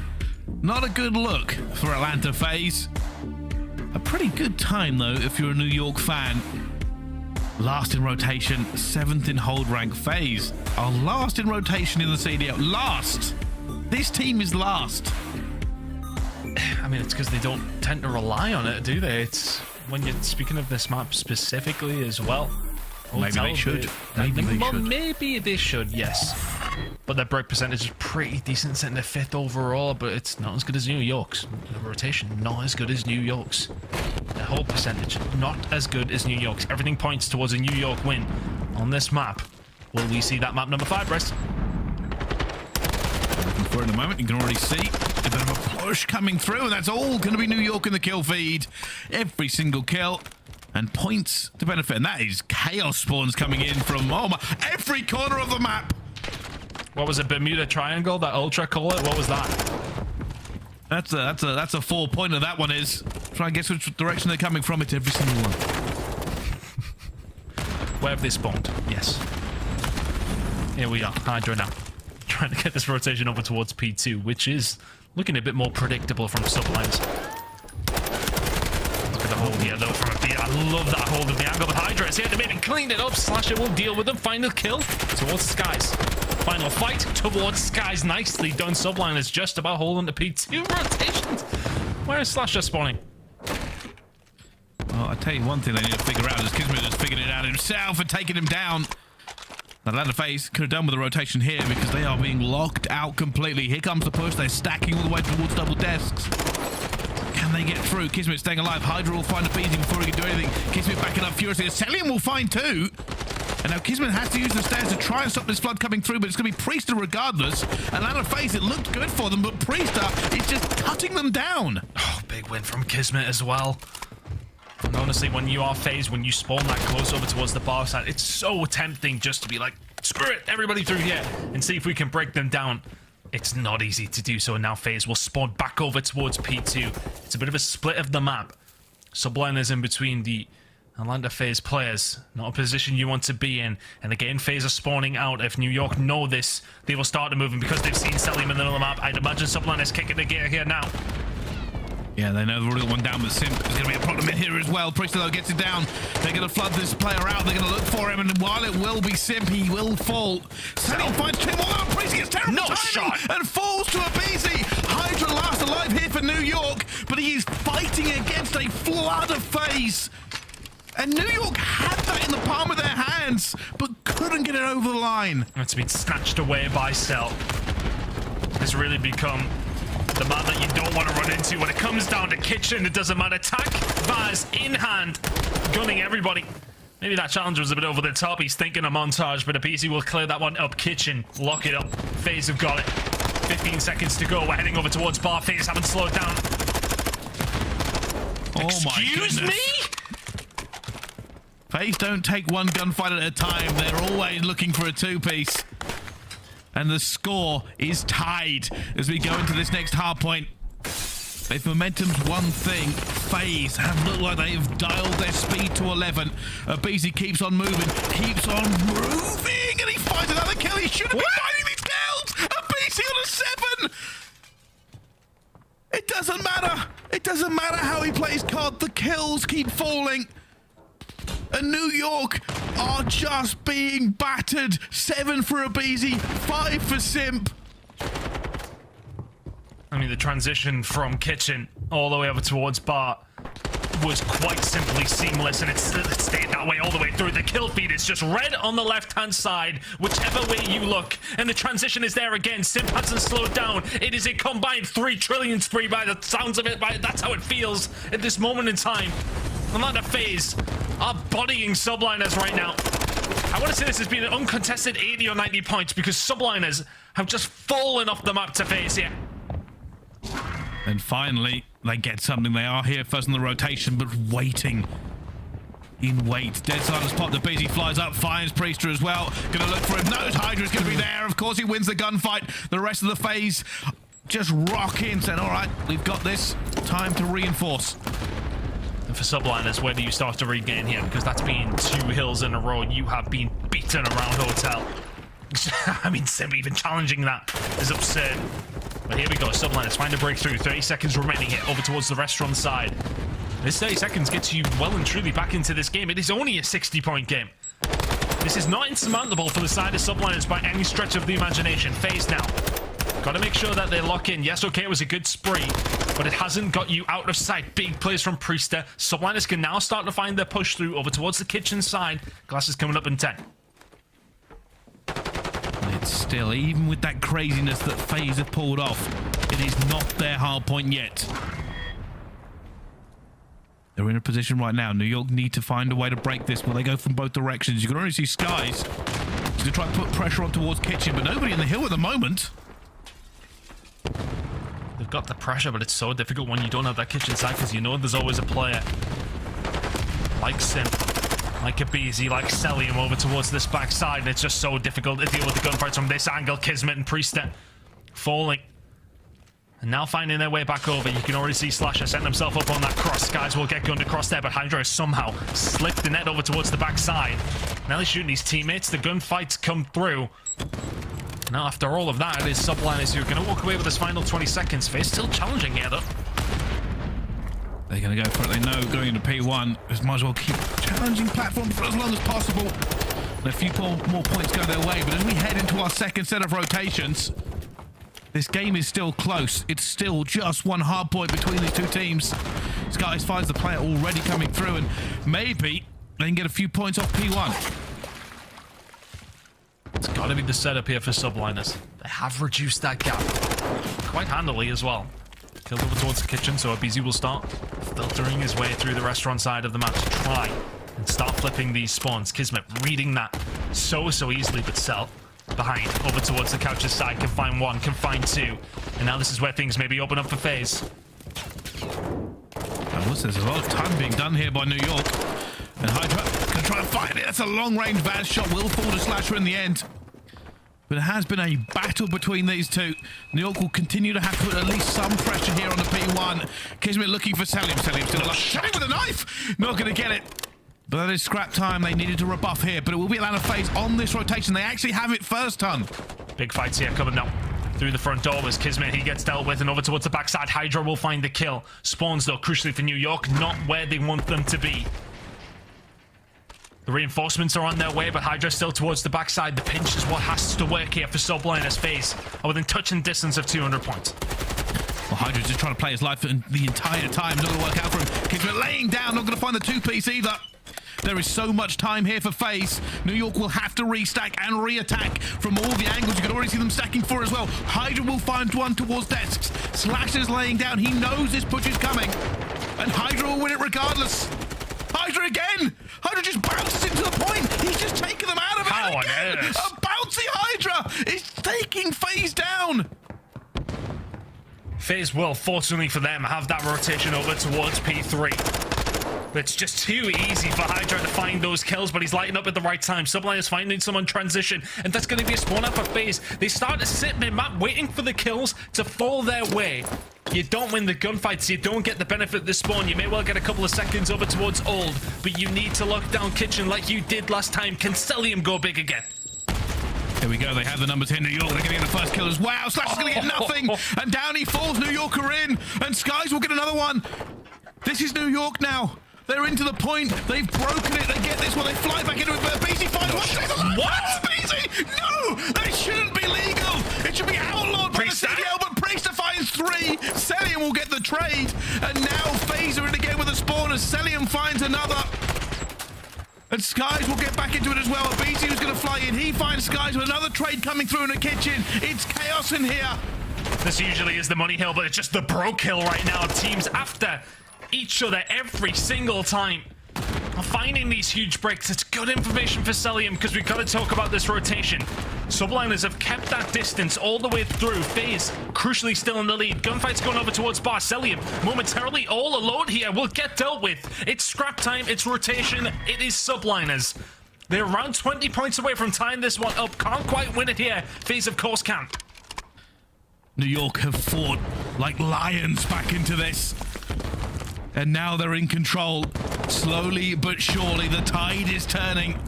Not a good look for Atlanta FaZe. A pretty good time, though, if you're a New York fan. Last in rotation, 7th in hold rank. FaZe are last in rotation in the CDL. Last! This team is last. I mean, it's because they don't tend to rely on it, do they? It's when you're speaking of this map specifically as well. Maybe they should. Maybe they should. Maybe they should, yes. But their break percentage is pretty decent, sitting at 5th overall, but it's not as good as New York's. The rotation, not as good as New York's. The hold percentage, not as good as New York's. Everything points towards a New York win on this map. Will we see that map number 5, Bryce? Looking for it in a moment, you can already see a bit of a push coming through, and that's all going to be New York in the kill feed. Every single kill. And points to benefit, and that is chaos spawns coming in from every corner of the map. What was it, Bermuda Triangle? That ultra call it? What was that? That's a 4-pointer. That one is. Try and guess which direction they're coming from. It's every single one. Where have they spawned? Yes. Here we are. HyDra now. Trying to get this rotation over towards P2, which is looking a bit more predictable from Subliners. Look at the hold here, though, from a beat. I love that hold of the angle, but HyDra is here to maybe clean it up. Slasher will deal with them. Final kill towards Skyz. Final fight towards Skyz. Nicely done. Subliners just about holding the P2 rotations. Where is Slasher spawning? Well, I tell you one thing they need to figure out is KiSMET has figured it out himself and taken him down. Atlanta FaZe could have done with the rotation here because they are being locked out completely. Here comes the push. They're stacking all the way towards double desks. Can they get through? KiSMET staying alive. HyDra will find aBeZy before he can do anything. KiSMET backing up furiously. Cellium will find 2. And now KiSMET has to use the stairs to try and stop this flood coming through, but it's going to be Priestahh regardless. Atlanta FaZe, it looked good for them, but Priestahh is just cutting them down. Oh, big win from KiSMET as well. And honestly, when you are FaZe, when you spawn that close over towards the bar side, it's so tempting just to be like, screw it, everybody through here, and see if we can break them down. It's not easy to do so, and now FaZe will spawn back over towards P2. It's a bit of a split of the map. Subliners in between the Atlanta FaZe players. Not a position you want to be in. And again, FaZe are spawning out. If New York know this, they will start to move, and because they've seen Cellium in the middle of the map, I'd imagine Subliners kicking the gear here now. Yeah, they know they've already got one down with Simp. There's going to be a problem in here as well. Priestahh, though, gets it down. They're going to flood this player out. They're going to look for him, and while it will be Simp, he will fall. Cellium finds 2 more. Priestahh gets terrible timing and falls to aBeZy. HyDra last alive here for New York, but he is fighting against a flood of FaZe. And New York had that in the palm of their hands, but couldn't get it over the line. It's been snatched away by Cell. It's really become the man that you don't want to run into when it comes down to kitchen. It doesn't matter. Tack, Vaz in hand, gunning everybody. Maybe that challenge was a bit over the top. He's thinking a montage, but aBeZy will clear that one up. Kitchen, lock it up. FaZe have got it. 15 seconds to go. We're heading over towards bar. FaZe haven't slowed down. Excuse me? FaZe don't take one gunfight at a time. They're always looking for a 2-piece. And the score is tied as we go into this next hard point. If momentum's one thing, FaZe have looked like they've dialed their speed to 11. aBeZy keeps on moving, and he finds another kill. He shouldn't be finding these kills. aBeZy on a 7. It doesn't matter. It doesn't matter how he plays COD. The kills keep falling. And New York are just being battered. 7 for aBeZy, 5 for Simp. I mean, the transition from kitchen all the way over towards bar was quite simply seamless, and it stayed that way all the way through. The kill feed is just red on the left-hand side, whichever way you look, and the transition is there again. Simp hasn't slowed down. It is a combined 3 trillion spree by the sounds of it. That's how it feels at this moment in time. Atlanta FaZe are bodying Subliners right now. I want to say this has been an uncontested 80 or 90 points because Subliners have just fallen off the map to FaZe here. And finally, they get something. They are here first in the rotation, but waiting. In wait. Dead silence pop. aBeZy flies up, finds Priestahh as well. Gonna look for him. Knows HyDra's gonna be there. Of course, he wins the gunfight. The rest of the FaZe just rock in, saying, all right, we've got this. Time to reinforce. And for Subliners, where do you start to regain here? Because that's been 2 hills in a row. You have been beaten around Hotel. I mean, Simp even challenging that is absurd. But here we go. Subliners find a breakthrough. 30 seconds remaining here over towards the restaurant side. This 30 seconds gets you well and truly back into this game. It is only a 60-point game. This is not insurmountable for the side of Subliners by any stretch of the imagination. FaZe now. Got to make sure that they lock in. Yes, okay, it was a good spree, but it hasn't got you out of sight. Big plays from Priestahh. Subliners can now start to find their push through over towards the kitchen side. Glass is coming up in 10. But still, even with that craziness that FaZe have pulled off, it is not their hard point yet. They're in a position right now. New York need to find a way to break this. Will they go from both directions? You can already see Skyz. He's going to try and put pressure on towards Kitchen, but nobody in the hill at the moment. They've got the pressure, but it's so difficult when you don't have that kitchen side, because you know there's always a player like Simp, like aBeZy, like Cellium over towards this backside, and it's just so difficult to deal with the gunfights from this angle. KiSMET and Priestahh falling. And now finding their way back over. You can already see Slasher setting himself up on that cross. Skyz will get gunned across there, but HyDra has somehow slipped the net over towards the backside. Now he's shooting his teammates. The gunfights come through. Now, after all of that, it is Subliners who are going to walk away with this final 20 seconds. FaZe still challenging here, though. They're going to go for it. They know going into P1, just might as well keep challenging platform for as long as possible. And a few more points go their way. But as we head into our second set of rotations, this game is still close. It's still just one hard point between these two teams. Skyz finds the player already coming through, and maybe they can get a few points off P1. It's got to be the setup here for Subliners. They have reduced that gap quite handily as well. Killed over towards the kitchen, so aBeZy will start filtering his way through the restaurant side of the map to try and start flipping these spawns. KiSMET reading that so easily, but Cell behind over towards the couch's side can find one, can find two, and now this is where things maybe open up for FaZe. There's a lot of time being done here by New York, and HyDra can try and find it. That's a long-range Bance shot, will fall to Slasher in the end. But it has been a battle between these two. New York will continue to have to put at least some pressure here on the P1. KiSMET looking for Cellium. Cellium still alive. Cellium with a knife! Not going to get it. But that is scrap time. They needed to rebuff here, but it will be Atlanta FaZe on this rotation. They actually have it first ton. Big fights here coming up through the front door as KiSMET, he gets dealt with, and over towards the backside. HyDra will find the kill. Spawns, though, crucially for New York, not where they want them to be. The reinforcements are on their way, but HyDra still towards the backside. The pinch is what has to work here for Subliners. FaZe are within touching distance of 200 points. Well, HyDra's just trying to play his life the entire time. Not going to work out for him. KiSMET laying down, not going to find the two-piece either. There is so much time here for FaZe. New York will have to restack and re-attack from all the angles. You can already see them stacking for as well. HyDra will find one towards desks. Slasher's laying down. He knows this push is coming. And HyDra will win it regardless. HyDra again! HyDra just bounces into the point. He's just taking them out of it. How on earth? A bouncy HyDra is taking FaZe down. FaZe will, fortunately for them, have that rotation over towards P3. It's just too easy for HyDra to find those kills, but he's lighting up at the right time. Subliners finding someone transition, and that's going to be a spawn out for FaZe. They start to sit mid-map waiting for the kills to fall their way. You don't win the gunfights, you don't get the benefit of the spawn. You may well get a couple of seconds over towards Old, but you need to lock down Kitchen like you did last time. Can Cellium go big again? Here we go, they have the numbers here. New York, they're going to get the first kill as well. Slash is going to get nothing, and down he falls. New York are in, and Skyz will get another one. This is New York now. They're into the point. They've broken it. They get this one. They fly back into it. But aBeZy finds one. What? aBeZy? No! That shouldn't be legal. It should be outlawed by the CDL, but Priestahh finds three. Cellium will get the trade. And now FaZe are in again with a spawn as Cellium finds another. And Skyz will get back into it as well. aBeZy was going to fly in. He finds Skyz with another trade coming through in the kitchen. It's chaos in here. This usually is the money hill, but it's just the broke hill right now. Teams after each other every single time. Finding these huge breaks, it's good information for Cellium because we've got to talk about this rotation. Subliners have kept that distance all the way through. FaZe crucially still in the lead. Gunfights going over towards Bar. Cellium momentarily all alone here will get dealt with. It's scrap time, it's rotation, it is Subliners. They're around 20 points away from tying this one up. Can't quite win it here. FaZe of course can. New York have fought like lions back into this. And now they're in control. Slowly but surely, the tide is turning.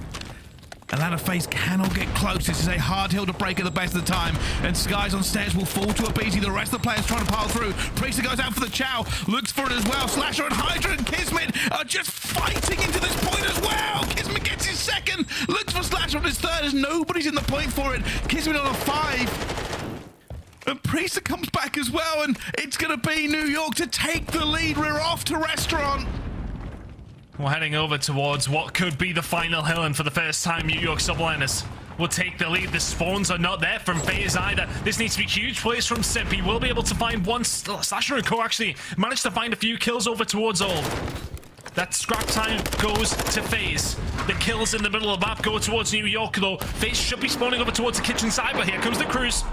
Atlanta FaZe cannot get close. This is a hard hill to break at the best of the time. And Skyz on stairs will fall to aBeZy. The rest of the players trying to pile through. Priestahh goes out for the chow. Looks for it as well. Slasher and HyDra and KiSMET are just fighting into this point as well. KiSMET gets his second. Looks for Slasher on his third as nobody's in the point for it. KiSMET on a 5. And Priestahh comes back as well, and it's going to be New York to take the lead. We're off to restaurant. We're heading over towards what could be the final hill, and for the first time, New York Subliners will take the lead. The spawns are not there from FaZe either. This needs to be huge plays from Simp. He will be able to find one. Slasher and Co actually managed to find a few kills over towards Old. That scrap time goes to FaZe. The kills in the middle of the map go towards New York, though. FaZe should be spawning over towards the kitchen side, but here comes the cruise.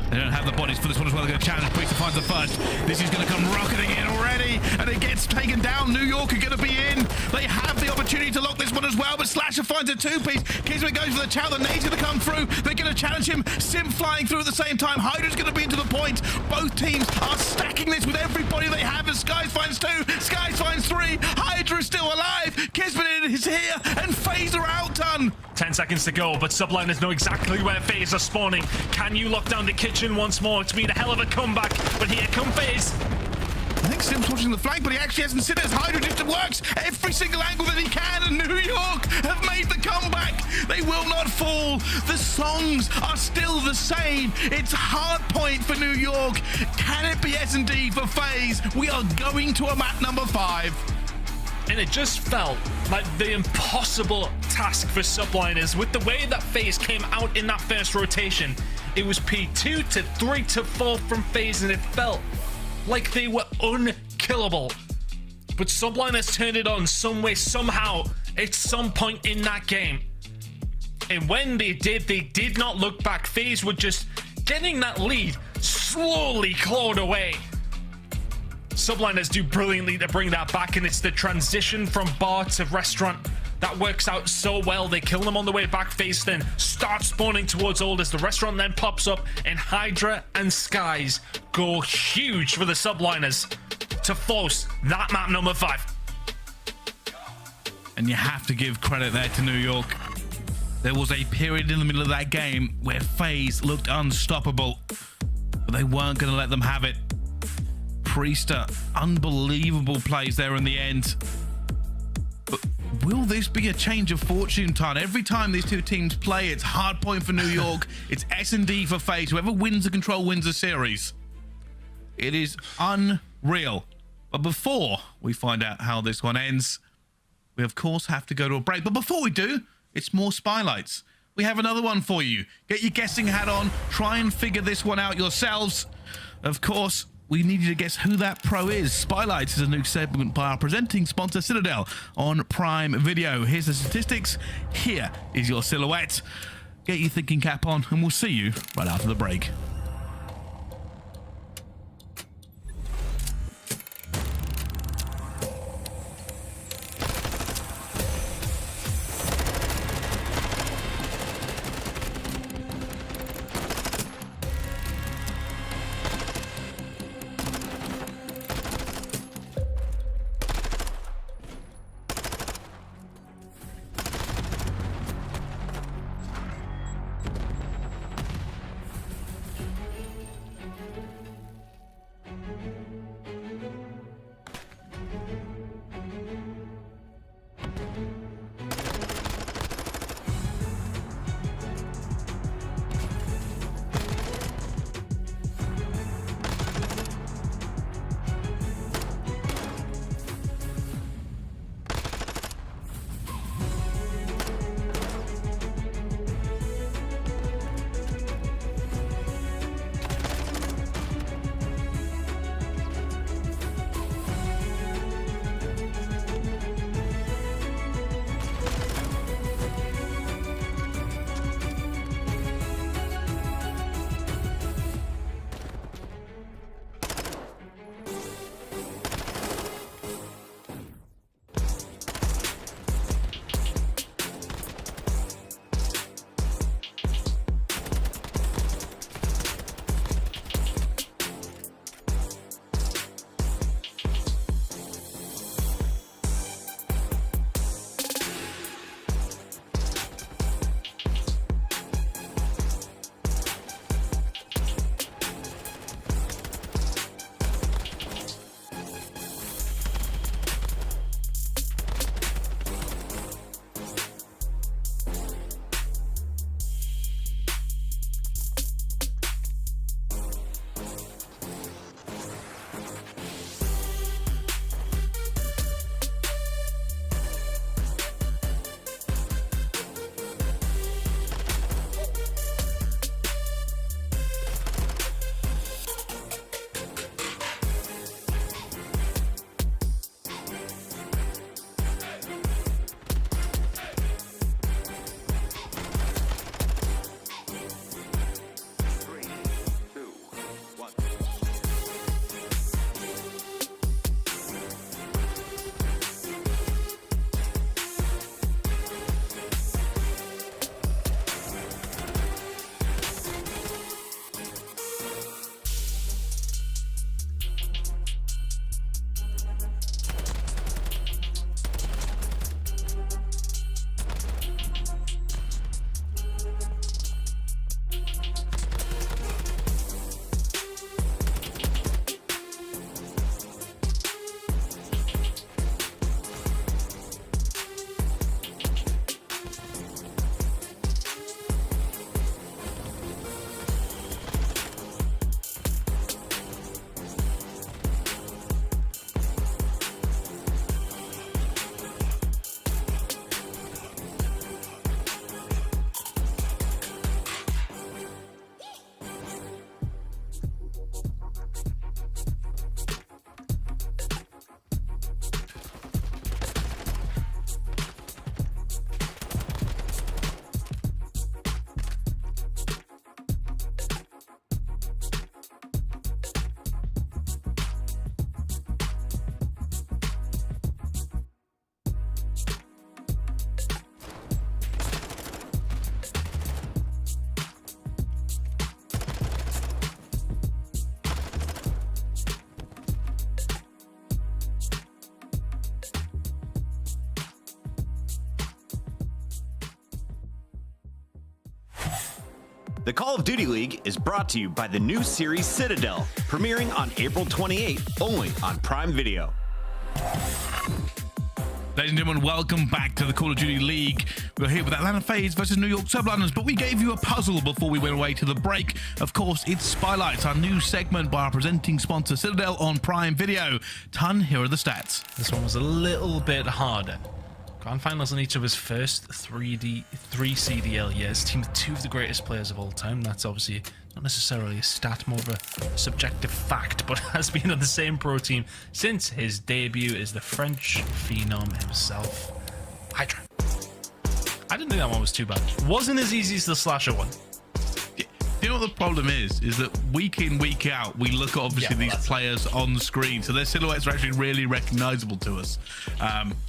They don't have the bodies for this one as well. They're going to challenge. Priestahh finds the first. This is going to come rocketing in already, and it gets taken down. New York are going to be in. They have the opportunity to lock this one as well, but Slasher finds a two-piece. KiSMET goes for the chow. The nade's going to come through. They're going to challenge him. Simp flying through at the same time. HyDra's going to be into the point. Both teams are stacking this with everybody they have. As Skyz finds two, Skyz finds three. HyDra is still alive. KiSMET is here, and FaZe are outdone. 10 seconds to go, but Subliners know exactly where FaZe are spawning. Can you lock down the kitchen once more? It's been a hell of a comeback, but here come FaZe. I think Simp's watching the flank, but he actually hasn't seen it as HyDra just works every single angle that he can, and New York have made the comeback. They will not fall. The songs are still the same. It's hard point for New York. Can it be S&D for FaZe? We are going to a map number 5. And it just felt like the impossible task for Subliners. With the way that FaZe came out in that first rotation, it was P2 to 3 to 4 from FaZe, and it felt like they were unkillable. But Subliners turned it on some way, somehow, at some point in that game. And when they did not look back. FaZe were just getting that lead slowly clawed away. Subliners do brilliantly to bring that back, and it's the transition from bar to restaurant that works out so well. They kill them on the way back. FaZe then start spawning towards Old as the restaurant then pops up, and HyDra and Skyz go huge for the Subliners to force that map number 5. And you have to give credit there to New York. There was a period in the middle of that game where FaZe looked unstoppable, but they weren't going to let them have it. Priestahh, unbelievable plays there in the end. But will this be a change of fortune, Ton? Every time these two teams play, it's hard point for New York. It's S&D for FaZe. Whoever wins the control wins the series. It is unreal. But before we find out how this one ends, we of course have to go to a break. But before we do, it's more Spylights. We have another one for you. Get your guessing hat on. Try and figure this one out yourselves. Of course, we need you to guess who that pro is. Spylights is a new segment by our presenting sponsor, Citadel, on Prime Video. Here's the statistics. Here is your silhouette. Get your thinking cap on, and we'll see you right after the break. The Call of Duty League is brought to you by the new series Citadel, premiering on April 28th, only on Prime Video. Ladies and gentlemen, welcome back to the Call of Duty League. We're here with Atlanta FaZe versus New York Subliners, but we gave you a puzzle before we went away to the break. Of course, it's Spotlights, our new segment by our presenting sponsor Citadel on Prime Video. Ton, here are the stats. This one was a little bit harder. Grand finals on each of his first three CDL years. Team with two of the greatest players of all time. That's obviously not necessarily a stat, more of a subjective fact, but has been on the same pro team since his debut is the French phenom himself, HyDra. I didn't think that one was too bad. Wasn't as easy as the slasher one. You know what the problem is that week in, week out, we look at obviously these players on the screen, so their silhouettes are actually really recognizable to us.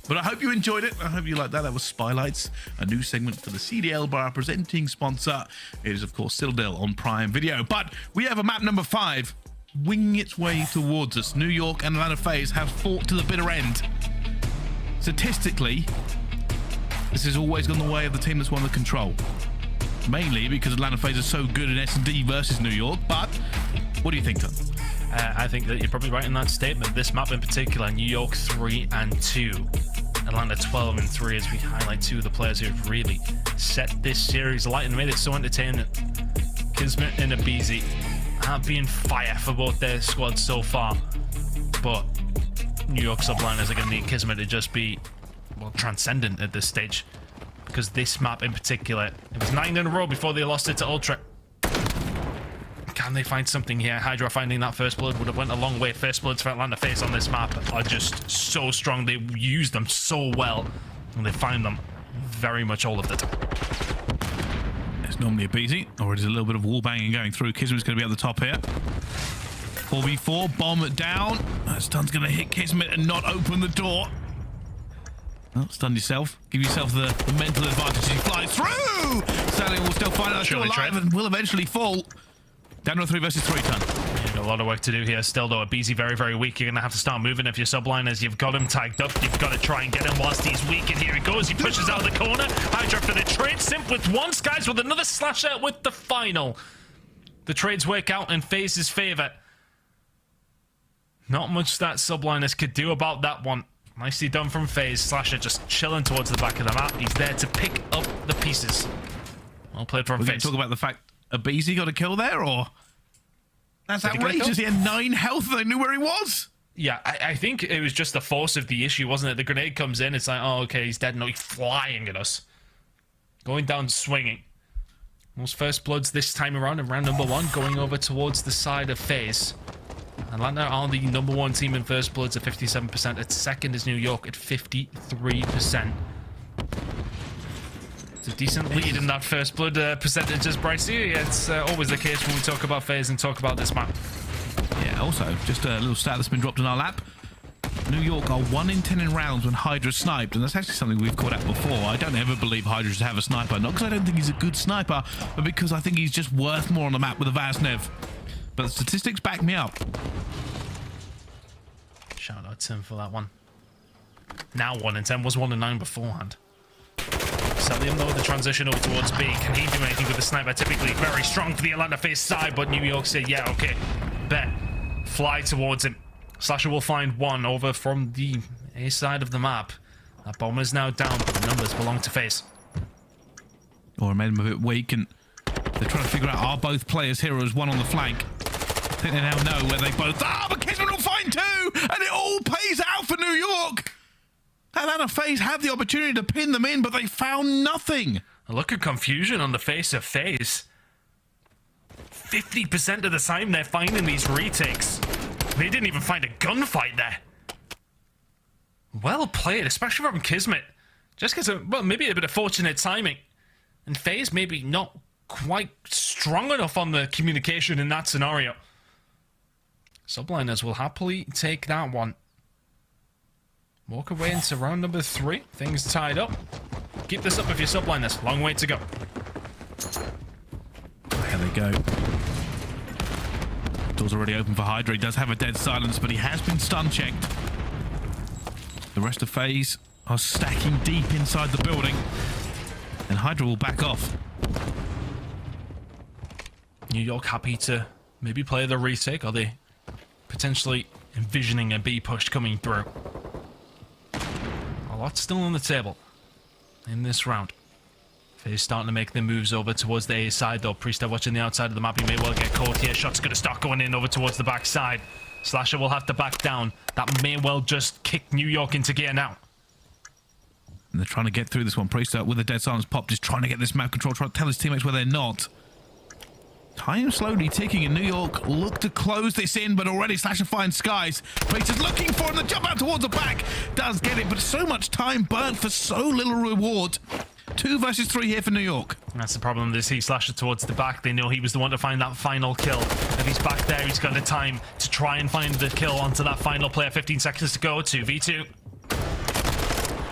But I hope you enjoyed it. I hope you liked that. That was Spotlights, a new segment for the CDL by our presenting sponsor. It is, of course, Citadel on Prime Video. But we have a map number 5 winging its way towards us. New York and Atlanta FaZe have fought to the bitter end. Statistically, this has always gone the way of the team that's won the control. Mainly because Atlanta FaZe is so good in S&D versus New York, but what do you think, Tom? I think that you're probably right in that statement. This map in particular, New York 3 and 2, Atlanta 12 and 3, as we highlight two of the players who have really set this series alight and made it so entertaining. KiSMET and aBeZy have been fire for both their squads so far, but New York Subliners are going to need KiSMET to just be, well, transcendent at this stage. Because this map in particular, it was 9 in a row before they lost it to Ultra. Can they find something here? HyDra finding that first blood would have went a long way. First bloods for Atlanta FaZe on this map are just so strong. They use them so well, and they find them very much all of the time. It's normally aBeZy, or it is a little bit of wall banging going through. KiSMET's going to be at the top here. 4v4, bomb it down. That stun's going to hit KiSMET and not open the door. Oh, stun yourself. Give yourself the mental advantage as he flies through! Cellium will still find out still alive and will eventually fall. Down to a 3 versus 3 ton. You've got a lot of work to do here still, though. aBeZy very, very weak. You're going to have to start moving if you're subliners. You've got him tagged up. You've got to try and get him whilst he's weak. And here he goes. He pushes out of the corner. HyDra for the trade. Simp with one. Skyz with another slash out with the final. The trades work out in FaZe's favor. Not much that subliners could do about that one. Nicely done from FaZe. Slasher just chilling towards the back of the map. He's there to pick up the pieces. Well played from FaZe. We're going to talk about the fact aBeZy got a kill there, or? That's outrageous. He had 9 health and they knew where he was. Yeah, I think it was just the force of the issue, wasn't it? The grenade comes in. It's like, oh, okay, he's dead. No, he's flying at us. Going down, swinging. Those first bloods this time around in round number 1, going over towards the side of FaZe. Atlanta are the number 1 team in first bloods at 57%. At second is New York at 53%. It's a decent lead in that first blood percentages, Pricey. It's always the case when we talk about FaZe and talk about this map. Yeah, also, just a little stat that's been dropped in our lap. New York are 1 in 10 in rounds when HyDra sniped, and that's actually something we've caught out before. I don't ever believe HyDra should have a sniper, not because I don't think he's a good sniper, but because I think he's just worth more on the map with a Vaznev. But the statistics back me up. Shout out to him for that one. Now 1 in 10, was 1 in 9 beforehand. Cellium, though, the transition over towards B. Can he do anything with the sniper? Typically very strong for the Atlanta FaZe side, but New York said, yeah, okay, bet. Fly towards him. Slasher will find one over from the A side of the map. That bomber is now down, but the numbers belong to FaZe. Or made him a bit weak, and they're trying to figure out, are both players heroes? One on the flank. I think they now know where they both are, but KiSMET will find 2, and it all pays out for New York. Atlanta FaZe had the opportunity to pin them in, but they found nothing. A look at confusion on the face of FaZe. 50% of the time they're finding these retakes. They didn't even find a gunfight there. Well played, especially from KiSMET. Just because of, well, maybe a bit of fortunate timing. And FaZe maybe not quite strong enough on the communication in that scenario. Subliners will happily take that one. Walk away into round number 3. Things tied up. Keep this up if you're subliners. Long way to go. There they go. Door's already open for HyDra. He does have a dead silence, but he has been stun checked. The rest of FaZe are stacking deep inside the building. And HyDra will back off. New York happy to maybe play the retake? Are they potentially envisioning a B push coming through? A lot still on the table in this round. FaZe starting to make their moves over towards the A side though. Priestahh watching the outside of the map. He may well get caught here. Shots going to start going in over towards the back side. Slasher will have to back down. That may well just kick New York into gear now. And they're trying to get through this one. Priestahh with the dead silence pop, just trying to get this map control, trying to tell his teammates where they're not. Time slowly ticking, and New York look to close this in, but already Slasher finds Skyz. Priestahh's looking for him. The jump out towards the back does get it, but so much time burnt for so little reward. 2 versus 3 here for New York. That's the problem. They see Slasher towards the back. They know he was the one to find that final kill. If he's back there, he's got the time to try and find the kill onto that final player. 15 seconds to go. 2v2.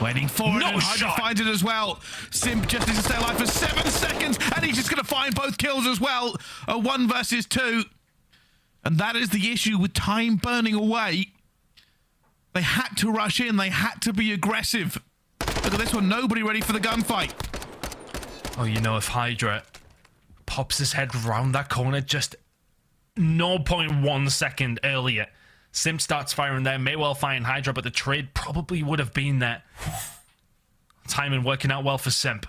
Waiting for it, and HyDra finds it as well. Simp just needs to stay alive for 7 seconds, and he's just going to find both kills as well. A 1 versus 2. And that is the issue with time burning away. They had to rush in. They had to be aggressive. Look at this one. Nobody ready for the gunfight. Oh, you know, if HyDra pops his head round that corner just 0.1 second earlier, Simp starts firing there, may well find HyDra, but the trade probably would have been there. Timing working out well for Simp.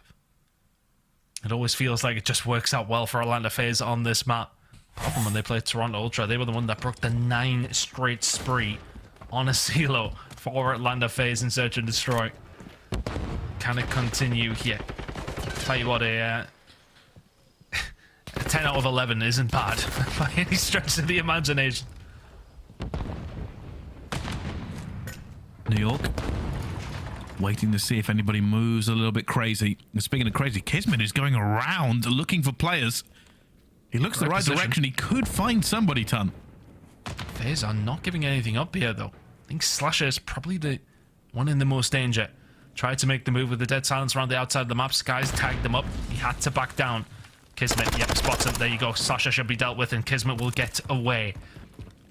It always feels like it just works out well for Atlanta FaZe on this map. Apart from when they played Toronto Ultra, they were the one that broke the 9 straight spree on a silo for Atlanta FaZe in Search and Destroy. Can it continue here? Tell you what, a 10 out of 11 isn't bad by any stretch of the imagination. New York waiting to see if anybody moves a little bit crazy. And speaking of crazy, KiSMET is going around looking for players. He looks the right direction. He could find somebody, Ton. FaZe are not giving anything up here, though. I think Slasher is probably the one in the most danger. Tried to make the move with the dead silence around the outside of the map. Skyz tagged them up. He had to back down. KiSMET, yep, spots him. There you go. Slasher should be dealt with, and KiSMET will get away.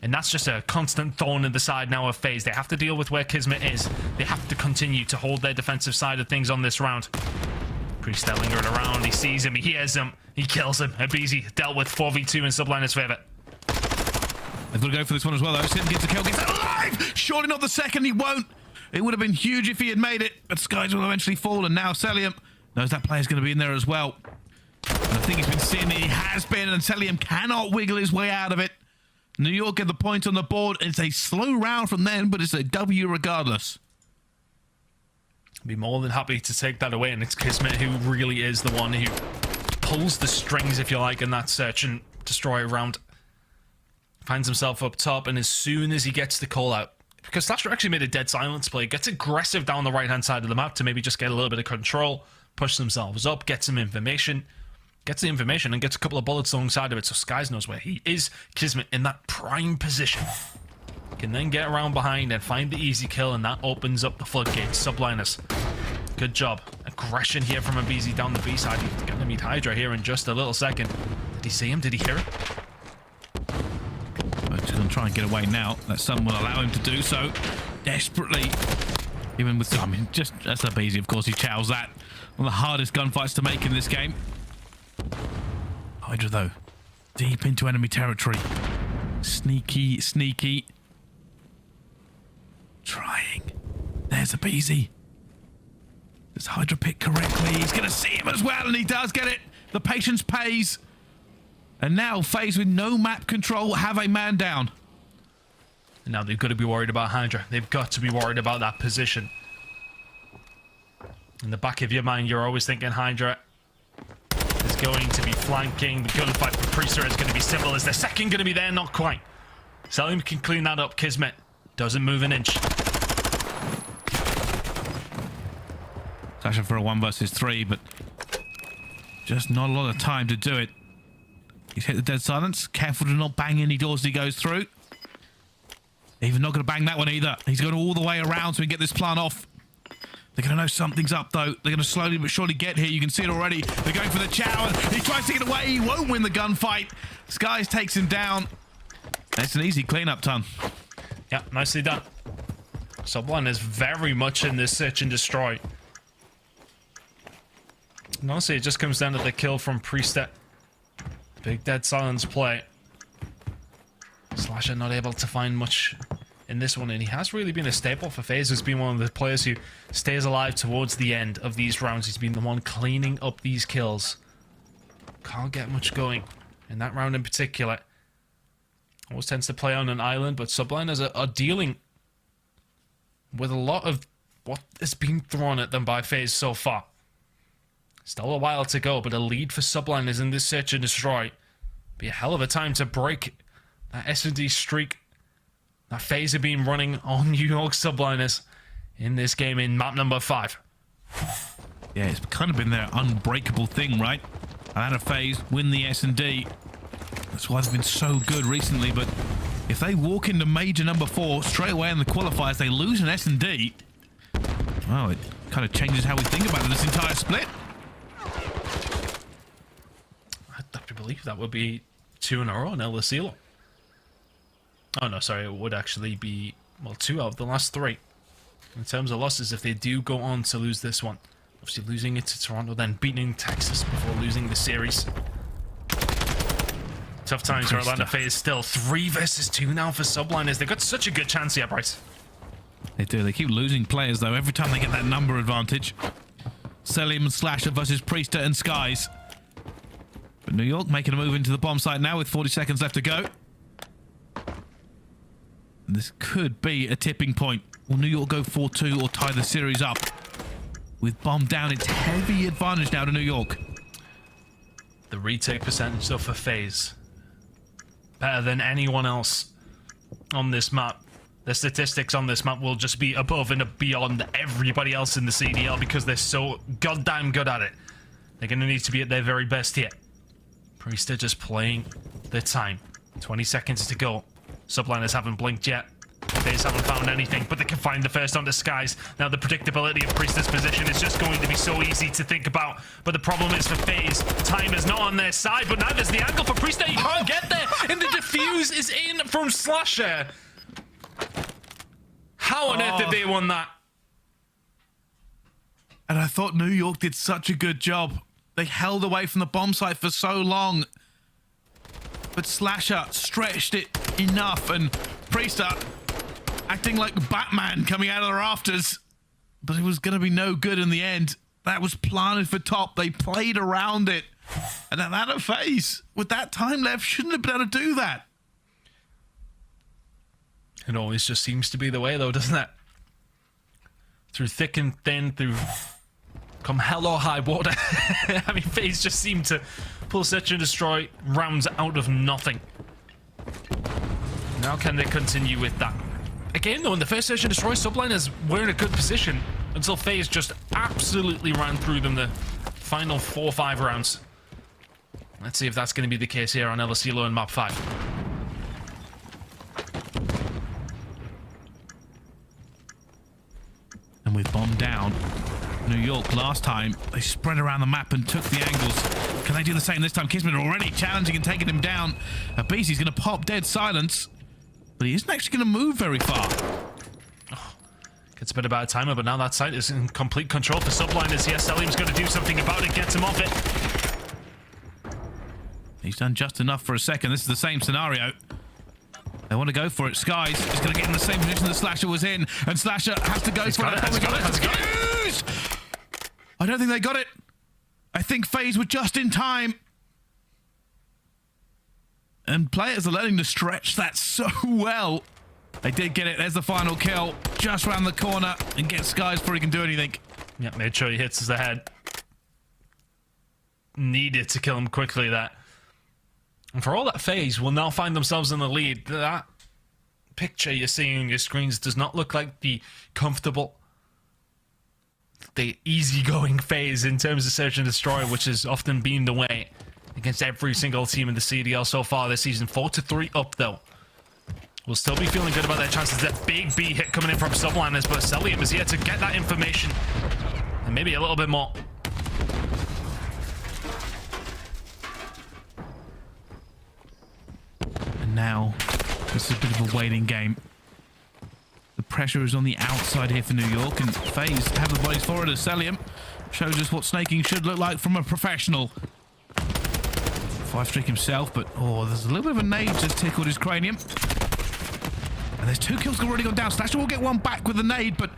And that's just a constant thorn in the side now of FaZe. They have to deal with where KiSMET is. They have to continue to hold their defensive side of things on this round. Priestahh lingering around. He sees him. He hears him. He kills him. aBeZy dealt with 4v2 in Subliners' favor. They've got to go for this one as well, though. Simp gets a kill. Gets alive! Surely not the second. He won't. It would have been huge if he had made it. But Skyz will eventually fall. And now Cellium knows that player's going to be in there as well. And I think he's been seeing it. He has been. And Cellium cannot wiggle his way out of it. New York get the point on the board. It's a slow round from them, but it's a W regardless. I'd be more than happy to take that away, and it's KiSMET who really is the one who pulls the strings, if you like, in that Search and Destroy round. Finds himself up top, and as soon as he gets the call out, because Slasher actually made a dead silence play, gets aggressive down the right-hand side of the map to maybe just get a little bit of control, push themselves up, get some information. Gets the information and gets a couple of bullets alongside of it, so Skyz knows where he is. KiSMET in that prime position. Can then get around behind and find the easy kill, and that opens up the floodgates. Subliners. Good job. Aggression here from aBeZy down the B side. He's going to meet HyDra here in just a little second. Did he see him? Did he hear him? I'm just going to try and get away now. That sun will allow him to do so. Desperately. Even with, I mean, just that's aBeZy, of course, he chows that. One of the hardest gunfights to make in this game. HyDra, though, deep into enemy territory. Sneaky, sneaky. Trying. There's aBeZy. Does HyDra pick correctly? He's going to see him as well, and he does get it. The patience pays. And now, FaZe with no map control have a man down. And now they've got to be worried about HyDra. They've got to be worried about that position. In the back of your mind, you're always thinking HyDra is going to be flanking. The gunfight for Priestahh is going to be simple. Is the second going to be there? Not quite. Cellium can clean that up. KiSMET doesn't move an inch. Dashy for a 1 versus 3, but just not a lot of time to do it. He's hit the dead silence. Careful to not bang any doors as he goes through. Even not going to bang that one either. He's going all the way around so we can get this plan off. They're going to know something's up, though. They're going to slowly but surely get here. You can see it already. They're going for the chow, and he tries to get away. He won't win the gunfight. Skyz takes him down. That's an easy cleanup, Ton. Yeah, nicely done. Subliners very much in this Search and Destroy. And honestly, it just comes down to the kill from Priestahh. Big dead silence play. Slasher not able to find much in this one, and he has really been a staple for FaZe. He's been one of the players who stays alive towards the end of these rounds. He's been the one cleaning up these kills. Can't get much going in that round in particular. Always tends to play on an island, but Subliners are dealing with a lot of what is being thrown at them by FaZe so far. Still a while to go, but a lead for Subliners in this search and destroy. Be a hell of a time to break that S&D streak that FaZe have been running on New York Subliners in this game in map number 5. Yeah, it's kind of been their unbreakable thing, right? Atlanta FaZe win the S&D. That's why they've been so good recently, but if they walk into major number 4 straight away in the qualifiers, they lose an S&D. Well, it kind of changes how we think about this entire split. I'd have to believe that would be 2 in a row on LSELO. Oh no, sorry, it would actually be, well, 2 out of the last 3. In terms of losses, if they do go on to lose this one. Obviously losing it to Toronto, then beating Texas before losing the series. Tough times for Atlanta FaZe still. 3 versus 2 now for Subliners. They've got such a good chance here, Bryce. They do. They keep losing players, though, every time they get that number advantage. Cellium and Slasher versus Priestahh and Skyz. But New York making a move into the bomb site now with 40 seconds left to go. And this could be a tipping point. Will New York go 4-2 or tie the series up? With bomb down, it's heavy advantage now to New York. The retake percentage, though, for FaZe. Better than anyone else on this map. The statistics on this map will just be above and beyond everybody else in the CDL because they're so goddamn good at it. They're going to need to be at their very best here. Priestahh just playing their time. 20 seconds to go. Subliners haven't blinked yet. FaZe haven't found anything, but they can find the first onto Skyz. Now the predictability of Priestahh's position is just going to be so easy to think about. But the problem is for FaZe, time is not on their side, but neither is the angle for Priestahh. You can't get there, and the defuse is in from Slasher. How on earth did they win that? And I thought New York did such a good job. They held away from the bomb site for so long. But Slasher stretched it enough, and Priestahh acting like Batman coming out of the rafters. But it was going to be no good in the end. That was planted for top. They played around it. And Atlanta FaZe, with that time left, shouldn't have been able to do that. It always just seems to be the way, though, doesn't it? Through thick and thin, through come hell or high water. I mean, FaZe just seem to pull search and destroy rounds out of nothing. Now can they continue with that? Again, though, in the first search and destroy, Subliners were in a good position until FaZe just absolutely ran through them the final 4 or 5 rounds. Let's see if that's going to be the case here on LSELO in map 5. And with bomb down, New York last time, they spread around the map and took the angles. Can they do the same this time? KiSMET already challenging and taking him down. aBeZy's going to pop dead silence, but he isn't actually going to move very far. Oh, gets a bit about a timer, but now that site is in complete control for Subliners here. Cellium's going to do something about it, gets him off it. He's done just enough for a second. This is the same scenario. They want to go for it. Skyz is going to get in the same position that Slasher was in, and Slasher has to go for it. I don't think they got it. I think FaZe were just in time. And players are learning to stretch that so well. They did get it. There's the final kill. Just round the corner and get Skyz before he can do anything. Yeah, made sure he hits the head. Needed to kill him quickly, that. And for all that, FaZe will now find themselves in the lead. That picture you're seeing on your screens does not look like the comfortable, the easygoing FaZe in terms of search and destroy, which has often been the way against every single team in the CDL so far this season. 4-3 up, though. We'll still be feeling good about their chances. That big B hit coming in from Subliners, but Cellium is here to get that information. And maybe a little bit more. And now, this is a bit of a waiting game. The pressure is on the outside here for New York, and FaZe have the bodies for it as Cellium shows us what snaking should look like from a professional. 5 streak himself, but oh, there's a little bit of a nade just tickled his cranium. And there's 2 kills already gone down. Slasher will get one back with the nade, but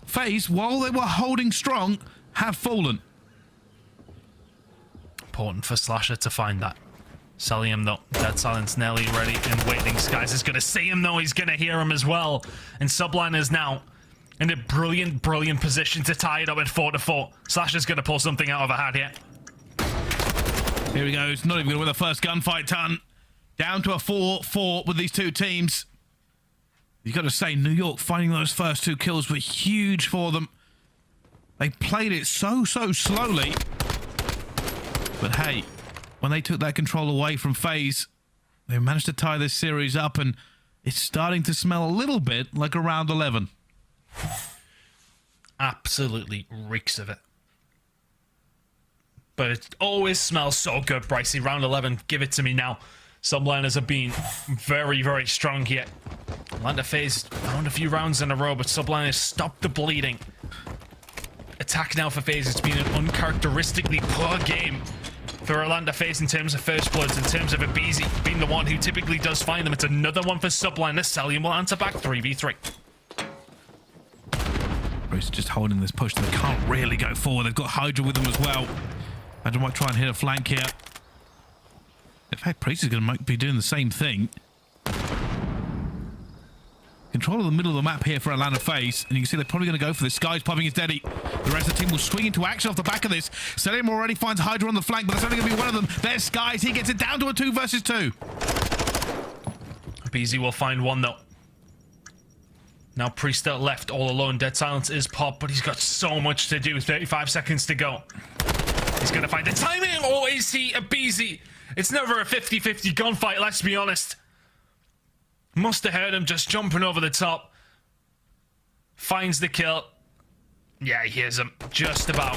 FaZe, while they were holding strong, have fallen. Important for Slasher to find that. Cellium though, dead silence, Nelly ready and waiting. Skyz is going to see him though, he's going to hear him as well. And Subliners now in a brilliant position to tie it up at 4-4. Slasher's going to pull something out of a hat here. Here he goes, not even going to win the first gunfight ton. Down to a 4-4 with these 2 teams. You got to say, New York finding those first 2 kills were huge for them. They played it so slowly. But hey, when they took that control away from FaZe, they managed to tie this series up, and it's starting to smell a little bit like a round 11. Absolutely reeks of it. But it always smells so good, Brycey. Round 11, give it to me now. Subliners have been very strong here. Atlanta FaZe found a few rounds in a row, but Subliners stopped the bleeding. Attack now for FaZe. It's been an uncharacteristically poor game for Atlanta FaZe in terms of first bloods, in terms of aBeZy being the one who typically does find them. It's another one for Subliners. Cellium will answer back 3v3. Bruce just holding this push. They can't really go forward. They've got HyDra with them as well. HyDra might try and hit a flank here. In fact, Priestahh is going to be doing the same thing. Control of the middle of the map here for Atlanta FaZe, and you can see they're probably going to go for this. Skyz popping his deady. The rest of the team will swing into action off the back of this. Cellium already finds HyDra on the flank, but there's only going to be one of them. There's Skyz. He gets it down to a 2 versus 2. aBeZy will find one though. Now Priestahh left all alone. Dead silence is popped, but he's got so much to do. 35 seconds to go. He's going to find the timing, or is he aBeZy? It's never a 50-50 gunfight, let's be honest. Must have heard him just jumping over the top. Finds the kill. Yeah, he hears him. Just about.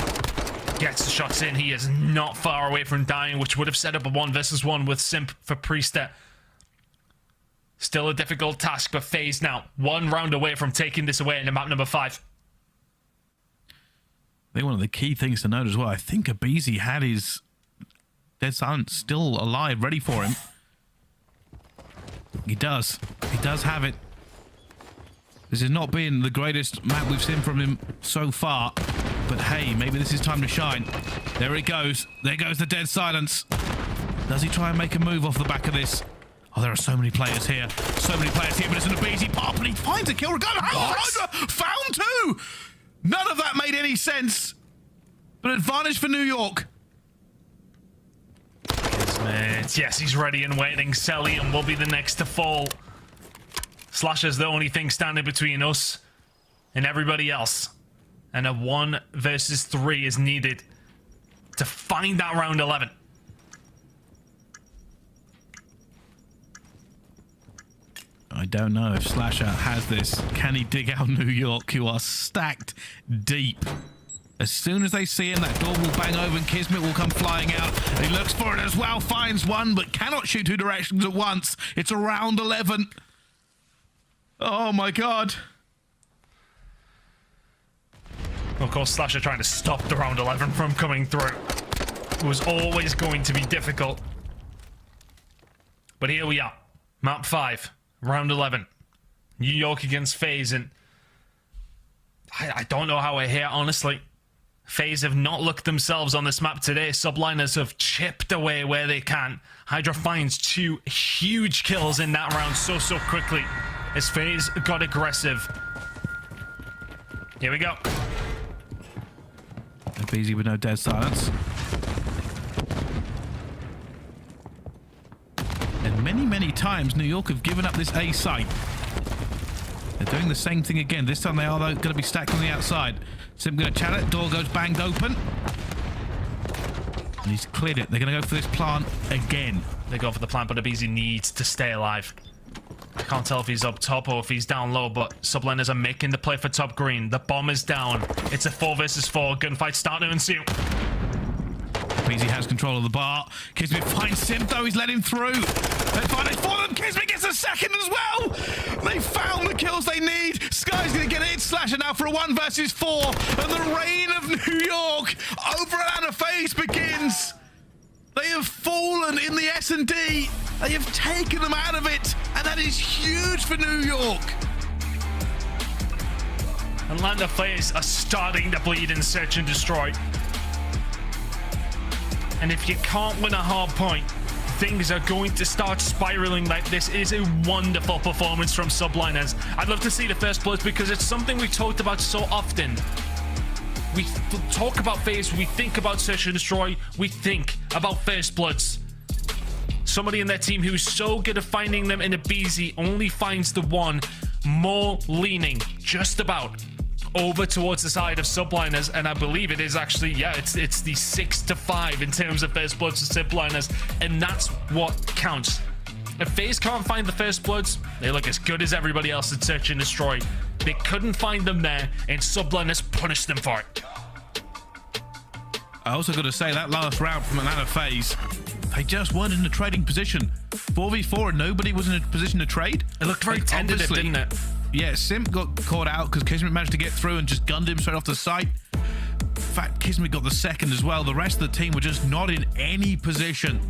Gets the shots in. He is not far away from dying, which would have set up a 1 versus 1 with Simp for Priestahh. Still a difficult task, but FaZe now 1 round away from taking this away in map number 5. I think one of the key things to note as well, I think aBeZy had his dead silence still alive, ready for him. He does. He does have it. This has not been the greatest map we've seen from him so far. But hey, maybe this is time to shine. There it goes. There goes the dead silence. Does he try and make a move off the back of this? Oh, there are so many players here. So many players here, but it's an aBeZy pop, and he finds a kill. HyDra found 2! None of that made any sense. But advantage for New York. Yes, he's ready and waiting. Cellium will be the next to fall. Slasher's the only thing standing between us and everybody else. And a 1 versus 3 is needed to find that round 11. I don't know if Slasher has this. Can he dig out New York, who are stacked deep? As soon as they see him, that door will bang over and KiSMET will come flying out. He looks for it as well, finds one, but cannot shoot 2 directions at once. It's a round 11. Oh my god. Of course, Slasher trying to stop the round 11 from coming through. It was always going to be difficult. But here we are. Map 5. Round 11. New York against FaZe, and I don't know how we're here, honestly. FaZe have not looked themselves on this map today. Subliners have chipped away where they can. HyDra finds 2 huge kills in that round so quickly as FaZe got aggressive. Here we go. aBeZy with no dead silence. And many times New York have given up this A site. They're doing the same thing again. This time they are going to be stacked on the outside. Simp going to chat it. Door goes banged open. And he's cleared it. They're going to go for this plant again. They go for the plant, but aBeZy needs to stay alive. I can't tell if he's up top or if he's down low, but Subliners are making the play for top green. The bomb is down. It's a 4 versus 4. Gunfight starting to ensue. aBeZy has control of the bar. KiSMET finds Simp, though. He's let him through. Advantage for them. KiSMET gets a second as well. They found the kills they need. Skyz going to get it. Slasher now for a 1 versus 4. And the reign of New York over Atlanta FaZe begins. They have fallen in the S&D. They have taken them out of it, and that is huge for New York. Atlanta FaZe are starting to bleed in Search and Destroy. And if you can't win a hard point, things are going to start spiraling. Like, this is a wonderful performance from Subliners. I'd love to see the first bloods because it's something we talked about so often. We talk about FaZe, we think about Search and Destroy, we think about first bloods. Somebody in their team who's so good at finding them in aBeZy only finds the one, more leaning just about over towards the side of Subliners, and I believe it is actually, yeah, it's the 6-5 in terms of first bloods to Subliners, and that's what counts. If FaZe can't find the first bloods, they look as good as everybody else at Search and Destroy. They couldn't find them there, and Subliners punished them for it. I also got to say, that last round from Atlanta FaZe, they just weren't in a trading position. 4v4 and nobody was in a position to trade. It looked very tentative, didn't it? Yeah, Simp got caught out because KiSMET managed to get through and just gunned him straight off the site. In fact, KiSMET got the second as well. The rest of the team were just not in any position.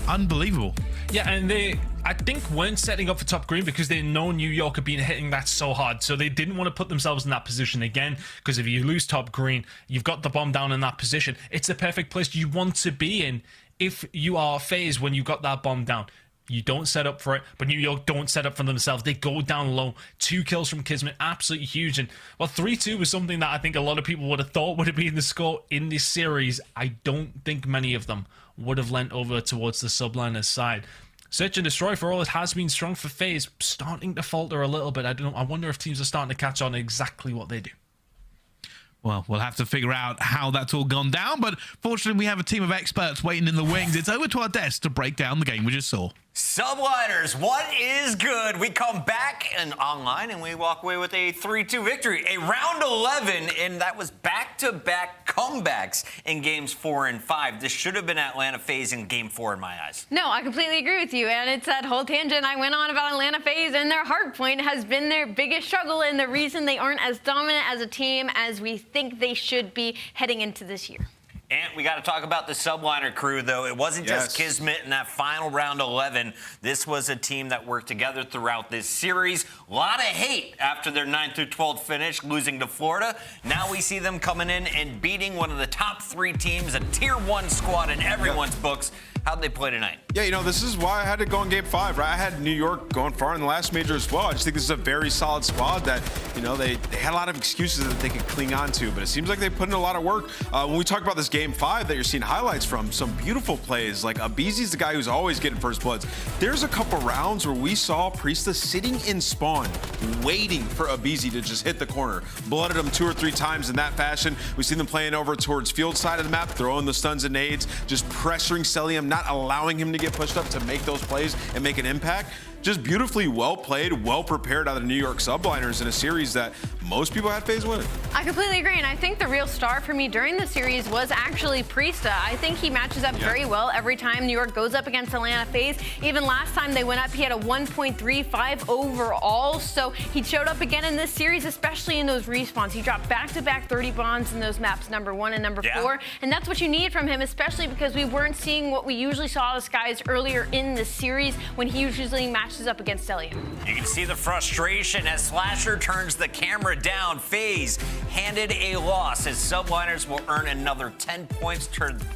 Unbelievable. Yeah, and they, I think, weren't setting up for top green because they know New York had been hitting that so hard. So they didn't want to put themselves in that position again, because if you lose top green, you've got the bomb down in that position. It's the perfect place you want to be in if you are FaZe when you got that bomb down. You don't set up for it, but New York don't set up for themselves. They go down low. 2 kills from KiSMET, absolutely huge. And well, 3-2 was something that I think a lot of people would have thought would have been the score in this series. I don't think many of them would have leant over towards the Subliners side. Search and Destroy, for all it has been strong for FaZe, starting to falter a little bit. I wonder if teams are starting to catch on exactly what they do. Well, we'll have to figure out how that's all gone down, but fortunately we have a team of experts waiting in the wings. It's over to our desk to break down the game we just saw. Subliners, what is good? We come back and online and we walk away with a 3-2 victory. A round 11, and that was back-to-back comebacks in games 4 and 5. This should have been Atlanta FaZe in game 4 in my eyes. No, I completely agree with you. And it's that whole tangent I went on about Atlanta FaZe, and their hard point has been their biggest struggle and the reason they aren't as dominant as a team as we think they should be heading into this year. And we got to talk about the Subliner crew, though. It wasn't just KiSMET in that final round 11. This was a team that worked together throughout this series. A lot of hate after their 9-12 finish, losing to Florida. Now we see them coming in and beating one of the top 3 teams, a tier 1 squad in everyone's books. How'd they play tonight? Yeah, you know, this is why I had to go in game 5, right? I had New York going far in the last major as well. I just think this is a very solid squad that, you know, they had a lot of excuses that they could cling on to, but it seems like they put in a lot of work. When we talk about this game 5 that you're seeing highlights from, some beautiful plays, like aBeZy's the guy who's always getting first bloods. There's a couple rounds where we saw Priestahh sitting in spawn, waiting for aBeZy to just hit the corner. Blooded him 2 or 3 times in that fashion. We see them playing over towards field side of the map, throwing the stuns and nades, just pressuring Cellium, not allowing him to get pushed up to make those plays and make an impact. Just beautifully well played, well prepared out of the New York Subliners in a series that most people had FaZe winning. I completely agree, and I think the real star for me during the series was actually Priestahh. I think he matches up very well every time New York goes up against Atlanta FaZe. Even last time they went up, he had a 1.35 overall, so he showed up again in this series, especially in those respawns. He dropped back-to-back 30 bombs in those maps, number 1 and number 4, and that's what you need from him, especially because we weren't seeing what we usually saw out of Skyz earlier in the series when he usually matches up against Cellium. You can see the frustration as Slasher turns the camera down. FaZe handed a loss as Subliners will earn another 10 points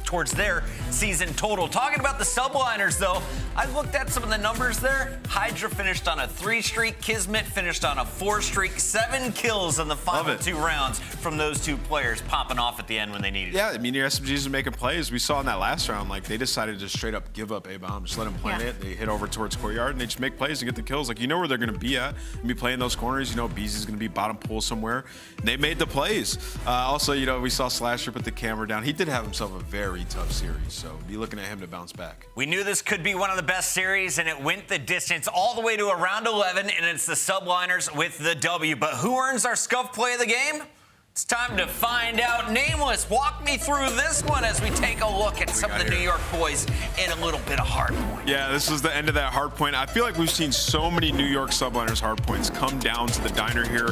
towards their season total. Talking about the Subliners, though, I looked at some of the numbers there. HyDra finished on a 3 streak. KiSMET finished on a 4 streak. 7 kills in the final 2 rounds from those 2 players popping off at the end when they needed it. Yeah, I mean, your SMGs are making plays. We saw in that last round, like, they decided to straight up give up A-bomb. Just let them plant it. They hit over towards courtyard, and they just make plays and get the kills. Like, you know where they're going to be at. And be playing those corners. You know aBeZy's going to be bottom pool somewhere. And they made the plays. Also, you know, we saw Slasher put the camera down. He did have himself a very tough series, so be looking at him to bounce back. We knew this could be one of the best series, and it went the distance all the way to a round 11, and it's the Subliners with the W. But who earns our scuff play of the game? It's time to find out. Nameless, walk me through this one as we take a look at some of the New York boys in a little bit of hardpoint. Yeah, this was the end of that hardpoint. I feel like we've seen so many New York Subliners hardpoints come down to the diner here,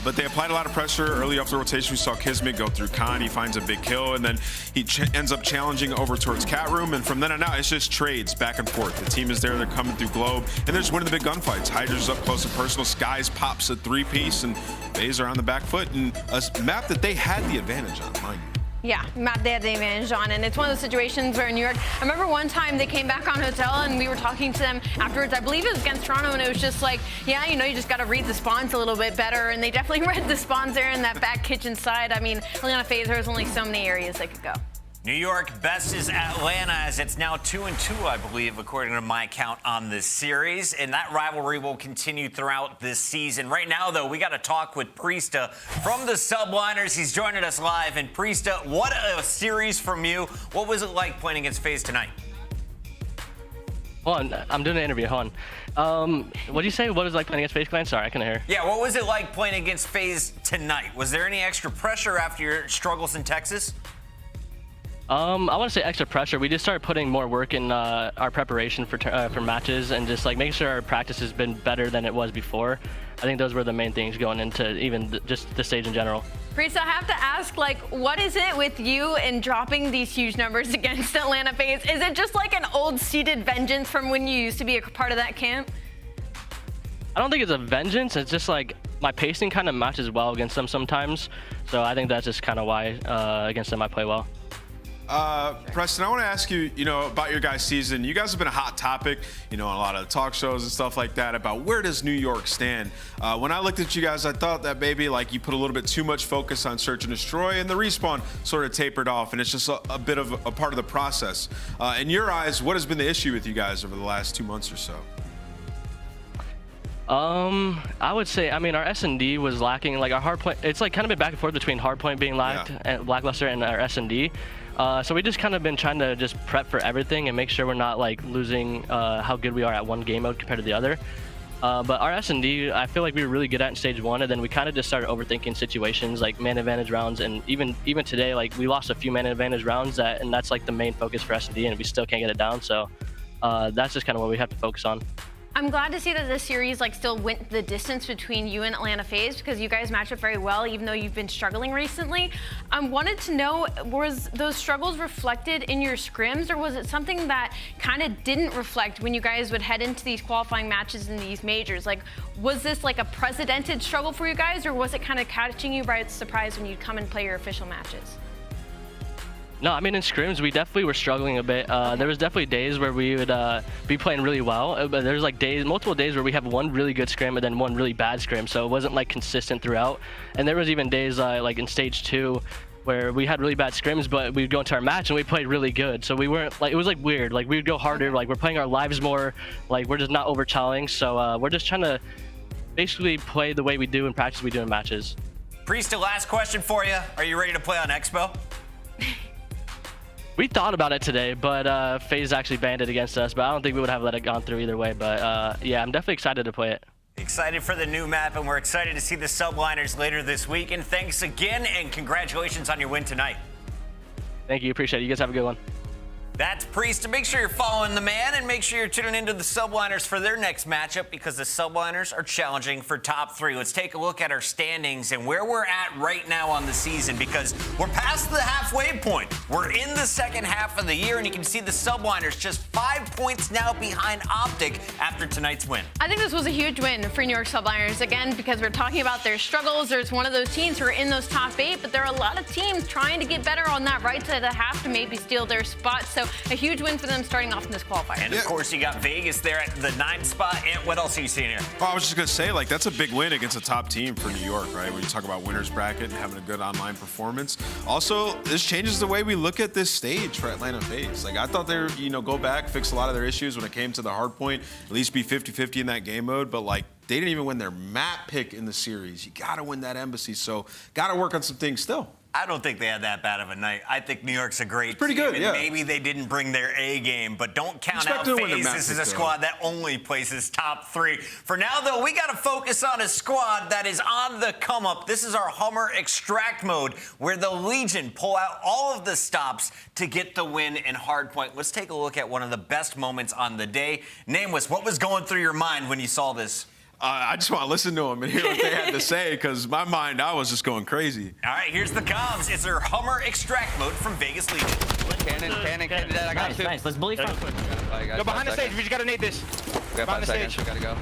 but they applied a lot of pressure early off the rotation. We saw KiSMET go through Khan. He finds a big kill, and then he ends up challenging over towards Cat Room, and from then on out, it's just trades back and forth. The team is there, they're coming through Globe, and they're just winning the big gunfights. HyDra's up close and personal. Skyz pops a 3-piece, and FaZe are on the back foot, and a map that they had the advantage on, mind you. Yeah, Matt, they had the advantage on, and it's one of those situations where in New York, I remember one time they came back on hotel and we were talking to them afterwards. I believe it was against Toronto, and it was just like, yeah, you know, you just got to read the spawns a little bit better, and they definitely read the spawns there in that back kitchen side. I mean, Atlanta FaZe, there was only so many areas they could go. New York bests Atlanta as it's now 2-2, I believe, according to my count on this series. And that rivalry will continue throughout this season. Right now, though, we got to talk with Priestahh from the Subliners. He's joining us live. And Priestahh, what a series from you. What was it like playing against FaZe tonight? Hold on, I'm doing an interview. Hold on. What did you say? What was it like playing against FaZe Clan? Sorry, I couldn't hear. Yeah, what was it like playing against FaZe tonight? Was there any extra pressure after your struggles in Texas? I want to say extra pressure. We just started putting more work in our preparation for matches, and just like making sure our practice has been better than it was before. I think those were the main things going into even just the stage in general. Priestahh, I have to ask, like, what is it with you and dropping these huge numbers against Atlanta FaZe? Is it just like an old seated vengeance from when you used to be a part of that camp? I don't think it's a vengeance. It's just like my pacing kind of matches well against them sometimes. So I think that's just kind of why against them I play well. Preston, I want to ask you, about your guys' season. You guys have been a hot topic, on a lot of talk shows and stuff like that about where does New York stand. When I looked at you guys, I thought that maybe like you put a little bit too much focus on search and destroy, and the respawn sort of tapered off, and it's just a bit of a part of the process. In your eyes, what has been the issue with you guys over the last 2 months or so? I would say, our S&D was lacking. Like our hardpoint, it's like kind of been back and forth between hardpoint being and lackluster and our S&D. So we just kind of been trying to just prep for everything and make sure we're not like losing how good we are at one game mode compared to the other. But our S&D, I feel like we were really good at in stage 1, and then we kind of just started overthinking situations like man advantage rounds, and even today, like we lost a few man advantage rounds and that's like the main focus for S&D, and we still can't get it down. So that's just kind of what we have to focus on. I'm glad to see that this series still went the distance between you and Atlanta FaZe, because you guys match up very well, even though you've been struggling recently. I wanted to know, was those struggles reflected in your scrims, or was it something that kind of didn't reflect when you guys would head into these qualifying matches in these majors? Like, was this like a precedented struggle for you guys, or was it kind of catching you by surprise when you'd come and play your official matches? No, in scrims, we definitely were struggling a bit. There was definitely days where we would be playing really well, but there's like multiple days where we have one really good scrim and then one really bad scrim, so it wasn't like consistent throughout. And there was even days like in stage 2 where we had really bad scrims, but we'd go into our match and we played really good. So we weren't like, it was like weird. Like we would go harder, like we're playing our lives more, like we're just not over challenging. So we're just trying to basically play the way we do in practice, we do in matches. Priestahh, last question for you. Are you ready to play on Expo? We thought about it today, but FaZe actually banned it against us, but I don't think we would have let it gone through either way. But yeah, I'm definitely excited to play it. Excited for the new map, and we're excited to see the Subliners later this week. And thanks again, and congratulations on your win tonight. Thank you, appreciate it. You guys have a good one. That's Priestahh. Make sure you're following the man, and make sure you're tuning into the Subliners for their next matchup, because the Subliners are challenging for top 3. Let's take a look at our standings and where we're at right now on the season, because we're past the halfway point. We're in the second half of the year, and you can see the Subliners just 5 points now behind OpTic after tonight's win. I think this was a huge win for New York Subliners, again, because we're talking about their struggles. There's one of those teams who are in those top 8, but there are a lot of teams trying to get better on that right side of the half to maybe steal their spot. So a huge win for them starting off in this qualifier. And of course, you got Vegas there at the 9th spot. And what else are you seeing here? Well, I was just going to say, like, that's a big win against a top team for New York, right? When you talk about winners bracket and having a good online performance. Also, this changes the way we look at this stage for Atlanta FaZe. Like, I thought they were, go back, fix a lot of their issues when it came to the hard point, at least be 50-50 in that game mode. But, like, they didn't even win their map pick in the series. You got to win that embassy. So got to work on some things still. I don't think they had that bad of a night. I think New York's a great pretty team, good, and yeah. maybe they didn't bring their A game, but don't count out FaZe. This is a squad that only places top 3. For now, though, we got to focus on a squad that is on the come up. This is our Hummer extract mode, where the Legion pull out all of the stops to get the win in hardpoint. Let's take a look at one of the best moments on the day. Nameless, what was going through your mind when you saw this? I just want to listen to them and hear what they had to say, because my mind, I was just going crazy. All right, here's the comms. It's our Hummer extract mode from Vegas Legion. Cannon, I got two. Nice, let's bully front. Go behind the stage, we just gotta nade this. Behind the stage. We gotta go.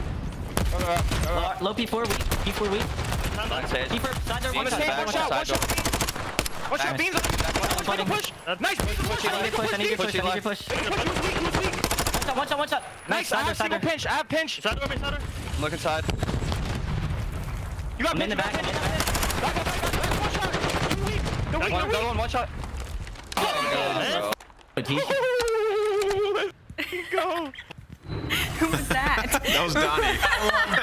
Low P4 weak, P4 weak. P4, side door, On the stage, one shot. Watch out, Beans. Push. Nice. I need your push. One shot. Nice, I have single pinch. I have pinch. I'm looking side. You got I'm in the back. One shot. Oh, Go. Who was that? That was Donnie.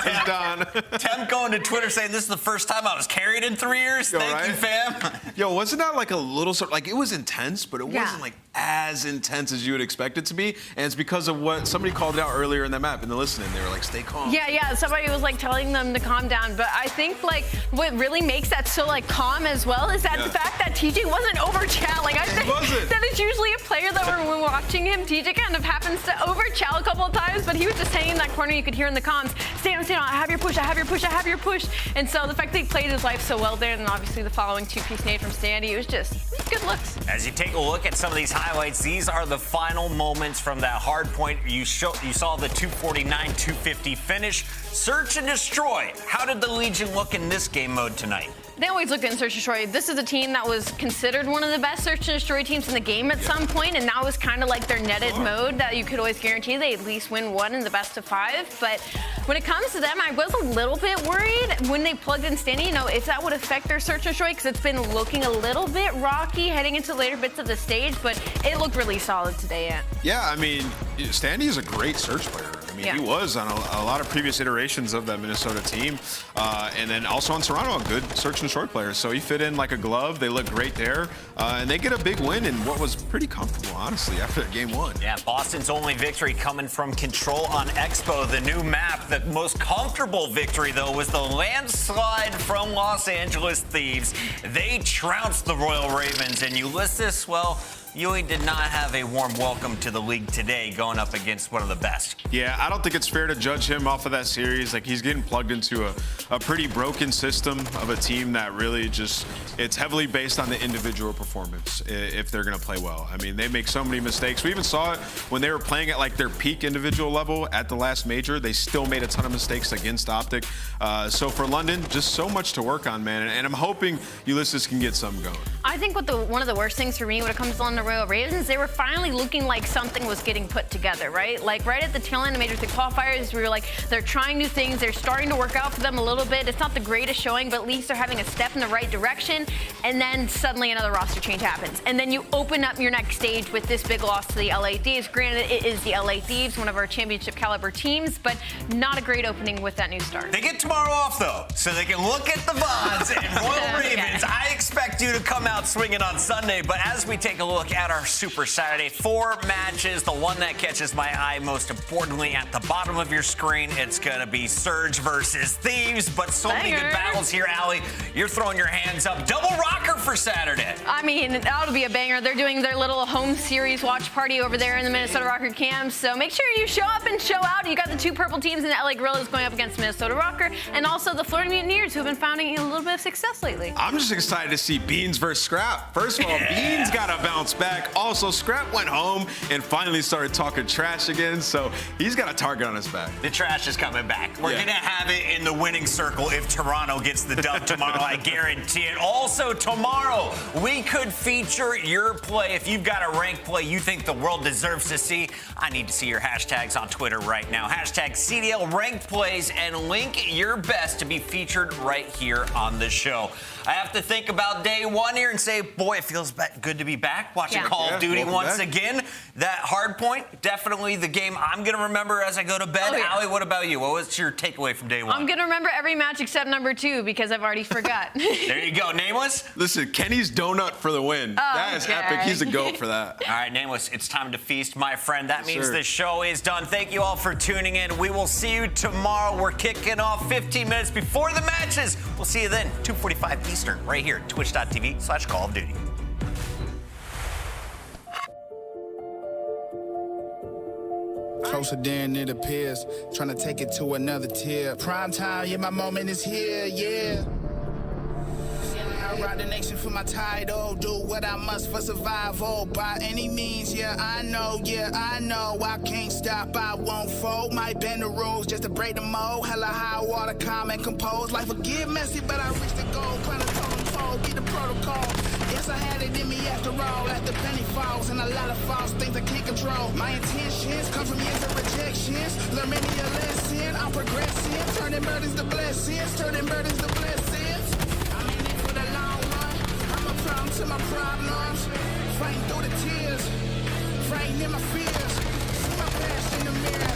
That's Don. Temp going to Twitter saying this is the first time I was carried in 3 years. Thank you, fam. Yo, wasn't that like a little sort like it was intense, but it wasn't like as intense as you would expect it to be. And it's because of what somebody called it out earlier in the map in the listening. They were like, stay calm. Yeah. Somebody was like telling them to calm down. But I think like what really makes that so like calm as well is that the fact that TJ wasn't over-chow. Like I think that is usually a player that when we're watching him, TJ kind of happens to over-chow a couple of times, but he was just hanging in that corner. You could hear in the comms, stay on, I have your push. And so the fact that he played his life so well there, and obviously the following 2-piece nade from Standy, it was good looks. As you take a look at some of these highlights, these are the final moments from that hard point. You saw the 249-250 finish. Search and destroy. How did the Legion look in this game mode tonight? They always look good in Search and Destroy. This is a team that was considered one of the best Search and Destroy teams in the game at some point, and that was kind of like their netted mode that you could always guarantee they at least win 1 in the best of 5. But when it comes to them, I was a little bit worried when they plugged in Standy, if that would affect their Search and Destroy, because it's been looking a little bit rocky heading into later bits of the stage, but it looked really solid today. Yeah, I mean, Standy is a great search player. I mean, he was on a lot of previous iterations of that Minnesota team. And then also on Toronto, a good search and short player. So he fit in like a glove. They look great there. And they get a big win in what was pretty comfortable, honestly, after game 1. Yeah, Boston's only victory coming from Control on Expo, the new map. The most comfortable victory, though, was the landslide from Los Angeles Thieves. They trounced the Royal Ravens. And Ulysses, well, Yui did not have a warm welcome to the league today going up against one of the best. Yeah, I don't think it's fair to judge him off of that series. Like, he's getting plugged into a pretty broken system of a team that really just, it's heavily based on the individual performance if they're going to play well. I mean, they make so many mistakes. We even saw it when they were playing at like their peak individual level at the last major. They still made a ton of mistakes against OpTic. So for London, just so much to work on, man. And I'm hoping Ulysses can get something going. I think one of the worst things for me when it comes on the Royal Ravens, they were finally looking like something was getting put together, right? Like right at the tail end of Major IV Qualifiers, we were like, they're trying new things. They're starting to work out for them a little bit. It's not the greatest showing, but at least they're having a step in the right direction. And then suddenly another roster change happens. And then you open up your next stage with this big loss to the LA Thieves. Granted, it is the LA Thieves, one of our championship caliber teams, but not a great opening with that new start. They get tomorrow off, though, so they can look at the VODs and Royal Ravens. I expect you to come out swinging on Sunday, but as we take a look at our Super Saturday, 4 matches. The one that catches my eye most importantly at the bottom of your screen, it's going to be Surge versus Thieves, but so many good battles here, Allie. You're throwing your hands up. Double Røkkr for Saturday. I mean, that'll be a banger. They're doing their little home series watch party over there in the Minnesota Røkkr camp, so make sure you show up and show out. You got the 2 purple teams in the LA Guerrillas going up against Minnesota Røkkr, and also the Florida Mutineers, who have been finding a little bit of success lately. I'm just excited to see Beans versus Scrapz. First of all, Beans got to bounce back. Also, Scrapz went home and finally started talking trash again, so he's got a target on his back. The trash is coming back. We're going to have it in the winning circle if Toronto gets the dub tomorrow. I guarantee it. Also, tomorrow, we could feature your play. If you've got a ranked play you think the world deserves to see, I need to see your hashtags on Twitter right now. Hashtag CDL Ranked Plays and link your best to be featured right here on the show. I have to think about day day one here and say, boy, it feels good to be back watching Call of Duty once again. That hard point, definitely the game I'm going to remember as I go to bed. Allie, what about you? What was your takeaway from day one? I'm going to remember every match except number 2 because I've already forgot. There you go. Nameless? Listen, Kenny's donut for the win. That is epic. He's a GOAT for that. All right, Nameless, it's time to feast, my friend. That means the show is done. Thank you all for tuning in. We will see you tomorrow. We're kicking off 15 minutes before the matches. We'll see you then, 2:45 Eastern, right here, twitch.tv/Call of Duty. Closer than it appears, trying to take it to another tier. Prime time, yeah, my moment is here, yeah. I ride the nation for my title, do what I must for survival. By any means, yeah, I know, I can't stop, I won't fold. Might bend the rules just to break the mold. Hella high water, calm and compose. Life will get messy, but I reach the goal. Plan a totem pole, get the protocol. Yes, I had it in me after all. After penny falls and a lot of false things I can't control. My intentions come from years of rejections. Learn many a lesson, I'm progressing. Turning burdens to blessings, turning burdens to blessings. I'm in it for the long run. I'm a problem to my problems. Fighting through the tears, fighting in my fears. See my past in the mirror.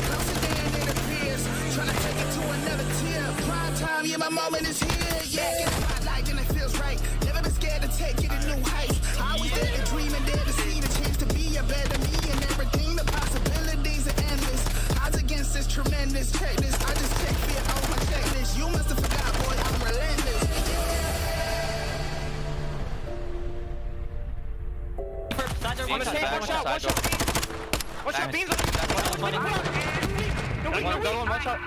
Closer than it appears. Trying to take it to another tier. Prime time, yeah, my moment is here. Yeah, get a spotlight and it feels right. Never been scared to take it to new heights. I always there to dream and there to see the chance to be a better me and everything. The possibilities are endless. Odds against this tremendous. Check this, I just check fear off my checklist. You must have forgot, boy, I'm relentless. On the stage, watch out, watch out. Watch out, beans. Go on, watch out.